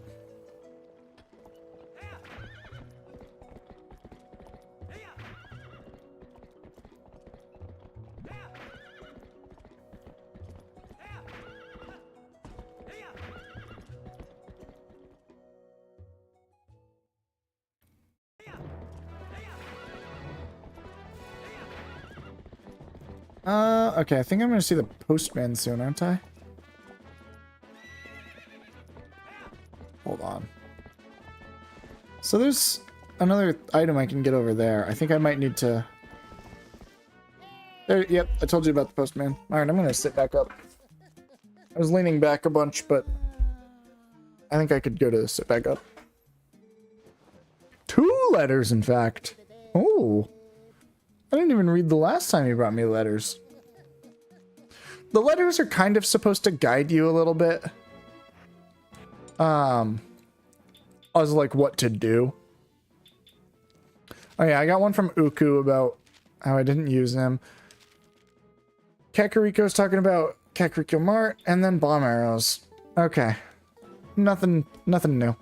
Okay, I think I'm gonna see the postman soon, aren't I? Hold on. So there's another item I can get over there. I think I might need to... There, yep, I told you about the postman. Alright, I'm gonna sit back up. I was leaning back a bunch, but I think I could go to sit back up. 2 letters, in fact. Oh. I didn't even read the last time he brought me letters. The letters are kind of supposed to guide you a little bit. As like what to do. Oh yeah, I got one from Uku about how I didn't use him. Kakariko's talking about Kakariko Mart, and then bomb arrows. Okay. Nothing new.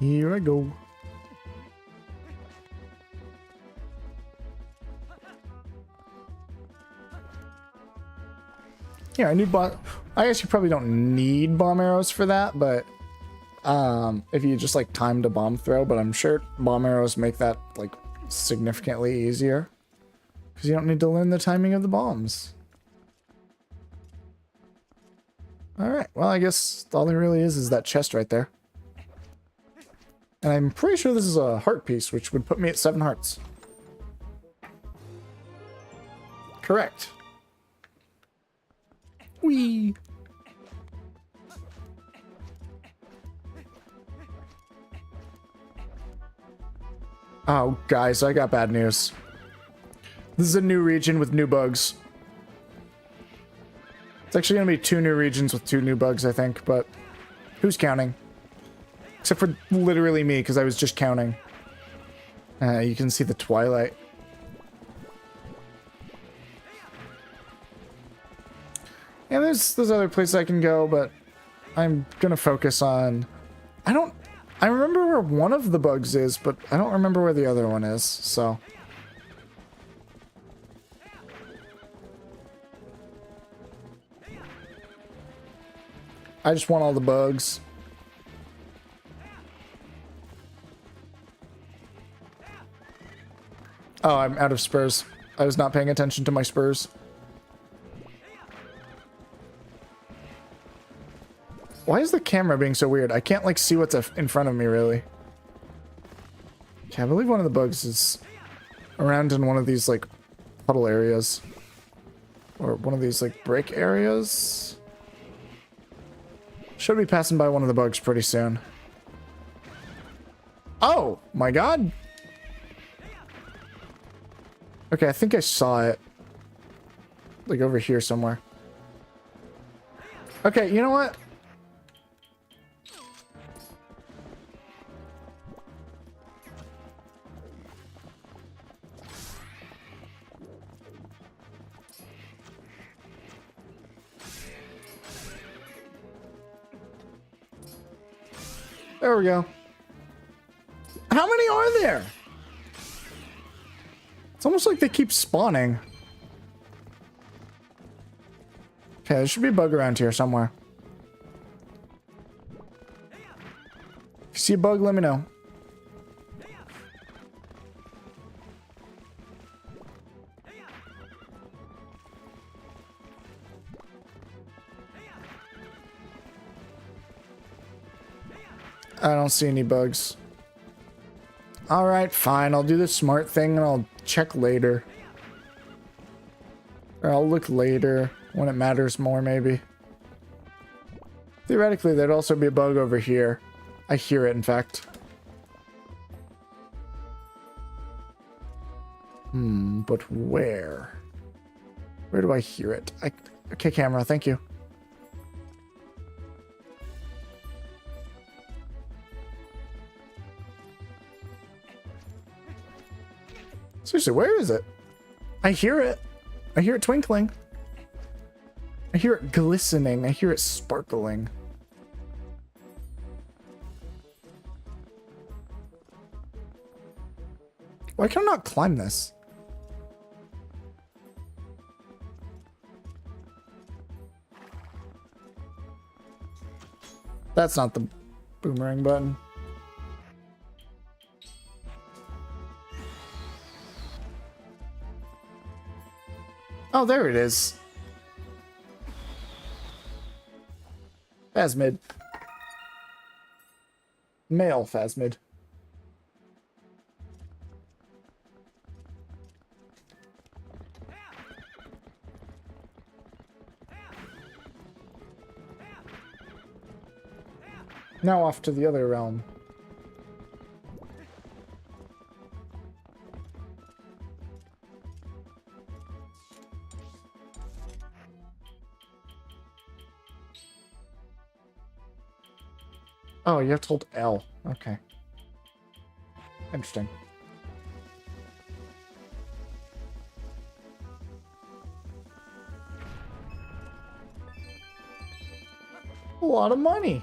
Here I go. Yeah, I need I guess you probably don't need bomb arrows for that, but if you just like timed a bomb throw, but I'm sure bomb arrows make that like significantly easier because you don't need to learn the timing of the bombs. All right, well, I guess all there really is that chest right there. And I'm pretty sure this is a heart piece, which would put me at 7 hearts. Correct. Whee! Oh, guys, I got bad news. This is a new region with new bugs. It's actually going to be 2 new regions with 2 new bugs, I think, but who's counting? Except for literally me, because I was just counting. You can see the Twilight. Yeah, there's other places I can go, but I'm gonna focus on... I remember where one of the bugs is, but I don't remember where the other one is, so... I just want all the bugs. Oh, I'm out of spurs. I was not paying attention to my spurs. Why is the camera being so weird? I can't, like, see what's in front of me, really. Okay, I believe one of the bugs is around in one of these, like, puddle areas. Or one of these, like, brick areas. Should be passing by one of the bugs pretty soon. Oh, my God. Okay, I think I saw it. Like, over here somewhere. Okay, you know what? There we go. How many are there? It's almost like they keep spawning. Okay, there should be a bug around here somewhere. If you see a bug, let me know. I don't see any bugs. Alright, fine. I'll do the smart thing and I'll check later. Or I'll look later when it matters more, maybe. Theoretically, there'd also be a bug over here. I hear it, in fact. But where? Where do I hear it? Okay, camera, thank you. Seriously, where is it? I hear it. I hear it twinkling. I hear it glistening. I hear it sparkling. Why can I not climb this? That's not the boomerang button. Oh, there it is. Phasmid. Male Phasmid. Now off to the other realm. Oh, you have to hold L. Okay. Interesting. A lot of money.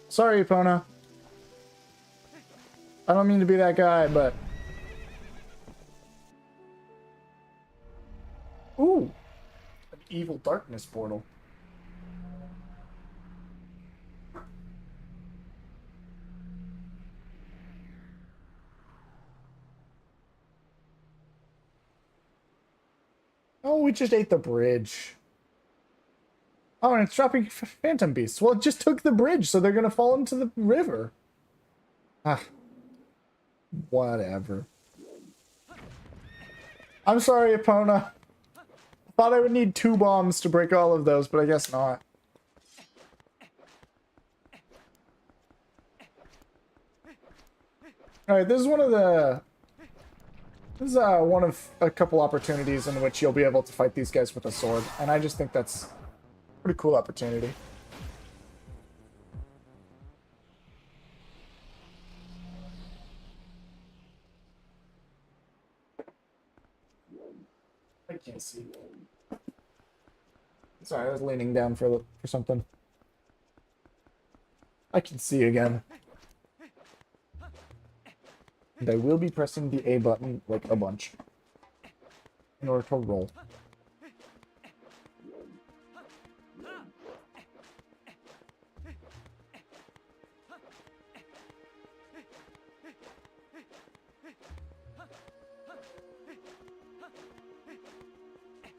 Sorry, Epona. I don't mean to be that guy, but... Ooh! An evil darkness portal. Oh, we just ate the bridge. Oh, and it's dropping phantom beasts. Well, it just took the bridge, so they're gonna fall into the river. Ah. Whatever. I'm sorry, Epona. Thought I would need 2 bombs to break all of those, but I guess not. Alright, this is one of the... This is one of a couple opportunities in which you'll be able to fight these guys with a sword, and I just think that's a pretty cool opportunity. I can't see. Sorry, I was leaning down for something. I can see again. And I will be pressing the A button like a bunch in order to roll.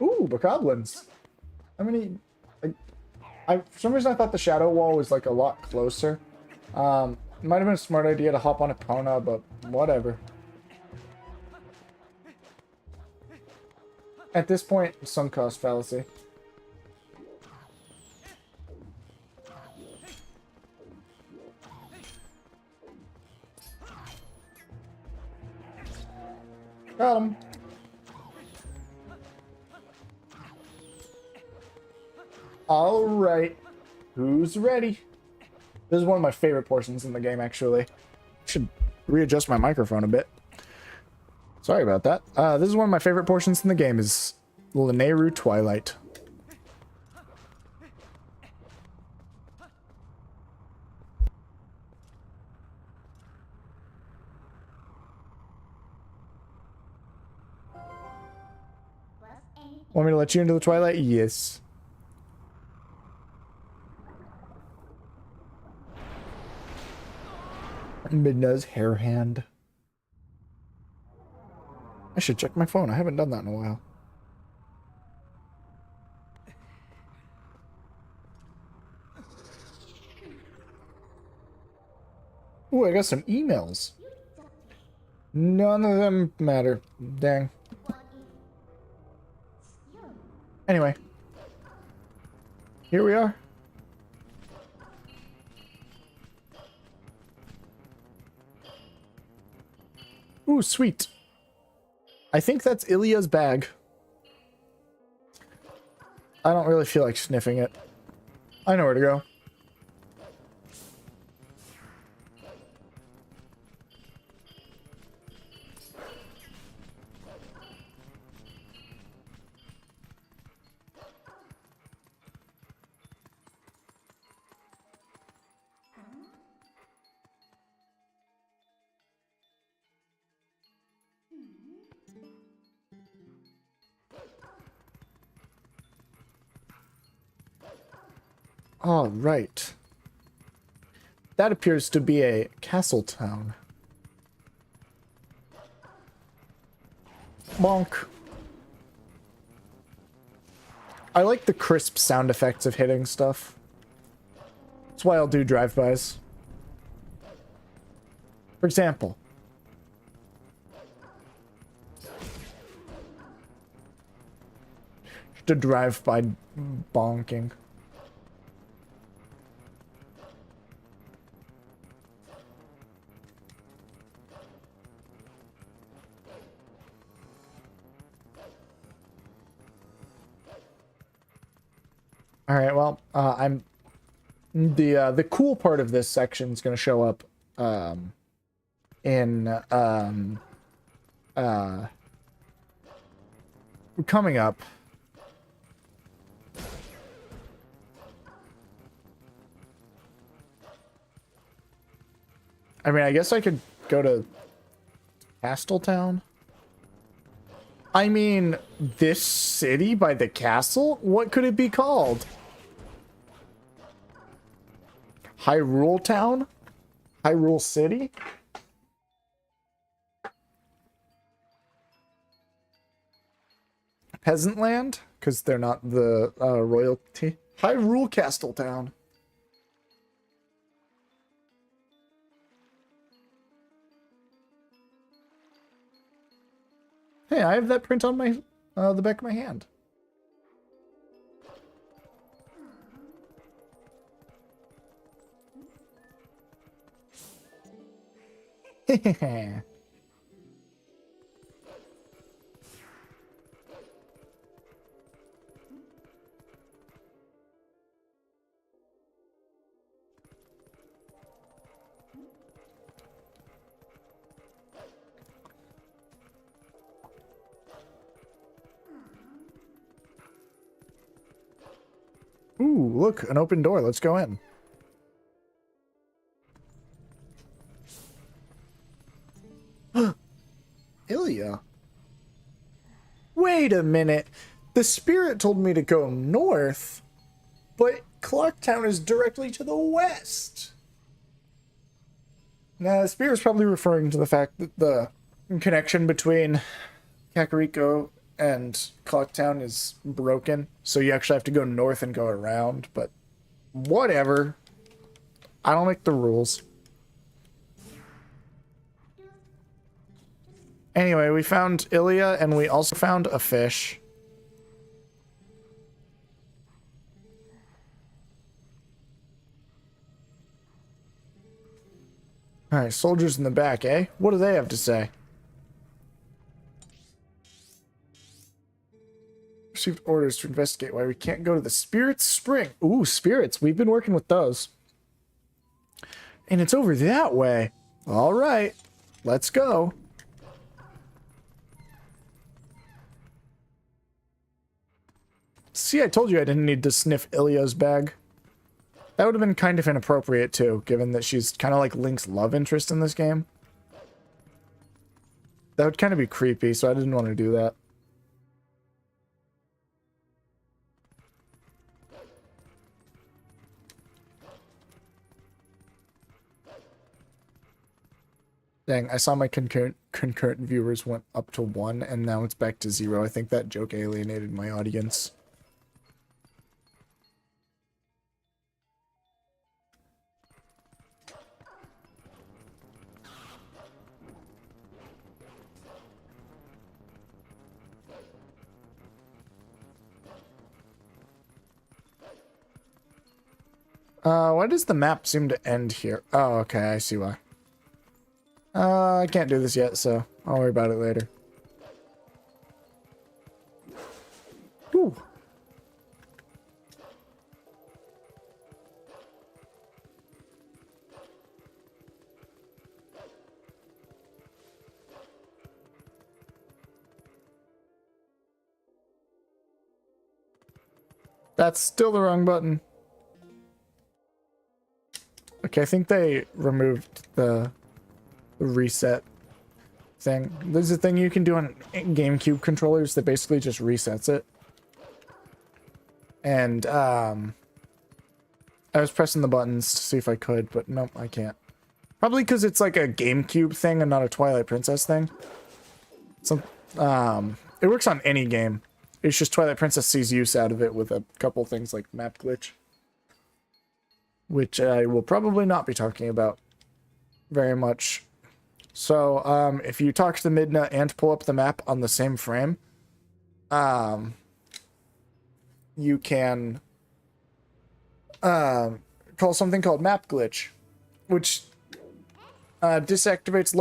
Ooh, bokoblins. How many... for some reason I thought the shadow wall was like a lot closer. Might have been a smart idea to hop on a Epona, but whatever. At this point, sunk cost fallacy. Got him. All right. Who's ready? This is one of my favorite portions in the game, actually. Should readjust my microphone a bit. Sorry about that. This is one of my favorite portions in the game, is Lanayru Twilight. Want me to let you into the Twilight? Yes. Midna's hair hand. I should check my phone. I haven't done that in a while. Ooh, I got some emails. None of them matter. Dang. Anyway. Here we are. Ooh, sweet. I think that's Ilya's bag. I don't really feel like sniffing it. I know where to go. All right. That appears to be a castle town. Bonk. I like the crisp sound effects of hitting stuff. That's why I'll do drive-bys. For example. Just a drive-by bonking. All right, well, I'm the cool part of this section is going to show up coming up. I mean, I guess I could go to Castletown. I mean, this city by the castle? What could it be called? Hyrule Town? Hyrule City? Peasant Land? Because they're not the royalty. Hyrule Castletown. Hey, I have that print on my the back of my hand. Ooh, look, an open door. Let's go in. Ilya. Wait a minute. The spirit told me to go north, but Clarktown is directly to the west. Now, the spirit's probably referring to the fact that the connection between Kakariko and Clocktown is broken, so you actually have to go north and go around, but whatever. I don't make the rules. Anyway, we found Ilya, and we also found a fish. Alright, soldiers in the back, eh? What do they have to say? Received orders to investigate why we can't go to the Spirits Spring. Ooh, spirits. We've been working with those. And it's over that way. Alright, let's go. See, I told you I didn't need to sniff Ilya's bag. That would have been kind of inappropriate, too, given that she's kind of like Link's love interest in this game. That would kind of be creepy, so I didn't want to do that. Dang, I saw my concurrent viewers went up to 1, and now it's back to 0. I think that joke alienated my audience. Why does the map seem to end here? Oh, okay, I see why. I can't do this yet, so I'll worry about it later. Ooh. That's still the wrong button. Okay, I think they removed the reset thing. There's a thing you can do on GameCube controllers that basically just resets it. And I was pressing the buttons to see if I could, but nope, I can't. Probably because it's like a GameCube thing and not a Twilight Princess thing. So, it works on any game. It's just Twilight Princess sees use out of it with a couple things like map glitch, which I will probably not be talking about very much. So, if you talk to Midna and pull up the map on the same frame, you can call something called map glitch, which disactivates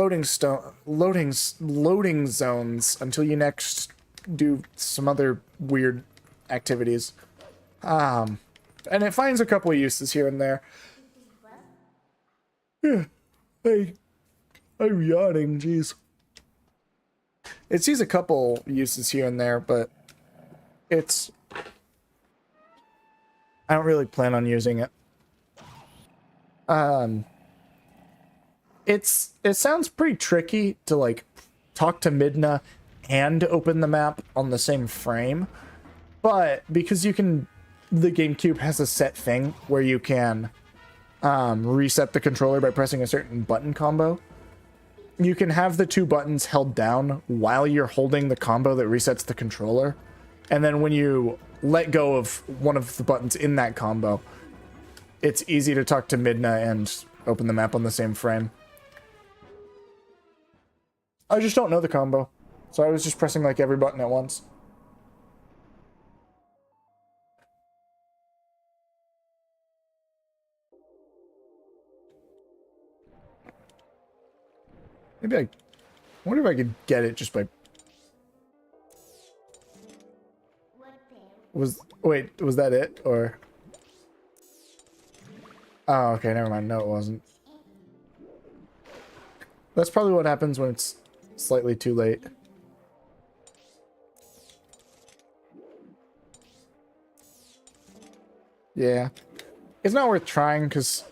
loading zones until you next do some other weird activities. And it finds a couple of uses here and there. Yeah, I'm yawning, jeez. It sees a couple uses here and there, but it's... I don't really plan on using it. It sounds pretty tricky to, like, talk to Midna and open the map on the same frame, but because you can... The GameCube has a set thing where you can reset the controller by pressing a certain button combo. You can have the two buttons held down while you're holding the combo that resets the controller. And then when you let go of one of the buttons in that combo, it's easy to talk to Midna and open the map on the same frame. I just don't know the combo, so I was just pressing like every button at once. Maybe I wonder if I could get it just by... Wait, was that it? Or... Oh, okay, never mind. No, it wasn't. That's probably what happens when it's slightly too late. Yeah. It's not worth trying, because...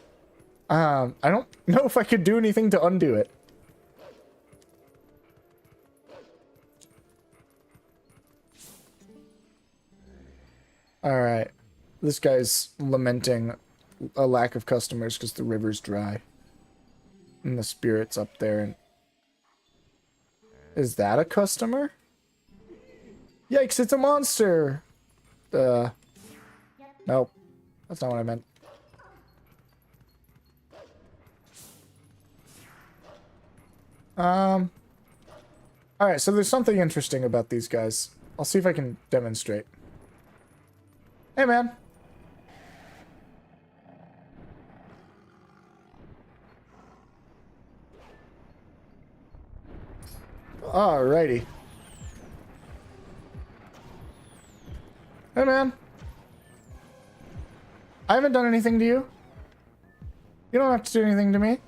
I don't know if I could do anything to undo it. Alright. This guy's lamenting a lack of customers because the river's dry. And the spirit's up there. And is that a customer? Yikes, it's a monster! Nope. That's not what I meant. Alright, so there's something interesting about these guys. I'll see if I can demonstrate. Hey, man. Alrighty. Hey, man. I haven't done anything to you. You don't have to do anything to me.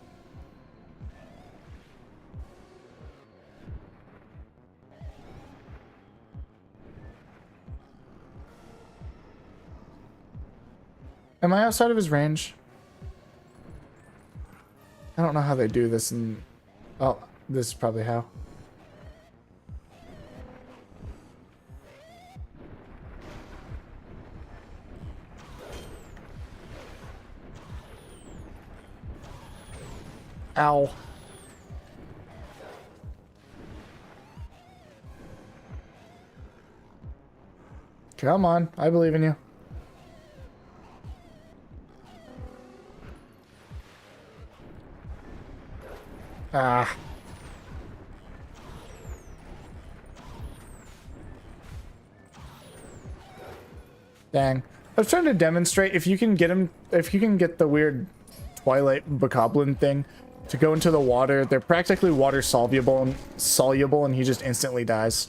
Am I outside of his range? I don't know how they do this and... Oh, this is probably how. Ow. Come on, I believe in you. Ah. Dang. I was trying to demonstrate if you can get him, if you can get the weird Twilight bokoblin thing to go into the water, they're practically water soluble and he just instantly dies.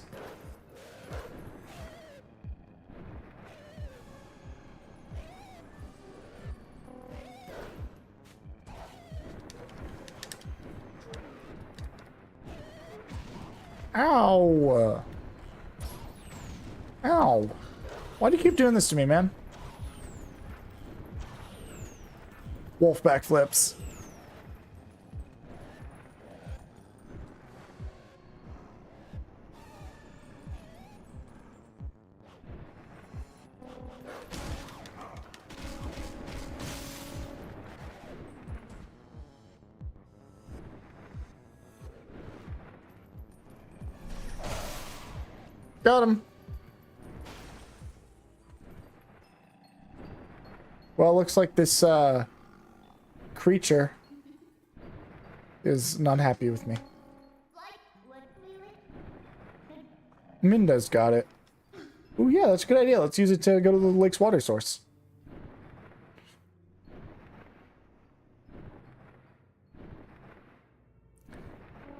Ow! Ow! Why do you keep doing this to me, man? Wolf backflips. Got him. Well, looks like this creature is not happy with me. Minda's got it. Oh yeah, that's a good idea. Let's use it to go to the lake's water source.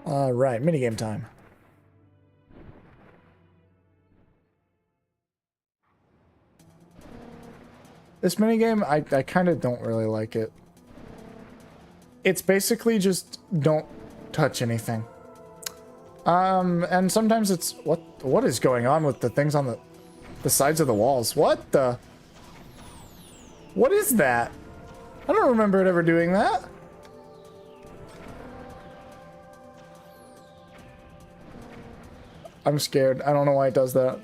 Alright, minigame time. This minigame, I kind of don't really like it. It's basically just don't touch anything. And sometimes it's... What is going on with the things on the sides of the walls? What the... What is that? I don't remember it ever doing that. I'm scared. I don't know why it does that.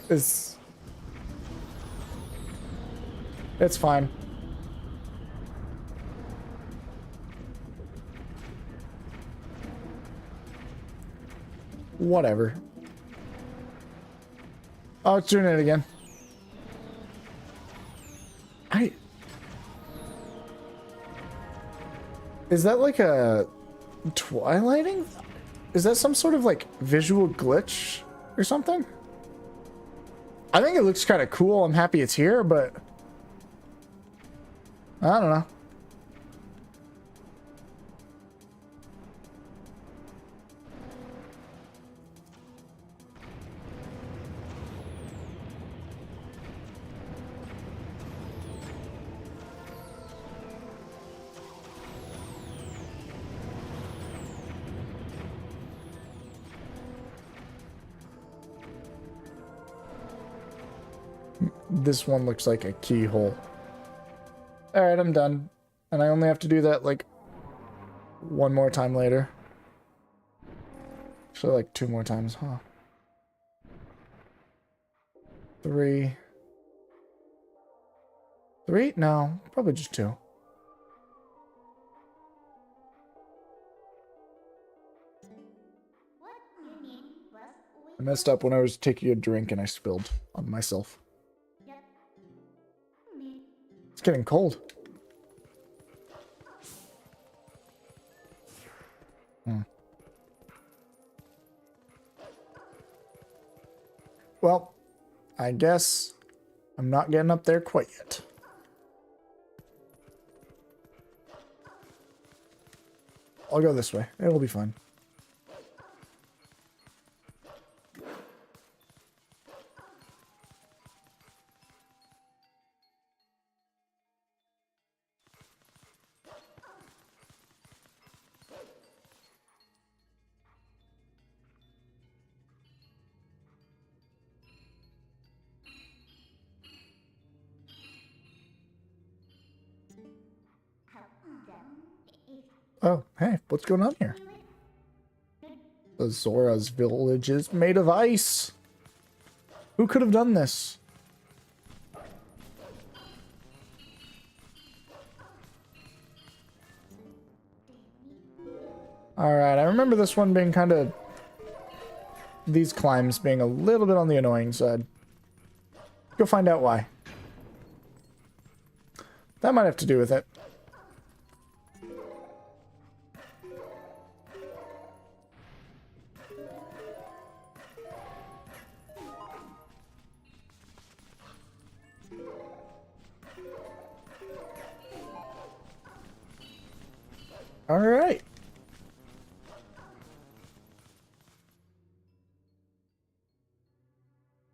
It's fine. Whatever. Oh, it's doing it again. Is that like a twilighting? Is that some sort of like visual glitch or something? I think it looks kind of cool. I'm happy it's here, but I don't know. This one looks like a keyhole. Alright, I'm done. And I only have to do that, like, one more time later. Actually, like, 2 more times, huh? 3. 3? No, probably just 2. What you mean was I messed up when I was taking a drink and I spilled on myself. It's getting cold. Well, I guess I'm not getting up there quite yet. I'll go this way. It'll be fine. Oh, hey, what's going on here? The Zora's village is made of ice. Who could have done this? Alright, I remember this one being kind of... these climbs being a little bit on the annoying side. Go find out why. That might have to do with it. All right.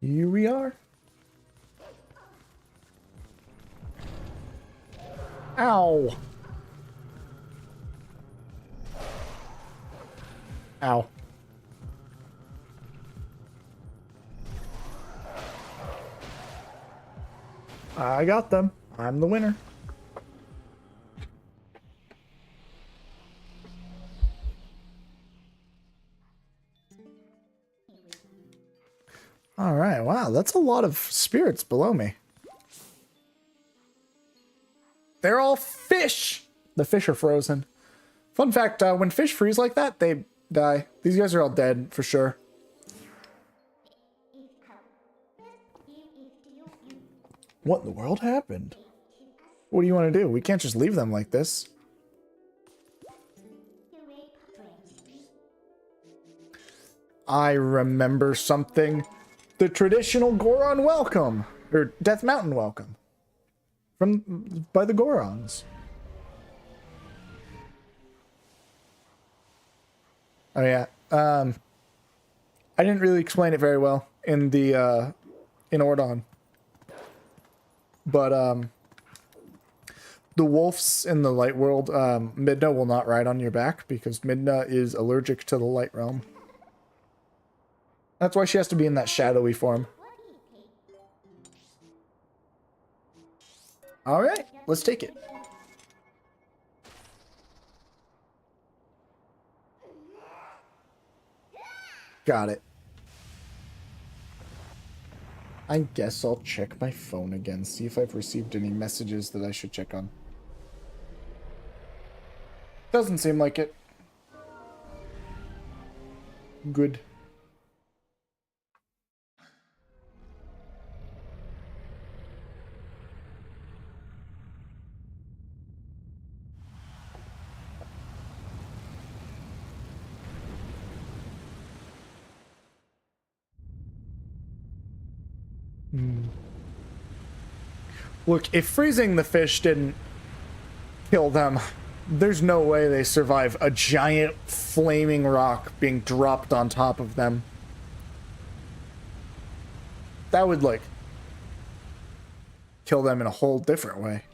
Here we are. Ow. Ow. I got them. I'm the winner. All right, wow, that's a lot of spirits below me. They're all fish! The fish are frozen. Fun fact, when fish freeze like that, they die. These guys are all dead, for sure. What in the world happened? What do you want to do? We can't just leave them like this. I remember something. The traditional Goron welcome, or Death Mountain welcome, by the Gorons. Oh yeah, I didn't really explain it very well in the in Ordon, but the wolves in the light world, Midna will not ride on your back because Midna is allergic to the light realm. That's why she has to be in that shadowy form. Alright, let's take it. Got it. I guess I'll check my phone again, see if I've received any messages that I should check on. Doesn't seem like it. Good. Look, if freezing the fish didn't kill them, there's no way they survive a giant flaming rock being dropped on top of them. That would, like, kill them in a whole different way.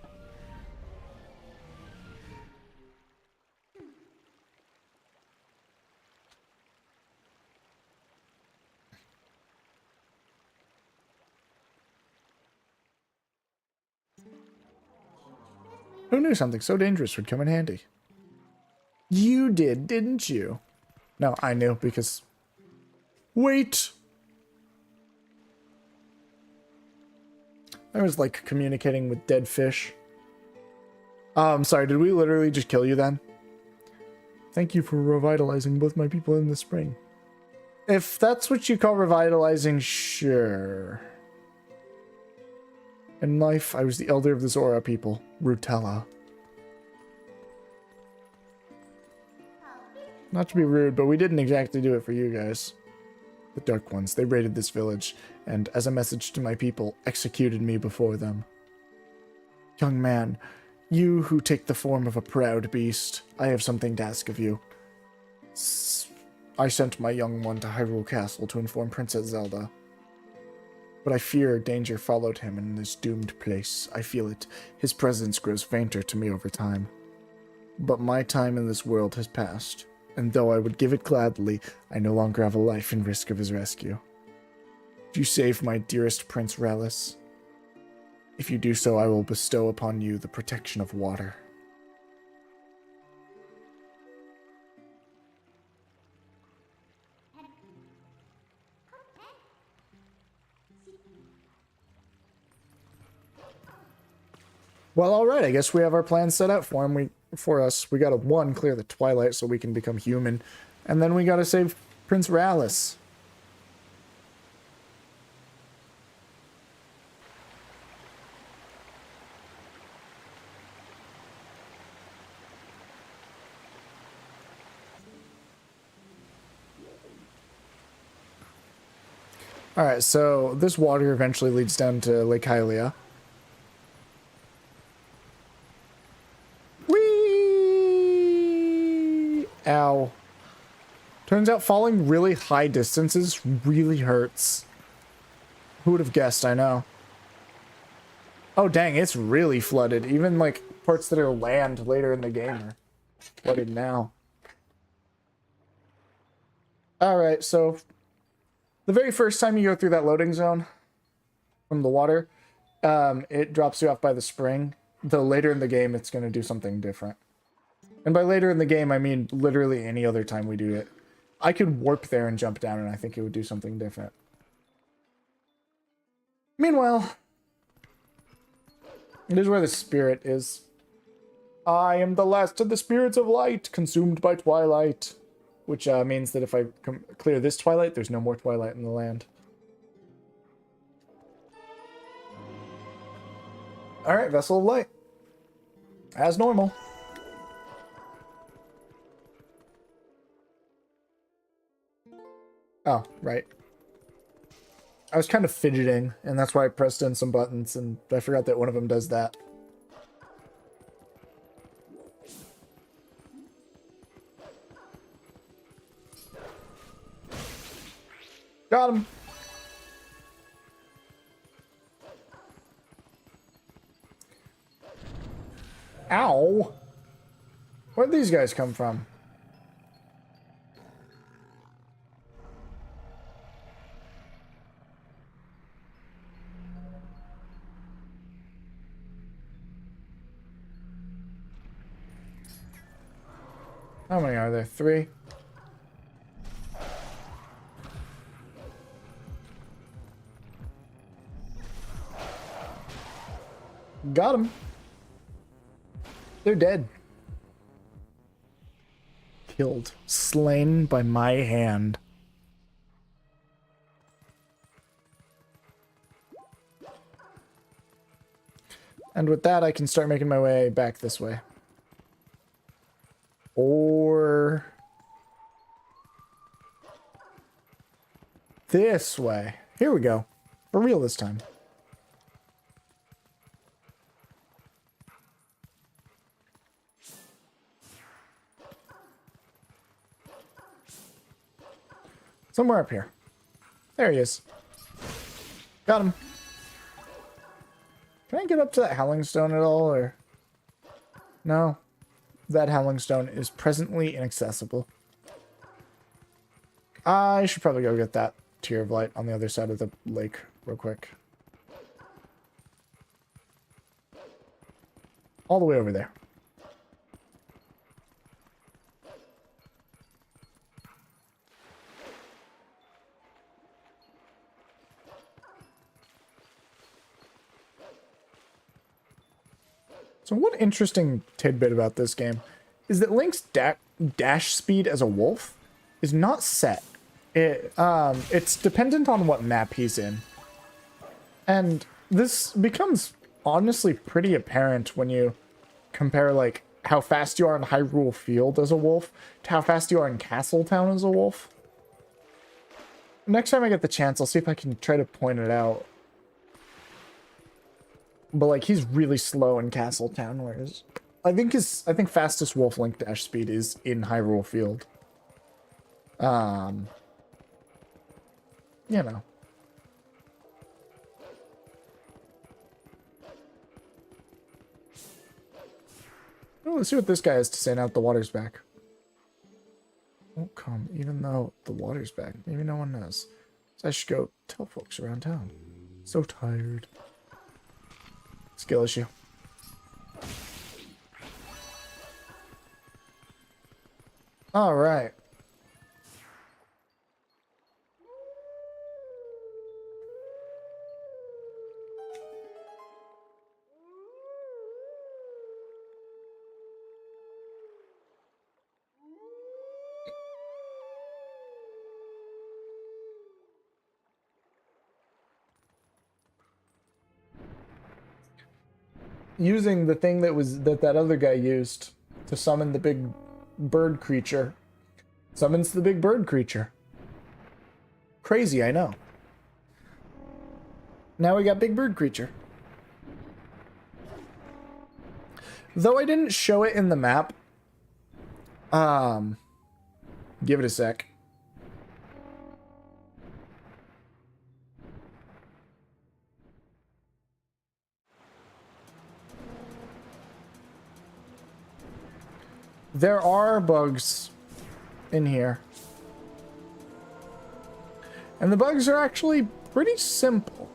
Who knew something so dangerous would come in handy? You did, didn't you? No, I knew because... Wait! I was like communicating with dead fish. I'm sorry, did we literally just kill you then? Thank you for revitalizing both my people in the spring. If that's what you call revitalizing, sure. In life, I was the elder of the Zora people, Rutella. Not to be rude, but we didn't exactly do it for you guys. The Dark Ones, they raided this village, and as a message to my people, executed me before them. Young man, you who take the form of a proud beast, I have something to ask of you. I sent my young one to Hyrule Castle to inform Princess Zelda. But I fear danger followed him in this doomed place. I feel it. His presence grows fainter to me over time. But my time in this world has passed, and though I would give it gladly, I no longer have a life in risk of his rescue. Do you save my dearest Prince Rallis? If you do so, I will bestow upon you the protection of water. Well, alright, I guess we have our plans set out for him. For us. We gotta, one, clear the Twilight so we can become human. And then we gotta save Prince Rallis. Alright, so this water eventually leads down to Lake Hylia. Whee! Ow. Turns out falling really high distances really hurts. Who would have guessed, I know. Oh dang, it's really flooded. Even like parts that are land later in the game are flooded now. Alright, so the very first time you go through that loading zone from the water, it drops you off by the spring. Though later in the game, it's going to do something different. And by later in the game, I mean literally any other time we do it. I could warp there and jump down, and I think it would do something different. Meanwhile, it is where the spirit is. I am the last of the spirits of light, consumed by Twilight. Which means that if I clear this Twilight, there's no more Twilight in the land. Alright, Vessel of Light. As normal. Oh, right. I was kind of fidgeting, and that's why I pressed in some buttons, and I forgot that one of them does that. Got him. Ow. Where'd these guys come from? How many are there? 3? Got him. They're dead. Killed. Slain by my hand. And with that, I can start making my way back this way. Or this way. Here we go. For real this time. Somewhere up here. There he is. Got him. Can I get up to that Howling Stone at all, or... No. That Howling Stone is presently inaccessible. I should probably go get that Tear of Light on the other side of the lake real quick. All the way over there. So one interesting tidbit about this game is that Link's dash speed as a wolf is not set. It's dependent on what map he's in. And this becomes honestly pretty apparent when you compare like how fast you are in Hyrule Field as a wolf to how fast you are in Castletown as a wolf. Next time I get the chance, I'll see if I can try to point it out. But like he's really slow in Castletown, whereas I think fastest wolf link dash speed is in Hyrule Field. You know. Oh, let's see what this guy has to say now that the water's back. Won't come, even though the water's back. Maybe no one knows. So I should go tell folks around town. So tired. Skill issue. All right. Using the thing that other guy used to summon the big bird creature. Summons the big bird creature. Crazy, I know. Now we got big bird creature. Though I didn't show it in the map. Give it a sec. There are bugs in here. And the bugs are actually pretty simple.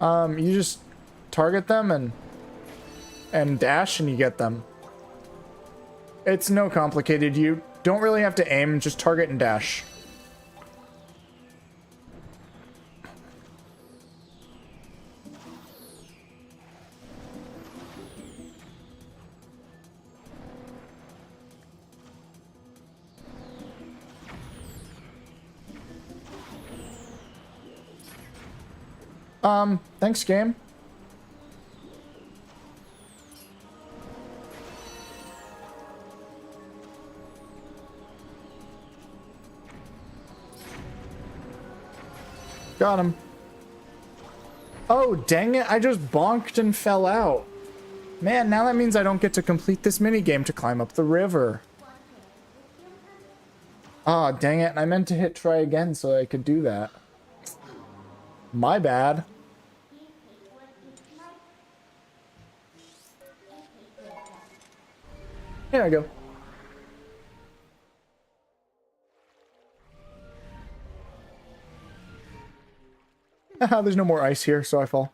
You just target them and dash and you get them. It's no complicated. You don't really have to aim, just target and dash. Thanks, game. Got him. Oh, dang it. I just bonked and fell out. Man, now that means I don't get to complete this minigame to climb up the river. Ah, dang it. I meant to hit try again so I could do that. My bad. Here I go. Haha, there's no more ice here, so I fall.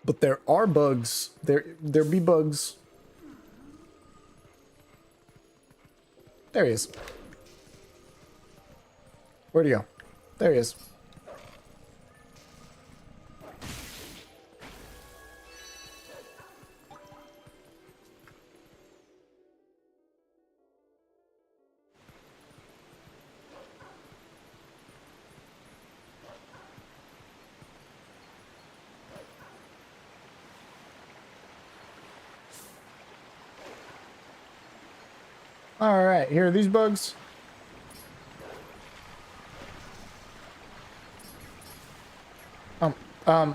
But there are bugs. There be bugs. There he is. Where'd he go? There he is. All right, here are these bugs.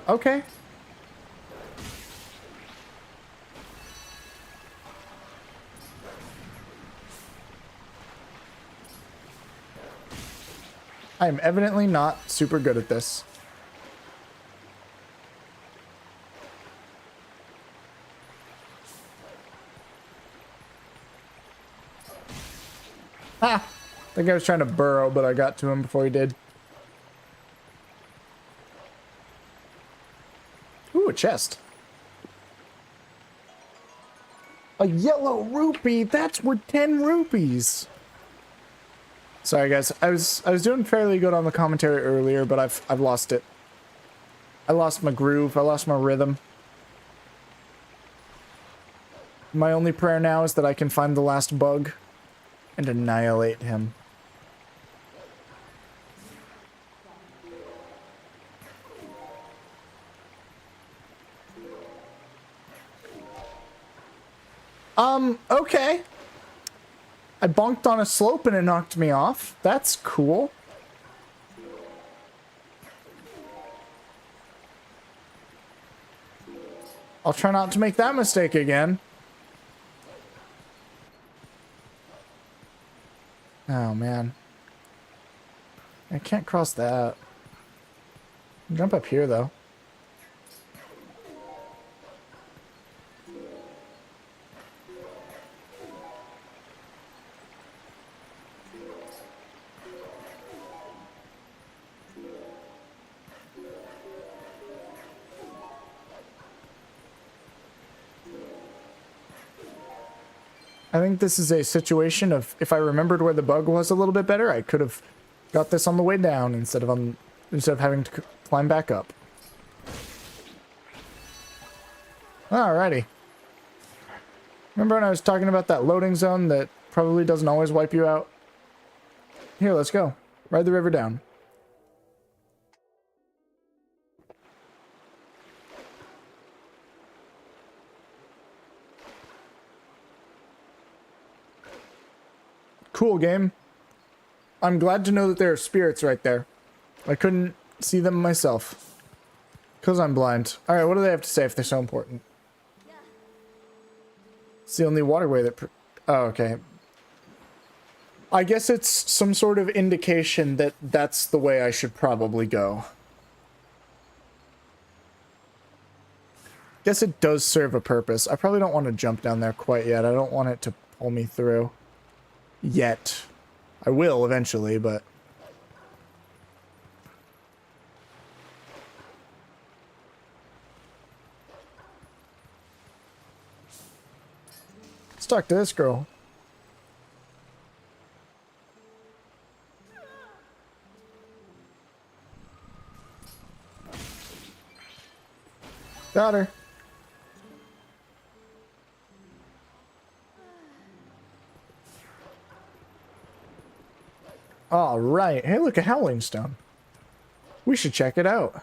Okay. I am evidently not super good at this. Ha! I think I was trying to burrow, but I got to him before he did. Ooh, a chest. A yellow rupee. That's worth 10 rupees. Sorry, guys. I was doing fairly good on the commentary earlier, but I've lost it. I lost my groove. I lost my rhythm. My only prayer now is that I can find the last bug and annihilate him. Okay. I bonked on a slope and it knocked me off. That's cool. I'll try not to make that mistake again. Oh, man. I can't cross that. Jump up here, though. I think this is a situation of, if I remembered where the bug was a little bit better, I could have got this on the way down instead of having to climb back up. Alrighty. Remember when I was talking about that loading zone that probably doesn't always wipe you out? Here, let's go. Ride the river down. Cool game. I'm glad to know that there are spirits right there. I couldn't see them myself. Because I'm blind. Alright, what do they have to say if they're so important? It's the only waterway that... Oh, okay. I guess it's some sort of indication that that's the way I should probably go. Guess it does serve a purpose. I probably don't want to jump down there quite yet. I don't want it to pull me through. Yet. I will eventually, but... Let's talk to this girl. Got her. All right. Hey, look, a Howling Stone. We should check it out.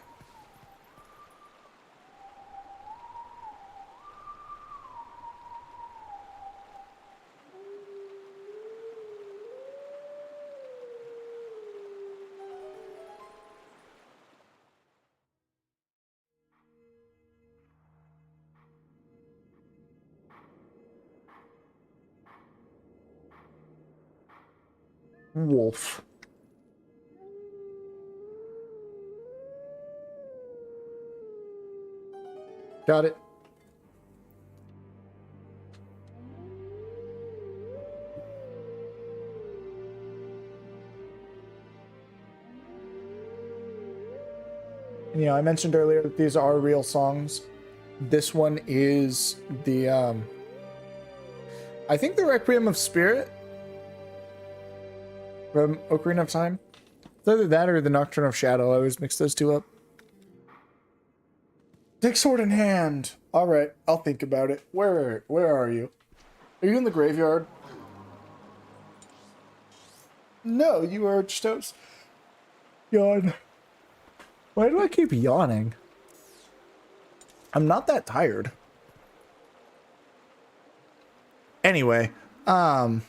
Wolf. Got it. And, you know, I mentioned earlier that these are real songs. This one is the, I think the Requiem of Spirit from Ocarina of Time. It's either that or the Nocturne of Shadow. I always mix those two up. Take sword in hand. All right, I'll think about it. Where are you? Are you in the graveyard? No, you are just yawn. Why do I keep yawning? I'm not that tired. Anyway, I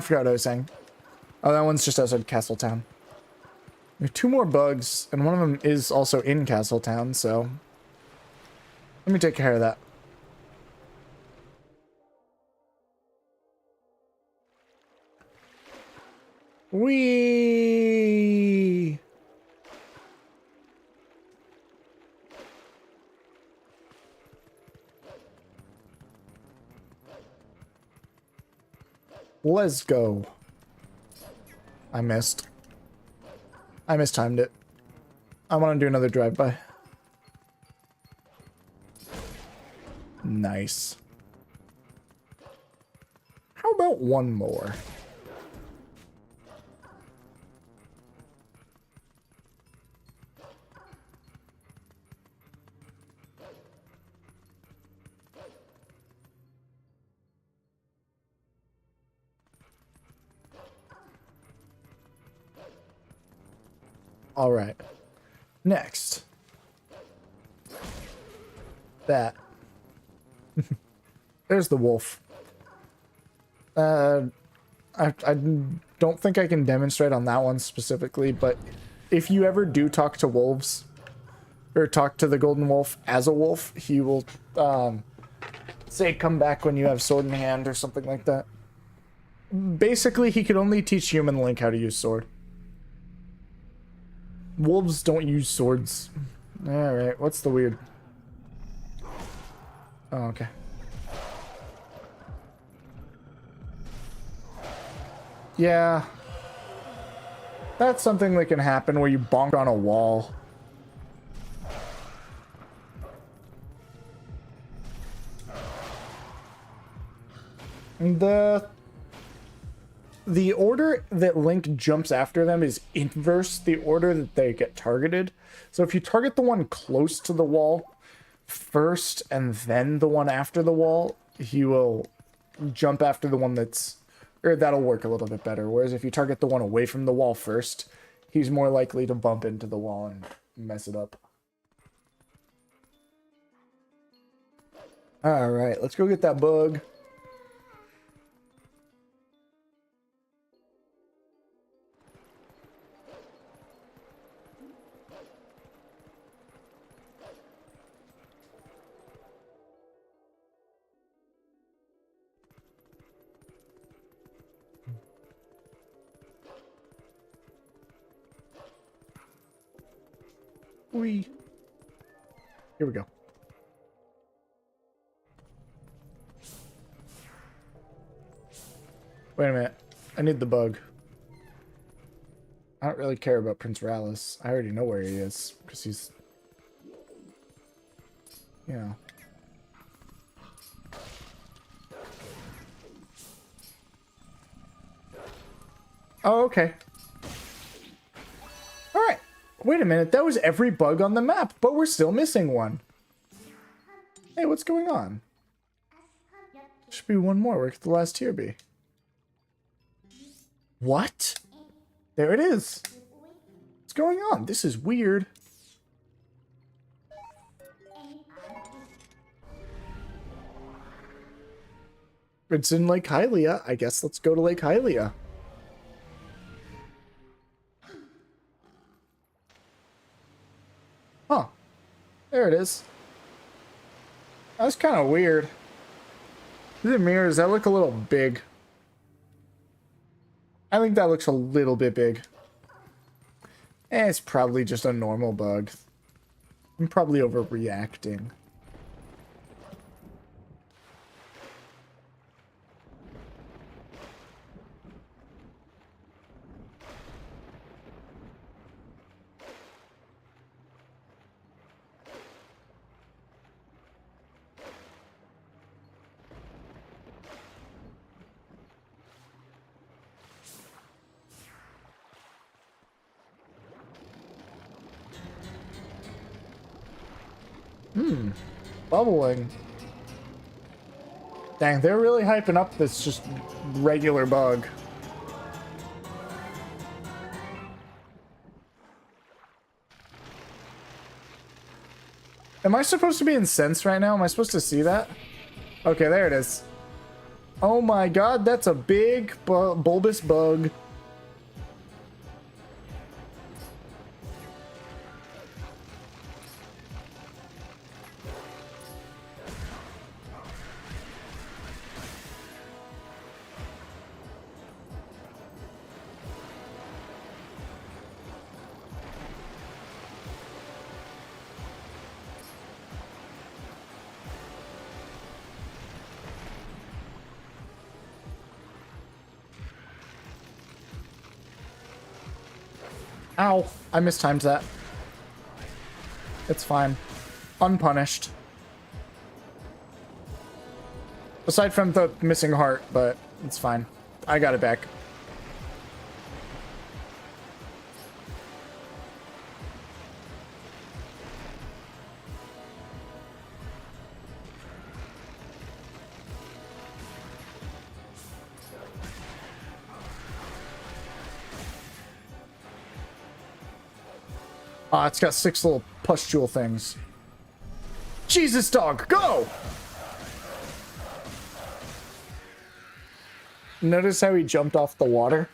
forgot what I was saying. Oh, that one's just outside Castletown. There are two more bugs, and one of them is also in Castletown, so... Let me take care of that. Whee! Let's go. I missed. I mistimed it. I want to do another drive-by. Nice. How about one more? All right. Next. That. There's the wolf. I don't think I can demonstrate on that one specifically, but if you ever do talk to wolves, or talk to the golden wolf as a wolf, he will say come back when you have sword in hand or something like that. Basically, he could only teach human Link how to use sword. Wolves don't use swords. Alright, what's the weird? Oh, okay. Yeah. That's something that can happen where you bonk on a wall. The order that Link jumps after them is inverse the order that they get targeted. So if you target the one close to the wall first and then the one after the wall, he will jump after the one that's... Or that'll work a little bit better. Whereas if you target the one away from the wall first, he's more likely to bump into the wall and mess it up. Alright, let's go get that bug. Here we go. Wait a minute. I need the bug. I don't really care about Prince Rallis. I already know where he is, because he's... You know. Oh, okay. Alright. Wait a minute, that was every bug on the map, but we're still missing one. Hey, what's going on? Should be one more. Where could the last tier be? What? There it is. What's going on? This is weird. It's in Lake Hylia. I guess let's go to Lake Hylia. Huh. There it is. That's kind of weird. The mirrors, that look a little big. I think that looks a little bit big. It's probably just a normal bug. I'm probably overreacting. Bubbling. Dang, they're really hyping up this just regular bug. Am I supposed to be incensed right now? Am I supposed to see that? Okay, there it is. Oh my god, that's a big bulbous bug. Ow! I mistimed that. It's fine. Unpunished. Aside from the missing heart, but it's fine. I got it back. Ah, it's got 6 little pustule things. Jesus, dog, go! Notice how he jumped off the water?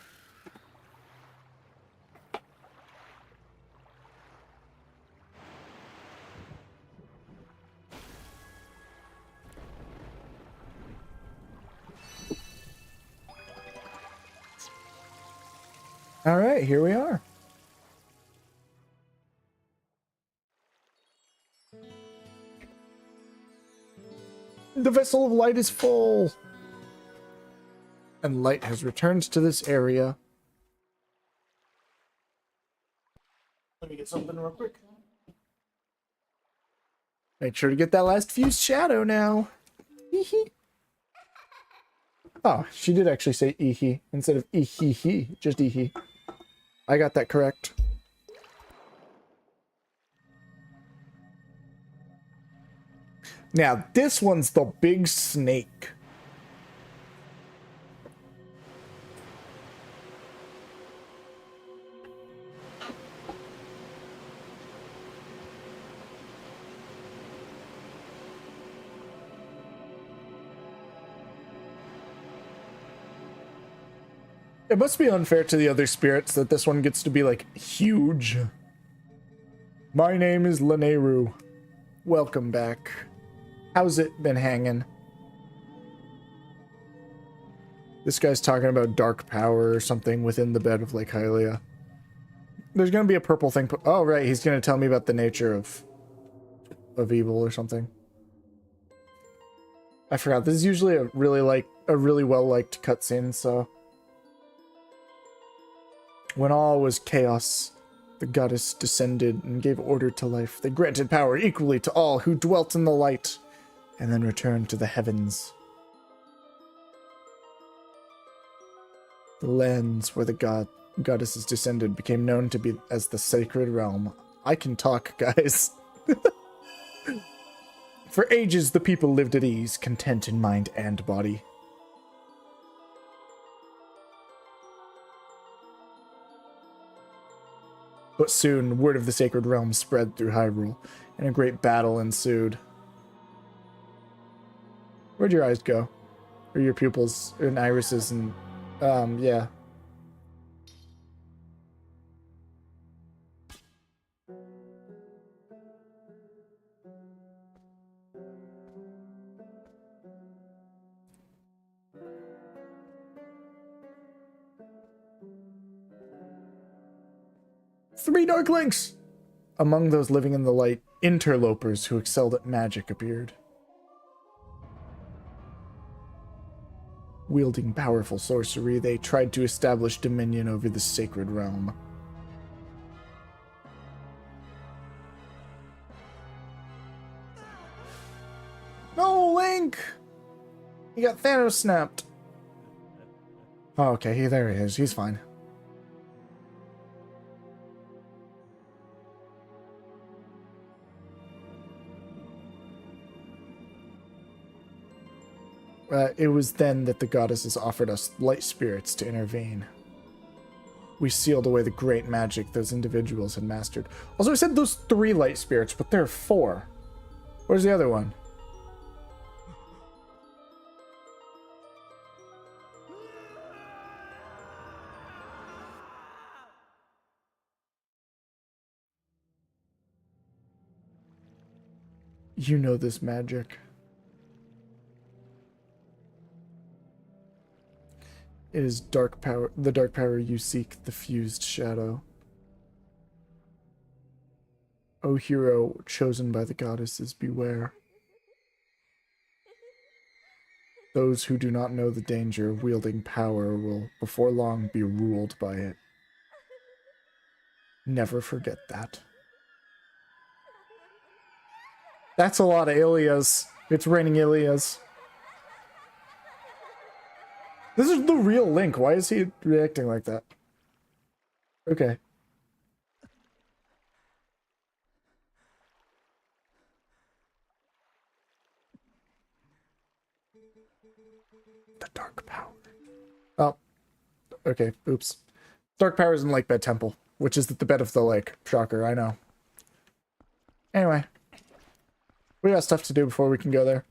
All right, here we are. The vessel of light is full. And light has returned to this area. Let me get something real quick. Make sure to get that last fused shadow now. Hee. Oh, she did actually say eehee instead of eehee, just eehee. I got that correct. Now, this one's the big snake. It must be unfair to the other spirits that this one gets to be, like, huge. My name is Laneru. Welcome back. How's it been hanging? This guy's talking about dark power or something within the bed of Lake Hylia. There's gonna be a purple thing. Oh, right, he's gonna tell me about the nature of evil or something. I forgot. This is usually a really well-liked cutscene, so... When all was chaos, the goddess descended and gave order to life. They granted power equally to all who dwelt in the light, and then returned to the heavens. The lands where the goddesses descended became known to be as the sacred realm. I can talk, guys. For ages, the people lived at ease, content in mind and body. But soon, word of the sacred realm spread through Hyrule, and a great battle ensued. Where'd your eyes go? Or your pupils and irises and, yeah. Three Dark Links! Among those living in the light, interlopers who excelled at magic appeared. Wielding powerful sorcery, they tried to establish dominion over the sacred realm. No, Link! He got Thanos snapped. Oh, okay, there he is. He's fine. It was then that the goddesses offered us light spirits to intervene. We sealed away the great magic those individuals had mastered. Also, I said those 3 light spirits, but there are 4. Where's the other one? You know this magic. It is dark power, the dark power you seek, the fused shadow. O hero chosen by the goddesses, beware. Those who do not know the danger wielding power will, before long, be ruled by it. Never forget that. That's a lot of Ilias. It's raining Ilias. This is the real Link. Why is he reacting like that? Okay. The dark power. Oh. Okay. Oops. Dark power is in Lake Bed Temple, which is at the bed of the lake. Shocker, I know. Anyway. We got stuff to do before we can go there.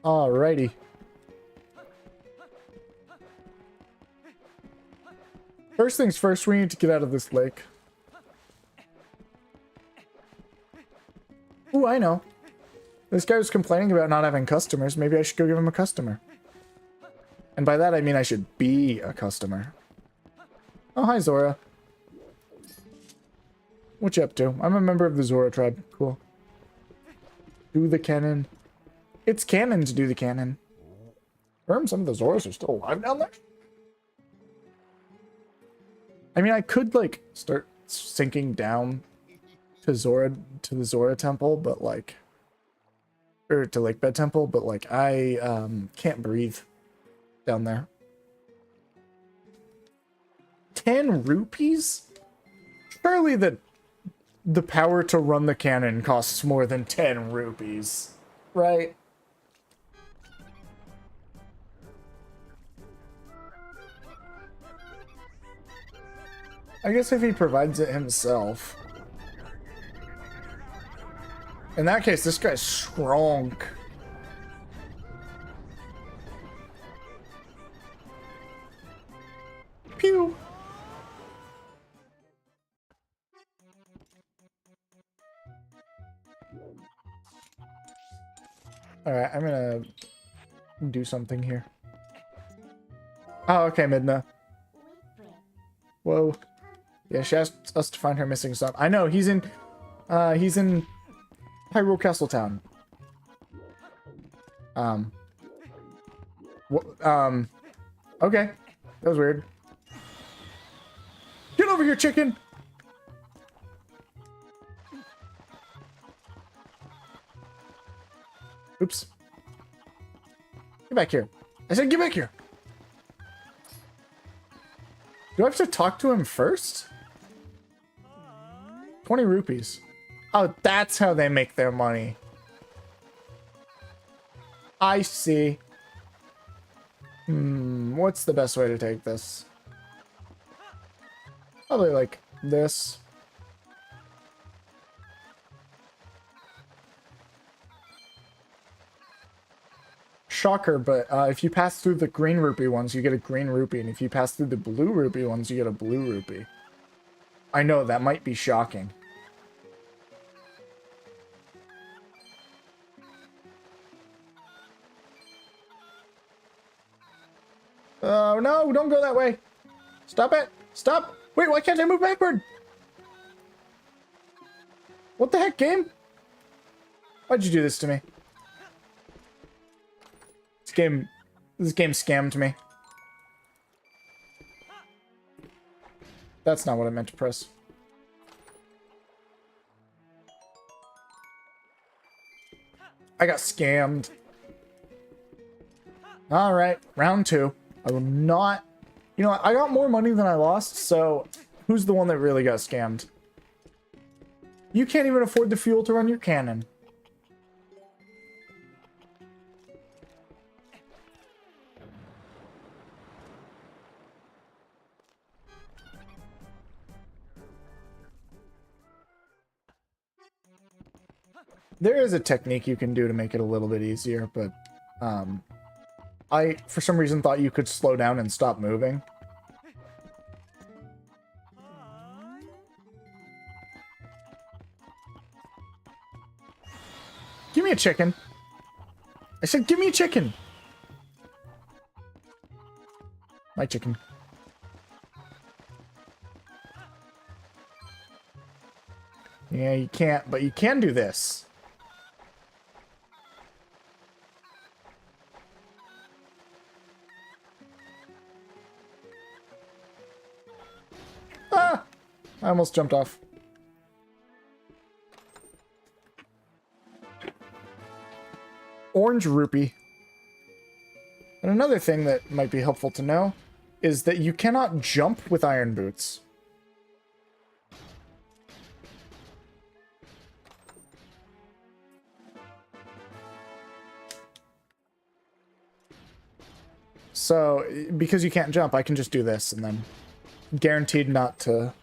Alrighty. First things first, we need to get out of this lake. Ooh, I know. This guy was complaining about not having customers. Maybe I should go give him a customer. And by that, I mean I should be a customer. Oh, hi, Zora. What you up to? I'm a member of the Zora tribe. Cool. Do the cannon. It's canon to do the cannon. Some of the Zoras are still alive down there? I mean, I could, like, start sinking down to the Zora temple, but, like... Or to Lake Bed Temple, but, like, I, can't breathe down there. 10 rupees? Surely the power to run the cannon costs more than 10 rupees, right? I guess if he provides it himself. In that case, this guy's strong. Pew! Alright, I'm gonna do something here. Oh, okay, Midna. Whoa. Yeah, she asked us to find her missing son. I know, he's in Hyrule Castle Town. Okay. That was weird. Get over here, chicken! Oops. Get back here. I said get back here! Do I have to talk to him first? 20 rupees. Oh, that's how they make their money. I see. What's the best way to take this? Probably like this. Shocker, but if you pass through the green rupee ones, you get a green rupee, and if you pass through the blue rupee ones, you get a blue rupee. I know, that might be shocking. Oh, no, don't go that way. Stop it. Stop. Wait, why can't I move backward? What the heck, game? Why'd you do this to me? This game scammed me. That's not what I meant to press. I got scammed. Alright, round 2. I will not... You know what? I got more money than I lost, so who's the one that really got scammed? You can't even afford the fuel to run your cannon. There is a technique you can do to make it a little bit easier, but I, for some reason, thought you could slow down and stop moving. Give me a chicken. I said, give me a chicken. My chicken. Yeah, you can't, but you can do this. Ah! I almost jumped off. Orange rupee. And another thing that might be helpful to know is that you cannot jump with iron boots. So, because you can't jump, I can just do this and then guaranteed not to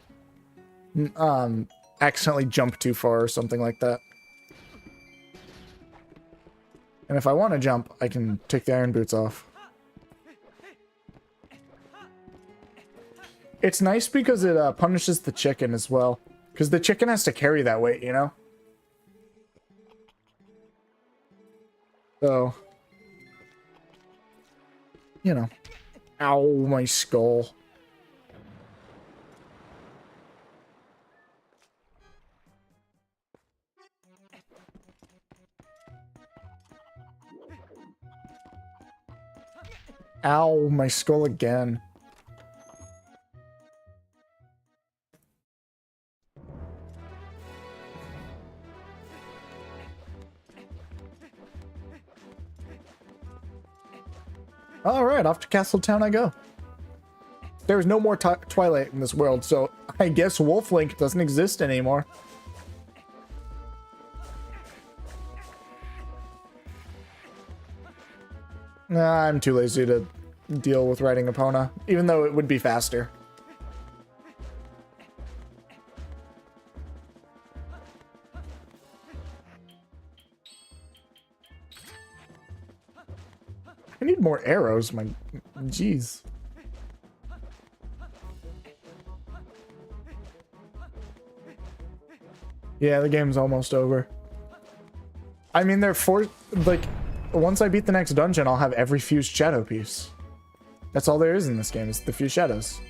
accidentally jump too far or something like that. And if I want to jump, I can take the iron boots off. It's nice because it punishes the chicken as well. Because the chicken has to carry that weight, you know? So, you know. Ow, my skull. Ow, my skull again. Alright, off to Castletown I go. There's no more Twilight in this world, so I guess Wolf Link doesn't exist anymore. Nah, I'm too lazy to deal with riding Epona, even though it would be faster. I need more arrows, my... Jeez. Yeah, the game's almost over. I mean, they're like, once I beat the next dungeon, I'll have every fused shadow piece. That's all there is in this game, is the fused shadows.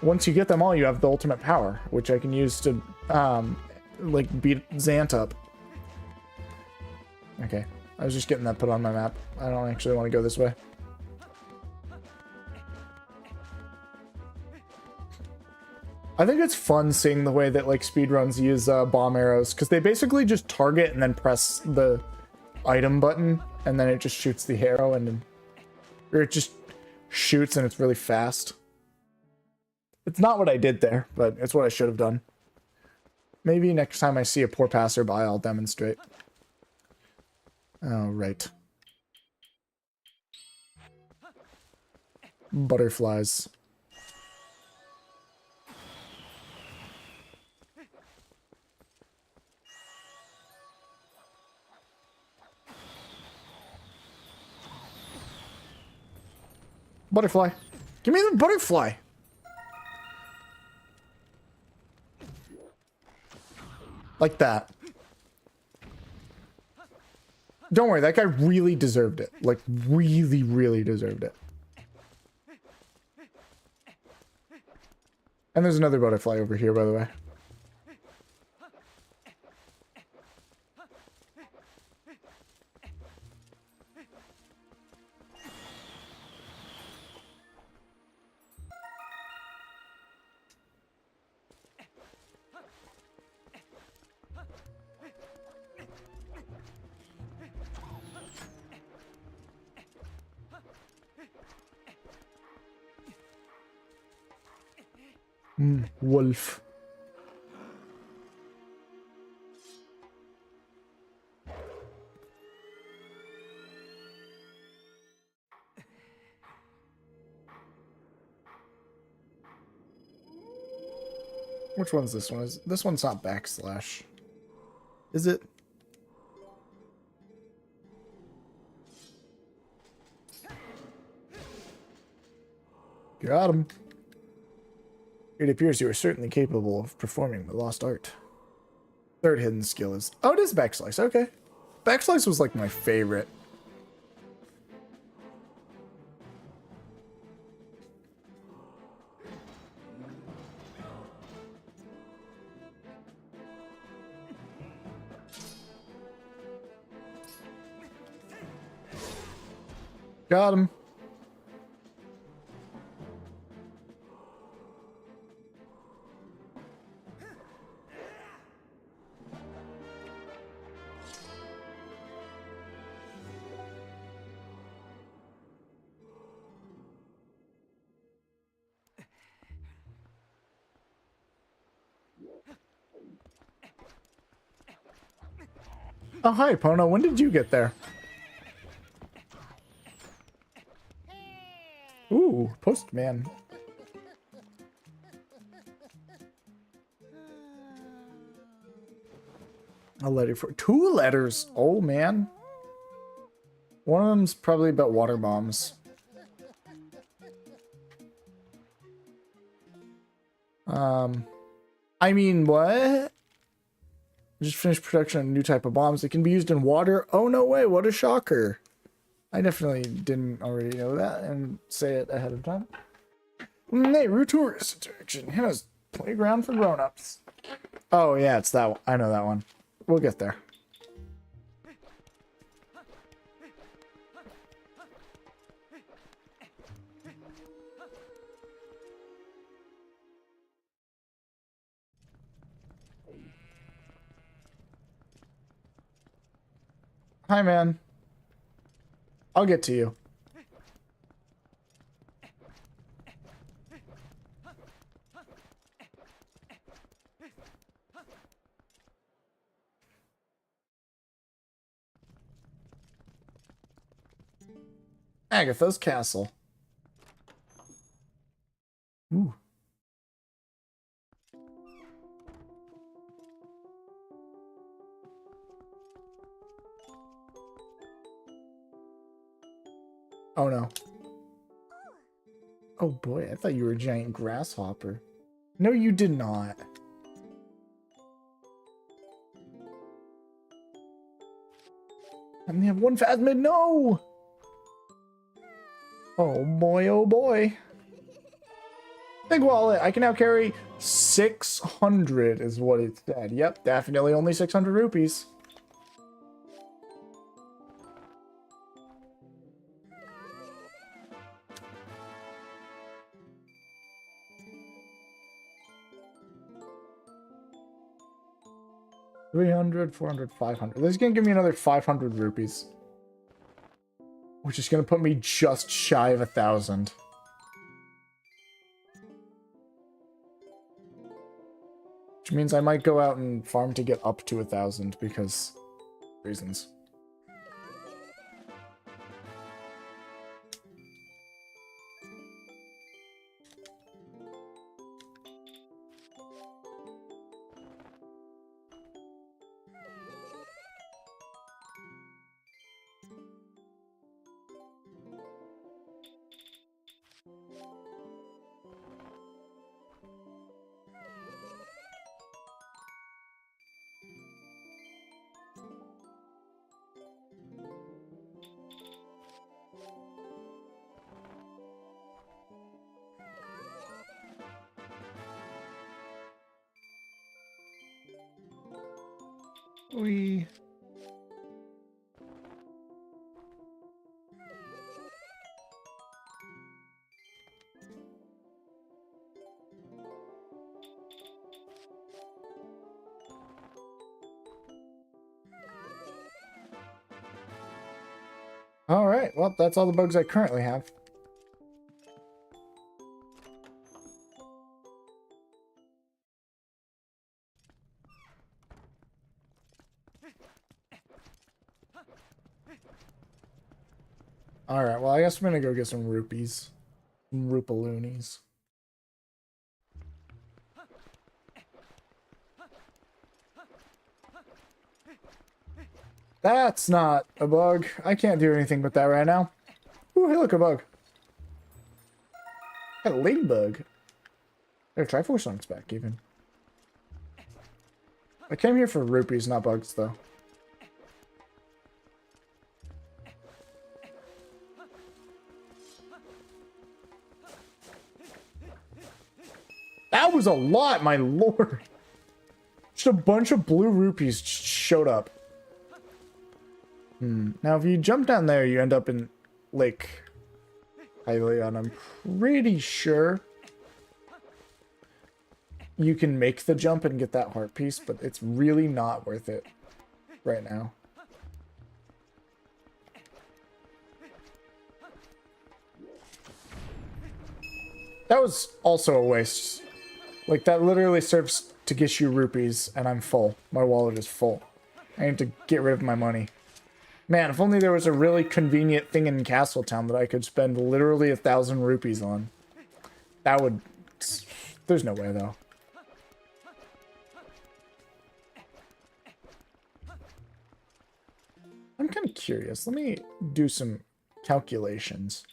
Once you get them all, you have the ultimate power, which I can use to, like, beat Zant up. Okay, I was just getting that put on my map. I don't actually want to go this way. I think it's fun seeing the way that, like, speedruns use bomb arrows, because they basically just target and then press the item button, and then it just shoots the arrow, and or it just shoots and it's really fast. It's not what I did there, but it's what I should have done. Maybe next time I see a poor passerby, I'll demonstrate. Oh, right. Butterflies. Butterfly. Give me the butterfly. Like that. Don't worry, that guy really deserved it. Like, really, really deserved it. And there's another butterfly over here, by the way. Wolf. Which one's this one? This one's not backslash. Is it? Got him. It appears you are certainly capable of performing the lost art. Third hidden skill is... Oh, it is backslice. Okay. Backslice was like my favorite. Got him. Oh, hi, Pono. When did you get there? postman. A letter for 2 letters. Oh man. One of them's probably about water bombs. I mean, what? Just finished production of a new type of bombs that can be used in water. Oh, no way. What a shocker. I definitely didn't already know that and say it ahead of time. Nehru Tourist Attraction. Hannah's playground for grown-ups. Oh, yeah, it's that one. I know that one. We'll get there. Hi, man. I'll get to you. Agatha's castle. Ooh. Oh no. Oh boy, I thought you were a giant grasshopper. No, you did not. I only have one phasmid. No! Oh boy, oh boy. Big wallet. I can now carry 600 is what it said. Yep, definitely only 600 rupees. $300, $400, $500. This is gonna give me another 500 rupees. Which is gonna put me just shy of 1,000. Which means I might go out and farm to get up to 1,000 because reasons. We all right, well, that's all the bugs I currently have. All right, well, I guess I'm gonna go get some rupees. Some rupaloonies. That's not a bug. I can't do anything with that right now. Ooh, hey, look, a bug. A ladybug. Their Triforce on its back, even. I came here for rupees, not bugs, though. That was a lot, my lord. Just a bunch of blue rupees just showed up. Now, if you jump down there, you end up in Lake Hylian. I'm pretty sure you can make the jump and get that heart piece, but it's really not worth it right now. That was also a waste. Like, that literally serves to get you rupees, and I'm full. My wallet is full. I need to get rid of my money. Man, if only there was a really convenient thing in Castletown that I could spend literally 1,000 rupees on. That would... There's no way, though. I'm kind of curious. Let me do some calculations.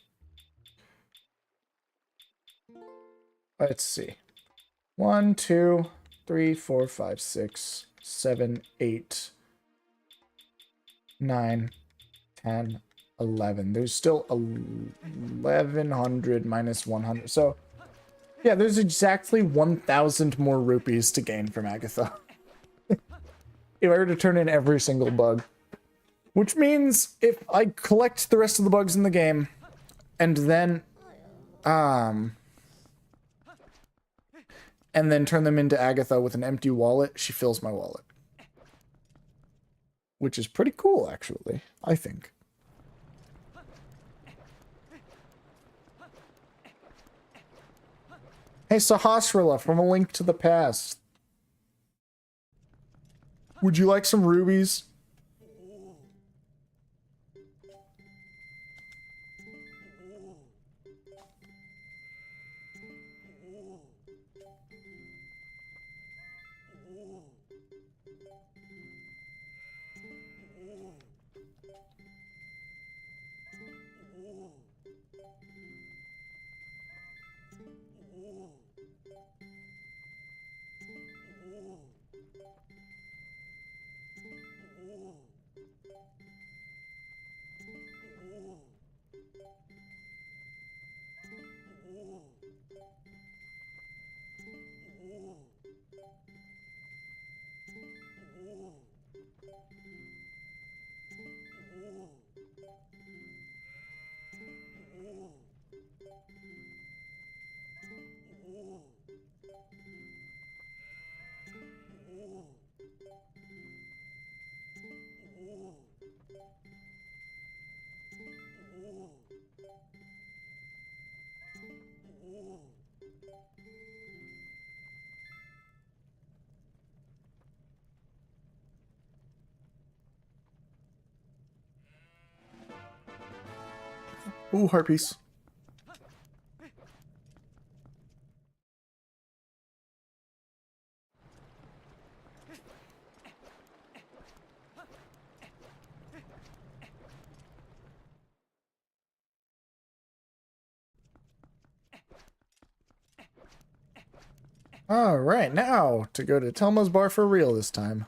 Let's see. 1, 2, 3, 4, 5, 6, 7, 8, 9, 10, 11. There's still 1,100 minus 100. So, yeah, there's exactly 1,000 more rupees to gain from Agatha. If I were to turn in every single bug. Which means if I collect the rest of the bugs in the game, and then turn them into Agatha with an empty wallet, she fills my wallet. Which is pretty cool, actually, I think. Hey, Sahasrara from A Link to the Past. Would you like some rubies? Ooh, heart piece. All right, now to go to Telma's bar for real this time.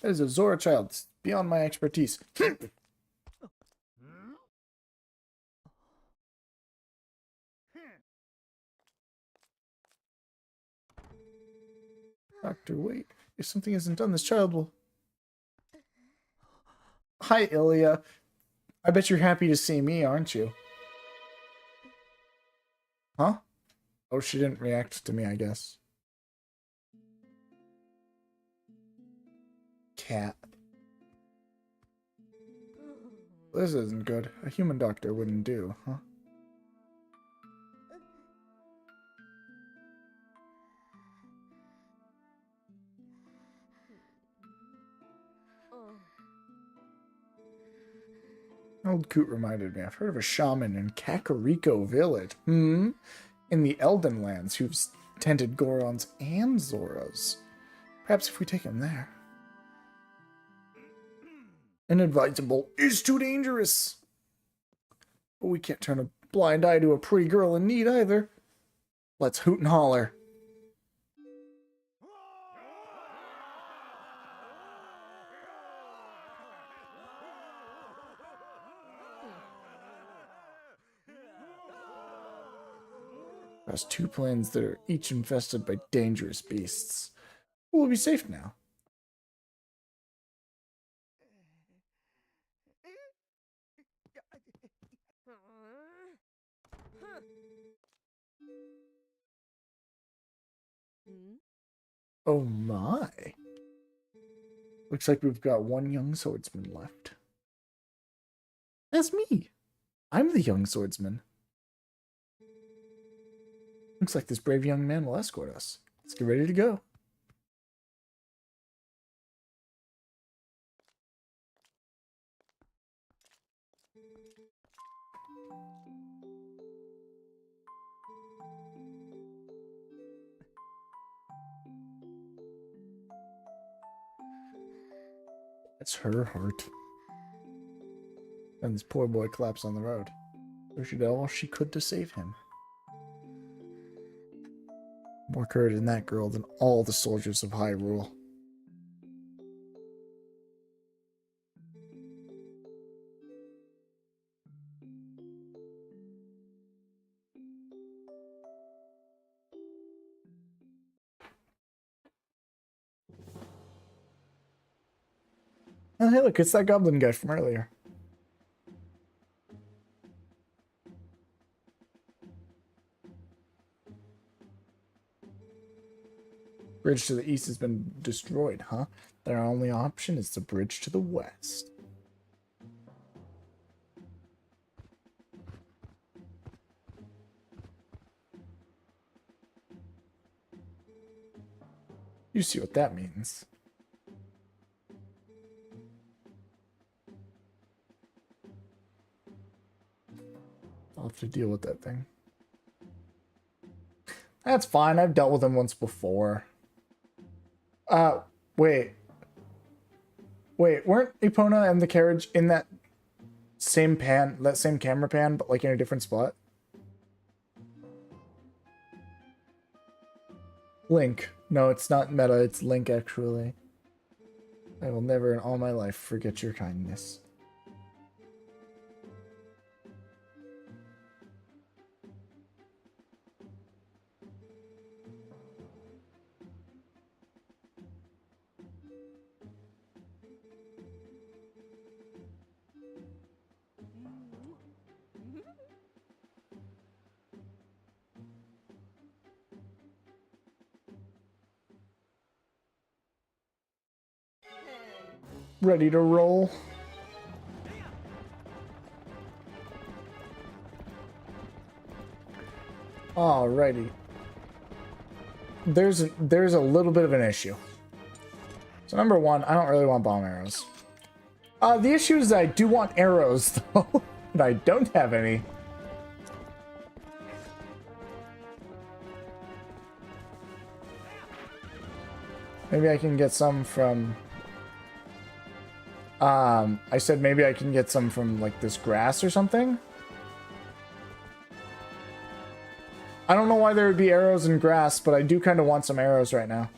That is a Zora child. It's beyond my expertise. Doctor, wait. If something isn't done, this child will... Hi, Ilya. I bet you're happy to see me, aren't you? Huh? Oh, she didn't react to me, I guess. Cat. This isn't good. A human doctor wouldn't do, huh? Old Coot reminded me. I've heard of a shaman in Kakariko Village. In the Elden Lands who's tended Gorons and Zoras. Perhaps if we take him there. Inadvisable is too dangerous. But we can't turn a blind eye to a pretty girl in need either. Let's hoot and holler. There's 2 planes that are each infested by dangerous beasts. We'll be safe now. Oh my. Looks like we've got 1 young swordsman left. That's me. I'm the young swordsman. Looks like this brave young man will escort us. Let's get ready to go. It's her heart. And this poor boy collapsed on the road. So she did all she could to save him. More courage in that girl than all the soldiers of Hyrule. Oh, hey, look, it's that goblin guy from earlier. Bridge to the east has been destroyed, huh? Their only option is the bridge to the west. You see what that means. I'll have to deal with that thing. That's fine. I've dealt with him once before. Wait. Wait, weren't Epona and the carriage in that same pan, that same camera pan, but like in a different spot? Link. No, it's not Meta, it's Link, actually. I will never in all my life forget your kindness. Ready to roll. Alrighty. There's a little bit of an issue. So number one, I don't really want bomb arrows. The issue is that I do want arrows though, but I don't have any. Maybe I can get some from... I said maybe I can get some from, like, this grass or something? I don't know why there would be arrows in grass, but I do kind of want some arrows right now.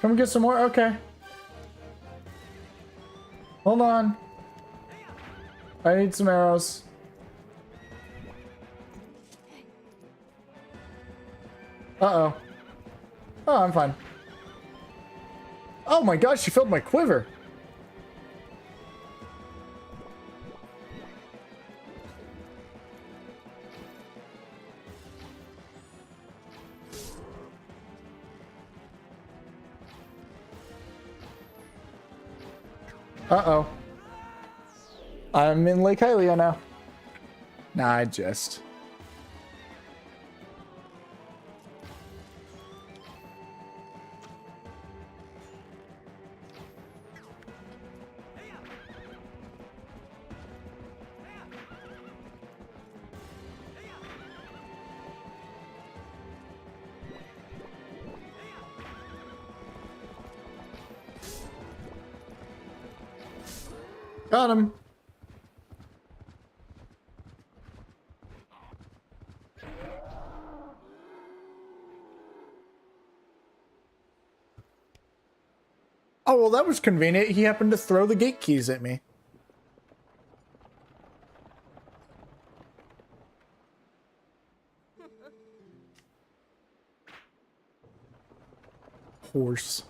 Come get some more? Okay. Hold on. I need some arrows. Uh-oh. Oh, I'm fine. Oh my gosh, she filled my quiver. Uh-oh. I'm in Lake Hylia now. Nah, I just... Got him. Oh, well, that was convenient. He happened to throw the gate keys at me. course.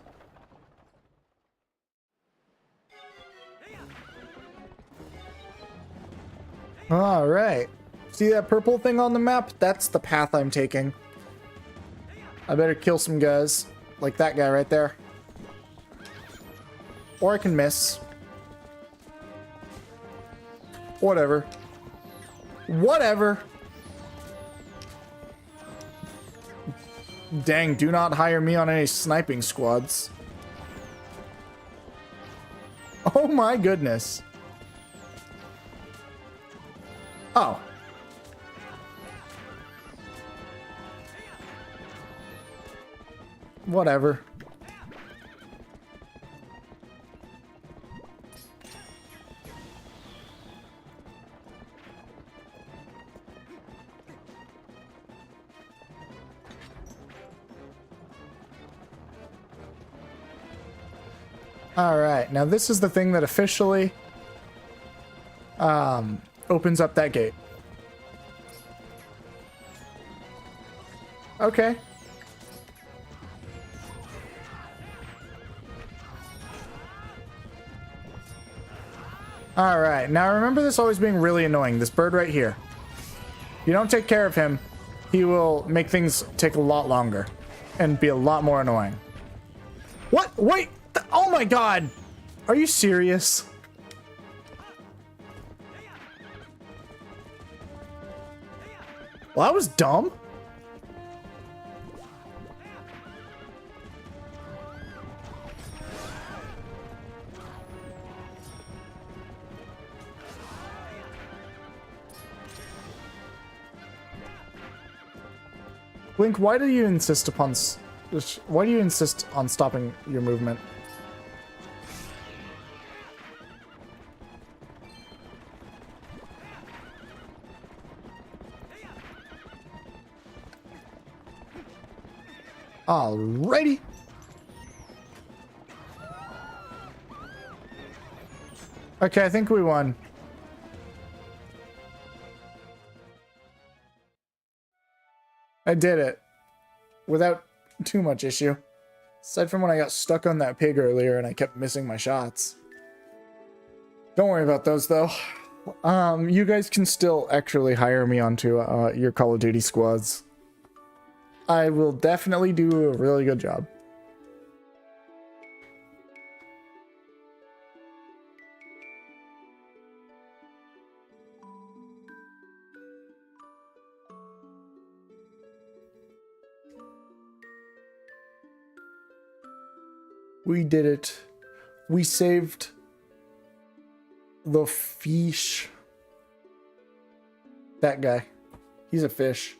All right. See that purple thing on the map? That's the path I'm taking. I better kill some guys. Like that guy right there. Or I can miss. Whatever. Whatever. Dang, do not hire me on any sniping squads. Oh my goodness. Oh. Whatever. All right, now this is the thing that officially opens up that gate. Okay. All right, now remember this always being really annoying. This bird right here. If you don't take care of him, he will make things take a lot longer and be a lot more annoying. What? Wait! Oh my god! Are you serious? Well, that was dumb. Link, why do you insist upon why do you insist on stopping your movement? Alrighty. Okay, I think we won. I did it. Without too much issue. Aside from when I got stuck on that pig earlier and I kept missing my shots. Don't worry about those though. You guys can still actually hire me onto your Call of Duty squads. I will definitely do a really good job. We did it. We saved the fish. That guy. He's a fish.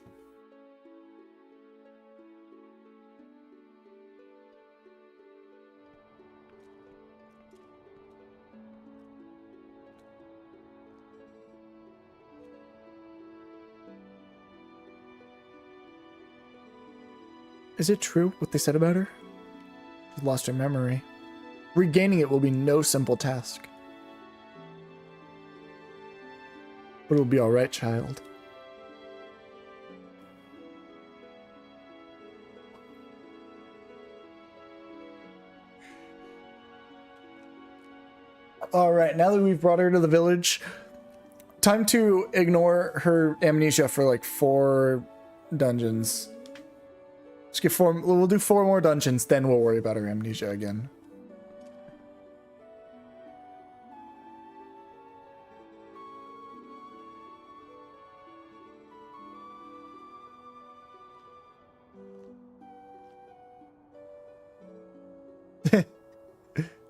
Is it true what they said about her? She's lost her memory. Regaining it will be no simple task. But it'll be alright, child. Alright, now that we've brought her to the village, time to ignore her amnesia for like 4 dungeons. Let's get 4, we'll do 4 more dungeons, then we'll worry about her amnesia again.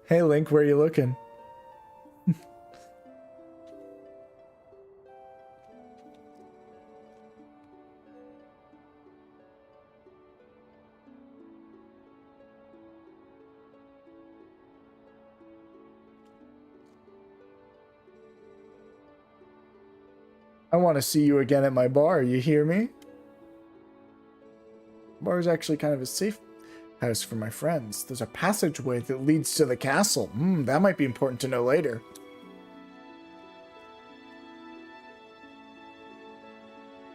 Hey Link, where are you looking? I want to see you again at my bar, you hear me? Bar is actually kind of a safe house for my friends. There's a passageway that leads to the castle. That might be important to know later.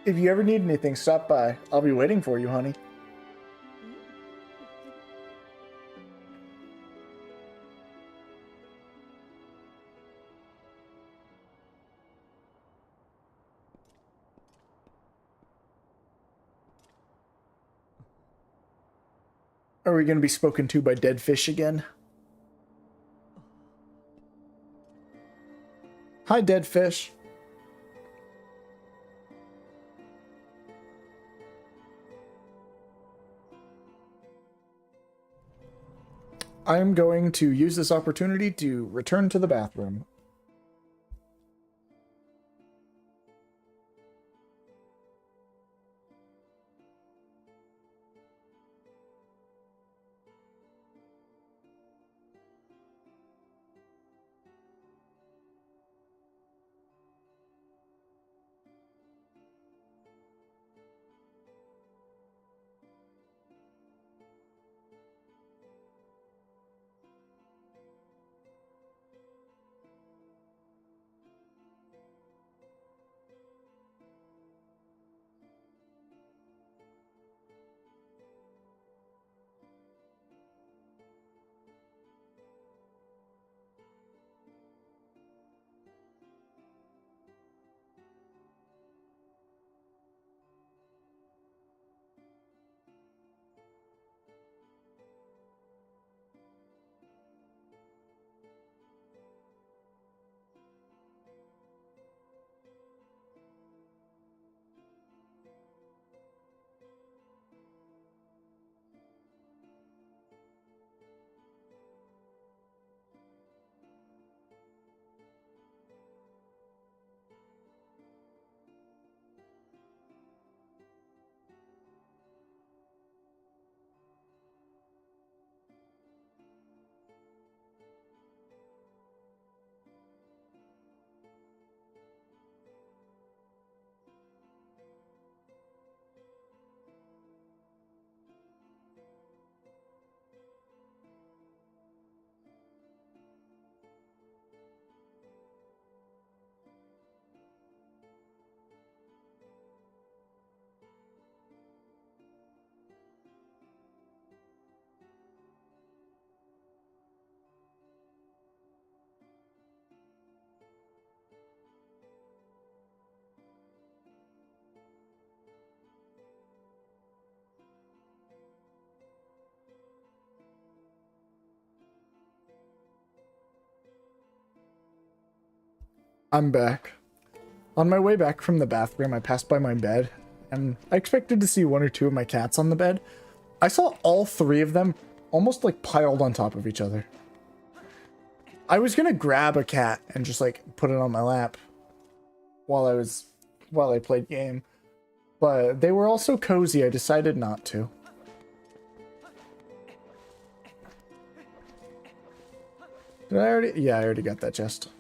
If you ever need anything, stop by. I'll be waiting for you, honey. Are we going to be spoken to by dead fish again? Hi, dead fish. I'm going to use this opportunity to return to the bathroom. I'm back. On my way back from the bathroom, I passed by my bed, and I expected to see one or two of my cats on the bed. I saw all three of them almost like piled on top of each other. I was gonna grab a cat and just like put it on my lap while I played game, but they were all so cozy I decided not to. Did I already? Yeah, I already got that chest.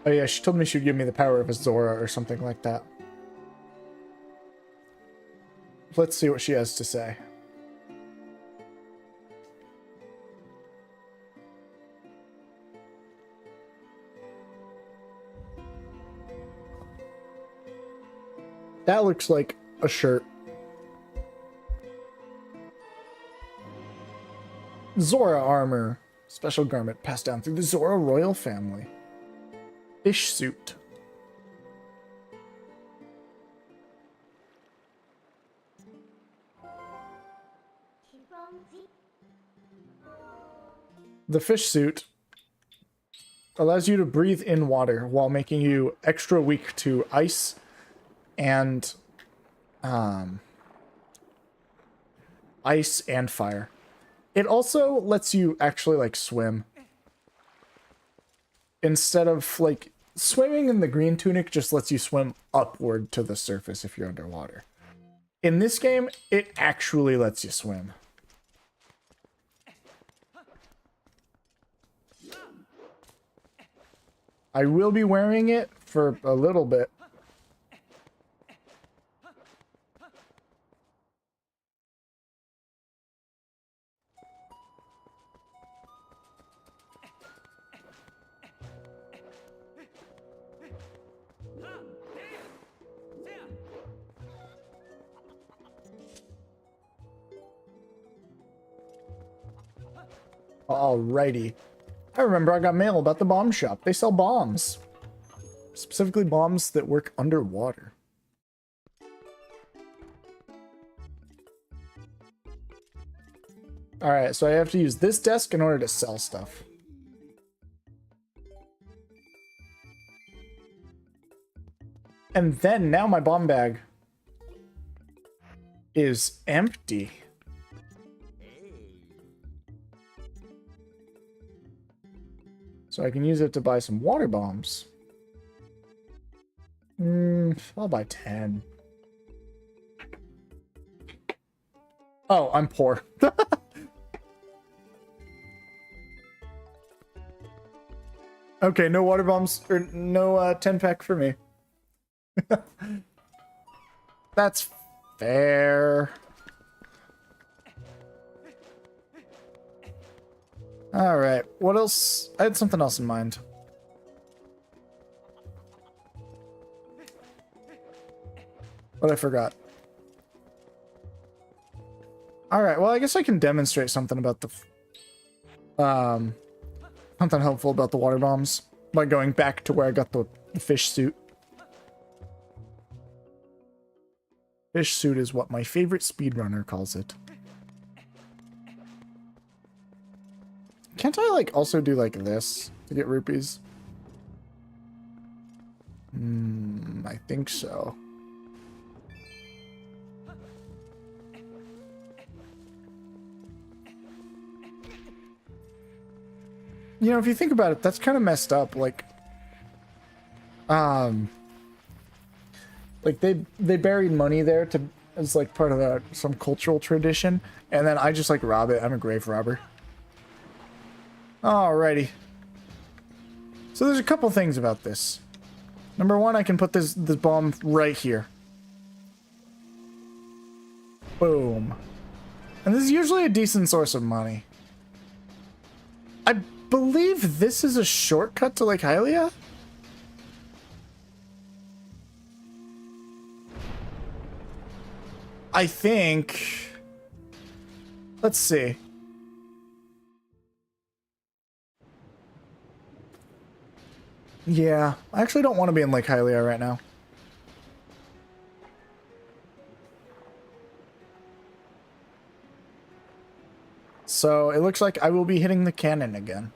Oh yeah, she told me she'd give me the power of a Zora or something like that. Let's see what she has to say. That looks like a shirt. Zora armor. Special garment passed down through the Zora royal family. Fish suit. The fish suit allows you to breathe in water while making you extra weak to ice and fire. It also lets you actually like swim. Instead of like swimming in the green tunic just lets you swim upward to the surface if you're underwater. In this game, it actually lets you swim. I will be wearing it for a little bit. Alrighty. I remember I got mail about the bomb shop. They sell bombs. Specifically bombs that work underwater. Alright, so I have to use this desk in order to sell stuff. And then now my bomb bag is empty. So I can use it to buy some water bombs. I'll buy 10. Oh, I'm poor. Okay, no water bombs, or no 10-pack for me. That's fair. Alright, what else? I had something else in mind. But I forgot. Alright, well I guess I can demonstrate something about the... something helpful about the water bombs by going back to where I got the fish suit. Fish suit is what my favorite speedrunner calls it. Can't I, like, also do, like, this to get rupees? I think so. You know, if you think about it, that's kind of messed up. Like they buried money there to as like part of some cultural tradition, and then I just like rob it. I'm a grave robber. Alrighty. So there's a couple things about this. Number one, I can put this bomb right here. Boom. And this is usually a decent source of money. I believe this is a shortcut to Lake Hylia? I think. Let's see. Yeah, I actually don't want to be in Lake Hylia right now. So it looks like I will be hitting the cannon again.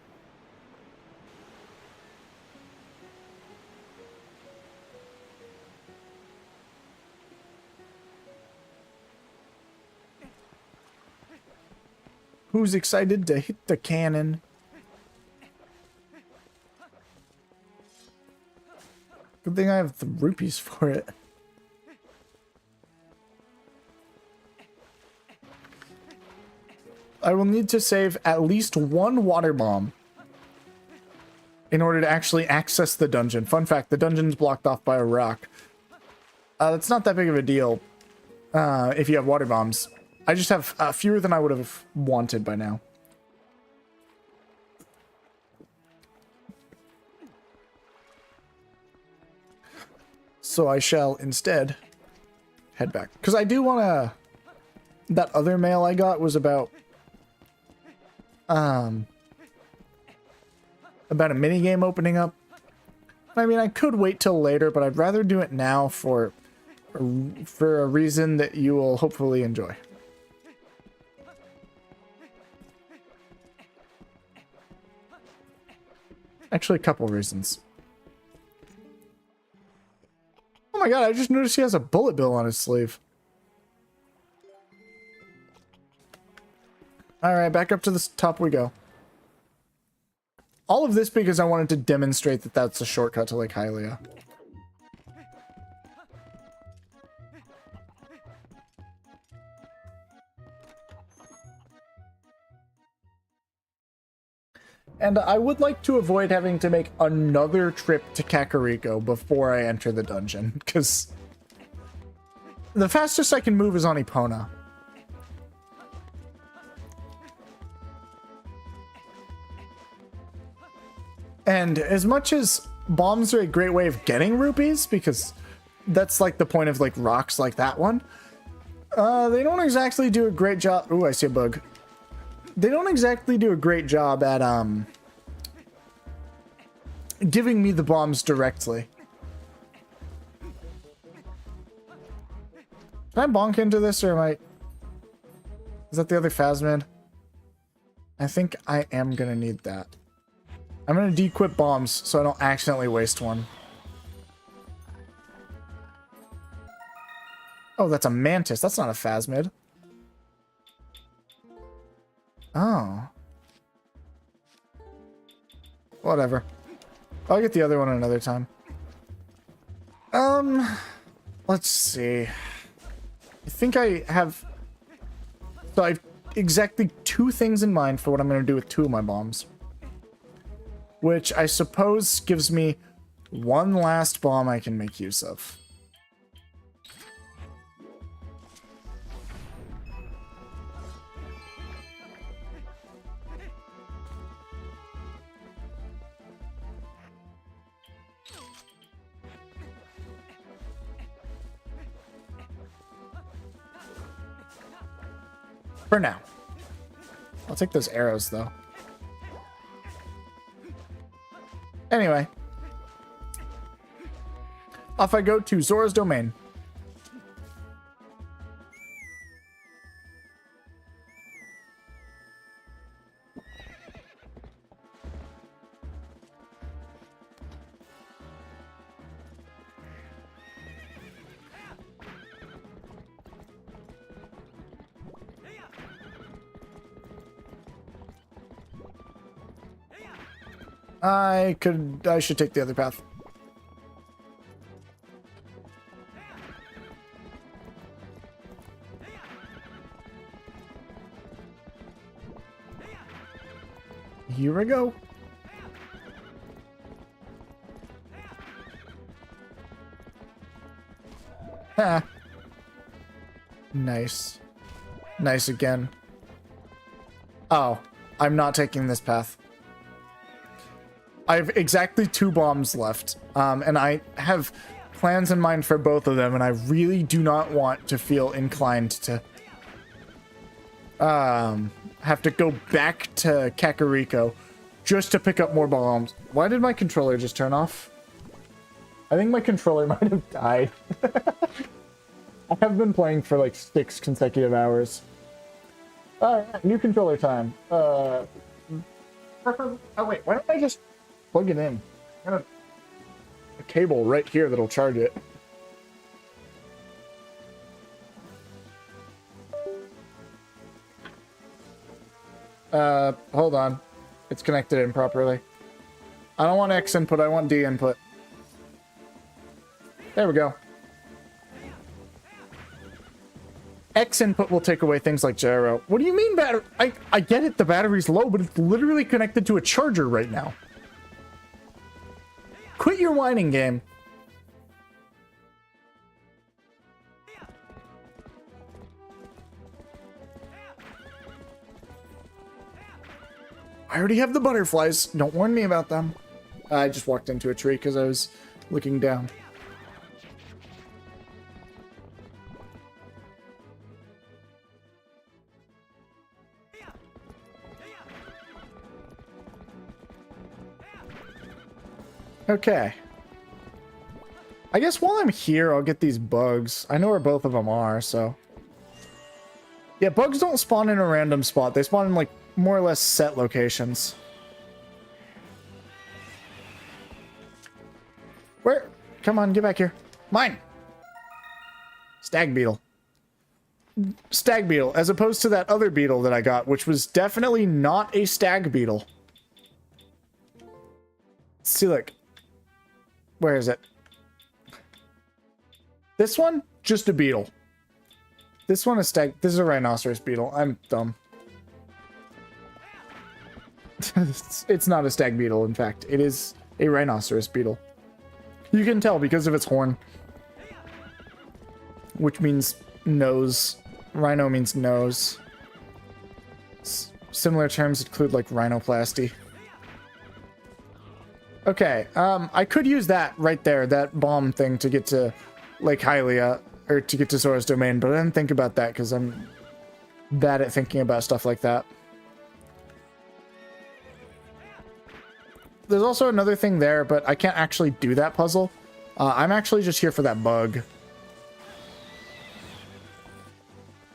Who's excited to hit the cannon? Good thing I have the rupees for it. I will need to save at least one water bomb in order to actually access the dungeon. Fun fact, the dungeon's blocked off by a rock. That's not that big of a deal if you have water bombs. I just have fewer than I would have wanted by now. So I shall instead head back. Because I do want to... That other mail I got was about a minigame opening up. I mean, I could wait till later, but I'd rather do it now for a reason that you will hopefully enjoy. Actually, a couple reasons. Oh my god, I just noticed he has a bullet bill on his sleeve. Alright, back up to the top we go. All of this because I wanted to demonstrate that that's a shortcut to Lake Hylia. And I would like to avoid having to make another trip to Kakariko before I enter the dungeon, because the fastest I can move is on Epona. And as much as bombs are a great way of getting rupees, because that's like the point of like rocks like that one, they don't exactly do a great job. Ooh, I see a bug. They don't exactly do a great job at giving me the bombs directly. Can I bonk into this, or am I... Is that the other Phasmid? I think I am gonna need that. I'm gonna de-equip bombs so I don't accidentally waste one. Oh, that's a Mantis. That's not a Phasmid. Oh. Whatever. I'll get the other one another time. Let's see. I think I have... So I've exactly 2 things in mind for what I'm going to do with 2 of my bombs. Which I suppose gives me one last bomb I can make use of. For now. I'll take those arrows, though. Anyway. Off I go to Zora's Domain. I should take the other path. Here we go. Ha. Nice. Nice again. Oh, I'm not taking this path. I have exactly 2 bombs left, and I have plans in mind for both of them, and I really do not want to feel inclined to have to go back to Kakariko just to pick up more bombs. Why did my controller just turn off? I think my controller might have died. I have been playing for like 6 consecutive hours. Alright, new controller time. Oh wait, why don't I just plug it in? I got a cable right here that'll charge it. Hold on. It's connected improperly. I don't want X input, I want D input. There we go. X input will take away things like gyro. What do you mean battery? I get it, the battery's low, but it's literally connected to a charger right now. Quit your whining, game. I already have the butterflies. Don't warn me about them. I just walked into a tree because I was looking down. Okay. I guess while I'm here, I'll get these bugs. I know where both of them are, so... Yeah, bugs don't spawn in a random spot. They spawn in, like, more or less set locations. Where? Come on, get back here. Mine! Stag beetle. Stag beetle, as opposed to that other beetle that I got, which was definitely not a stag beetle. See, look. Where is it? This one? Just a beetle. This one is stag. This is a rhinoceros beetle. I'm dumb. It's not a stag beetle, in fact. It is a rhinoceros beetle. You can tell because of its horn, which means nose. Rhino means nose. Similar terms include, like, rhinoplasty. Okay, I could use that right there, that bomb thing, to get to Lake Hylia, or to get to Sora's domain, but I didn't think about that because I'm bad at thinking about stuff like that. There's also another thing there, but I can't actually do that puzzle. I'm actually just here for that bug.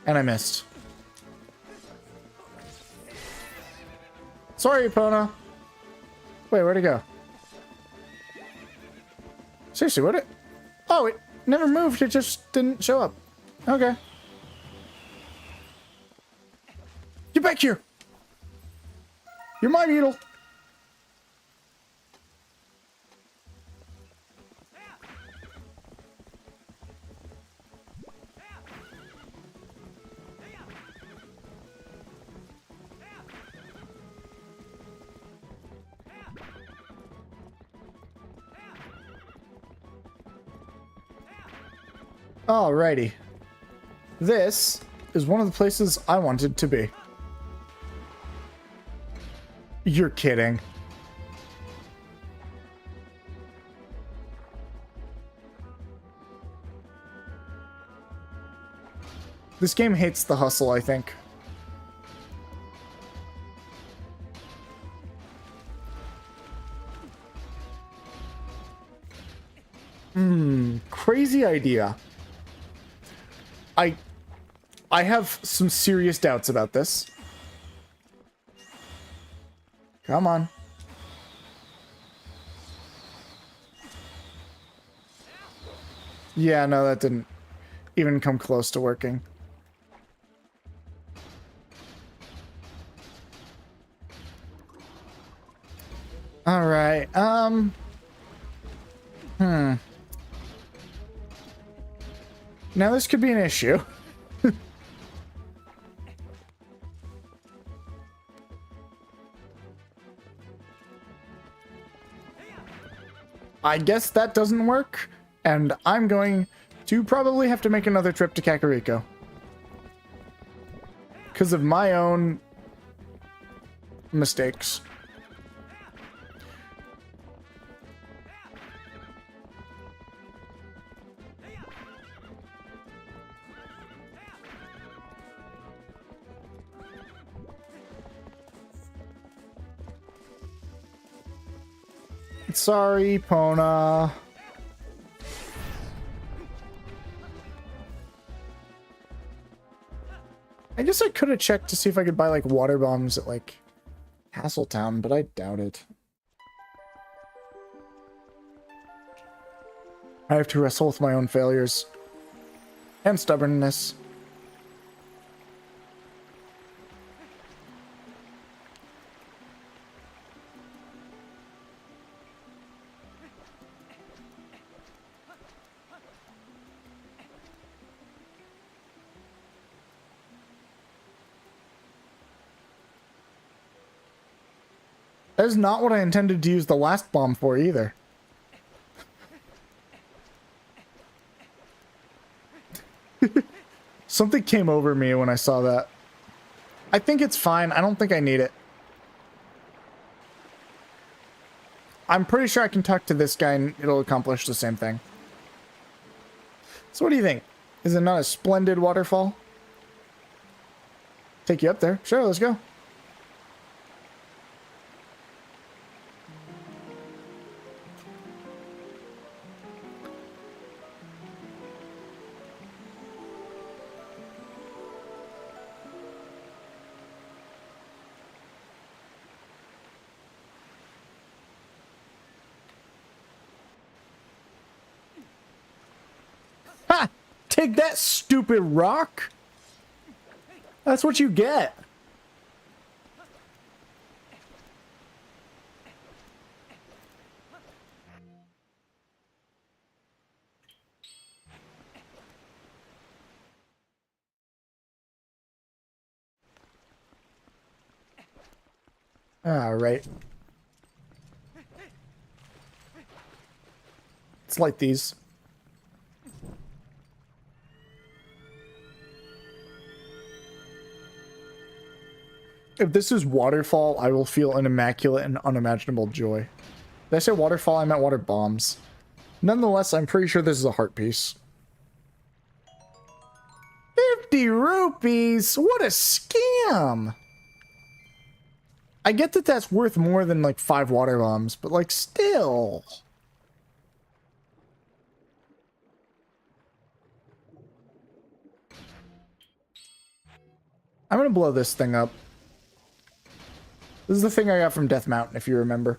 And I missed. Sorry, Epona. Wait, where'd it go? Seriously, what it? Oh, it never moved. It just didn't show up. Okay. Get back here. You're my beetle. Alrighty. This is one of the places I wanted to be. You're kidding. This game hates the hustle, I think. Crazy idea. I have some serious doubts about this. Come on. Yeah, no, that didn't even come close to working. All right. Now this could be an issue. I guess that doesn't work, and I'm going to probably have to make another trip to Kakariko. Because of my own mistakes. Sorry, Pona. I guess I could have checked to see if I could buy, like, water bombs at, like, Hasseltown, but I doubt it. I have to wrestle with my own failures. And stubbornness. That is not what I intended to use the last bomb for either. Something came over me when I saw that. I think it's fine. I don't think I need it. I'm pretty sure I can talk to this guy and it'll accomplish the same thing. So what do you think? Is it not a splendid waterfall? Take you up there. Sure, let's go. Take that, stupid rock! That's what you get. All right. Let's light these. If this is waterfall, I will feel an immaculate and unimaginable joy. Did I say waterfall? I meant water bombs. Nonetheless, I'm pretty sure this is a heart piece. 50 rupees? What a scam! I get that that's worth more than like 5 water bombs, but like still. I'm gonna blow this thing up. This is the thing I got from Death Mountain, if you remember.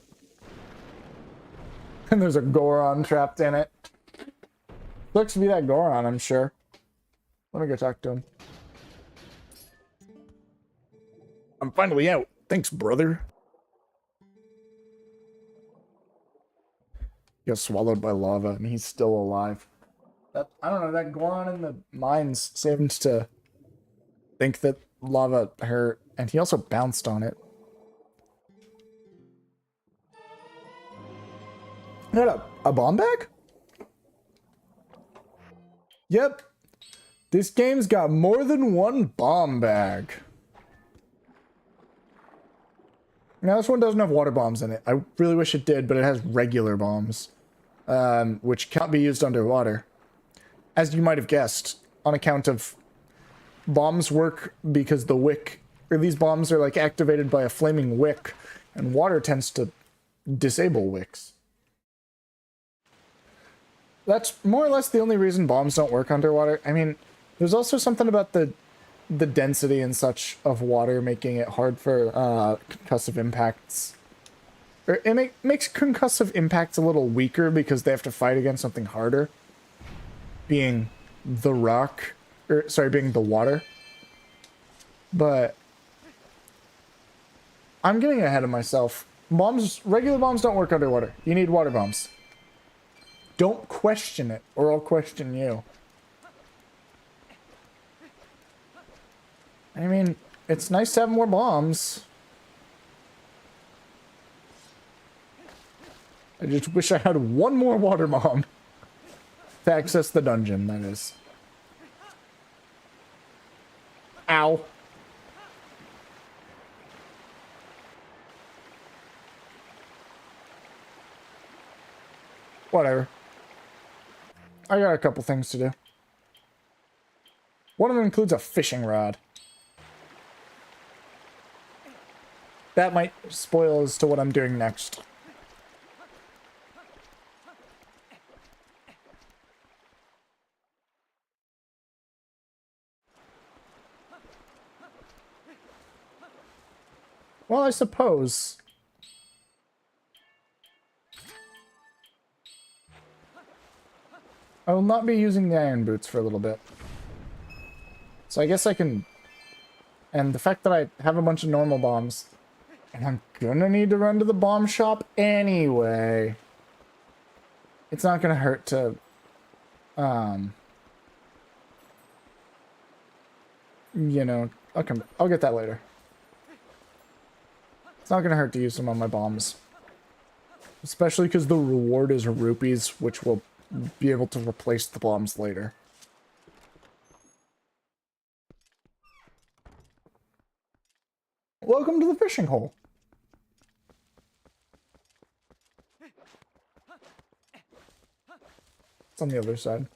And there's a Goron trapped in it. Looks to be that Goron, I'm sure. Let me go talk to him. I'm finally out. Thanks, brother. He got swallowed by lava, and he's still alive. That, I don't know, that Goron in the mines seemed to think that lava hurt, and he also bounced on it. I got a bomb bag? Yep. This game's got more than one bomb bag. Now, this one doesn't have water bombs in it. I really wish it did, but it has regular bombs, which can't be used underwater. As you might have guessed, on account of bombs work because the wick, or these bombs are like activated by a flaming wick, and water tends to disable wicks. That's more or less the only reason bombs don't work underwater. I mean, there's also something about the density and such of water making it hard for concussive impacts. Or it makes concussive impacts a little weaker because they have to fight against something harder. Being the rock, or sorry, being the water. But I'm getting ahead of myself. Regular bombs don't work underwater. You need water bombs. Don't question it, or I'll question you. I mean, it's nice to have more bombs. I just wish I had one more water bomb to access the dungeon, that is. Ow. Whatever. I got a couple things to do. One of them includes a fishing rod. That might spoil as to what I'm doing next. Well, I suppose. I will not be using the iron boots for a little bit. So I guess I can... And the fact that I have a bunch of normal bombs... And I'm gonna need to run to the bomb shop anyway. It's not gonna hurt to... You know, I'll get that later. It's not gonna hurt to use some of my bombs. Especially because the reward is rupees, which will be able to replace the bombs later. Welcome to the fishing hole. It's on the other side.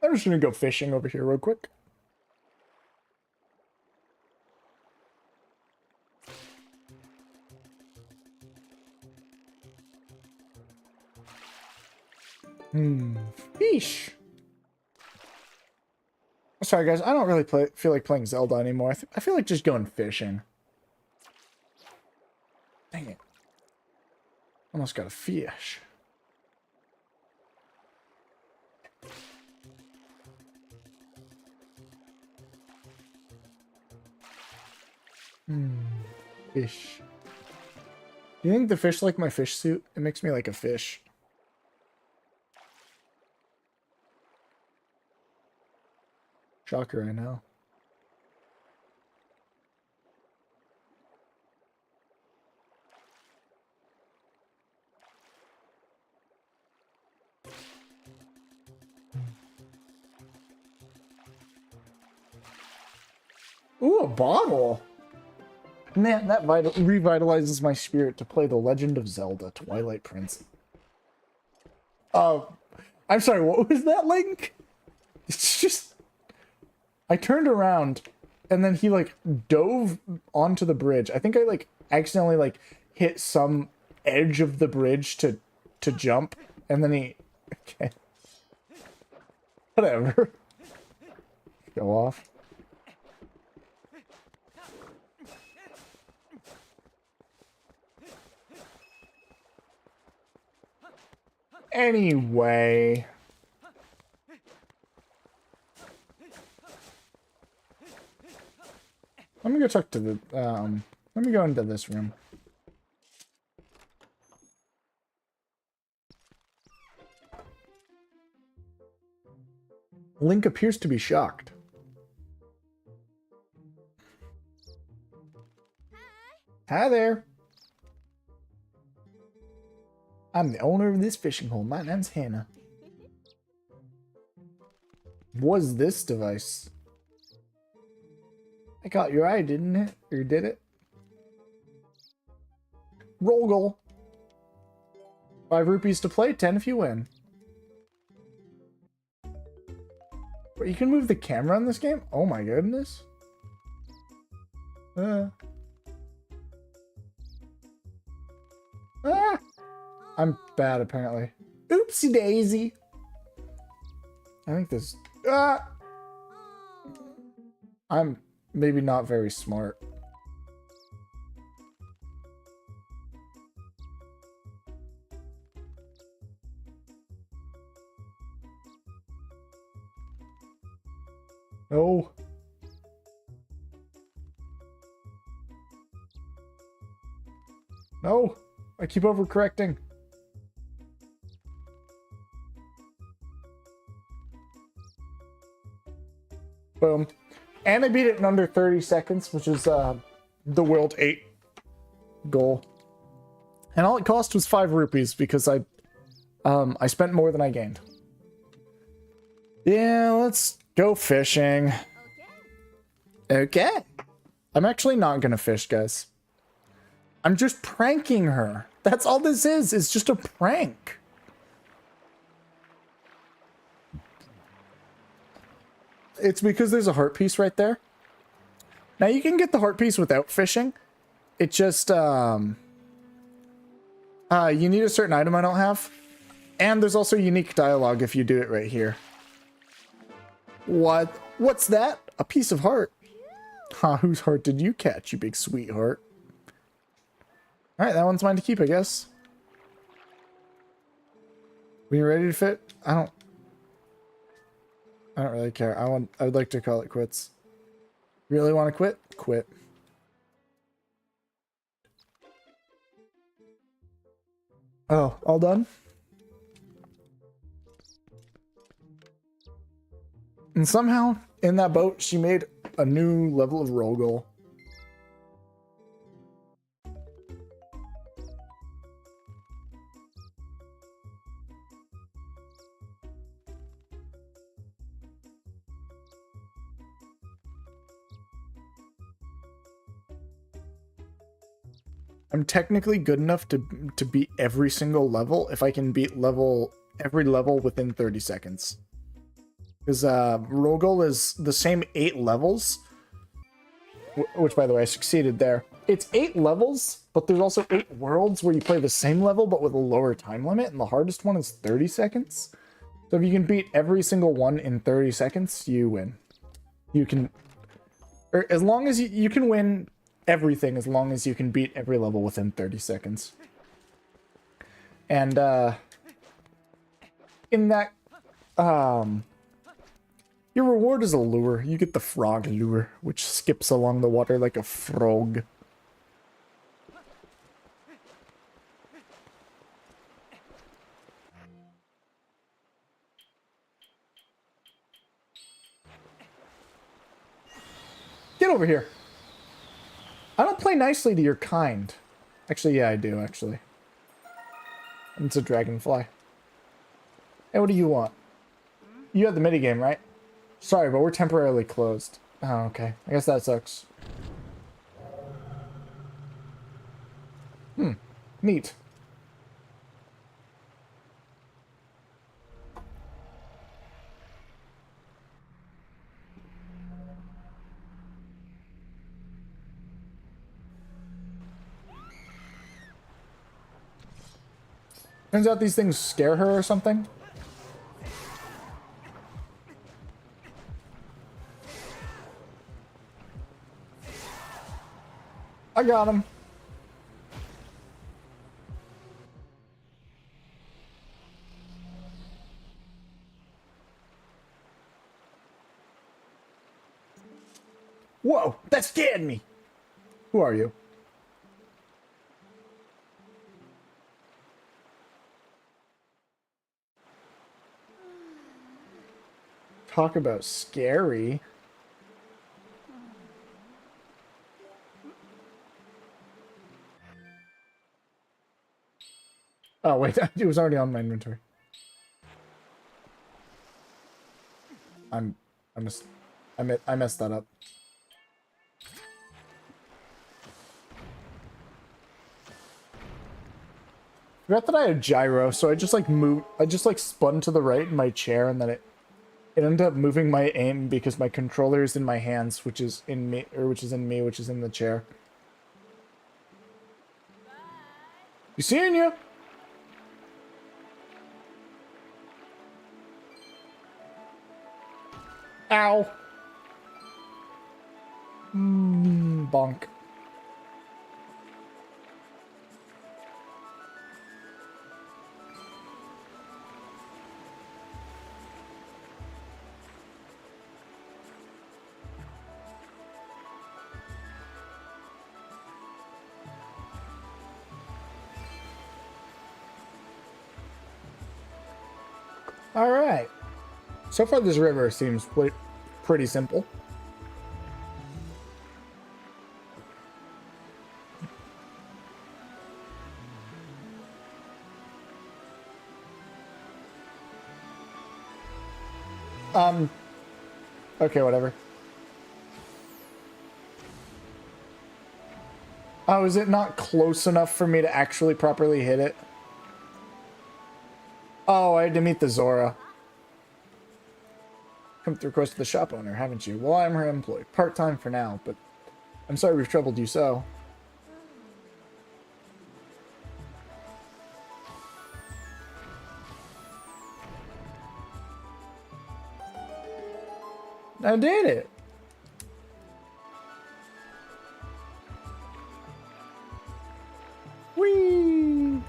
I'm just gonna go fishing over here real quick. Fish. Sorry guys, I don't really feel like playing Zelda anymore. I feel like just going fishing. Dang it. Almost got a fish. Fish. Do you think the fish like my fish suit? It makes me like a fish. Shocker, I know. Ooh, a bottle. Man, that revitalizes my spirit to play The Legend of Zelda, Twilight Princess. I'm sorry, what was that, Link? It's just... I turned around, and then he, like, dove onto the bridge. I think I, like, accidentally, like, hit some edge of the bridge to jump, and then he... Okay. Whatever. Go off. Anyway. Let me go talk to the, let me go into this room. Link appears to be shocked. Hi there. I'm the owner of this fishing hole. My name's Hannah. Was this device? I caught your eye, didn't it? Or did it? Roll goal. 5 rupees to play, 10 if you win. But you can move the camera in this game? Oh my goodness. I'm bad, apparently. Oopsie daisy. I think this... I'm maybe not very smart. No. No. I keep overcorrecting. Boom. And I beat it in under 30 seconds, which is the World 8 goal. And all it cost was 5 rupees because I spent more than I gained. Yeah, let's go fishing. Okay. I'm actually not gonna fish, guys. I'm just pranking her. That's all this is. It's just a prank. It's because there's a heart piece right there. Now you can get the heart piece without fishing. It just, you need a certain item I don't have. And there's also unique dialogue if you do it right here. What? What's that? A piece of heart. Huh, whose heart did you catch, you big sweetheart? Alright, that one's mine to keep, I guess. When you're ready to fit? I don't really care. I would like to call it quits. Really want to quit? Quit. Oh, all done? And somehow, in that boat, she made a new level of roll goal. I'm technically good enough to beat every single level if I can beat every level within 30 seconds. Because Rogol is the same 8 levels, which, by the way, I succeeded there. It's 8 levels, but there's also 8 worlds where you play the same level but with a lower time limit, and the hardest one is 30 seconds. So if you can beat every single one in 30 seconds, you win. You can... Or as long as you can win everything as long as you can beat every level within 30 seconds. And, in that, Your reward is a lure. You get the frog lure, which skips along the water like a frog. Get over here. I don't play nicely to your kind. Actually, yeah, I do, actually. It's a dragonfly. Hey, what do you want? You had the minigame, right? Sorry, but we're temporarily closed. Oh, okay. I guess that sucks. Neat. Turns out these things scare her or something. I got him. Whoa, that scared me. Who are you? Talk about scary. Oh, wait, it was already on my inventory. I messed that up. Forgot that I had gyro, so I just like spun to the right in my chair, and then it ended up moving my aim because my controller is in my hands, which is in me, which is in the chair. You seeing you? Ow. Bonk. All right. So far, this river seems pretty simple. Okay, whatever. Oh, is it not close enough for me to actually properly hit it? Oh, I had to meet the Zora. Come through request to the shop owner, haven't you? Well, I'm her employee. Part-time for now, but I'm sorry we've troubled you so. I did it. Whee!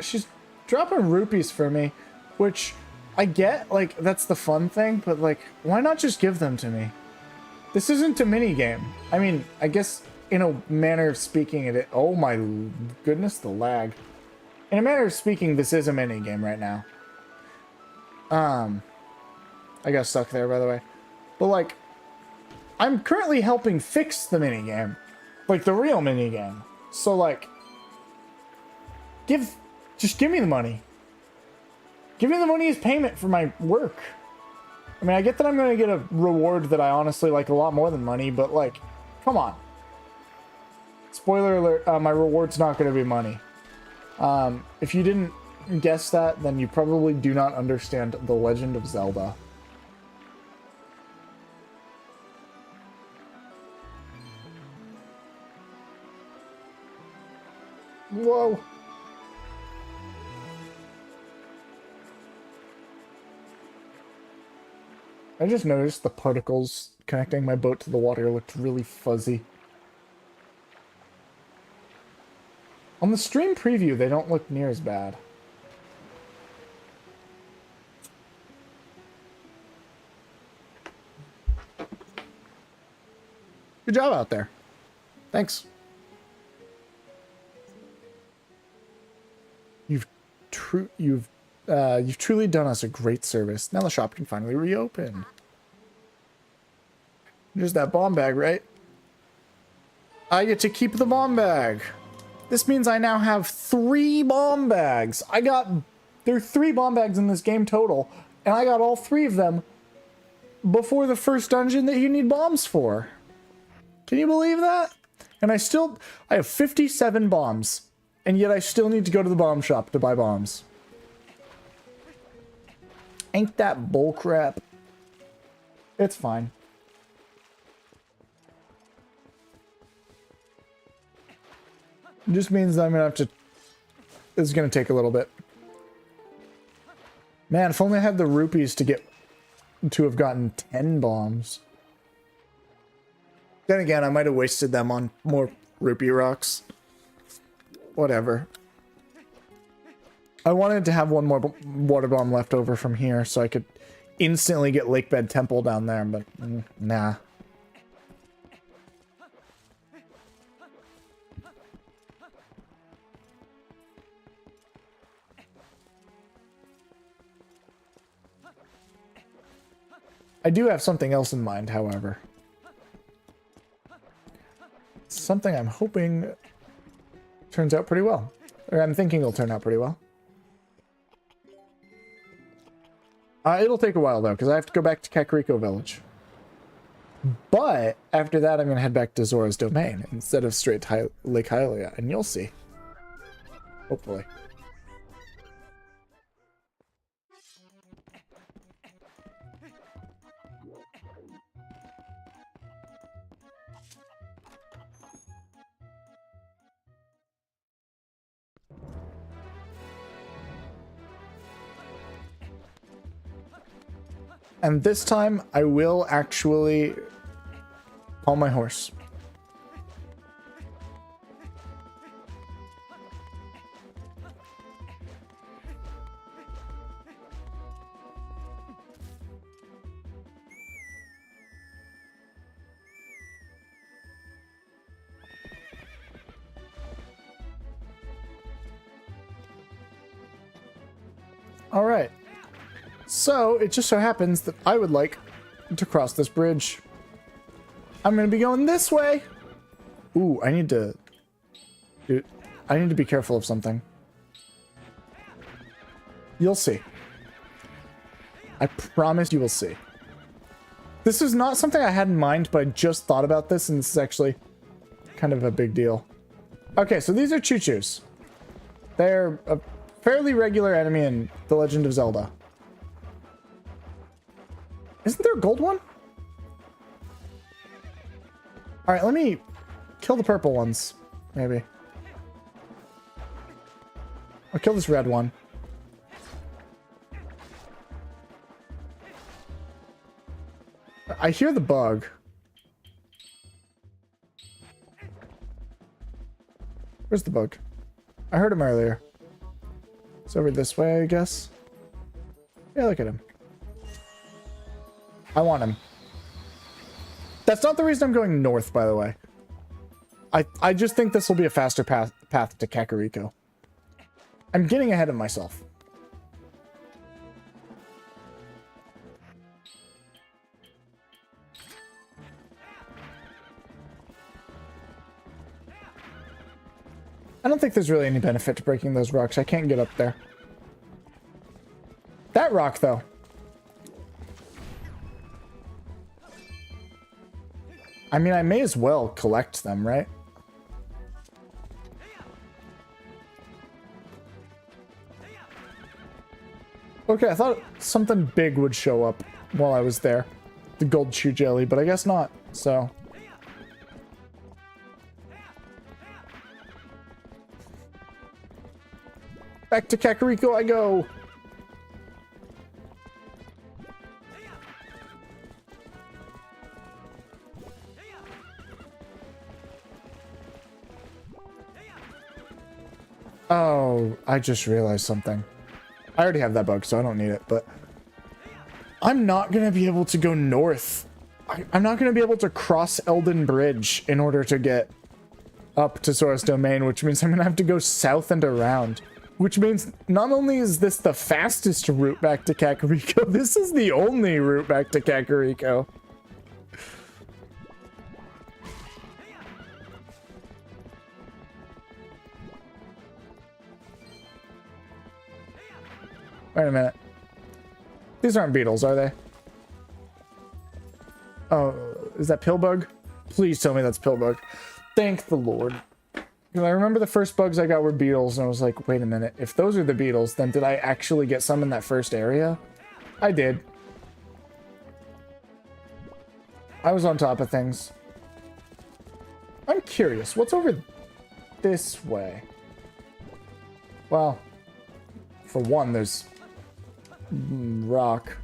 She's dropping rupees for me, which I get, like, that's the fun thing, but, like, why not just give them to me? This isn't a minigame. I mean, I guess, in a manner of speaking, oh my goodness, the lag. In a manner of speaking, this is a minigame right now. I got stuck there, by the way. But, like, I'm currently helping fix the minigame. Like, the real minigame. So, like, just give me the money. Give me the money as payment for my work. I mean, I get that I'm going to get a reward that I honestly like a lot more than money, but, like, come on. Spoiler alert, my reward's not going to be money. If you didn't guess that, then you probably do not understand The Legend of Zelda. Whoa. I just noticed the particles connecting my boat to the water looked really fuzzy. On the stream preview, they don't look near as bad. Good job out there. Thanks. You've truly done us a great service. Now the shop can finally reopen. There's that bomb bag, right? I get to keep the bomb bag. This means I now have 3 bomb bags. There are 3 bomb bags in this game total, and I got all 3 of them before the first dungeon that you need bombs for. Can you believe that? And I have 57 bombs, and yet I still need to go to the bomb shop to buy bombs. Ain't that bullcrap? It's fine. It just means that I'm gonna have to... It's gonna take a little bit. Man, if only I had the rupees to have gotten 10 bombs. Then again, I might have wasted them on more rupee rocks. Whatever. I wanted to have one more water bomb left over from here so I could instantly get Lakebed Temple down there, but nah. I do have something else in mind, however. Something I'm hoping turns out pretty well. Or I'm thinking it'll turn out pretty well. It'll take a while, though, because I have to go back to Kakariko Village. But after that, I'm going to head back to Zora's Domain instead of straight to Lake Hylia, and you'll see. Hopefully. And this time, I will actually call my horse. All right. So, it just so happens that I would like to cross this bridge. I'm going to be going this way. Ooh, I need to be careful of something. You'll see. I promise you will see. This is not something I had in mind, but I just thought about this, and this is actually kind of a big deal. Okay, so these are choo-choos. They're a fairly regular enemy in The Legend of Zelda. Isn't there a gold one? Alright, let me kill the purple ones, maybe. I'll kill this red one. I hear the bug. Where's the bug? I heard him earlier. It's over this way, I guess. Yeah, look at him. I want him. That's not the reason I'm going north, by the way. I just think this will be a faster path to Kakariko. I'm getting ahead of myself. I don't think there's really any benefit to breaking those rocks. I can't get up there. That rock, though. I mean, I may as well collect them, right? Okay, I thought something big would show up while I was there. The gold chew jelly, but I guess not, so... Back to Kakariko I go! Oh, I just realized something. I already have that bug, so I don't need it, but... I'm not gonna be able to go north I'm not going to be able to cross Elden Bridge in order to get up to Sora's Domain, which means I'm going to have to go south and around. Which means not only is this the fastest route back to Kakariko, this is the only route back to Kakariko. Wait a minute. These aren't beetles, are they? Oh, is that Pillbug? Please tell me that's Pillbug. Thank the Lord. Because I remember the first bugs I got were beetles, and I was like, wait a minute. If those are the beetles, then did I actually get some in that first area? I did. I was on top of things. I'm curious. What's over this way? Well, for one, there's rock.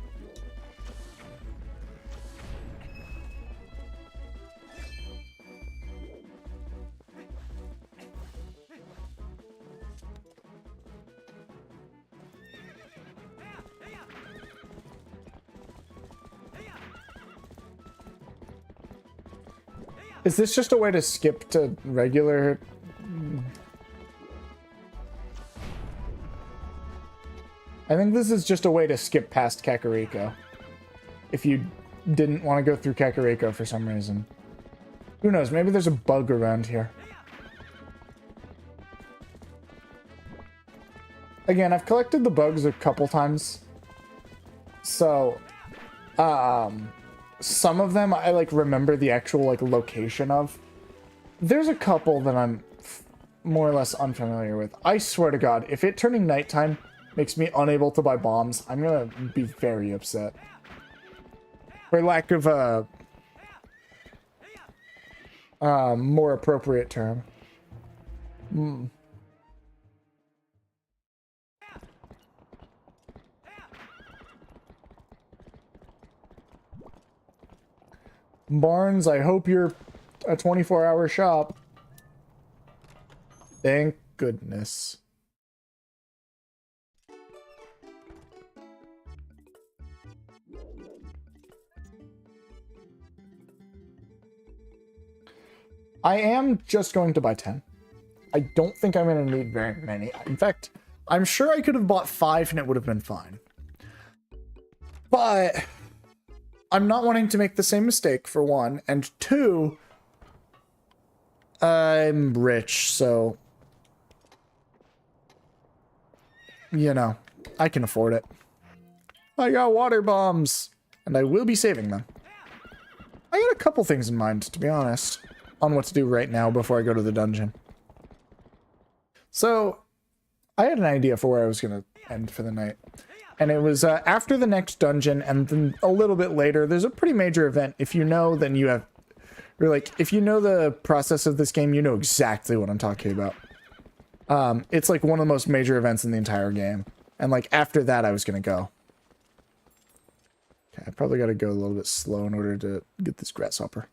Is this just a way to skip to regular? I think this is just a way to skip past Kakariko. If you didn't want to go through Kakariko for some reason. Who knows? Maybe there's a bug around here. Again, I've collected the bugs a couple times. So, some of them I like remember the actual like location of. There's a couple that I'm more or less unfamiliar with. I swear to God, if it turning nighttime makes me unable to buy bombs, I'm gonna be very upset. For lack of a more appropriate term. Barnes, I hope you're a 24-hour shop. Thank goodness. I am just going to buy 10. I don't think I'm going to need very many. In fact, I'm sure I could have bought 5 and it would have been fine. But I'm not wanting to make the same mistake, for one. And two, I'm rich, so, you know, I can afford it. I got water bombs, and I will be saving them. I got a couple things in mind, to be honest, on what to do right now before I go to the dungeon. So, I had an idea for where I was going to end for the night. And it was after the next dungeon, and then a little bit later, there's a pretty major event. If you know, then you have... Or like, if you know the process of this game, you know exactly what I'm talking about. It's like one of the most major events in the entire game. And like, after that, I was going to go. Okay, I probably got to go a little bit slow in order to get this grasshopper.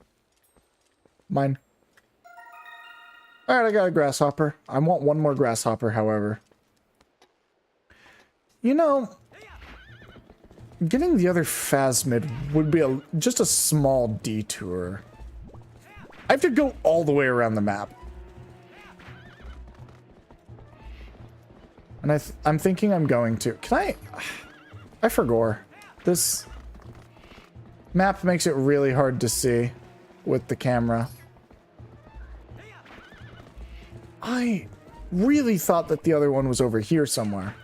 Mine. Alright, I got a grasshopper. I want one more grasshopper, however. You know, getting the other phasmid would be just a small detour. I have to go all the way around the map. And I'm thinking I'm going to. Can I forgot. This map makes it really hard to see with the camera. I really thought that the other one was over here somewhere.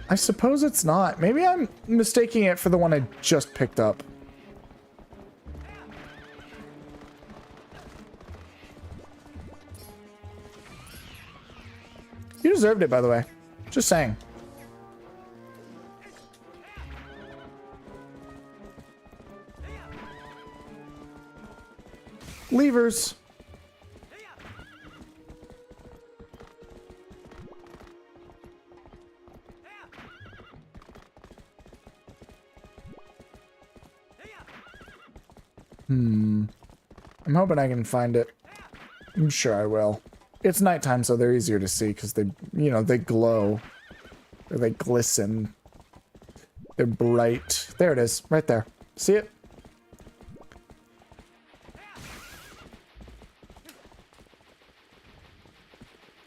I suppose it's not. Maybe I'm mistaking it for the one I just picked up. You deserved it, by the way. Just saying. Levers. I'm hoping I can find it. I'm sure I will. It's nighttime, so they're easier to see because they, you know, they glow. Or they glisten. They're bright. There it is, right there. See it?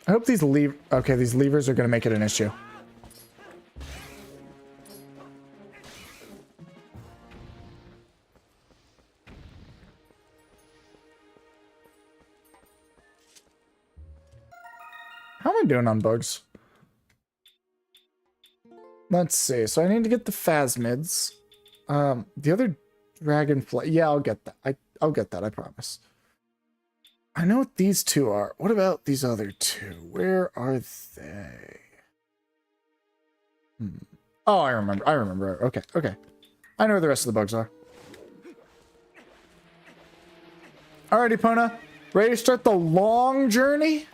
I hope these these levers are going to make it an issue. How am I doing on bugs? Let's see. So I need to get the phasmids. The other dragonfly. Yeah, I'll get that. I'll get that. I promise. I know what these two are. What about these other two? Where are they? Oh, I remember. I remember. Okay, okay. I know where the rest of the bugs are. Alrighty, Pona. Ready to start the long journey?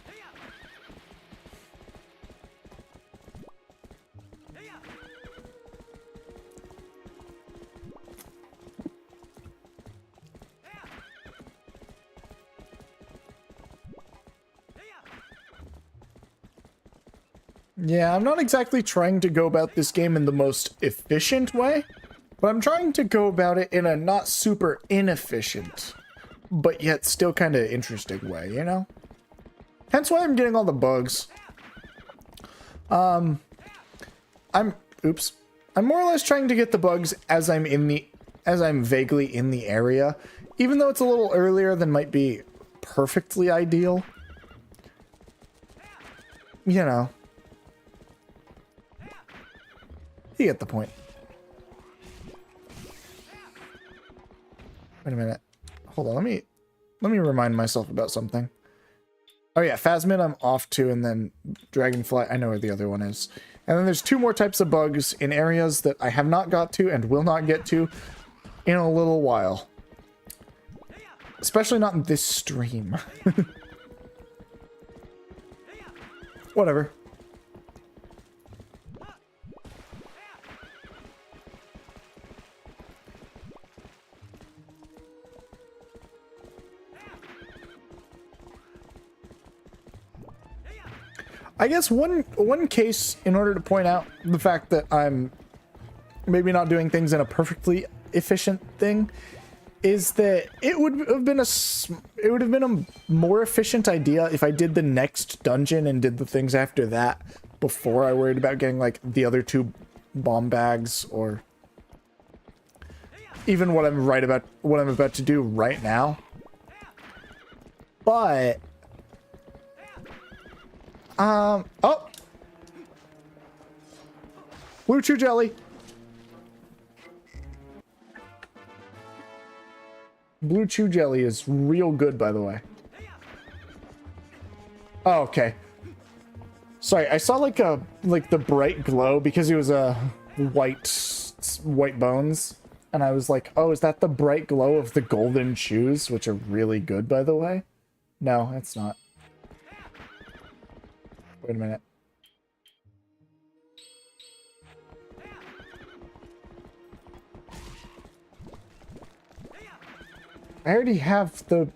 Yeah, I'm not exactly trying to go about this game in the most efficient way, but I'm trying to go about it in a not super inefficient, but yet still kind of interesting way, you know? Hence why I'm getting all the bugs. I'm more or less trying to get the bugs as I'm vaguely in the area, even though it's a little earlier than might be perfectly ideal. You know. You get the point. Wait a minute. Hold on, let me remind myself about something. Oh yeah, Phasmid I'm off to, and then Dragonfly, I know where the other one is. And then there's two more types of bugs in areas that I have not got to and will not get to in a little while. Especially not in this stream. Whatever. I guess one case, in order to point out the fact that I'm maybe not doing things in a perfectly efficient thing, is that it would have been a more efficient idea if I did the next dungeon and did the things after that before I worried about getting like the other two bomb bags, or even what I'm about to do right now. But oh! Blue Chew Jelly! Blue Chew Jelly is real good, by the way. Oh, okay. Sorry, I saw like the bright glow because it was a white bones. And I was like, oh, is that the bright glow of the golden chews, which are really good, by the way? No, it's not. Wait a minute. I already have the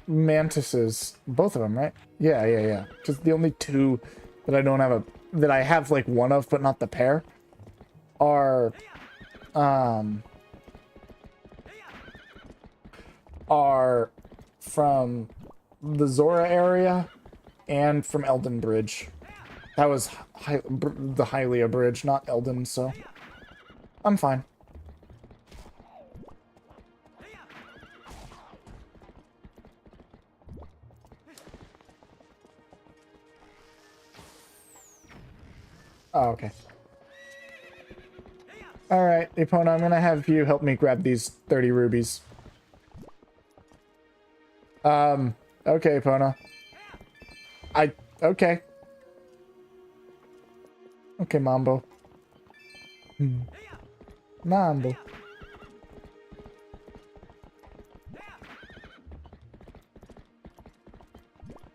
mantises. Both of them, right? Yeah. Just the only two that I don't have that I have like one of, but not the pair, are from the Zora area and from Elden Bridge. That was the Hylia Bridge, not Elden, so I'm fine. Oh, okay. Alright, Epona, I'm gonna have you help me grab these 30 rubies. Okay, Epona. Okay. Okay, Mambo. Mambo.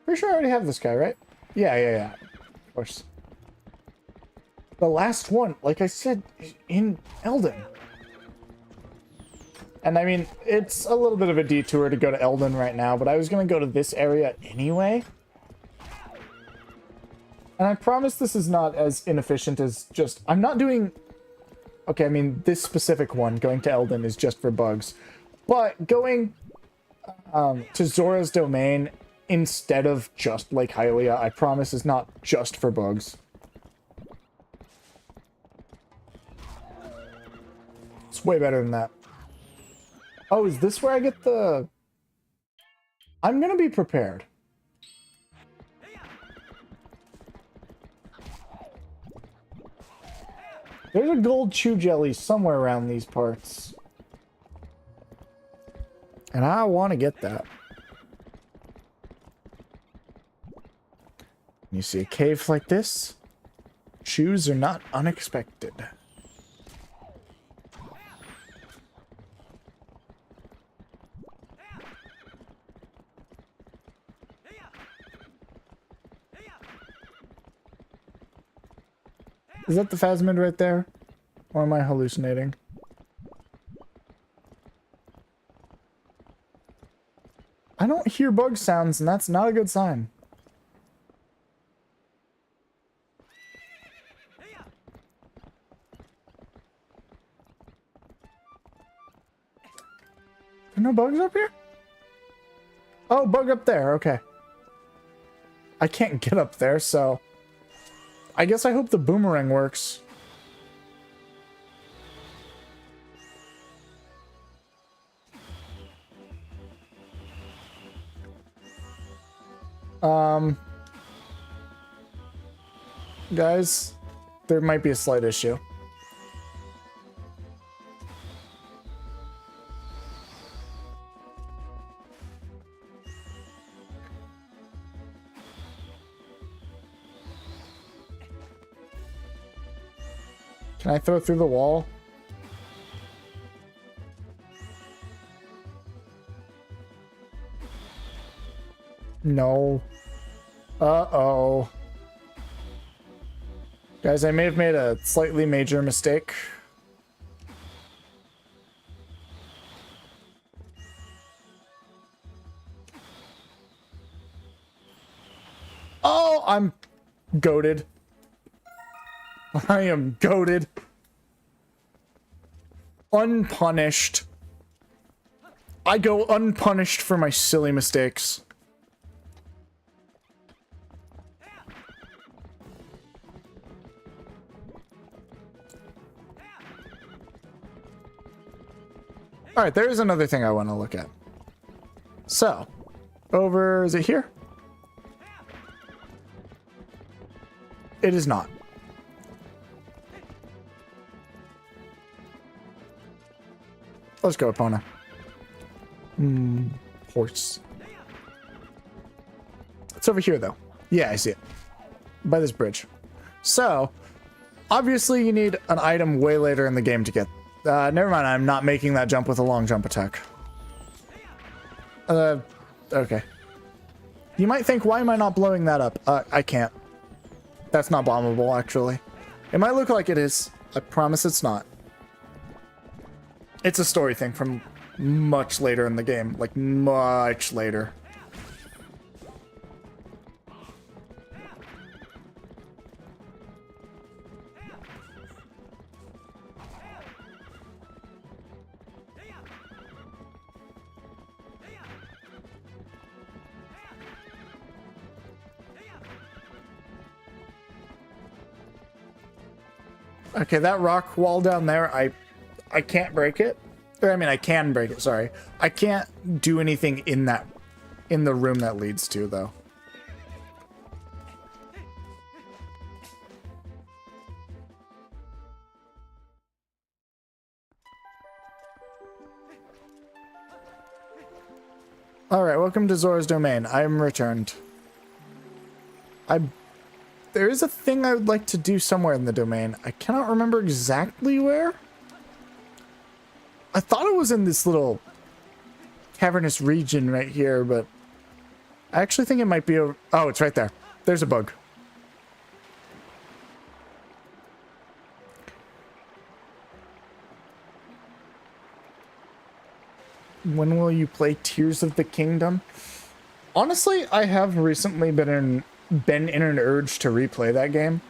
Pretty sure I already have this guy, right? Yeah. Of course. The last one, like I said, in Elden. And I mean, it's a little bit of a detour to go to Elden right now, but I was going to go to this area anyway. And I promise this is not as inefficient as just... I'm not doing Okay, I mean, this specific one, going to Eldin, is just for bugs. But going to Zora's Domain instead of just Lake Hylia, I promise, is not just for bugs. It's way better than that. Oh, is this where I get the... I'm gonna be prepared. There's a gold chew jelly somewhere around these parts. And I want to get that. You see a cave like this? Chews are not unexpected. Is that the Phasmid right there? Or am I hallucinating? I don't hear bug sounds, and that's not a good sign. There no bugs up here? Oh, bug up there, okay. I can't get up there, so... I guess I hope the boomerang works. Guys, there might be a slight issue. Can I throw through the wall? No. Uh-oh. Guys, I may have made a slightly major mistake. Oh, I'm goated. I am goated. Unpunished. I go unpunished for my silly mistakes. Alright, there is another thing I want to look at. So, over... is it here? It is not. Let's go, Epona. Horse. It's over here, though. Yeah, I see it. By this bridge. So, obviously you need an item way later in the game to get. Never mind, I'm not making that jump with a long jump attack. Okay. You might think, why am I not blowing that up? I can't. That's not bombable, actually. It might look like it is. I promise it's not. It's a story thing from much later in the game. Like, much later. Okay, that rock wall down there, I can't break it. Or, I mean, I can break it, sorry. I can't do anything in the room that leads to, though. Alright, welcome to Zora's Domain. I am returned. There is a thing I would like to do somewhere in the domain. I cannot remember exactly where. I thought it was in this little cavernous region right here, but I actually think it might be over... Oh, it's right there. There's a bug. When will you play Tears of the Kingdom? Honestly, I have recently been in an urge to replay that game.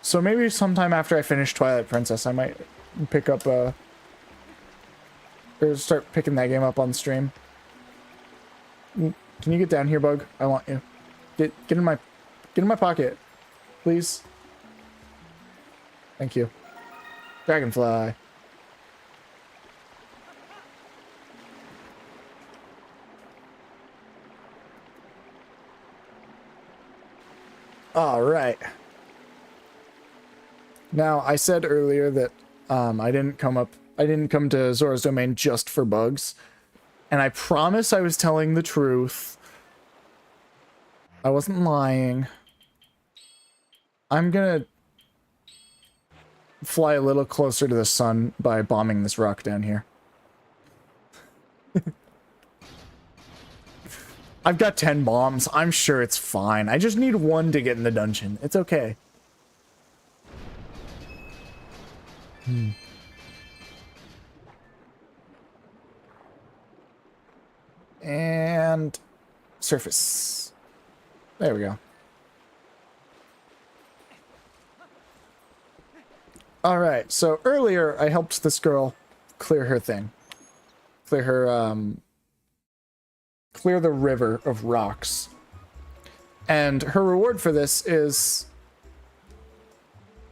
So maybe sometime after I finish Twilight Princess, I might pick up or start picking that game up on stream. Can you get down here, Bug? I want you. Get in my pocket, please. Thank you. Dragonfly. All right. Now, I said earlier that I didn't come to Zora's Domain just for bugs. And I promise I was telling the truth. I wasn't lying. I'm gonna fly a little closer to the sun by bombing this rock down here. I've got 10 bombs. I'm sure it's fine. I just need one to get in the dungeon. It's okay. And surface. There we go. Alright, so earlier I helped this girl clear her thing. Clear her, clear the river of rocks. And her reward for this is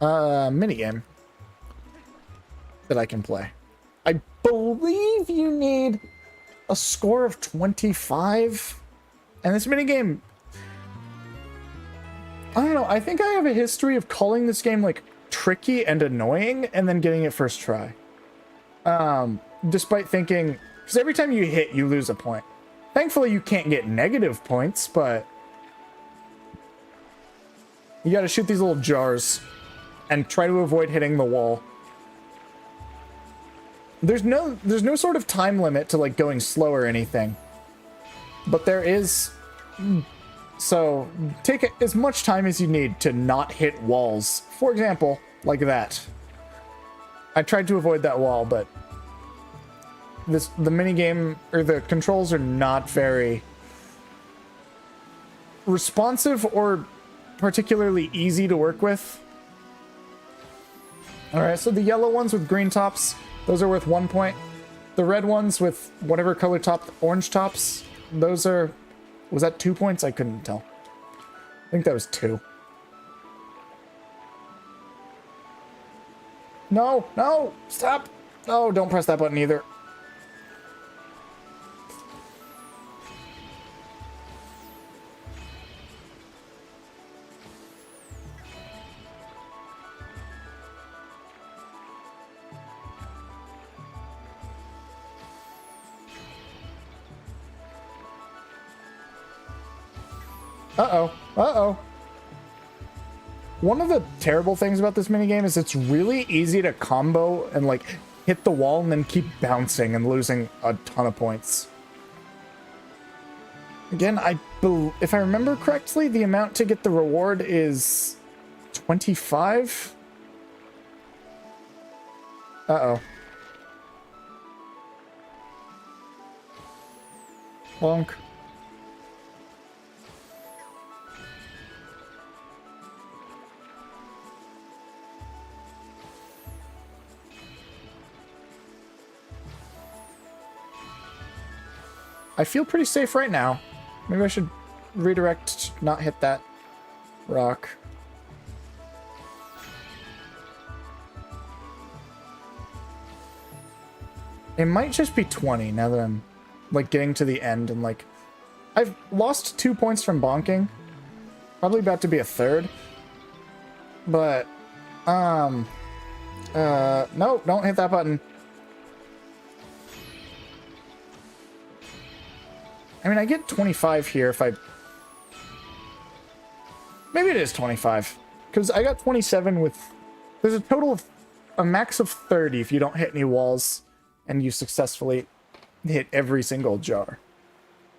a minigame that I can play. I believe you need a score of 25. And this minigame, I don't know, I think I have a history of calling this game like tricky and annoying and then getting it first try. Despite thinking, because every time you hit, you lose a point. Thankfully, you can't get negative points, but you gotta shoot these little jars and try to avoid hitting the wall. There's no sort of time limit to like going slow or anything, but there is. So take as much time as you need to not hit walls. For example, like that. I tried to avoid that wall, but the minigame or the controls are not very responsive or particularly easy to work with. All right, so the yellow ones with green tops, those are worth 1 point. The red ones with whatever color top, orange tops, those are... Was that 2 points? I couldn't tell. I think that was 2. No, no, stop. No, don't press that button either. Uh-oh. Uh-oh. One of the terrible things about this minigame is it's really easy to combo and, like, hit the wall and then keep bouncing and losing a ton of points. Again, if I remember correctly, the amount to get the reward is 25? Uh-oh. Bonk. I feel pretty safe right now. Maybe I should redirect, not hit that rock. It might just be 20 now that I'm, like, getting to the end and, like... I've lost 2 points from bonking. Probably about to be a third. But, no, don't hit that button. I mean, I get 25 here if I... Maybe it is 25. Because I got 27 with... There's a total of... A max of 30 if you don't hit any walls and you successfully hit every single jar.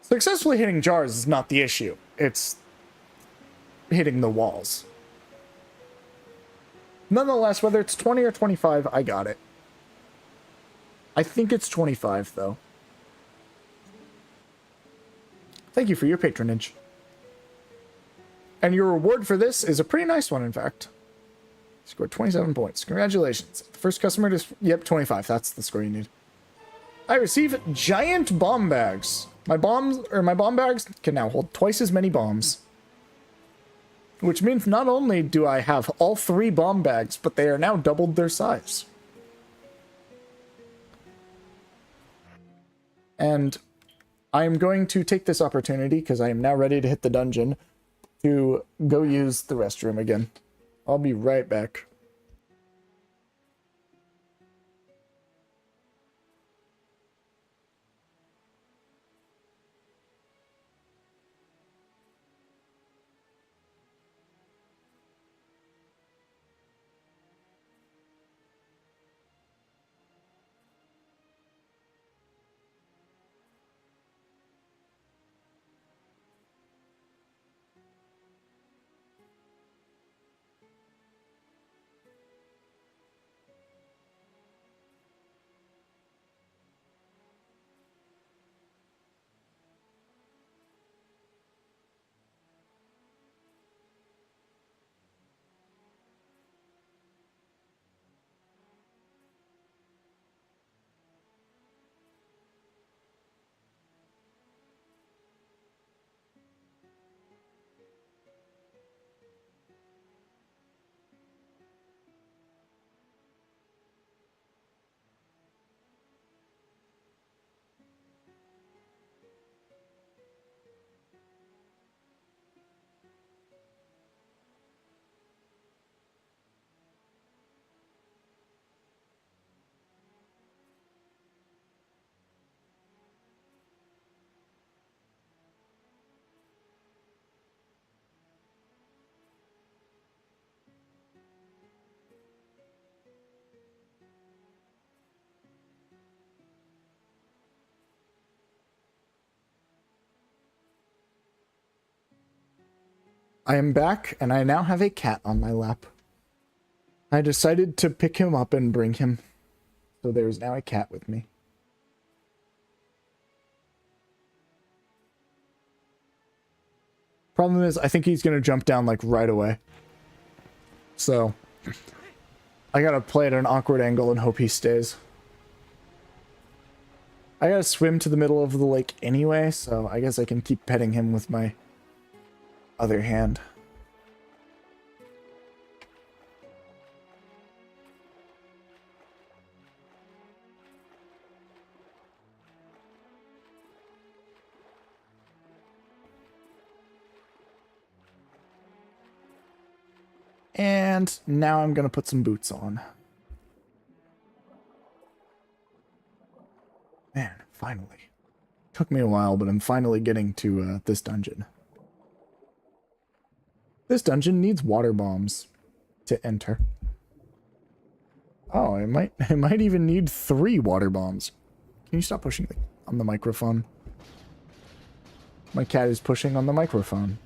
Successfully hitting jars is not the issue. It's hitting the walls. Nonetheless, whether it's 20 or 25, I got it. I think it's 25, though. Thank you for your patronage. And your reward for this is a pretty nice one, in fact. Scored 27 points. Congratulations. First customer to... Yep, 25. That's the score you need. I receive giant bomb bags. My bomb bags can now hold twice as many bombs. Which means not only do I have all 3 bomb bags, but they are now doubled their size. And I am going to take this opportunity, because I am now ready to hit the dungeon, to go use the restroom again. I'll be right back. I am back, and I now have a cat on my lap. I decided to pick him up and bring him, so there is now a cat with me. Problem is, I think he's gonna jump down, like, right away. So, I gotta play at an awkward angle and hope he stays. I gotta swim to the middle of the lake anyway, so I guess I can keep petting him with my other hand. And now I'm gonna put some boots on. Man, finally. Took me a while, but I'm finally getting to this dungeon. This dungeon needs water bombs to enter. Oh, it might even need 3 water bombs. Can you stop pushing on the microphone? My cat is pushing on the microphone.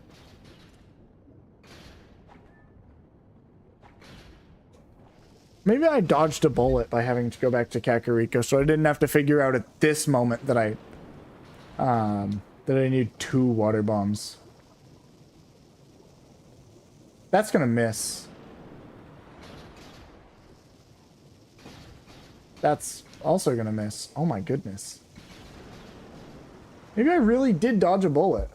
Maybe I dodged a bullet by having to go back to Kakariko, so I didn't have to figure out at this moment that I need 2 water bombs. That's gonna miss. That's also gonna miss. Oh my goodness. Maybe I really did dodge a bullet.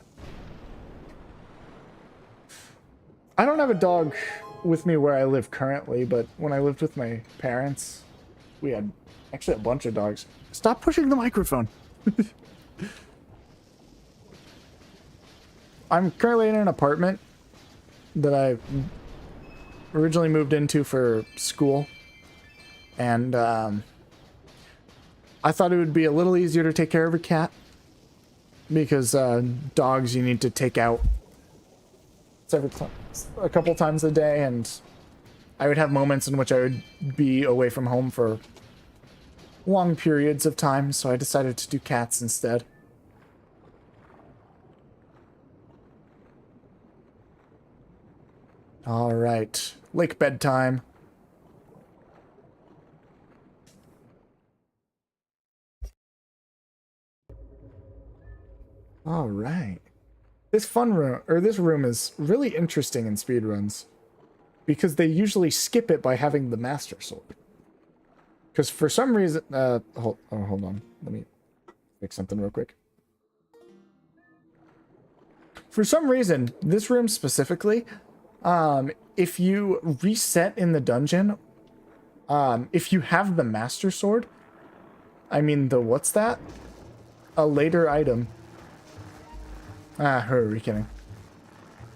I don't have a dog with me where I live currently, but when I lived with my parents, we had actually a bunch of dogs. Stop pushing the microphone. I'm currently in an apartment that I originally moved into for school, and I thought it would be a little easier to take care of a cat, because dogs you need to take out a couple times a day, and I would have moments in which I would be away from home for long periods of time, so I decided to do cats instead. All right, lake bedtime. All right. This room is really interesting in speedruns because they usually skip it by having the Master Sword. Because for some reason... hold on. Let me fix something real quick. For some reason, this room specifically, if you reset in the dungeon, if you have the Master Sword, I mean the... What's that? A later item. Who are we kidding?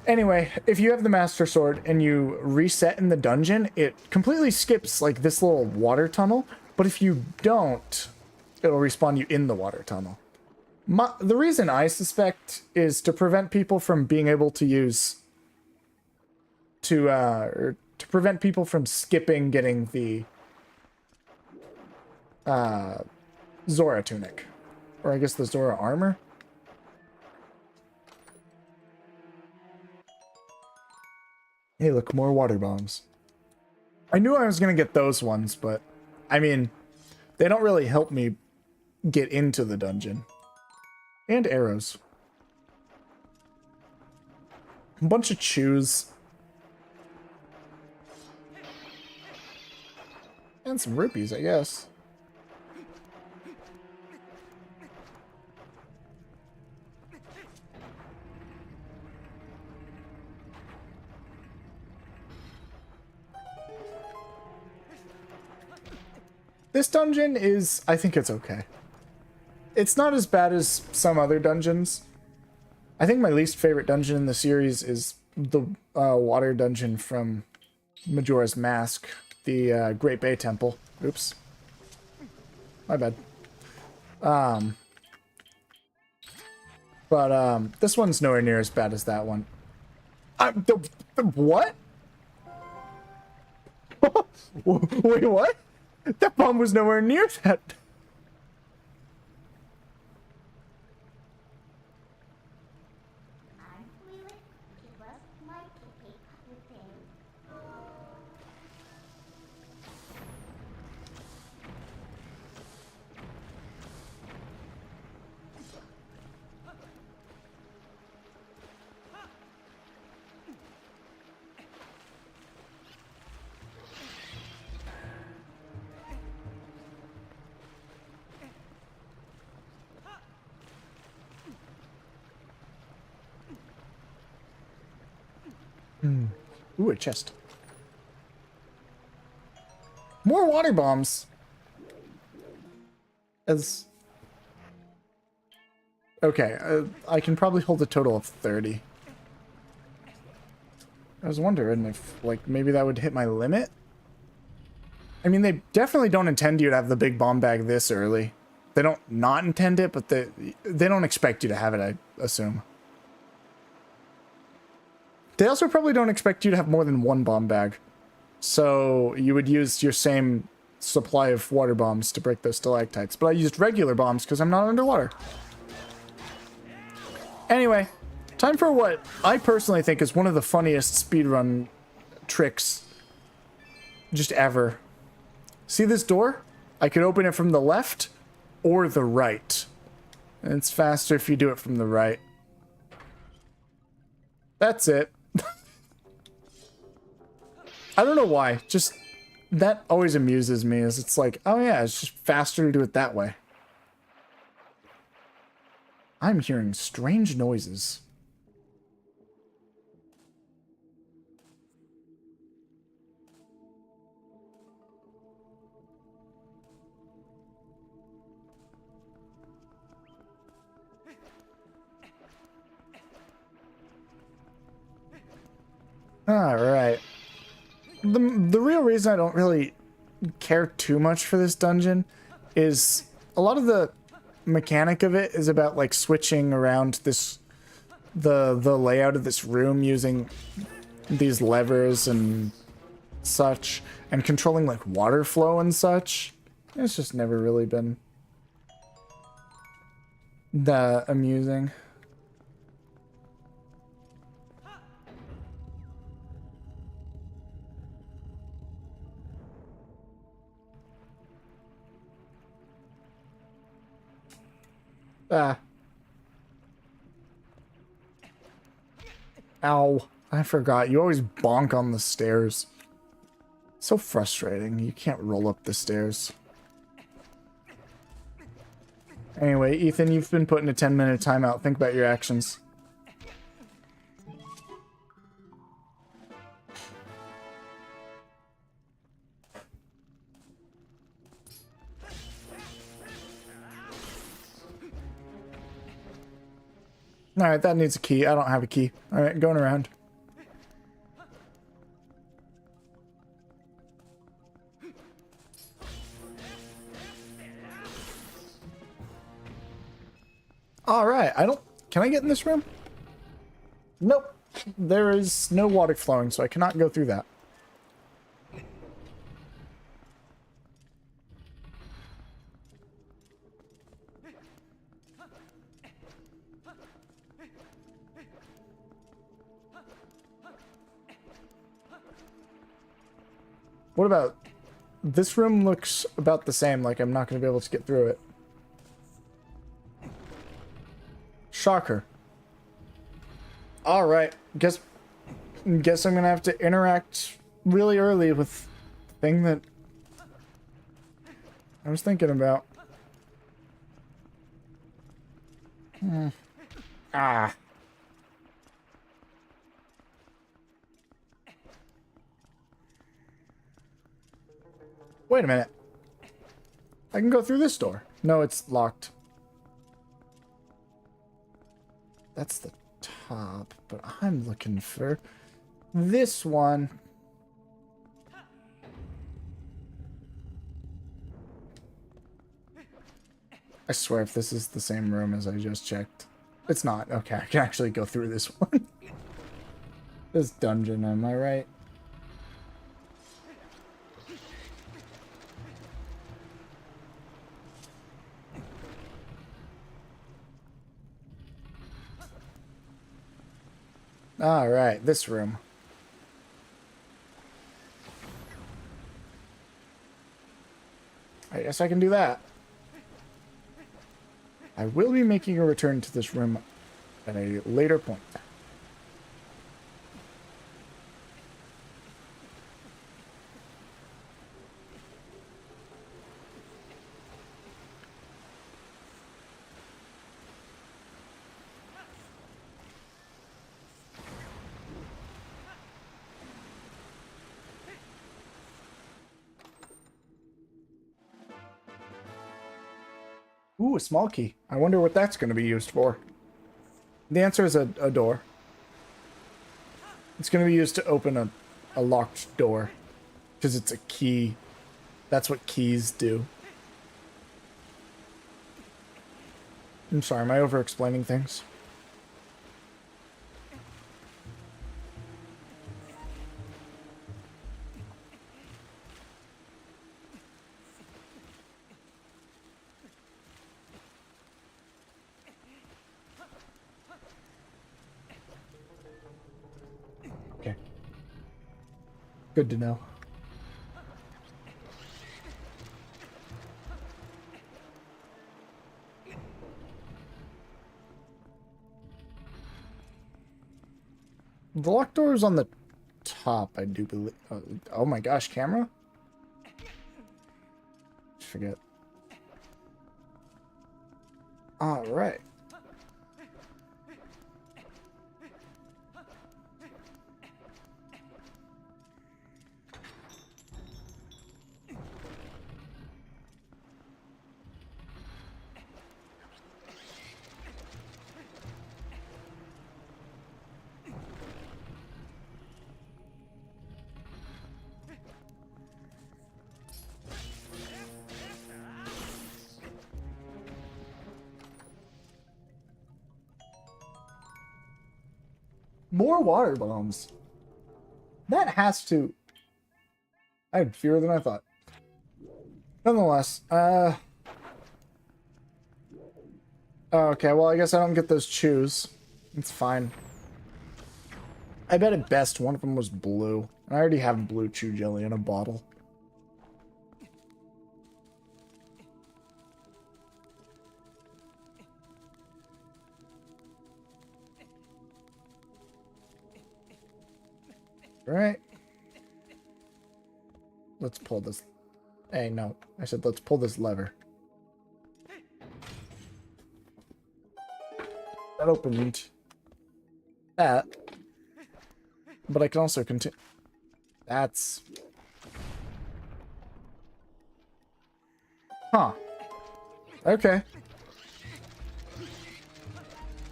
Anyway, if you have the Master Sword and you reset in the dungeon, it completely skips, like, this little water tunnel. But if you don't, it'll respawn you in the water tunnel. The reason I suspect is to prevent people from being able to use... or to prevent people from skipping getting the... Zora tunic. Or I guess the Zora armor? Hey, look, more water bombs. I knew I was going to get those ones, but... I mean, they don't really help me get into the dungeon. And arrows. A bunch of chews. And some rupees, I guess. This dungeon is... I think it's okay. It's not as bad as some other dungeons. I think my least favorite dungeon in the series is the water dungeon from Majora's Mask. The Great Bay Temple. Oops. My bad. But this one's nowhere near as bad as that one. What? Wait, what? That bomb was nowhere near that. I'm Twilight. Give us my cake with him. Ooh, a chest. More water bombs. Okay, I can probably hold a total of 30. I was wondering if, like, maybe that would hit my limit? I mean, they definitely don't intend you to have the big bomb bag this early. They don't not intend it, but they don't expect you to have it, I assume. They also probably don't expect you to have more than one bomb bag. So you would use your same supply of water bombs to break those stalactites. But I used regular bombs because I'm not underwater. Anyway, time for what I personally think is one of the funniest speedrun tricks just ever. See this door? I could open it from the left or the right. And it's faster if you do it from the right. That's it. I don't know why. Just, that always amuses me. Is it's like, oh yeah, it's just faster to do it that way. I'm hearing strange noises. All right. The real reason I don't really care too much for this dungeon is a lot of the mechanic of it is about like switching around the layout of this room using these levers and such and controlling like water flow and such. It's just never really been that amusing. Ah. Ow. I forgot. You always bonk on the stairs. So frustrating. You can't roll up the stairs. Anyway, Ethan, you've been put in a 10-minute timeout. Think about your actions. Alright, that needs a key. I don't have a key. Alright, going around. Alright, I don't... Can I get in this room? Nope. There is no water flowing, so I cannot go through that. What about... This room looks about the same, like I'm not going to be able to get through it. Shocker. Alright, guess I'm gonna have to interact really early with the thing that I was thinking about. Ah. Wait a minute. I can go through this door. No, it's locked. That's the top, but I'm looking for this one. I swear if this is the same room as I just checked. It's not. Okay, I can actually go through this one. This dungeon, am I right? Alright, this room. I guess I can do that. I will be making a return to this room at a later point. Ooh, a small key. I wonder what that's going to be used for. The answer is a door. It's going to be used to open a locked door. Because it's a key. That's what keys do. I'm sorry, am I over-explaining things? Okay. Good to know. The locked door is on the top, I do believe. Oh my gosh, camera? Forget. Alright. More water bombs. That has to... I had fewer than I thought. Nonetheless, oh, okay, well, I guess I don't get those chews. It's fine. I bet at best one of them was blue. I already have blue chew jelly in a bottle. Right. Let's pull this. Hey, no. I said let's pull this lever. That opened that. But I can also continue. That's... Huh. Okay.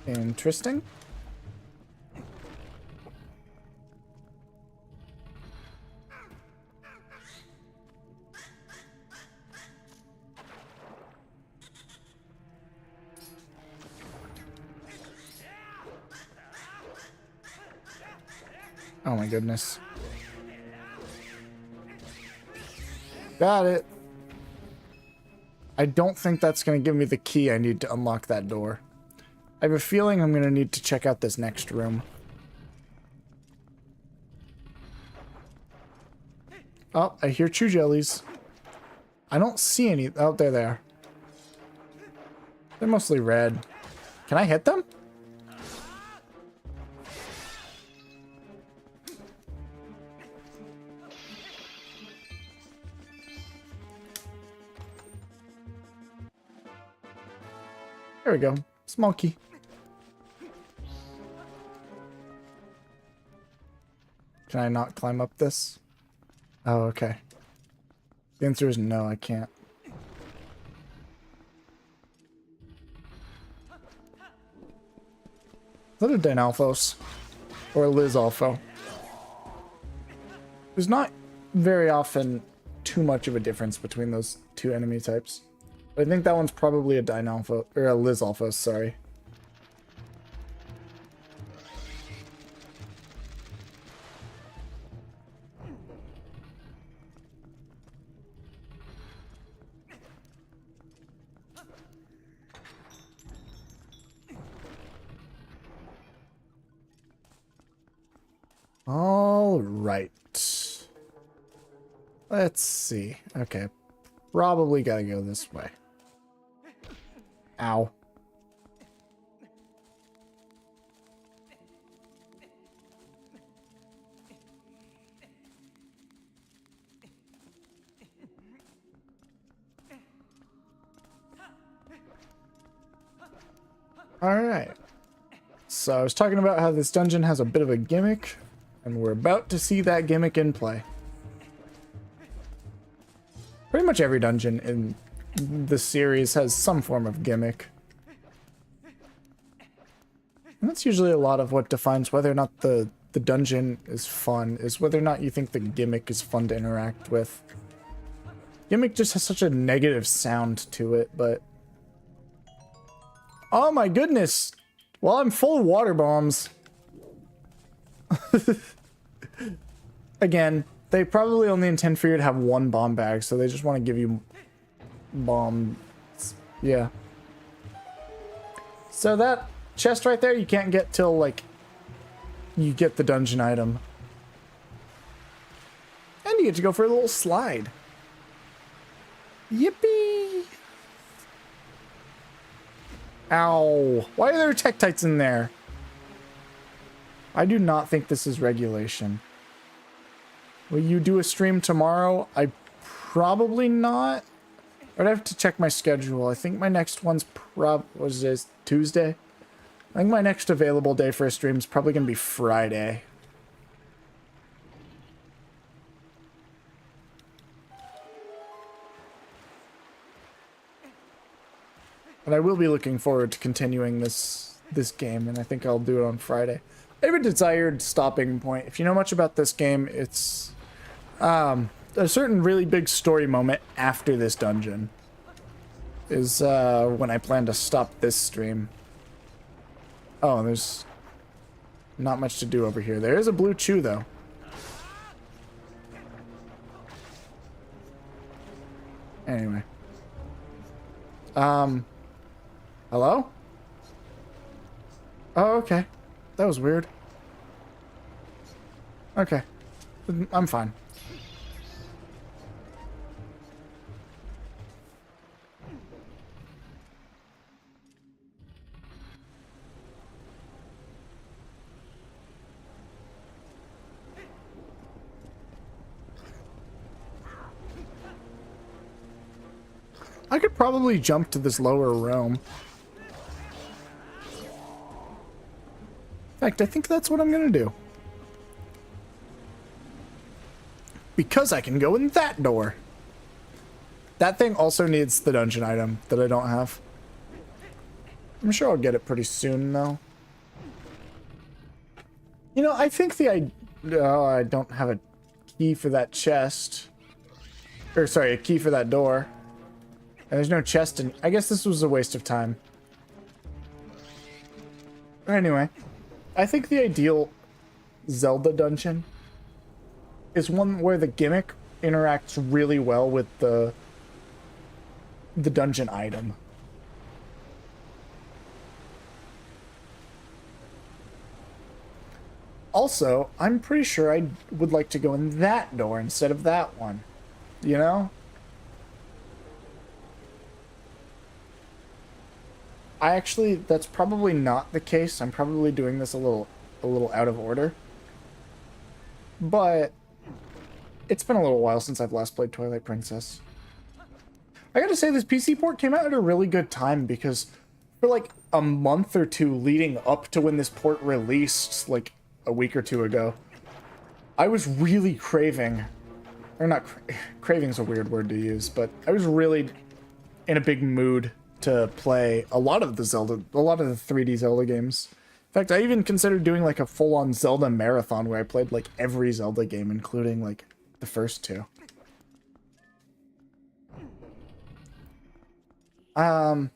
Interesting. Oh my goodness. Got it. I don't think that's going to give me the key I need to unlock that door. I have a feeling I'm going to need to check out this next room. Oh, I hear chew jellies. I don't see any. Oh, there they are. They're mostly red. Can I hit them? There we go. Small key. Can I not climb up this? Oh, okay. The answer is no, I can't. Is that a Dynalphos? Or a Lizalpho? There's not very often too much of a difference between those two enemy types. But I think that one's probably a Dynalphos, or a Lizalphos, sorry. All right. Let's see. Okay. Probably gotta go this way. Ow. Alright. So I was talking about how this dungeon has a bit of a gimmick, and we're about to see that gimmick in play. Pretty much every dungeon in the series has some form of gimmick. And that's usually a lot of what defines whether or not the dungeon is fun, is whether or not you think the gimmick is fun to interact with. Gimmick just has such a negative sound to it, but... Oh my goodness! Well, I'm full of water bombs. Again, they probably only intend for you to have one bomb bag, so they just want to give you bombs. Yeah. So that chest right there, you can't get till, like, you get the dungeon item. And you get to go for a little slide. Yippee! Ow. Why are there Tektites in there? I do not think this is regulation. Will you do a stream tomorrow? Probably not. I'd have to check my schedule. I think my next one's was this Tuesday? I think my next available day for a stream is probably going to be Friday. But I will be looking forward to continuing this game, and I think I'll do it on Friday. I have a desired stopping point. If you know much about this game, it's a certain really big story moment after this dungeon is when I plan to stop this stream. Oh, there's not much to do over here. There is a blue chew, though. Anyway. Hello? Oh, okay. That was weird. Okay. I'm fine. I could probably jump to this lower room. In fact, I think that's what I'm gonna do. Because I can go in that door. That thing also needs the dungeon item that I don't have. I'm sure I'll get it pretty soon, though. You know, I think oh, I don't have a key for that chest. Or, sorry, a key for that door. And there's no chest in... I guess this was a waste of time. Anyway, I think the ideal Zelda dungeon is one where the gimmick interacts really well with the dungeon item. Also, I'm pretty sure I would like to go in that door instead of that one. You know? That's probably not the case. I'm probably doing this a little out of order. But it's been a little while since I've last played Twilight Princess. I gotta say, this PC port came out at a really good time because for like a month or two leading up to when this port released, like a week or two ago, I was really craving, or not, craving's a weird word to use, but I was really in a big mood to play a lot of the 3D Zelda games. In fact, I even considered doing like a full-on Zelda marathon where I played like every Zelda game, including like the first two. And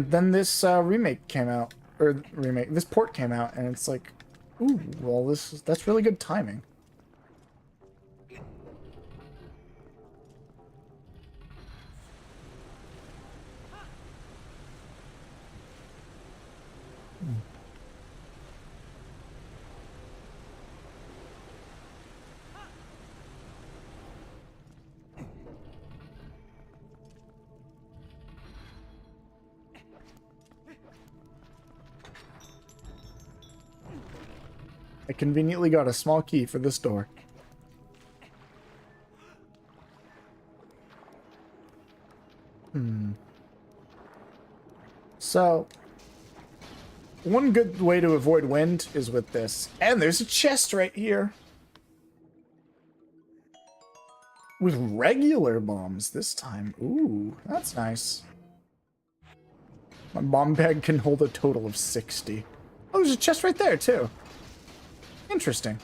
then this remake came out, this port came out, and it's like, ooh, well, that's really good timing. I conveniently got a small key for this door. So, one good way to avoid wind is with this. And there's a chest right here. With regular bombs this time. Ooh, that's nice. My bomb bag can hold a total of 60. Oh, there's a chest right there, too. Interesting.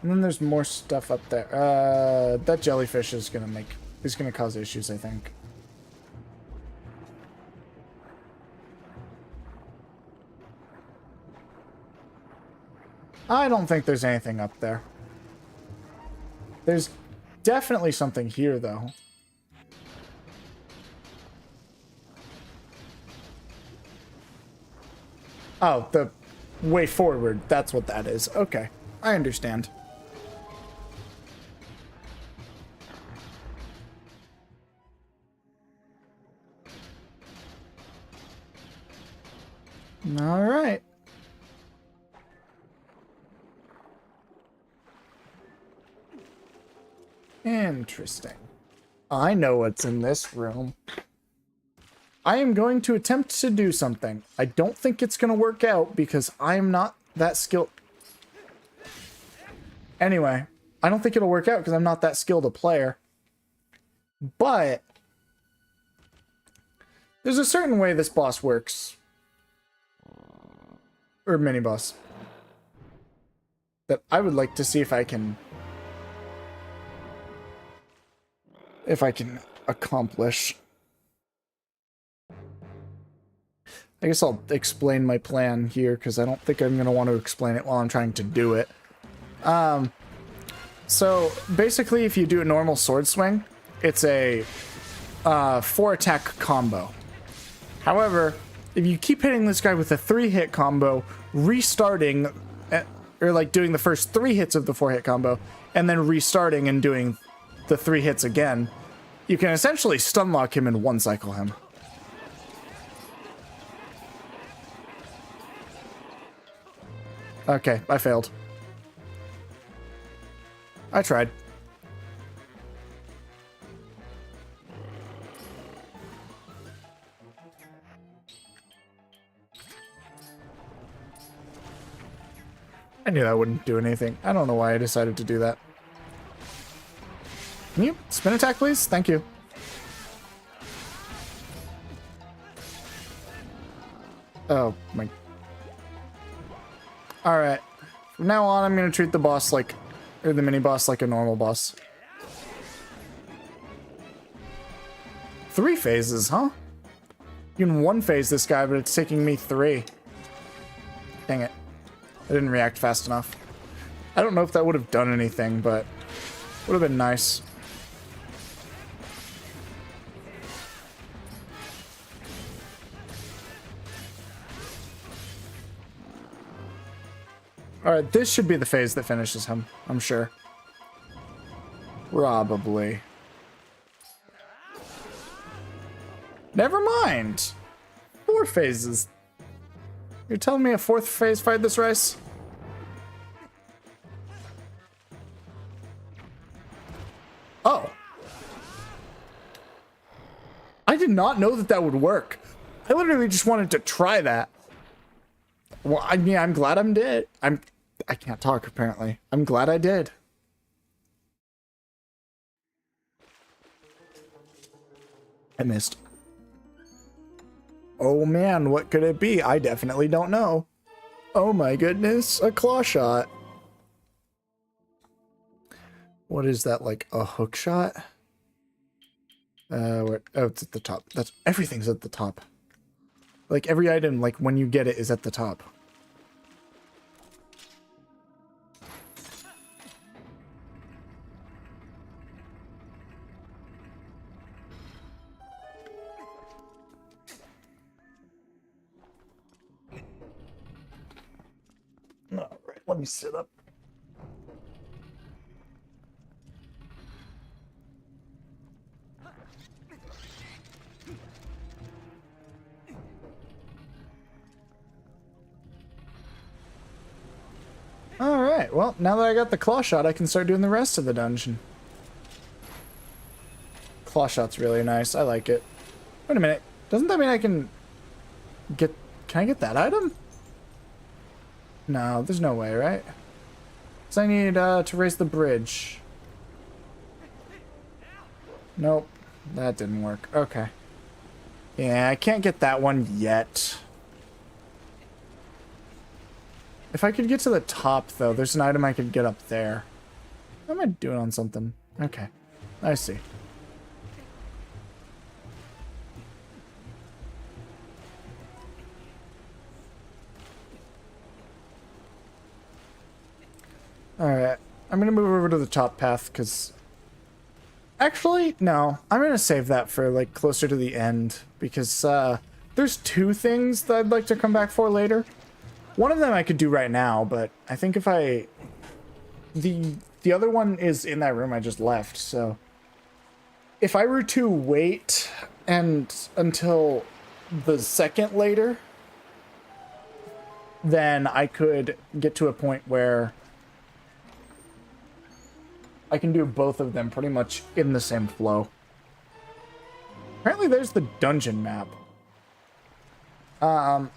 And then there's more stuff up there. That jellyfish is gonna cause issues, I think. I don't think there's anything up there. There's definitely something here, though. Oh, the way forward. That's what that is. Okay, I understand. All right. Interesting. I know what's in this room. I am going to attempt to do something. I don't think it's going to work out because I am not that skilled. Anyway, I don't think it'll work out because I'm not that skilled a player. But there's a certain way this boss works. Or mini-boss. That I would like to see if I can accomplish. I guess I'll explain my plan here because I don't think I'm going to want to explain it while I'm trying to do it. So basically, if you do a normal sword swing, it's a 4-attack combo. However, if you keep hitting this guy with a 3-hit combo, restarting, or like doing the first 3 hits of the 4-hit combo, and then restarting and doing the 3 hits again, you can essentially stun lock him and one cycle him. Okay, I failed. I tried. I knew that wouldn't do anything. I don't know why I decided to do that. Can you spin attack, please? Thank you. Oh, my... Alright. From now on, I'm going to treat the boss like... Or the mini-boss like a normal boss. 3 phases, huh? You can 1 phase this guy, but it's taking me 3. Dang it. I didn't react fast enough. I don't know if that would have done anything, but... Would have been nice. Alright, this should be the phase that finishes him, I'm sure. Probably. Never mind! 4 phases. You're telling me a 4th phase fight this race? Oh. I did not know that that would work. I literally just wanted to try that. Well, I mean, I'm glad I'm dead. I can't talk, apparently. I'm glad I did. I missed. Oh man, what could it be? I definitely don't know. Oh my goodness, a claw shot. What is that, like a hook shot? Oh, it's at the top. Everything's at the top. Like every item, like when you get it, is at the top. All right, let me sit up. Alright, well, now that I got the claw shot, I can start doing the rest of the dungeon. Claw shot's really nice. I like it. Wait a minute. Doesn't that mean I can get... Can I get that item? No, there's no way, right? Because I need to raise the bridge. Nope. That didn't work. Okay. Yeah, I can't get that one yet. If I could get to the top, though, there's an item I could get up there. How am I doing on something? Okay. I see. Alright. I'm going to move over to the top path, because... Actually, no. I'm going to save that for, like, closer to the end, because, there's 2 things that I'd like to come back for later. One of them I could do right now, but I think if I... The other one is in that room I just left, so... If I were to wait until the second later, then I could get to a point where I can do both of them pretty much in the same flow. Apparently there's the dungeon map.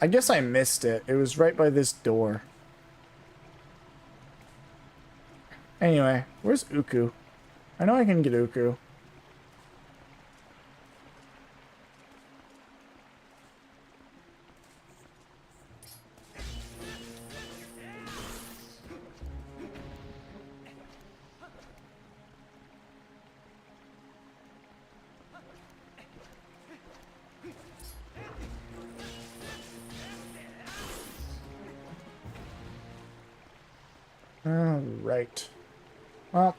I guess I missed it. It was right by this door. Anyway, where's Uku? I know I can get Uku. Alright. Well,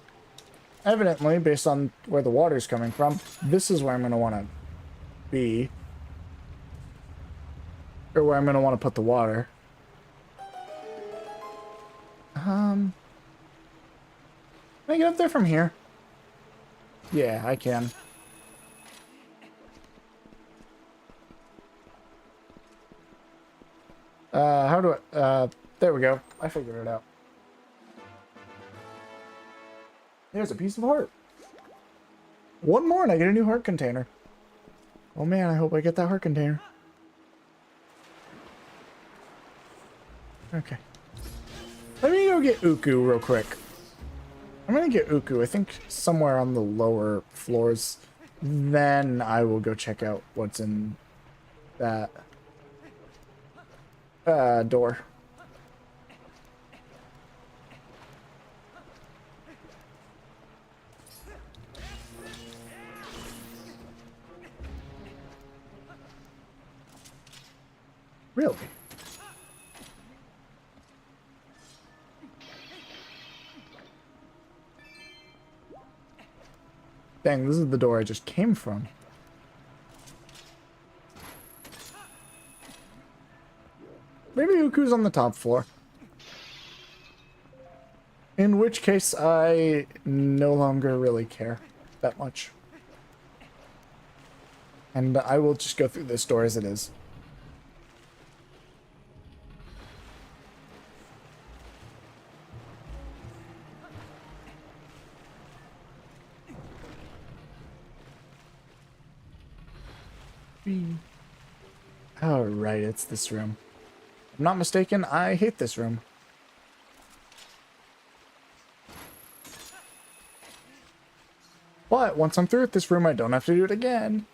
evidently, based on where the water's coming from, this is where I'm going to want to be. Or where I'm going to want to put the water. Can I get up there from here? Yeah, I can. How do I... There we go. I figured it out. There's a piece of heart. One more and I get a new heart container. Oh man, I hope I get that heart container. Okay. Let me go get Uku real quick. I'm gonna get Uku, I think somewhere on the lower floors. Then I will go check out what's in that door. Really? Dang, this is the door I just came from. Maybe Uku's on the top floor. In which case, I no longer really care that much. And I will just go through this door as it is. Oh, right, it's this room. If I'm not mistaken, I hate this room. But once I'm through with this room, I don't have to do it again.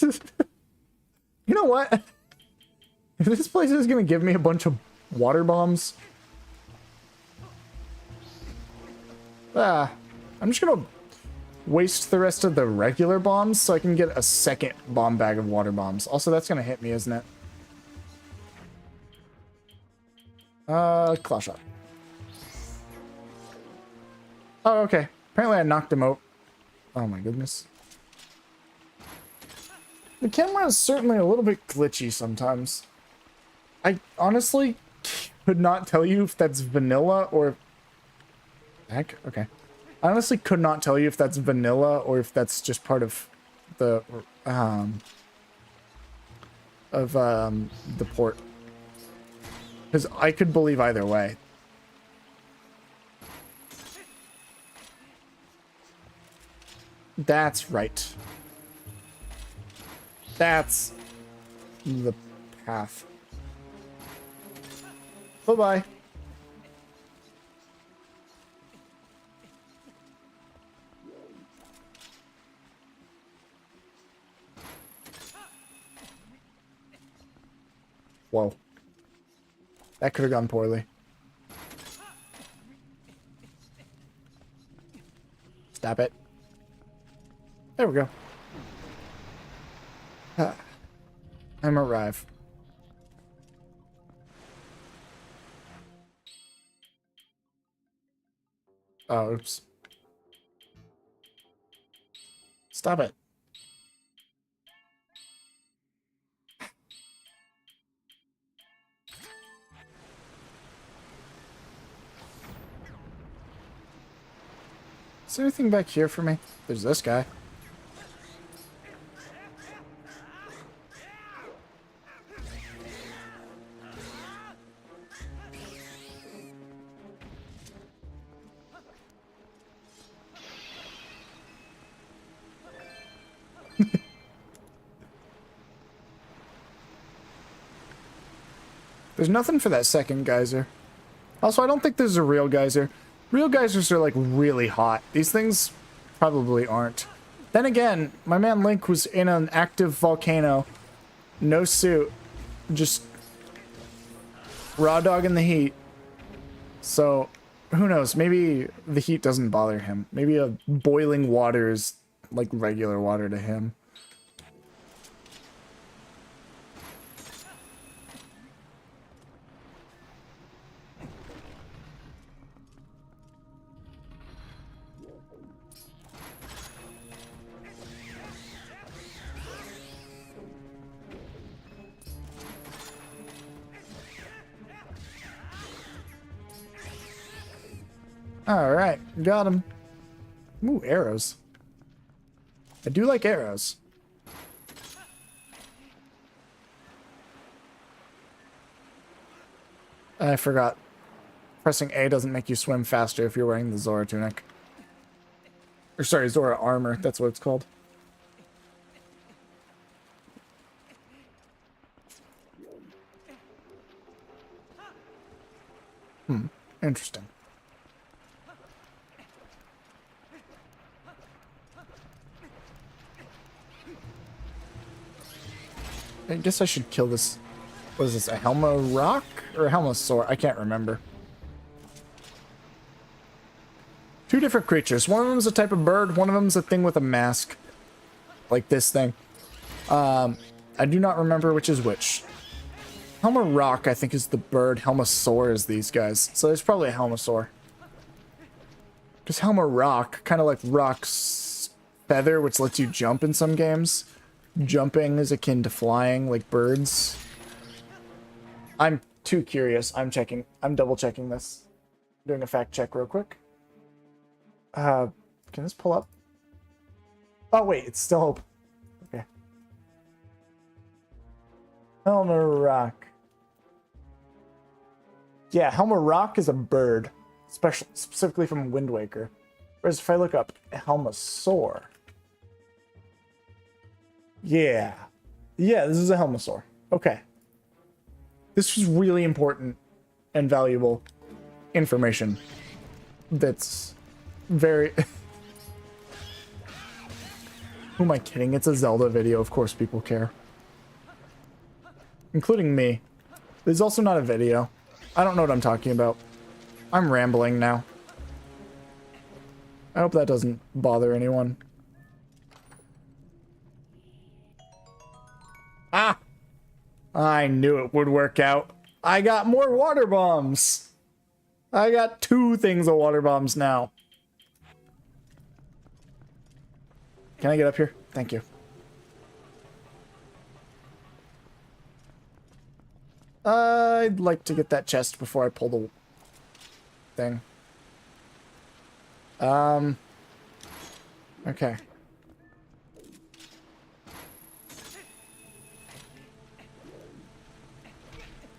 You know what? If this place is going to give me a bunch of water bombs... I'm just going to waste the rest of the regular bombs so I can get a second bomb bag of water bombs. Also, that's going to hit me, isn't it? Claw shot. Oh, okay. Apparently I knocked him out. Oh my goodness. The camera is certainly a little bit glitchy sometimes. I honestly could not tell you if that's vanilla or... Heck? Okay. I honestly could not tell you if that's vanilla or if that's just part of the port. Because I could believe either way. That's right. That's the path. Bye-bye. Whoa. That could have gone poorly. Stop it. There we go. I'm arrived. Oh, oops. Stop it. Is there anything back here for me? There's this guy. There's nothing for that second geyser. Also, I don't think there's a real geyser. Real geysers are like really hot. These things probably aren't. Then again, my man Link was in an active volcano. No suit. Just raw dog in the heat. So, who knows? Maybe the heat doesn't bother him. Maybe a boiling water is like regular water to him. Alright, got him. Ooh, arrows. I do like arrows. I forgot. Pressing A doesn't make you swim faster if you're wearing the Zora tunic. Or sorry, Zora armor. That's what it's called. Interesting. I guess I should kill this. What is this, a Helma Rock or a Helma Sword? I can't remember. Two different creatures. One of them is a type of bird. One of them is a thing with a mask. Like this thing. I do not remember which is which. Helma Rock, I think, is the bird. Helma Soar is these guys. So there's probably a Helma Soar. Because Helma Rock, kind of like Rock's Feather, which lets you jump in some games. Jumping is akin to flying, like birds. I'm too curious. I'm double checking this. Doing a fact check real quick. Can this pull up? Oh wait, it's still open. Okay. Helma Rock. Yeah, Helma Rock is a bird, specifically from Wind Waker. Whereas if I look up Helma Soar. Yeah. Yeah, this is a Helma Soar. Okay. This was really important and valuable information. That's very... Who am I kidding? It's a Zelda video. Of course people care. Including me. This is also not a video. I don't know what I'm talking about. I'm rambling now. I hope that doesn't bother anyone. Ah! I knew it would work out. I got more water bombs. I got 2 things of water bombs now. Can I get up here? Thank you. I'd like to get that chest before I pull the thing. Okay.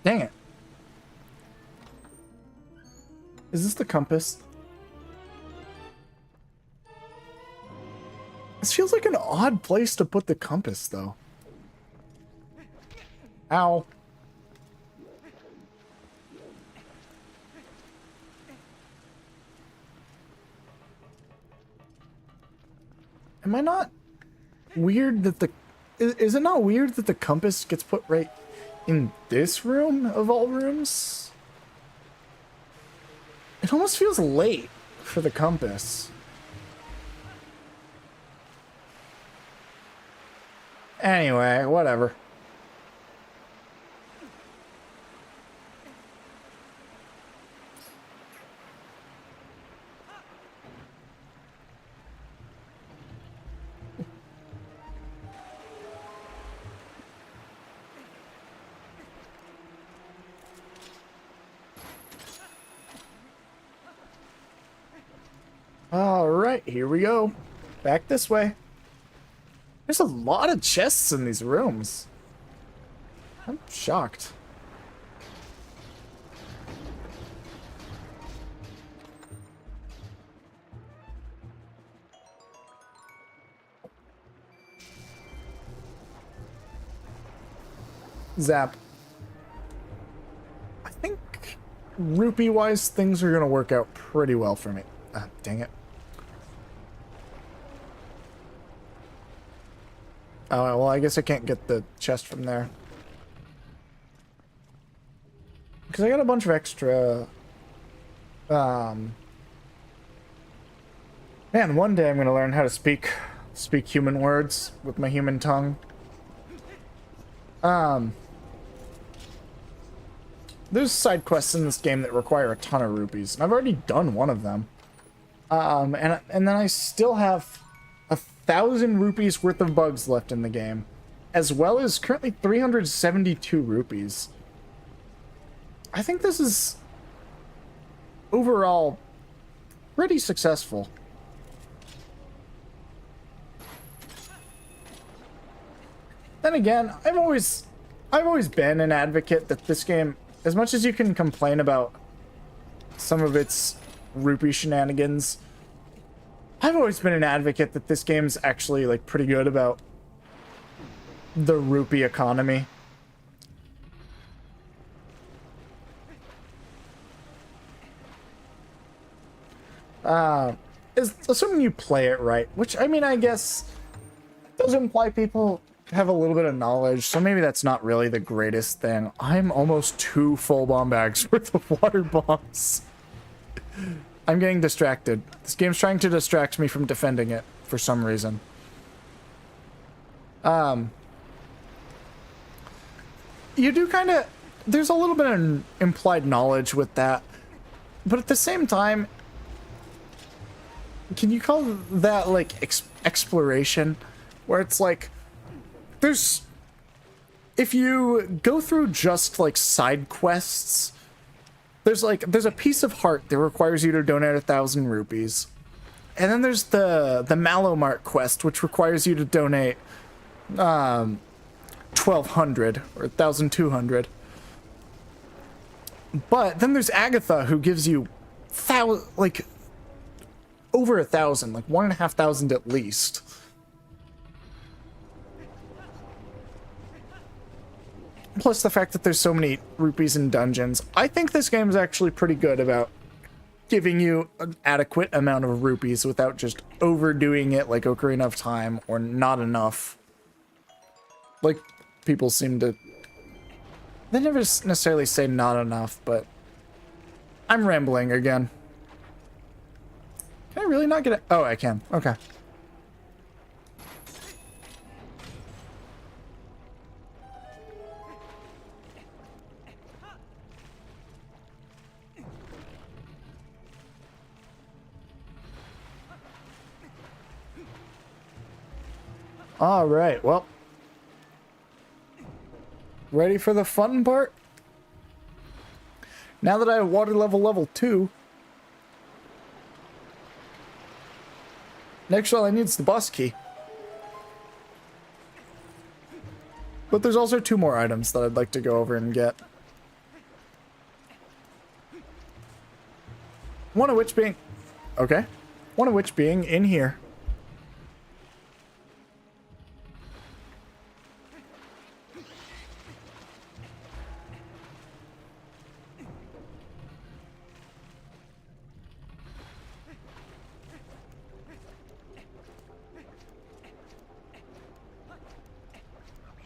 Dang it. Is this the compass? This feels like an odd place to put the compass, though. Ow. Am I not weird that the... Is it not weird that the compass gets put right in this room of all rooms? It almost feels late for the compass. Anyway, whatever. Alright, here we go. Back this way. There's a lot of chests in these rooms. I'm shocked. Zap. I think rupee-wise, things are gonna work out pretty well for me. Ah, dang it. Oh, well, I guess I can't get the chest from there. Because I got a bunch of extra... Man, one day I'm going to learn how to speak human words with my human tongue. There's side quests in this game that require a ton of rupees, and I've already done one of them. And then I still have 1,000 rupees worth of bugs left in the game, as well as currently 372 rupees. I think this is overall pretty successful. Then again, I've always been an advocate that this game as much as you can complain about some of its rupee shenanigans, I've always been an advocate that this game's actually, like, pretty good about the rupee economy. Assuming you play it right, which, I mean, I guess does imply people have a little bit of knowledge, so maybe that's not really the greatest thing. I'm almost 2 full bomb bags worth of water bombs. I'm getting distracted. This game's trying to distract me from defending it for some reason. You do kind of... There's a little bit of implied knowledge with that. But at the same time, can you call that, like, exploration? Where it's like, there's... If you go through just, like, side quests, there's a piece of heart that requires you to donate 1,000 rupees. And then there's the Mallow Mart quest, which requires you to donate 1,200 or 1,200. But then there's Agatha, who gives you like over 1,000, like 1,500 at least. Plus the fact that there's so many rupees in dungeons. I think this game is actually pretty good about giving you an adequate amount of rupees without just overdoing it like Ocarina of Time or not enough. Like, people seem to... They never necessarily say not enough, but... I'm rambling again. Can I really not get it? Oh, I can. Okay. All right, well. Ready for the fun part? Now that I have water level 2, next all I need is the boss key. But there's also 2 more items that I'd like to go over and get. One of which being... Okay. One of which being in here.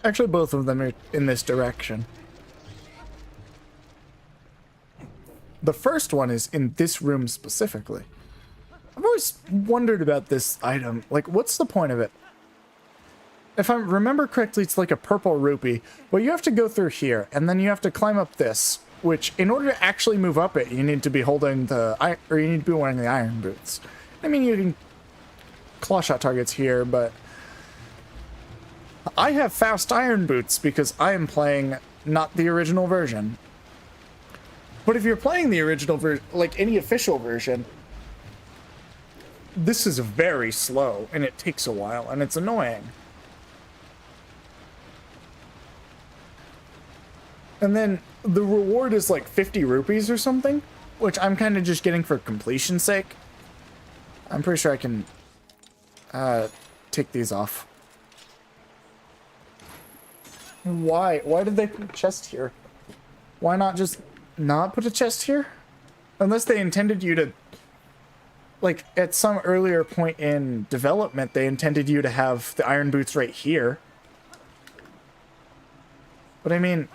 Actually, both of them are in this direction. The first one is in this room specifically. I've always wondered about this item. Like, what's the point of it? If I remember correctly, it's like a purple rupee. Well, you have to go through here, and then you have to climb up this, which, in order to actually move up it, you need to be holding the... or you need to be wearing the iron boots. I mean, you can claw shot targets here, but... I have fast iron boots because I am playing not the original version. But if you're playing the original version, like any official version, this is very slow and it takes a while and it's annoying. And then the reward is like 50 rupees or something, which I'm kind of just getting for completion's sake. I'm pretty sure I can take these off. Why? Why did they put a chest here? Why not just not put a chest here? Unless they intended you to... Like, at some earlier point in development, they intended you to have the iron boots right here. But I mean...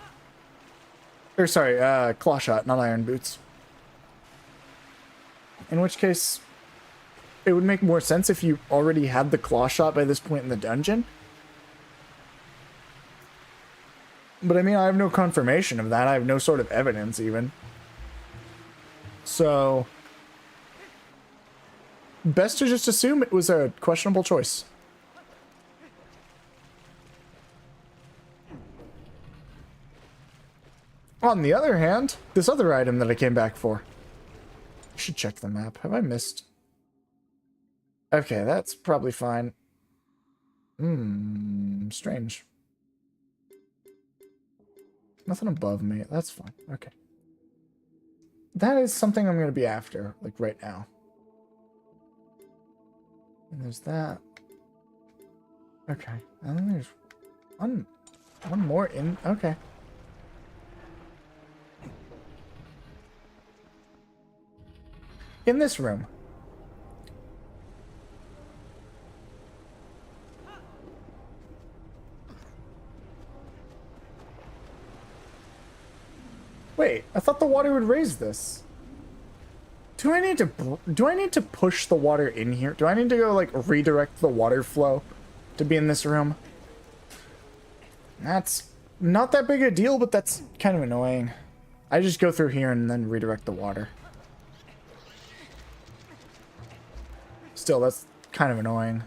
Or sorry, claw shot, not iron boots. In which case, it would make more sense if you already had the claw shot by this point in the dungeon. But I mean, I have no confirmation of that. I have no sort of evidence, even. So... best to just assume it was a questionable choice. On the other hand, this other item that I came back for. I should check the map. Have I missed? Okay, that's probably fine. Strange. Nothing above me. That's fine. Okay. That is something I'm going to be after, like, right now. And there's that. Okay. And then there's one more in... Okay. In this room. Wait, I thought the water would raise this. Do I need to push the water in here? Do I need to go, like, redirect the water flow to be in this room? That's not that big a deal, but that's kind of annoying. I just go through here and then redirect the water. Still, that's kind of annoying.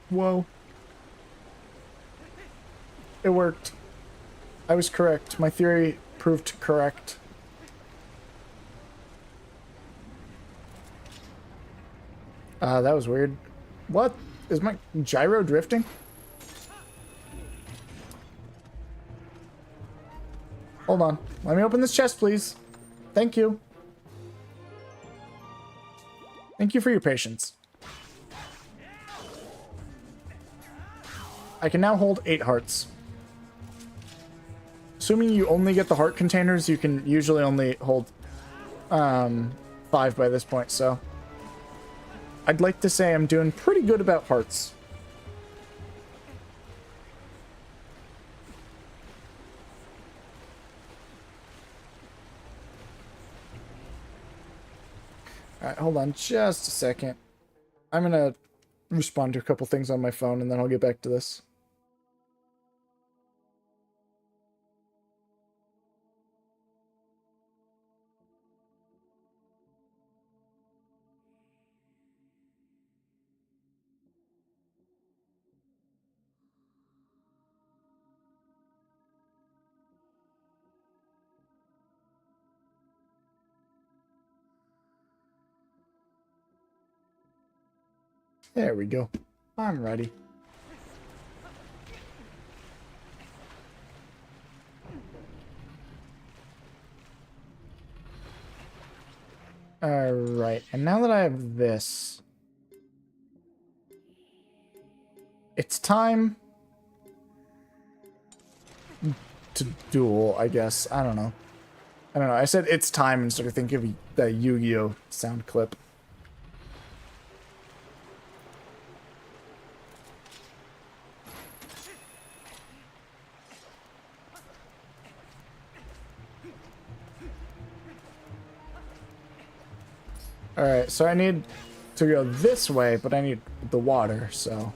Whoa. It worked. I was correct. My theory proved correct. That was weird. What? Is my gyro drifting? Hold on. Let me open this chest, please. Thank you. Thank you for your patience. I can now hold 8 hearts. Assuming you only get the heart containers, you can usually only hold 5 by this point, so I'd like to say I'm doing pretty good about hearts. Alright, hold on just a second. I'm gonna respond to a couple things on my phone and then I'll get back to this. There we go. I'm ready. Alright, and now that I have this, it's time to duel, I guess. I don't know. I said it's time and started thinking of the Yu-Gi-Oh! Sound clip. Alright, so I need to go this way, but I need the water, so...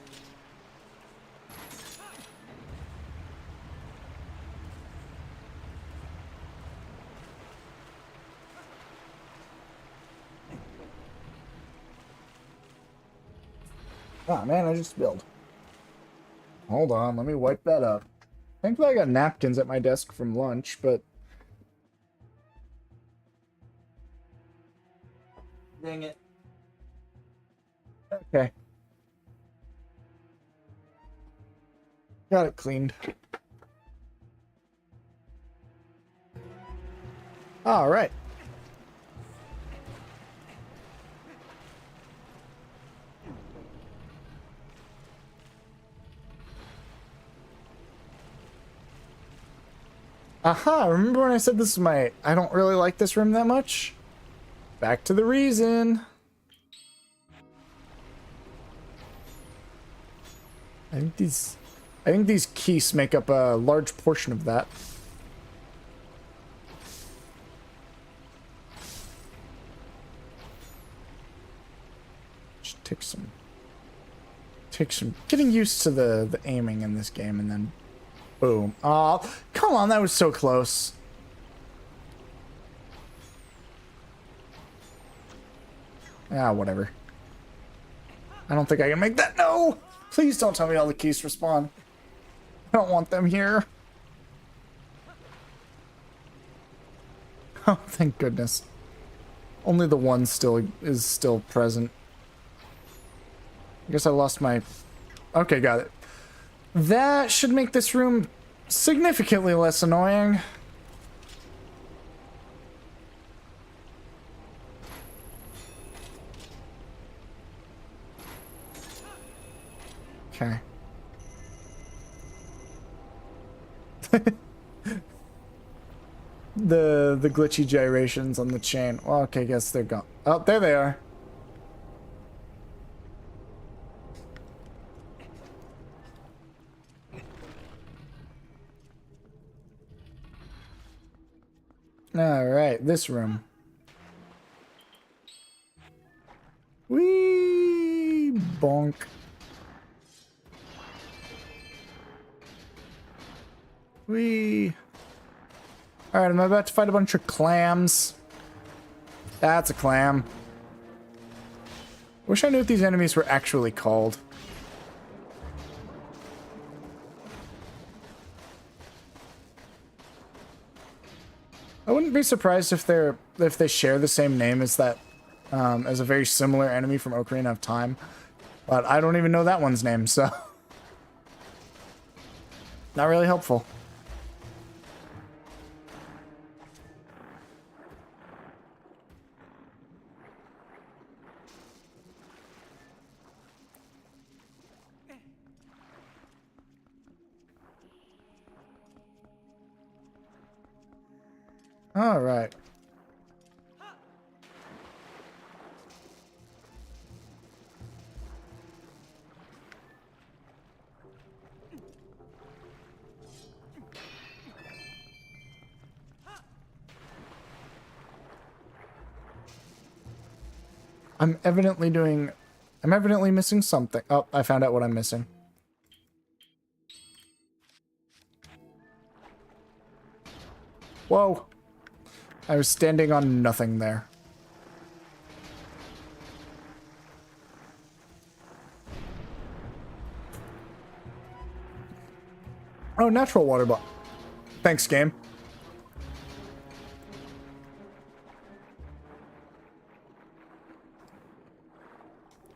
Ah, man, I just spilled. Hold on, let me wipe that up. Thankfully I got napkins at my desk from lunch, but... Dang it. Okay. Got it cleaned. All right. Aha, remember when I said this is my... I don't really like this room that much? Back to the reason. I think these keys make up a large portion of that. Just take some getting used to the aiming in this game, and then boom. Oh, come on, that was so close. Ah, whatever. I don't think I can make that. No! Please don't tell me all the keys respawn. I don't want them here. Oh, thank goodness. Only the one is still present. I guess I lost my... Okay, got it. That should make this room significantly less annoying. Okay. the glitchy gyrations on the chain. Well, okay, guess they're gone. Oh, there they are. All right, this room. Whee! Bonk. Whee! Alright, I'm about to fight a bunch of clams. That's a clam. Wish I knew what these enemies were actually called. I wouldn't be surprised if they share the same name as that as a very similar enemy from Ocarina of Time. But I don't even know that one's name, so not really helpful. All right. I'm evidently missing something. Oh, I found out what I'm missing. Whoa. I was standing on nothing there. Oh, natural water bottle. Thanks, game.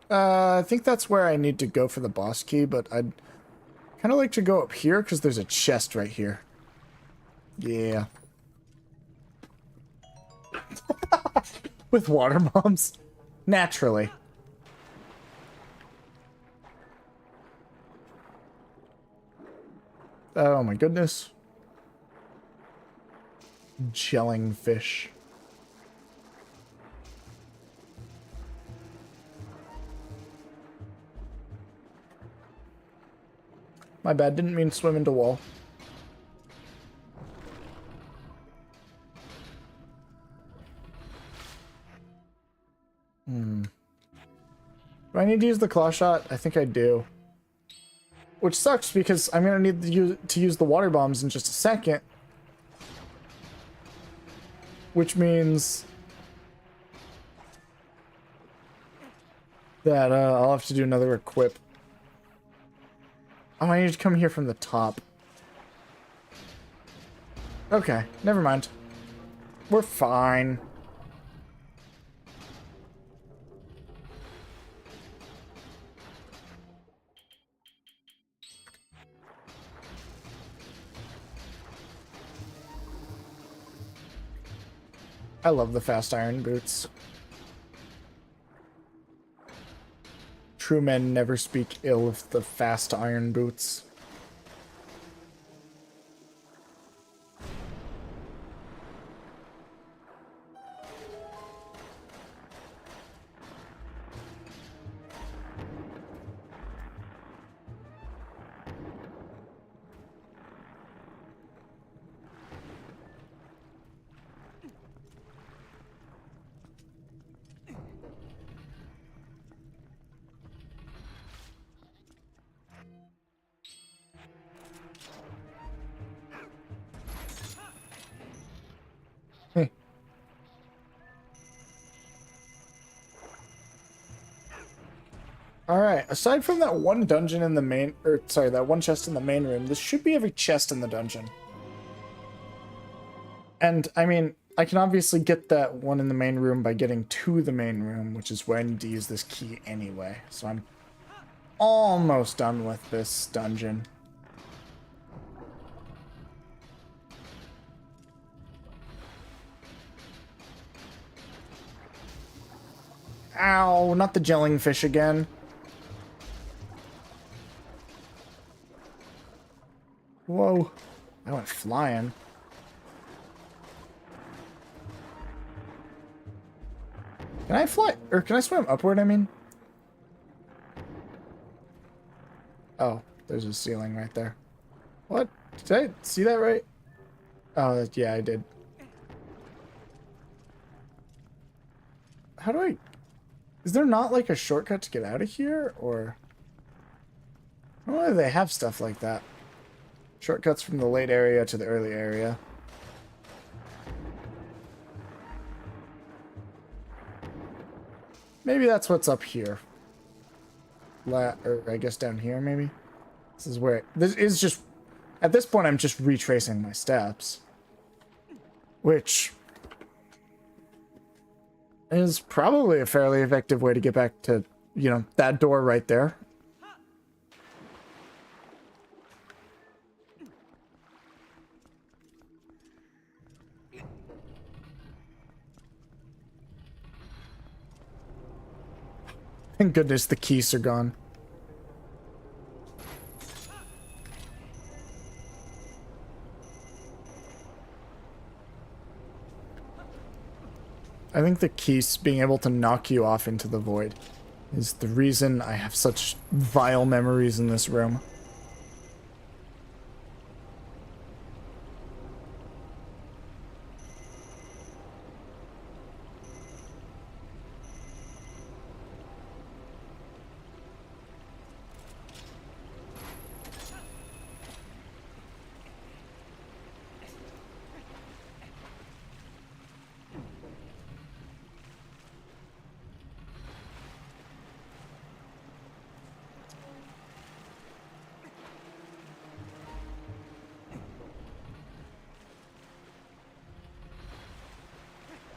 I think that's where I need to go for the boss key, but I'd kind of like to go up here because there's a chest right here. Yeah. With water bombs. Naturally. Oh my goodness. Gelling fish. My bad, didn't mean to swim into wall. Do I need to use the claw shot? I think I do. Which sucks because I'm going to need to use the water bombs in just a second. Which means that I'll have to do another equip. Oh, I need to come here from the top. Okay, never mind. We're fine. I love the fast iron boots. True men never speak ill of the fast iron boots. Alright, aside from that one dungeon in the main... Or, sorry, that one chest in the main room, this should be every chest in the dungeon. And, I mean, I can obviously get that one in the main room by getting to the main room, which is where I need to use this key anyway. So I'm almost done with this dungeon. Ow, not the jellyfish again. Whoa, I went flying. Can I fly, or can I swim upward, I mean? Oh, there's a ceiling right there. What? Did I see that right? Oh, yeah, I did. How do I... Is there not, like, a shortcut to get out of here, or... I don't know if they have stuff like that. Shortcuts from the late area to the early area. Maybe that's what's up here. Or I guess down here, maybe? This is where... This is just... At this point, I'm just retracing my steps. Which... is probably a fairly effective way to get back to, you know, that door right there. Thank goodness the keys are gone. I think the keys being able to knock you off into the void is the reason I have such vile memories in this room.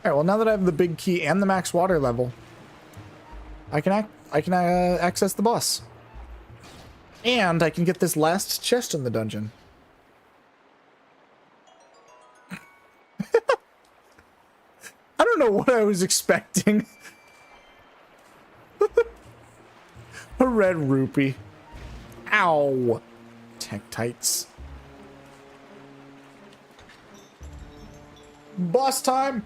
Alright, well now that I have the big key and the max water level, I can access the boss. And I can get this last chest in the dungeon. I don't know what I was expecting. A red rupee. Ow. Tektites. Boss time!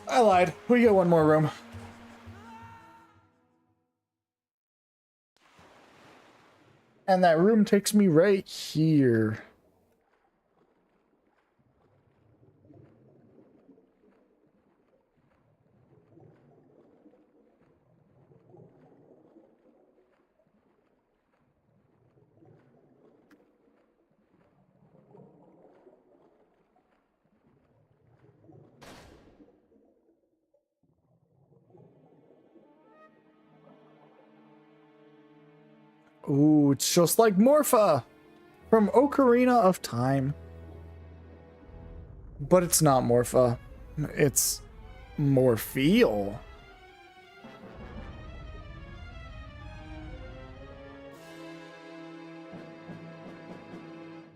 I lied. We get one more room. And that room takes me right here. Ooh, it's just like Morpha from Ocarina of Time. But it's not Morpha. It's Morpheal.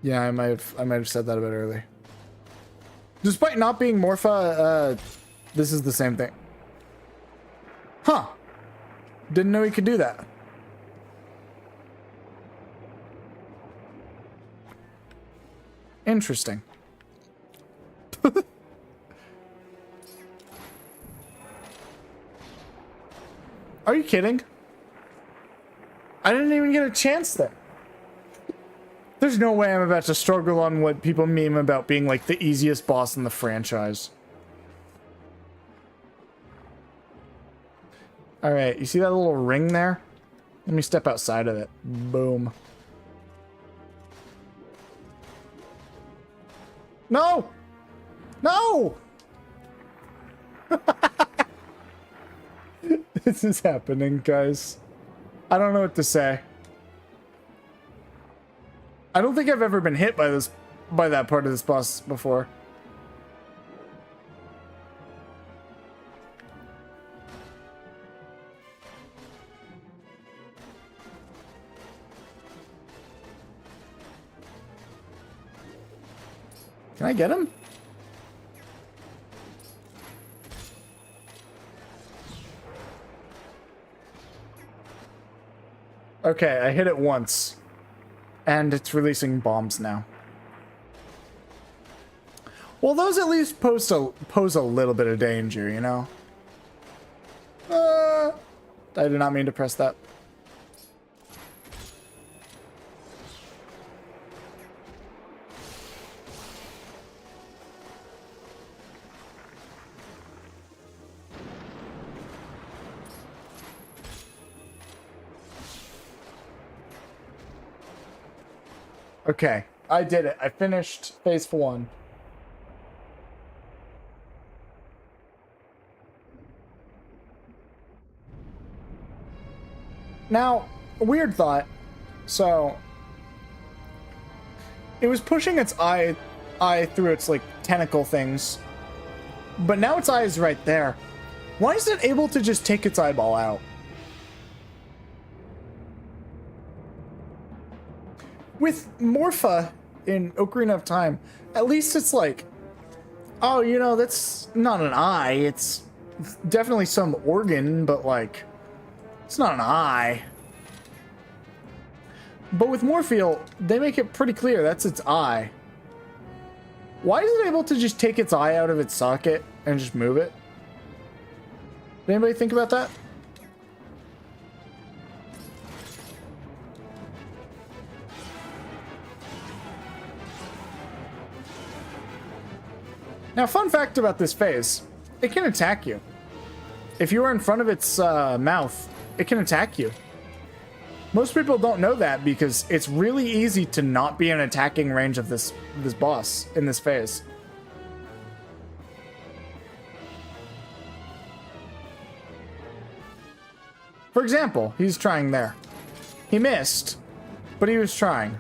Yeah, I might have said that a bit early. Despite not being Morpha, this is the same thing. Huh. Didn't know he could do that. Interesting. Are you kidding? I didn't even get a chance there. There's no way I'm about to struggle on what people meme about being like the easiest boss in the franchise. Alright, you see that little ring there? Let me step outside of it. Boom. No! No! This is happening, guys. I don't know what to say. I don't think I've ever been hit by that part of this boss before. Can I get him? Okay, I hit it once. And it's releasing bombs now. Well, those at least pose a little bit of danger, you know? I did not mean to press that. Okay, I did it. I finished phase 1. Now, a weird thought. So, it was pushing its eye through its, like, tentacle things. But now its eye is right there. Why is it able to just take its eyeball out? With Morpha in Ocarina of Time, at least it's like, oh, you know, that's not an eye. It's definitely some organ, but, like, it's not an eye. But with Morpheal, they make it pretty clear that's its eye. Why is it able to just take its eye out of its socket and just move it? Did anybody think about that? Now, fun fact about this phase, it can attack you. If you are in front of its mouth, it can attack you. Most people don't know that because it's really easy to not be in attacking range of this boss in this phase. For example, he's trying there. He missed, but he was trying.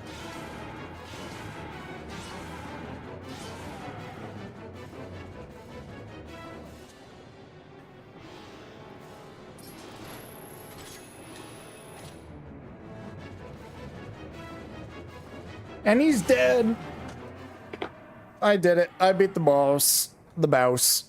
And he's dead. I did it. I beat the boss. The boss.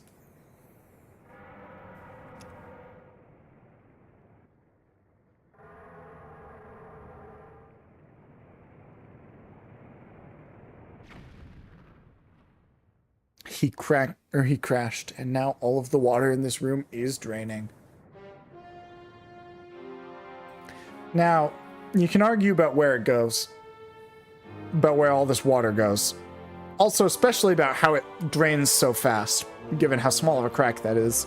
He crashed, and now all of the water in this room is draining. Now, you can argue about where it goes. About where all this water goes. Also, especially about how it drains so fast, given how small of a crack that is.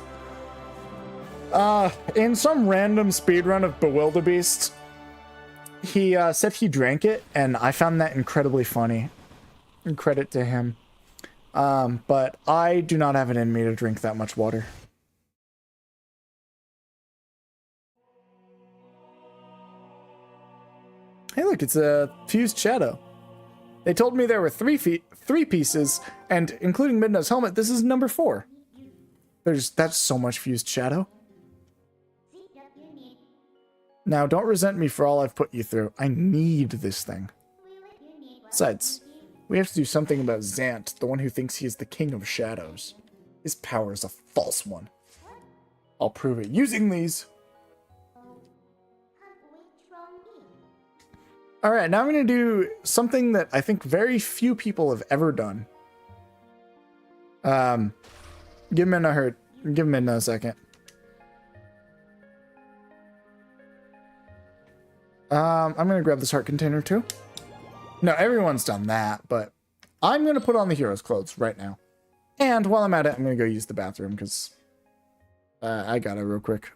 In some random speedrun of Bewilderbeast, he said he drank it, and I found that incredibly funny. Credit to him. But I do not have it in me to drink that much water. Hey, look, it's a fused shadow. They told me there were three pieces, and including Midna's helmet, this is number 4. That's so much fused shadow. Now, don't resent me for all I've put you through. I need this thing. Besides, we have to do something about Zant, the one who thinks he is the king of shadows. His power is a false one. I'll prove it using these. Alright, now I'm going to do something that I think very few people have ever done. Give him a second. I'm going to grab this heart container too. No, everyone's done that, but I'm going to put on the hero's clothes right now. And while I'm at it, I'm going to go use the bathroom because I got it real quick.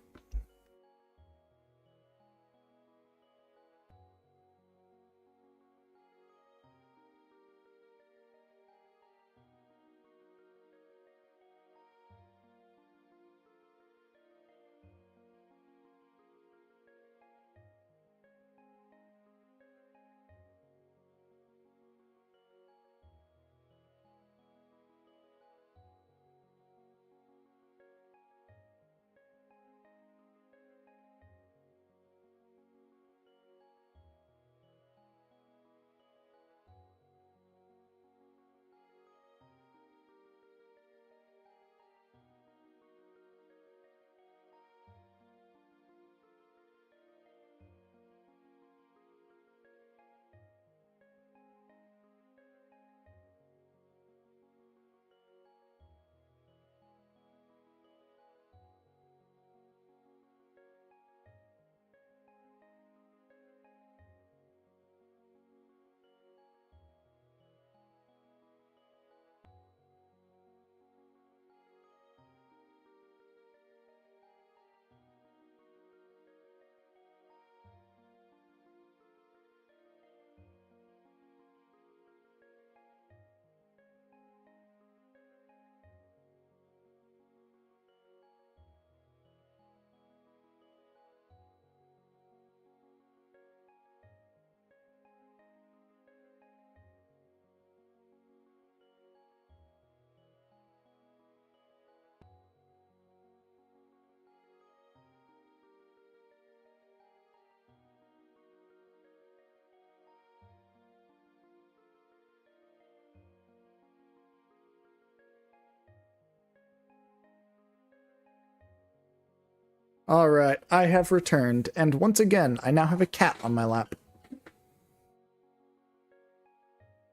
Alright, I have returned, and once again, I now have a cat on my lap.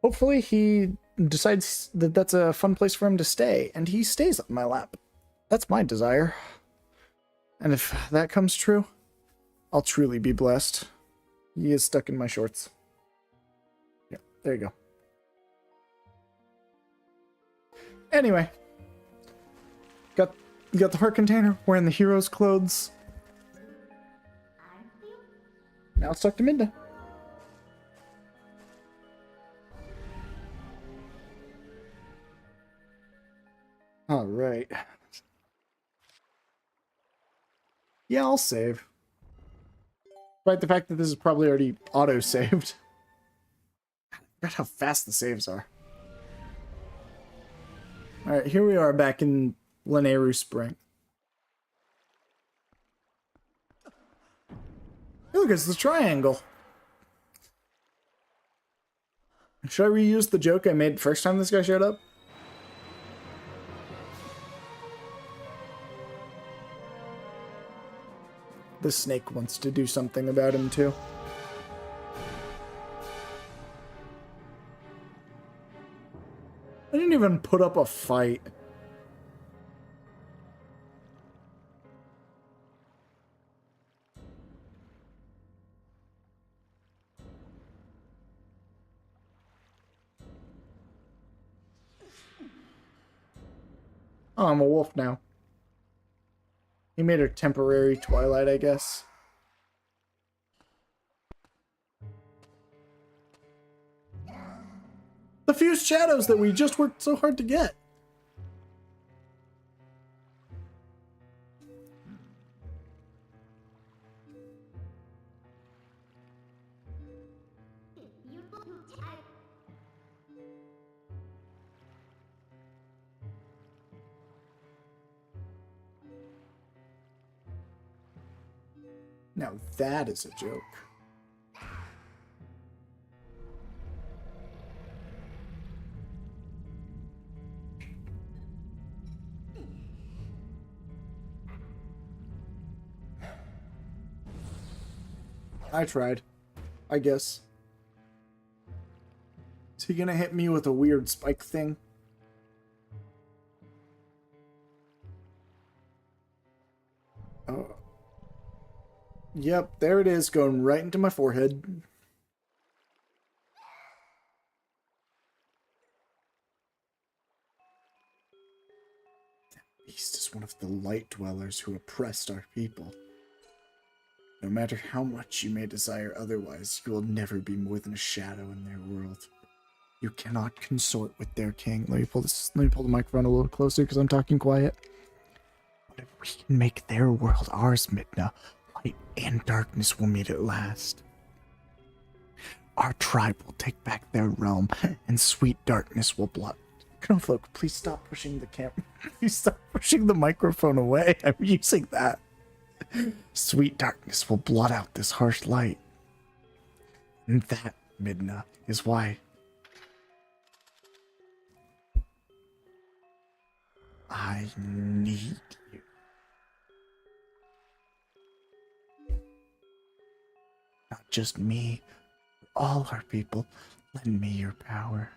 Hopefully he decides that that's a fun place for him to stay, and he stays on my lap. That's my desire. And if that comes true, I'll truly be blessed. He is stuck in my shorts. Yeah, there you go. Anyway. Got the heart container, wearing the hero's clothes. Now it's stuck to Midna. Alright. Yeah, I'll save. Despite the fact that this is probably already auto-saved. I forgot how fast the saves are. Alright, here we are back in Lanayru Spring. Hey, look, it's the triangle. Should I reuse the joke I made first time this guy showed up? The snake wants to do something about him, too. I didn't even put up a fight. Oh, I'm a wolf now. He made her temporary Twilight, I guess. The fused shadows that we just worked so hard to get. Now that is a joke. I tried, I guess. Is he gonna hit me with a weird spike thing? Oh. Yep, there it is, going right into my forehead. That beast is one of the light dwellers who oppressed our people. No matter how much you may desire otherwise, you will never be more than a shadow in their world. You cannot consort with their king. Let me pull the microphone a little closer because I'm talking quiet. But if we can make their world ours, Midna, light and darkness will meet at last. Our tribe will take back their realm, and sweet darkness will blot. Knowfolk, please stop pushing the camera. Please stop pushing the microphone away. I'm using that. Sweet darkness will blot out this harsh light. And that, Midna, is why I need you. Not just me, all our people. Lend me your power.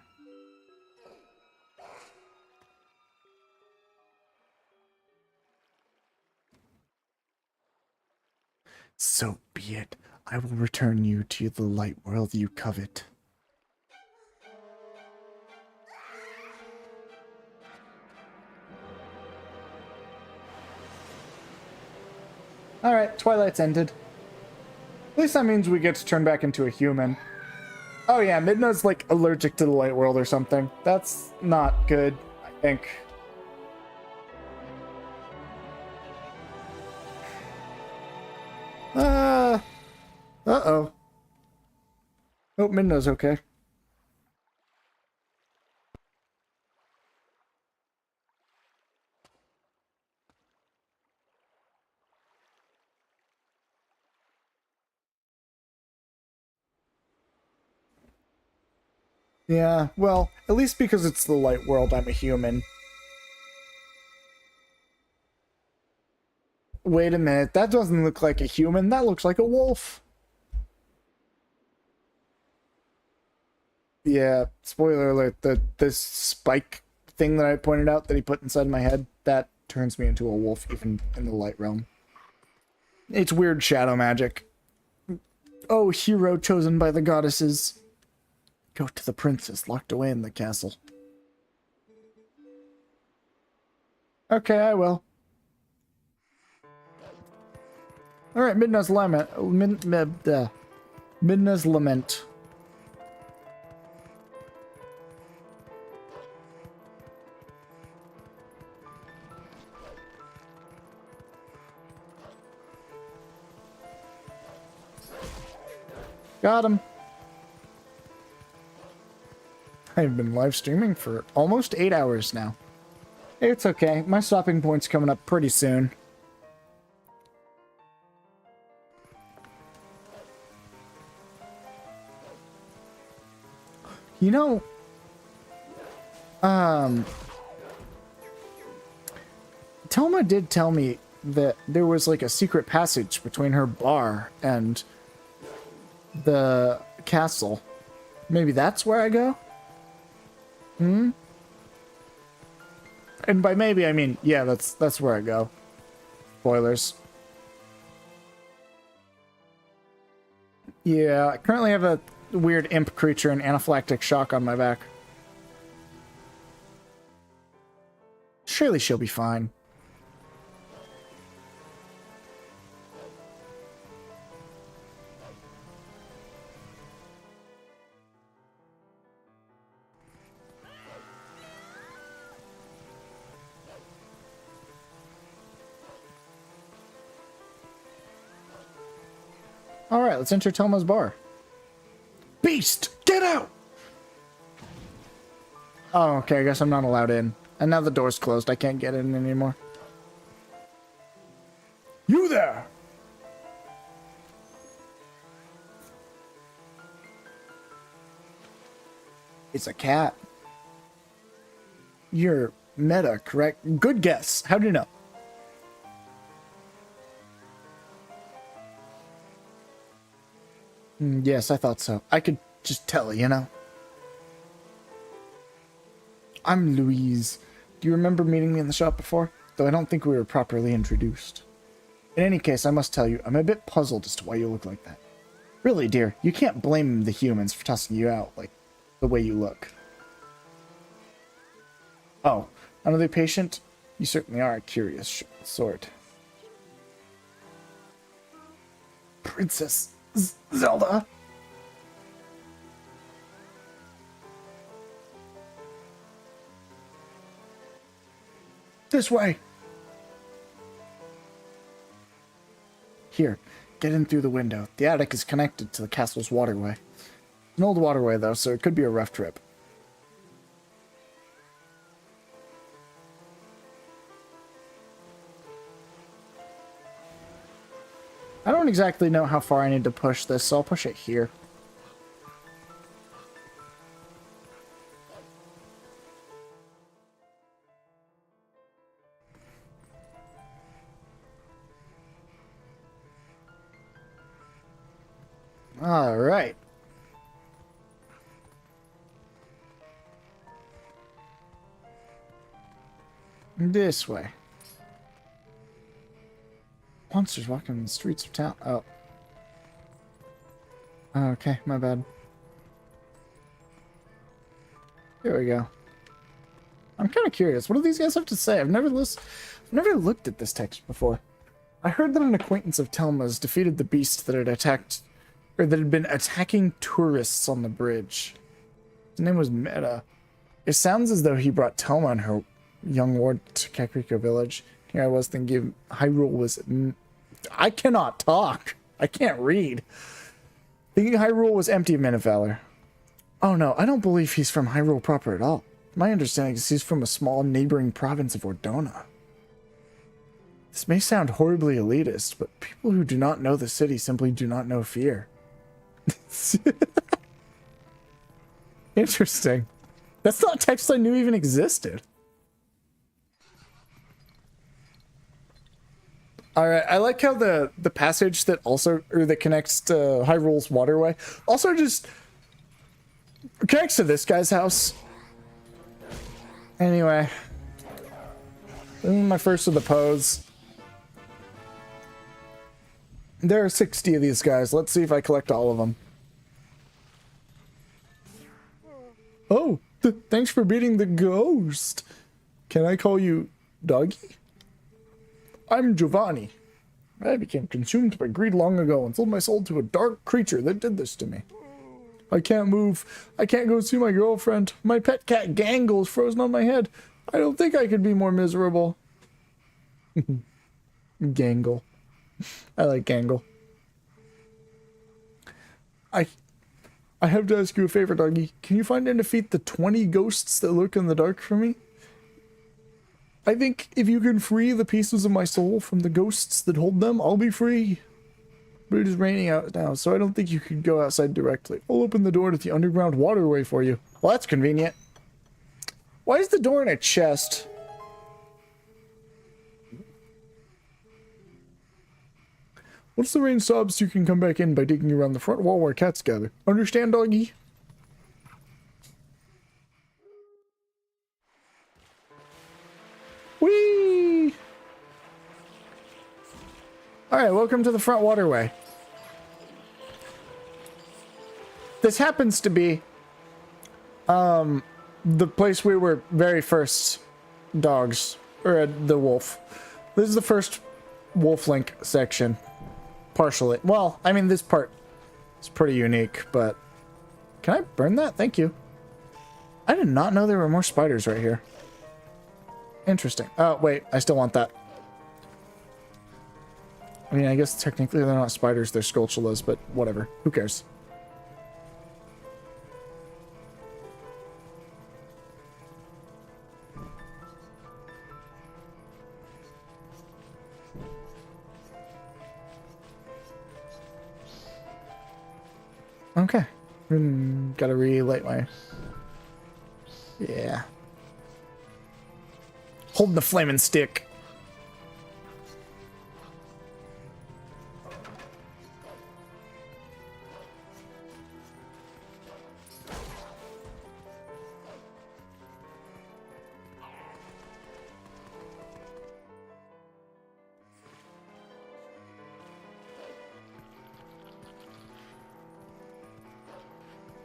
So be it. I will return you to the light world you covet. Alright, Twilight's ended. At least that means we get to turn back into a human. Oh yeah, Midna's like allergic to the light world or something. That's not good, I think. Uh-oh. Hope Midna's okay. Yeah, well, at least because it's the light world, I'm a human. Wait a minute, that doesn't look like a human, that looks like a wolf. Yeah, spoiler alert, this spike thing that I pointed out that he put inside my head, that turns me into a wolf even in the light realm. It's weird shadow magic. Oh, hero chosen by the goddesses. Go to the princess locked away in the castle. Okay, I will. Alright, Midna's Lament. Midna's Lament. Got him. I've been live streaming for almost 8 hours now. It's okay. My stopping point's coming up pretty soon. You know, Telma did tell me that there was like a secret passage between her bar and the castle. Maybe that's where I go? Hmm? And by maybe, I mean, yeah, that's where I go. Spoilers. Yeah, I currently have a weird imp creature and anaphylactic shock on my back. Surely she'll be fine. Alright, let's enter Telma's bar. Beast! Get out! Oh, okay, I guess I'm not allowed in. And now the door's closed, I can't get in anymore. You there! It's a cat. You're Meta, correct? Good guess. How do you know? Yes, I thought so. I could just tell, you know? I'm Louise. Do you remember meeting me in the shop before? Though I don't think we were properly introduced. In any case, I must tell you, I'm a bit puzzled as to why you look like that. Really, dear, you can't blame the humans for tossing you out, like, the way you look. Oh, another patient? You certainly are a curious sort. Princess Zelda? This way! Here, get in through the window. The attic is connected to the castle's waterway. It's an old waterway, though, so it could be a rough trip. I don't exactly know how far I need to push this, so I'll push it here. All right. This way. Monsters walking in the streets of town. Oh. Okay, my bad. Here we go. I'm kind of curious. What do these guys have to say? I've never looked at this text before. I heard that an acquaintance of Telma's defeated the beast that had been attacking tourists on the bridge. His name was Meta. It sounds as though he brought Telma and her young ward to Kakariko village. Here I was thinking Hyrule was... I cannot talk. I can't read. Thinking Hyrule was empty of men of valor. Oh no, I don't believe he's from Hyrule proper at all. My understanding is he's from a small neighboring province of Ordona. This may sound horribly elitist, but people who do not know the city simply do not know fear. Interesting. That's not text I knew even existed. All right, I like how the passage that also or that connects to Hyrule's waterway also just connects to this guy's house. Anyway, this is my first of the pose. There are 60 of these guys. Let's see if I collect all of them. Oh, thanks for beating the ghost. Can I call you Doggy? I'm Giovanni. I became consumed by greed long ago and sold my soul to a dark creature that did this to me. I can't move. I can't go see my girlfriend. My pet cat Gangle is frozen on my head. I don't think I could be more miserable. Gangle. I like Gangle. I have to ask you a favor, Doggy. Can you find and defeat the 20 ghosts that lurk in the dark for me? I think if you can free the pieces of my soul from the ghosts that hold them, I'll be free. But it is raining out now, so I don't think you could go outside directly. I'll open the door to the underground waterway for you. Well, that's convenient. Why is the door in a chest? Once the rain stops, you can come back in by digging around the front wall where cats gather. Understand, Doggy? Whee! Alright, welcome to the front waterway. This happens to be the place we were very first dogs, or the wolf. This is the first wolf link section. Partially. Well, I mean, this part is pretty unique, but can I burn that? Thank you. I did not know there were more spiders right here. Interesting. Oh, wait, I still want that. I mean, I guess technically they're not spiders, they're Skulltulas, but whatever. Who cares? Okay. Gotta relight my... Yeah. Holding the flaming stick.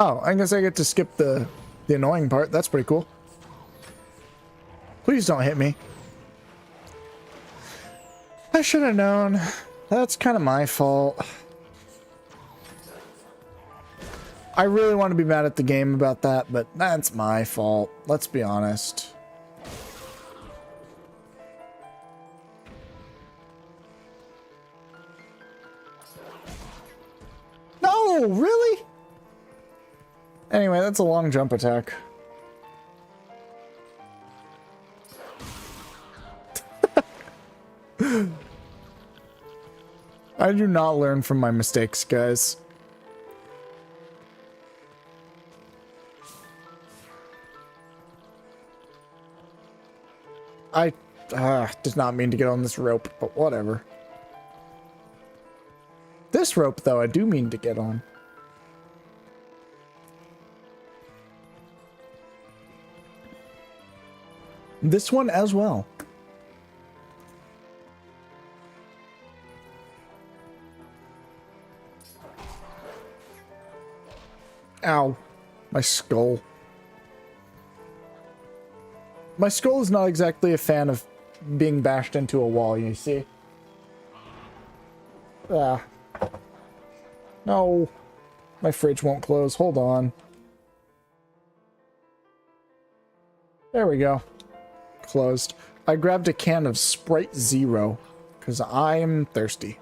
Oh, I guess I get to skip the annoying part. That's pretty cool. Please don't hit me. I should have known. That's kind of my fault. I really want to be mad at the game about that, but that's my fault. Let's be honest. No, really? Anyway, that's a long jump attack. I do not learn from my mistakes, guys. I did not mean to get on this rope, but whatever. This rope, though, I do mean to get on. This one as well. Ow. My skull. My skull is not exactly a fan of being bashed into a wall, you see. Ah. No. My fridge won't close. Hold on. There we go. Closed. I grabbed a can of Sprite Zero because I'm thirsty.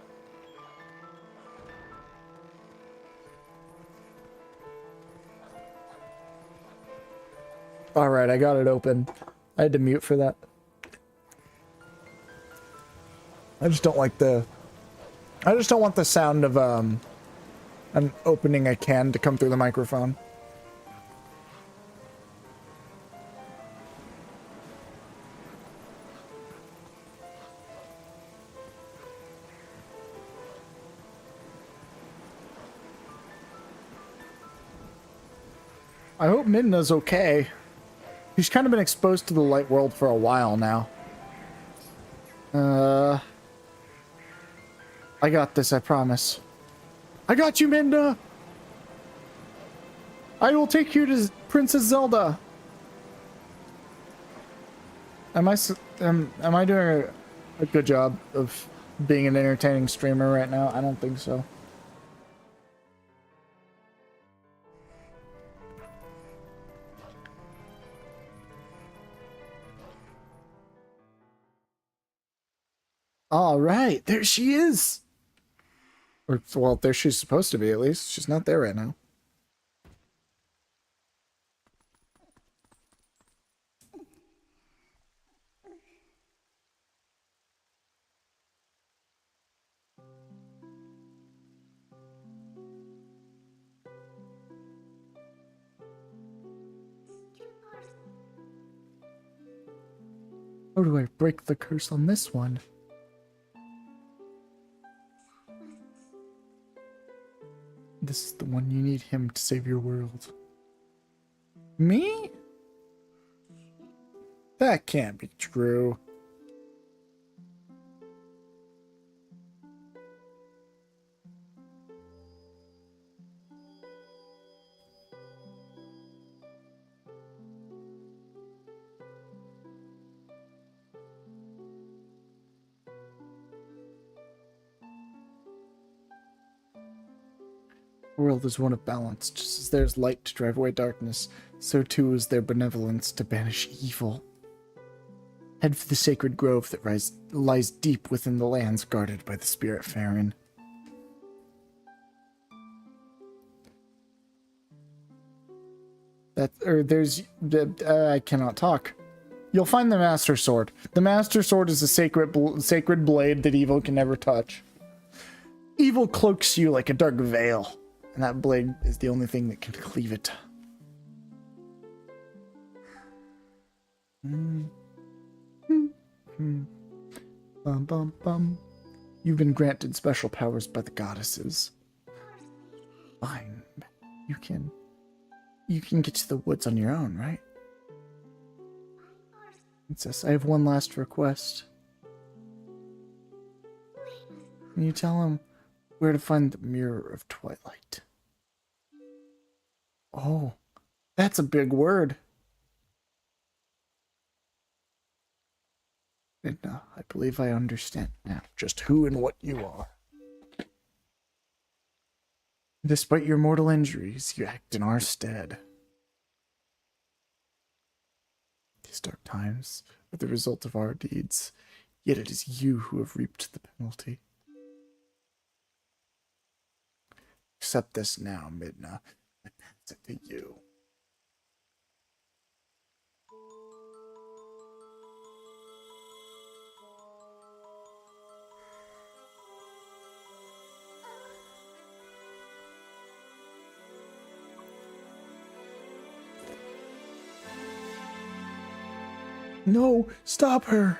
Alright, I got it open. I had to mute for that. I just don't like the... I just don't want the sound of, I'm opening a can to come through the microphone. I hope Midna's okay. He's kind of been exposed to the light world for a while now. I got this, I promise. I got you, Midna! I will take you to Princess Zelda! Am I doing a good job of being an entertaining streamer right now? I don't think so. All right, there she is. Or, well, there she's supposed to be, at least. She's not there right now. How do I break the curse on this one? This is the one you need him to save your world. Me? That can't be true. The world is one of balance. Just as there's light to drive away darkness, so too is there benevolence to banish evil. Head for the sacred grove that lies deep within the lands guarded by the spirit Farron. I cannot talk. You'll find the Master Sword. The Master Sword is a sacred blade that evil can never touch. Evil cloaks you like a dark veil, and that blade is the only thing that can cleave it. Bum bum bum. You've been granted special powers by the goddesses. Fine. You can get to the woods on your own, right? Princess, I have one last request. Can you tell him where to find the Mirror of Twilight? Oh, that's a big word. And I believe I understand now just who and what you are. Despite your mortal injuries, you act in our stead. These dark times are the result of our deeds, yet it is you who have reaped the penalty. Accept this now, Midna. I pass it to you. No, stop her.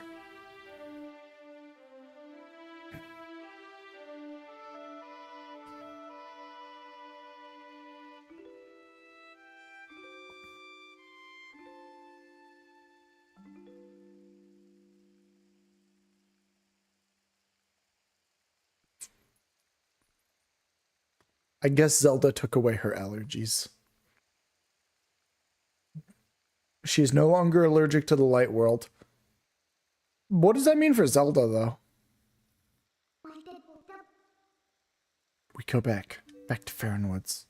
I guess Zelda took away her allergies. She is no longer allergic to the light world. What does that mean for Zelda, though? We go back to Farron Woods.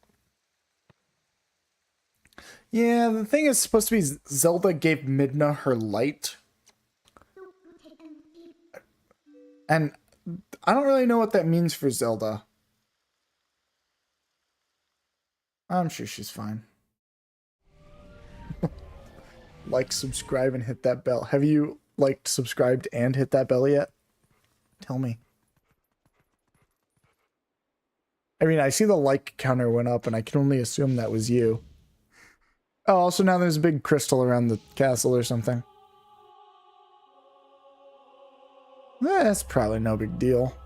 Yeah, the thing is supposed to be Zelda gave Midna her light. And I don't really know what that means for Zelda. I'm sure she's fine. Like, subscribe, and hit that bell. Have you liked, subscribed, and hit that bell yet? Tell me. I mean, I see the like counter went up, and I can only assume that was you. Oh, also now there's a big crystal around the castle or something. That's probably no big deal.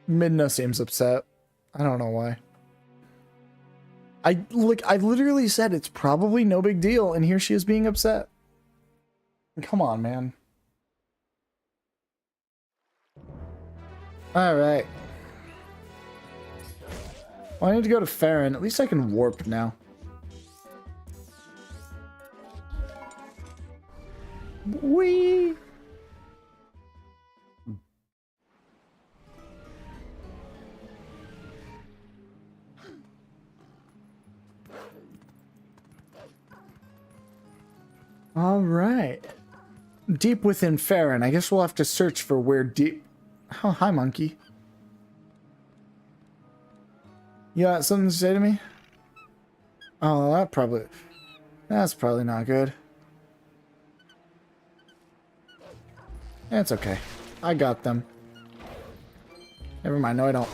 Midna seems upset. I don't know why. I literally said it's probably no big deal, and here she is being upset. Come on, man. Alright. Well, I need to go to Farron. At least I can warp now. Whee! All right. Deep within Farron. I guess we'll have to search for where deep... Oh, hi, monkey. You got something to say to me? Oh, that's probably not good. It's okay. I got them. Never mind. No, I don't.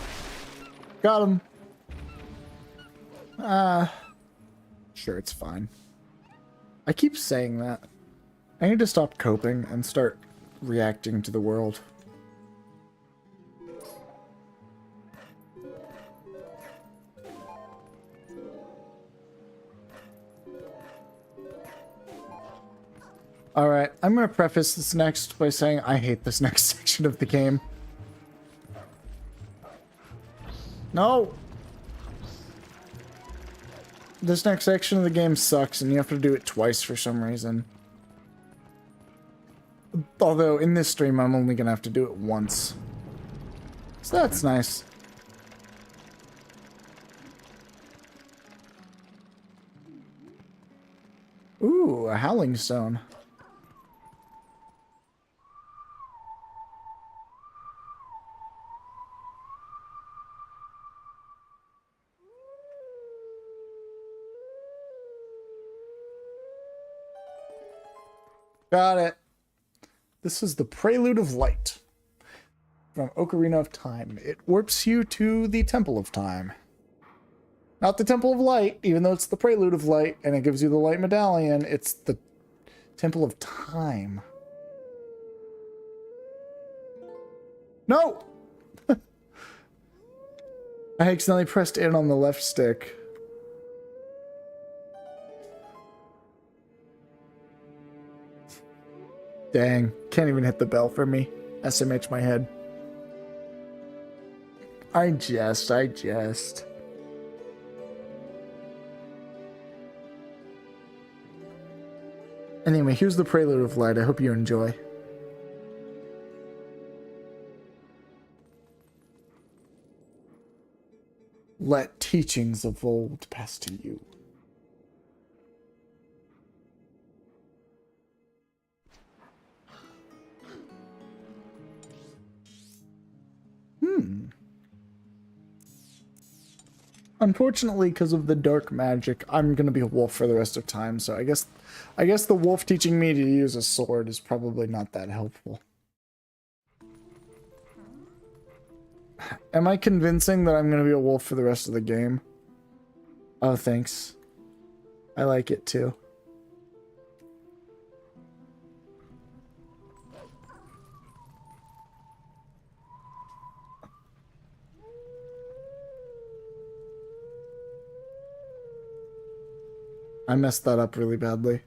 Got them. Sure, it's fine. I keep saying that. I need to stop coping and start reacting to the world. Alright, I'm going to preface this next by saying I hate this next section of the game. No! This next section of the game sucks, and you have to do it twice for some reason. Although, in this stream, I'm only gonna have to do it once. So that's nice. Ooh, a Howling Stone. Got it. This is the Prelude of Light from Ocarina of Time. It warps you to the Temple of Time. Not the Temple of Light, even though it's the Prelude of Light, and it gives you the Light Medallion. It's the Temple of Time. No! I accidentally pressed in on the left stick. Dang, can't even hit the bell for me. SMH my head. I jest. Anyway, here's the Prelude of Light. I hope you enjoy. Let teachings of old pass to you. Unfortunately, because of the dark magic, I'm gonna be a wolf for the rest of time, so I guess the wolf teaching me to use a sword is probably not that helpful. Am I convincing that I'm gonna be a wolf for the rest of the game? Oh, thanks. I like it too. I messed that up really badly.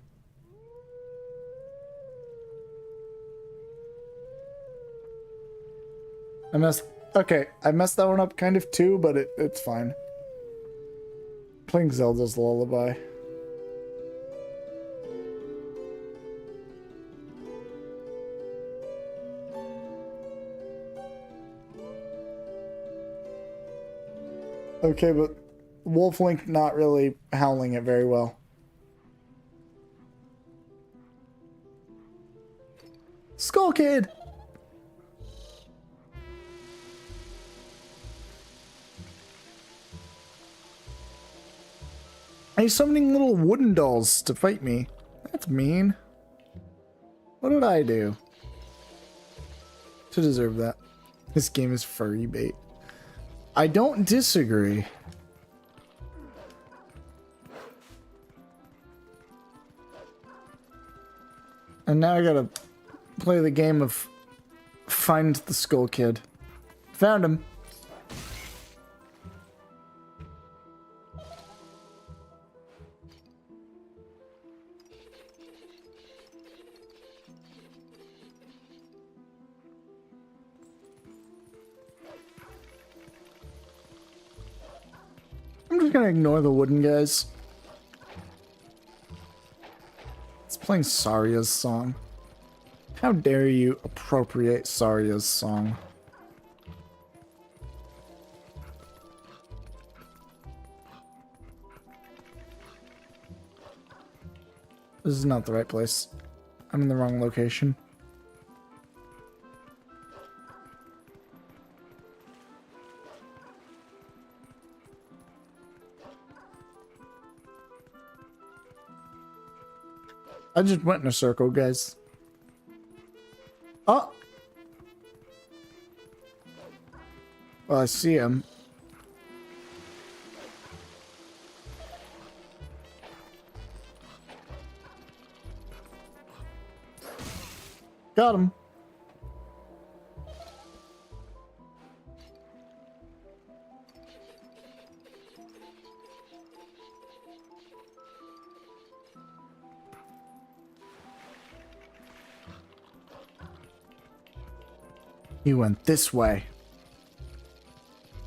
Okay, I messed that one up kind of too, but it's fine. Playing Zelda's Lullaby. Okay, but Wolf Link not really howling it very well. Skull Kid! He's summoning little wooden dolls to fight me. That's mean. What did I do to deserve that? This game is furry bait. I don't disagree. And now I gotta play the game of find the Skull Kid. Found him. just gonna ignore the wooden guys. It's playing Saria's song. How dare you appropriate Saria's song? This is not the right place. I'm in the wrong location. I just went in a circle, guys. Oh! Well, I see him. Got him. He went this way.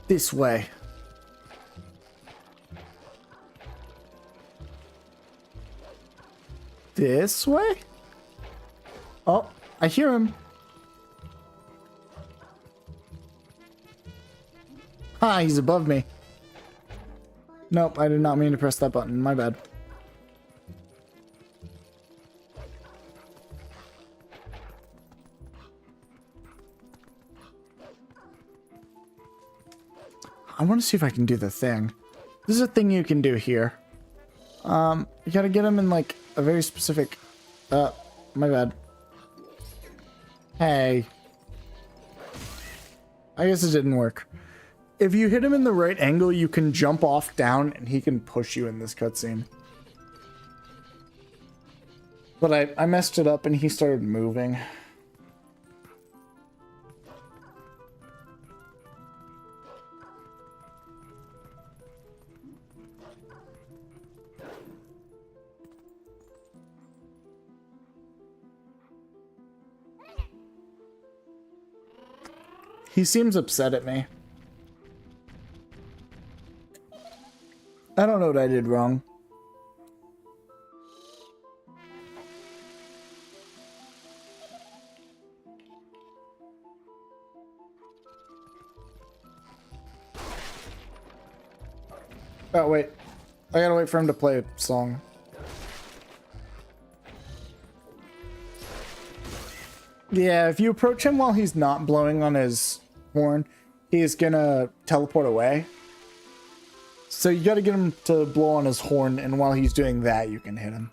This way. This way? Oh, I hear him. Ah, he's above me. Nope, I did not mean to press that button. My bad. I want to see if I can do the thing. This is a thing you can do here. You gotta get him in like a very specific... my bad. Hey. I guess it didn't work. If you hit him in the right angle, you can jump off down and he can push you in this cutscene. But I messed it up and he started moving. He seems upset at me. I don't know what I did wrong. Oh, wait. I gotta wait for him to play a song. Yeah, if you approach him while he's not blowing on his horn, he's gonna teleport away. So you gotta get him to blow on his horn, and while he's doing that, you can hit him.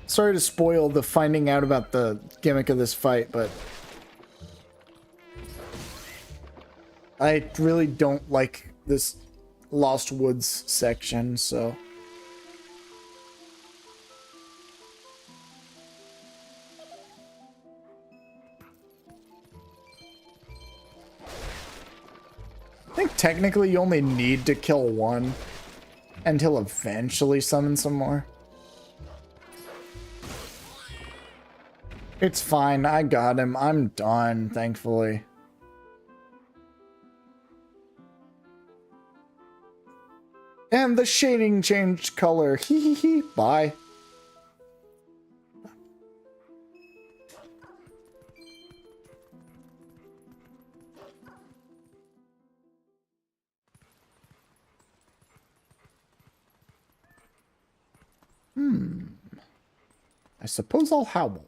Sorry to spoil the finding out about the gimmick of this fight, but I really don't like this Lost Woods section, so... I think technically you only need to kill one, and he'll eventually summon some more. It's fine, I got him. I'm done, thankfully. And the shading changed color. Hee hee hee. Bye. I suppose I'll howl.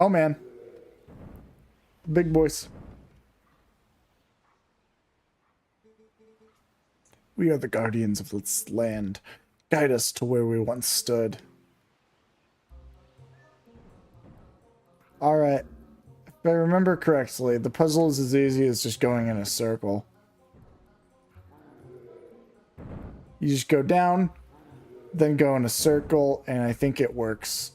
Oh man. Big boys. We are the guardians of this land. Guide us to where we once stood. Alright. If I remember correctly, the puzzle is as easy as just going in a circle. You just go down, then go in a circle, and I think it works.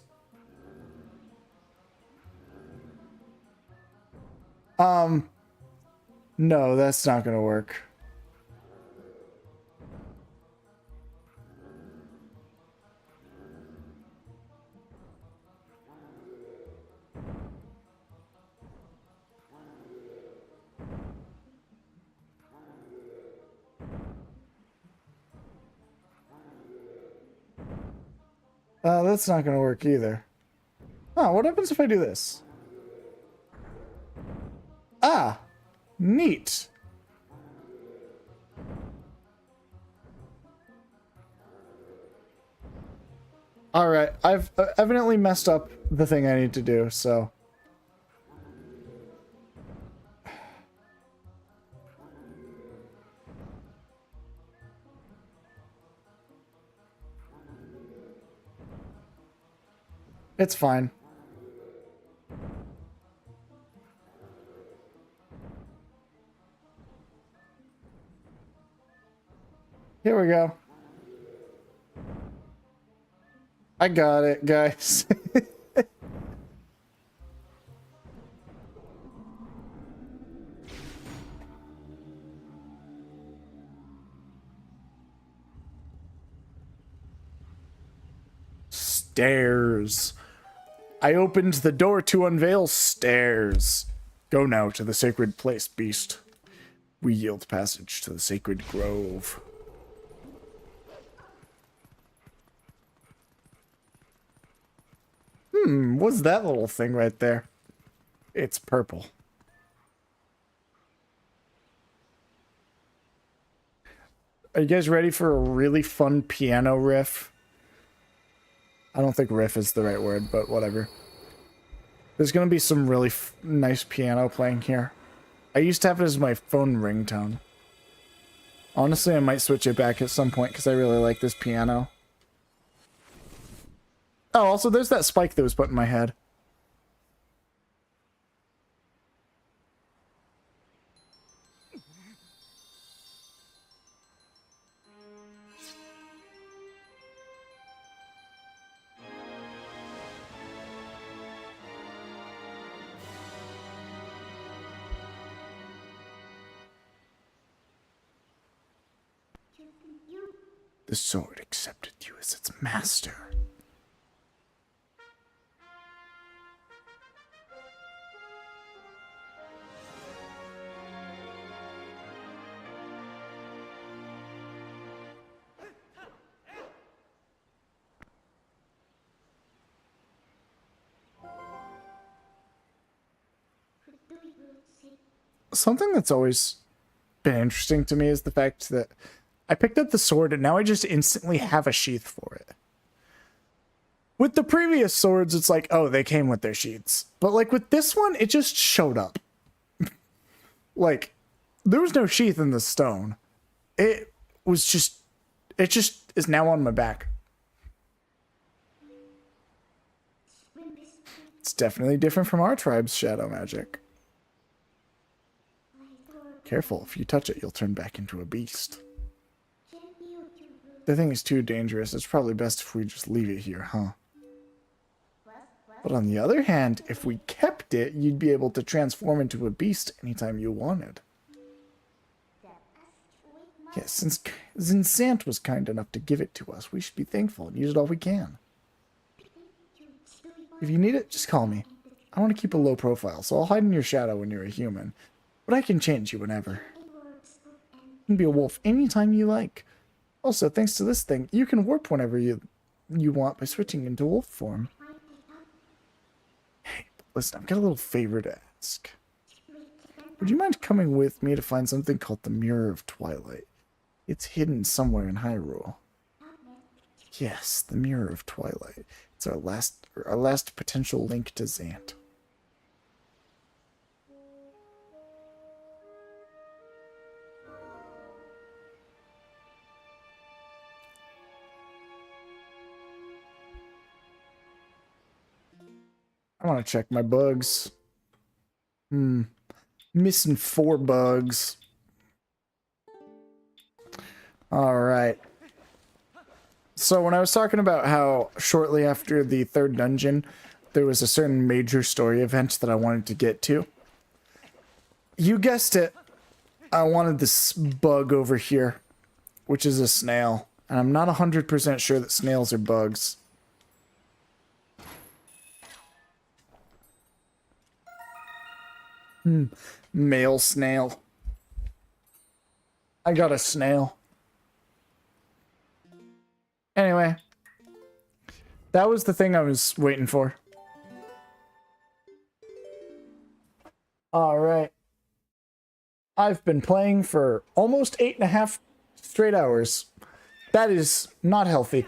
No, that's not gonna work. That's not gonna work either. Oh, what happens if I do this? Ah, neat. Alright, I've evidently messed up the thing I need to do, so... It's fine. Here we go. I got it, guys. Stairs. I opened the door to unveil stairs. Go now to the sacred place, beast. We yield passage to the sacred grove. What's that little thing right there? It's purple. Are you guys ready for a really fun piano riff? I don't think riff is the right word, but whatever. There's going to be some really nice piano playing here. I used to have it as my phone ringtone. Honestly, I might switch it back at some point because I really like this piano. Oh, also, there's that spike that was put in my head. The sword accepted you as its master. Something that's always been interesting to me is the fact that I picked up the sword and now I just instantly have a sheath for it. With the previous swords, it's like, oh, they came with their sheaths. But like with this one, it just showed up. Like, there was no sheath in the stone. It just is now on my back. It's definitely different from our tribe's shadow magic. Careful, if you touch it, you'll turn back into a beast. The thing is too dangerous. It's probably best if we just leave it here, huh? But on the other hand, if we kept it, you'd be able to transform into a beast anytime you wanted. Yes, since Zinzant was kind enough to give it to us, we should be thankful and use it all we can. If you need it, just call me. I want to keep a low profile, so I'll hide in your shadow when you're a human. But I can change you whenever. You can be a wolf anytime you like. Also, thanks to this thing, you can warp whenever you want by switching into wolf form. Hey, listen, I've got a little favor to ask. Would you mind coming with me to find something called the Mirror of Twilight? It's hidden somewhere in Hyrule. Yes, the Mirror of Twilight. It's our last potential link to Zant. I want to check my bugs. Missing 4 bugs. Alright. So when I was talking about how shortly after the 3rd dungeon, there was a certain major story event that I wanted to get to. You guessed it. I wanted this bug over here, which is a snail. And I'm not 100% sure that snails are bugs. Male snail. I got a snail. Anyway. That was the thing I was waiting for. Alright. I've been playing for almost 8.5 straight hours. That is not healthy.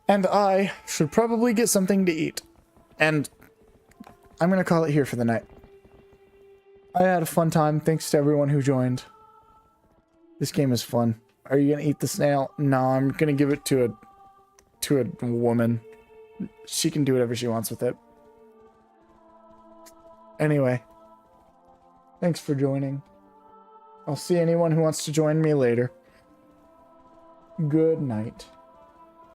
And I should probably get something to eat. And I'm going to call it here for the night. I had a fun time. Thanks to everyone who joined. This game is fun. Are you going to eat the snail? No, I'm going to give it to a woman. She can do whatever she wants with it. Anyway. Thanks for joining. I'll see anyone who wants to join me later. Good night.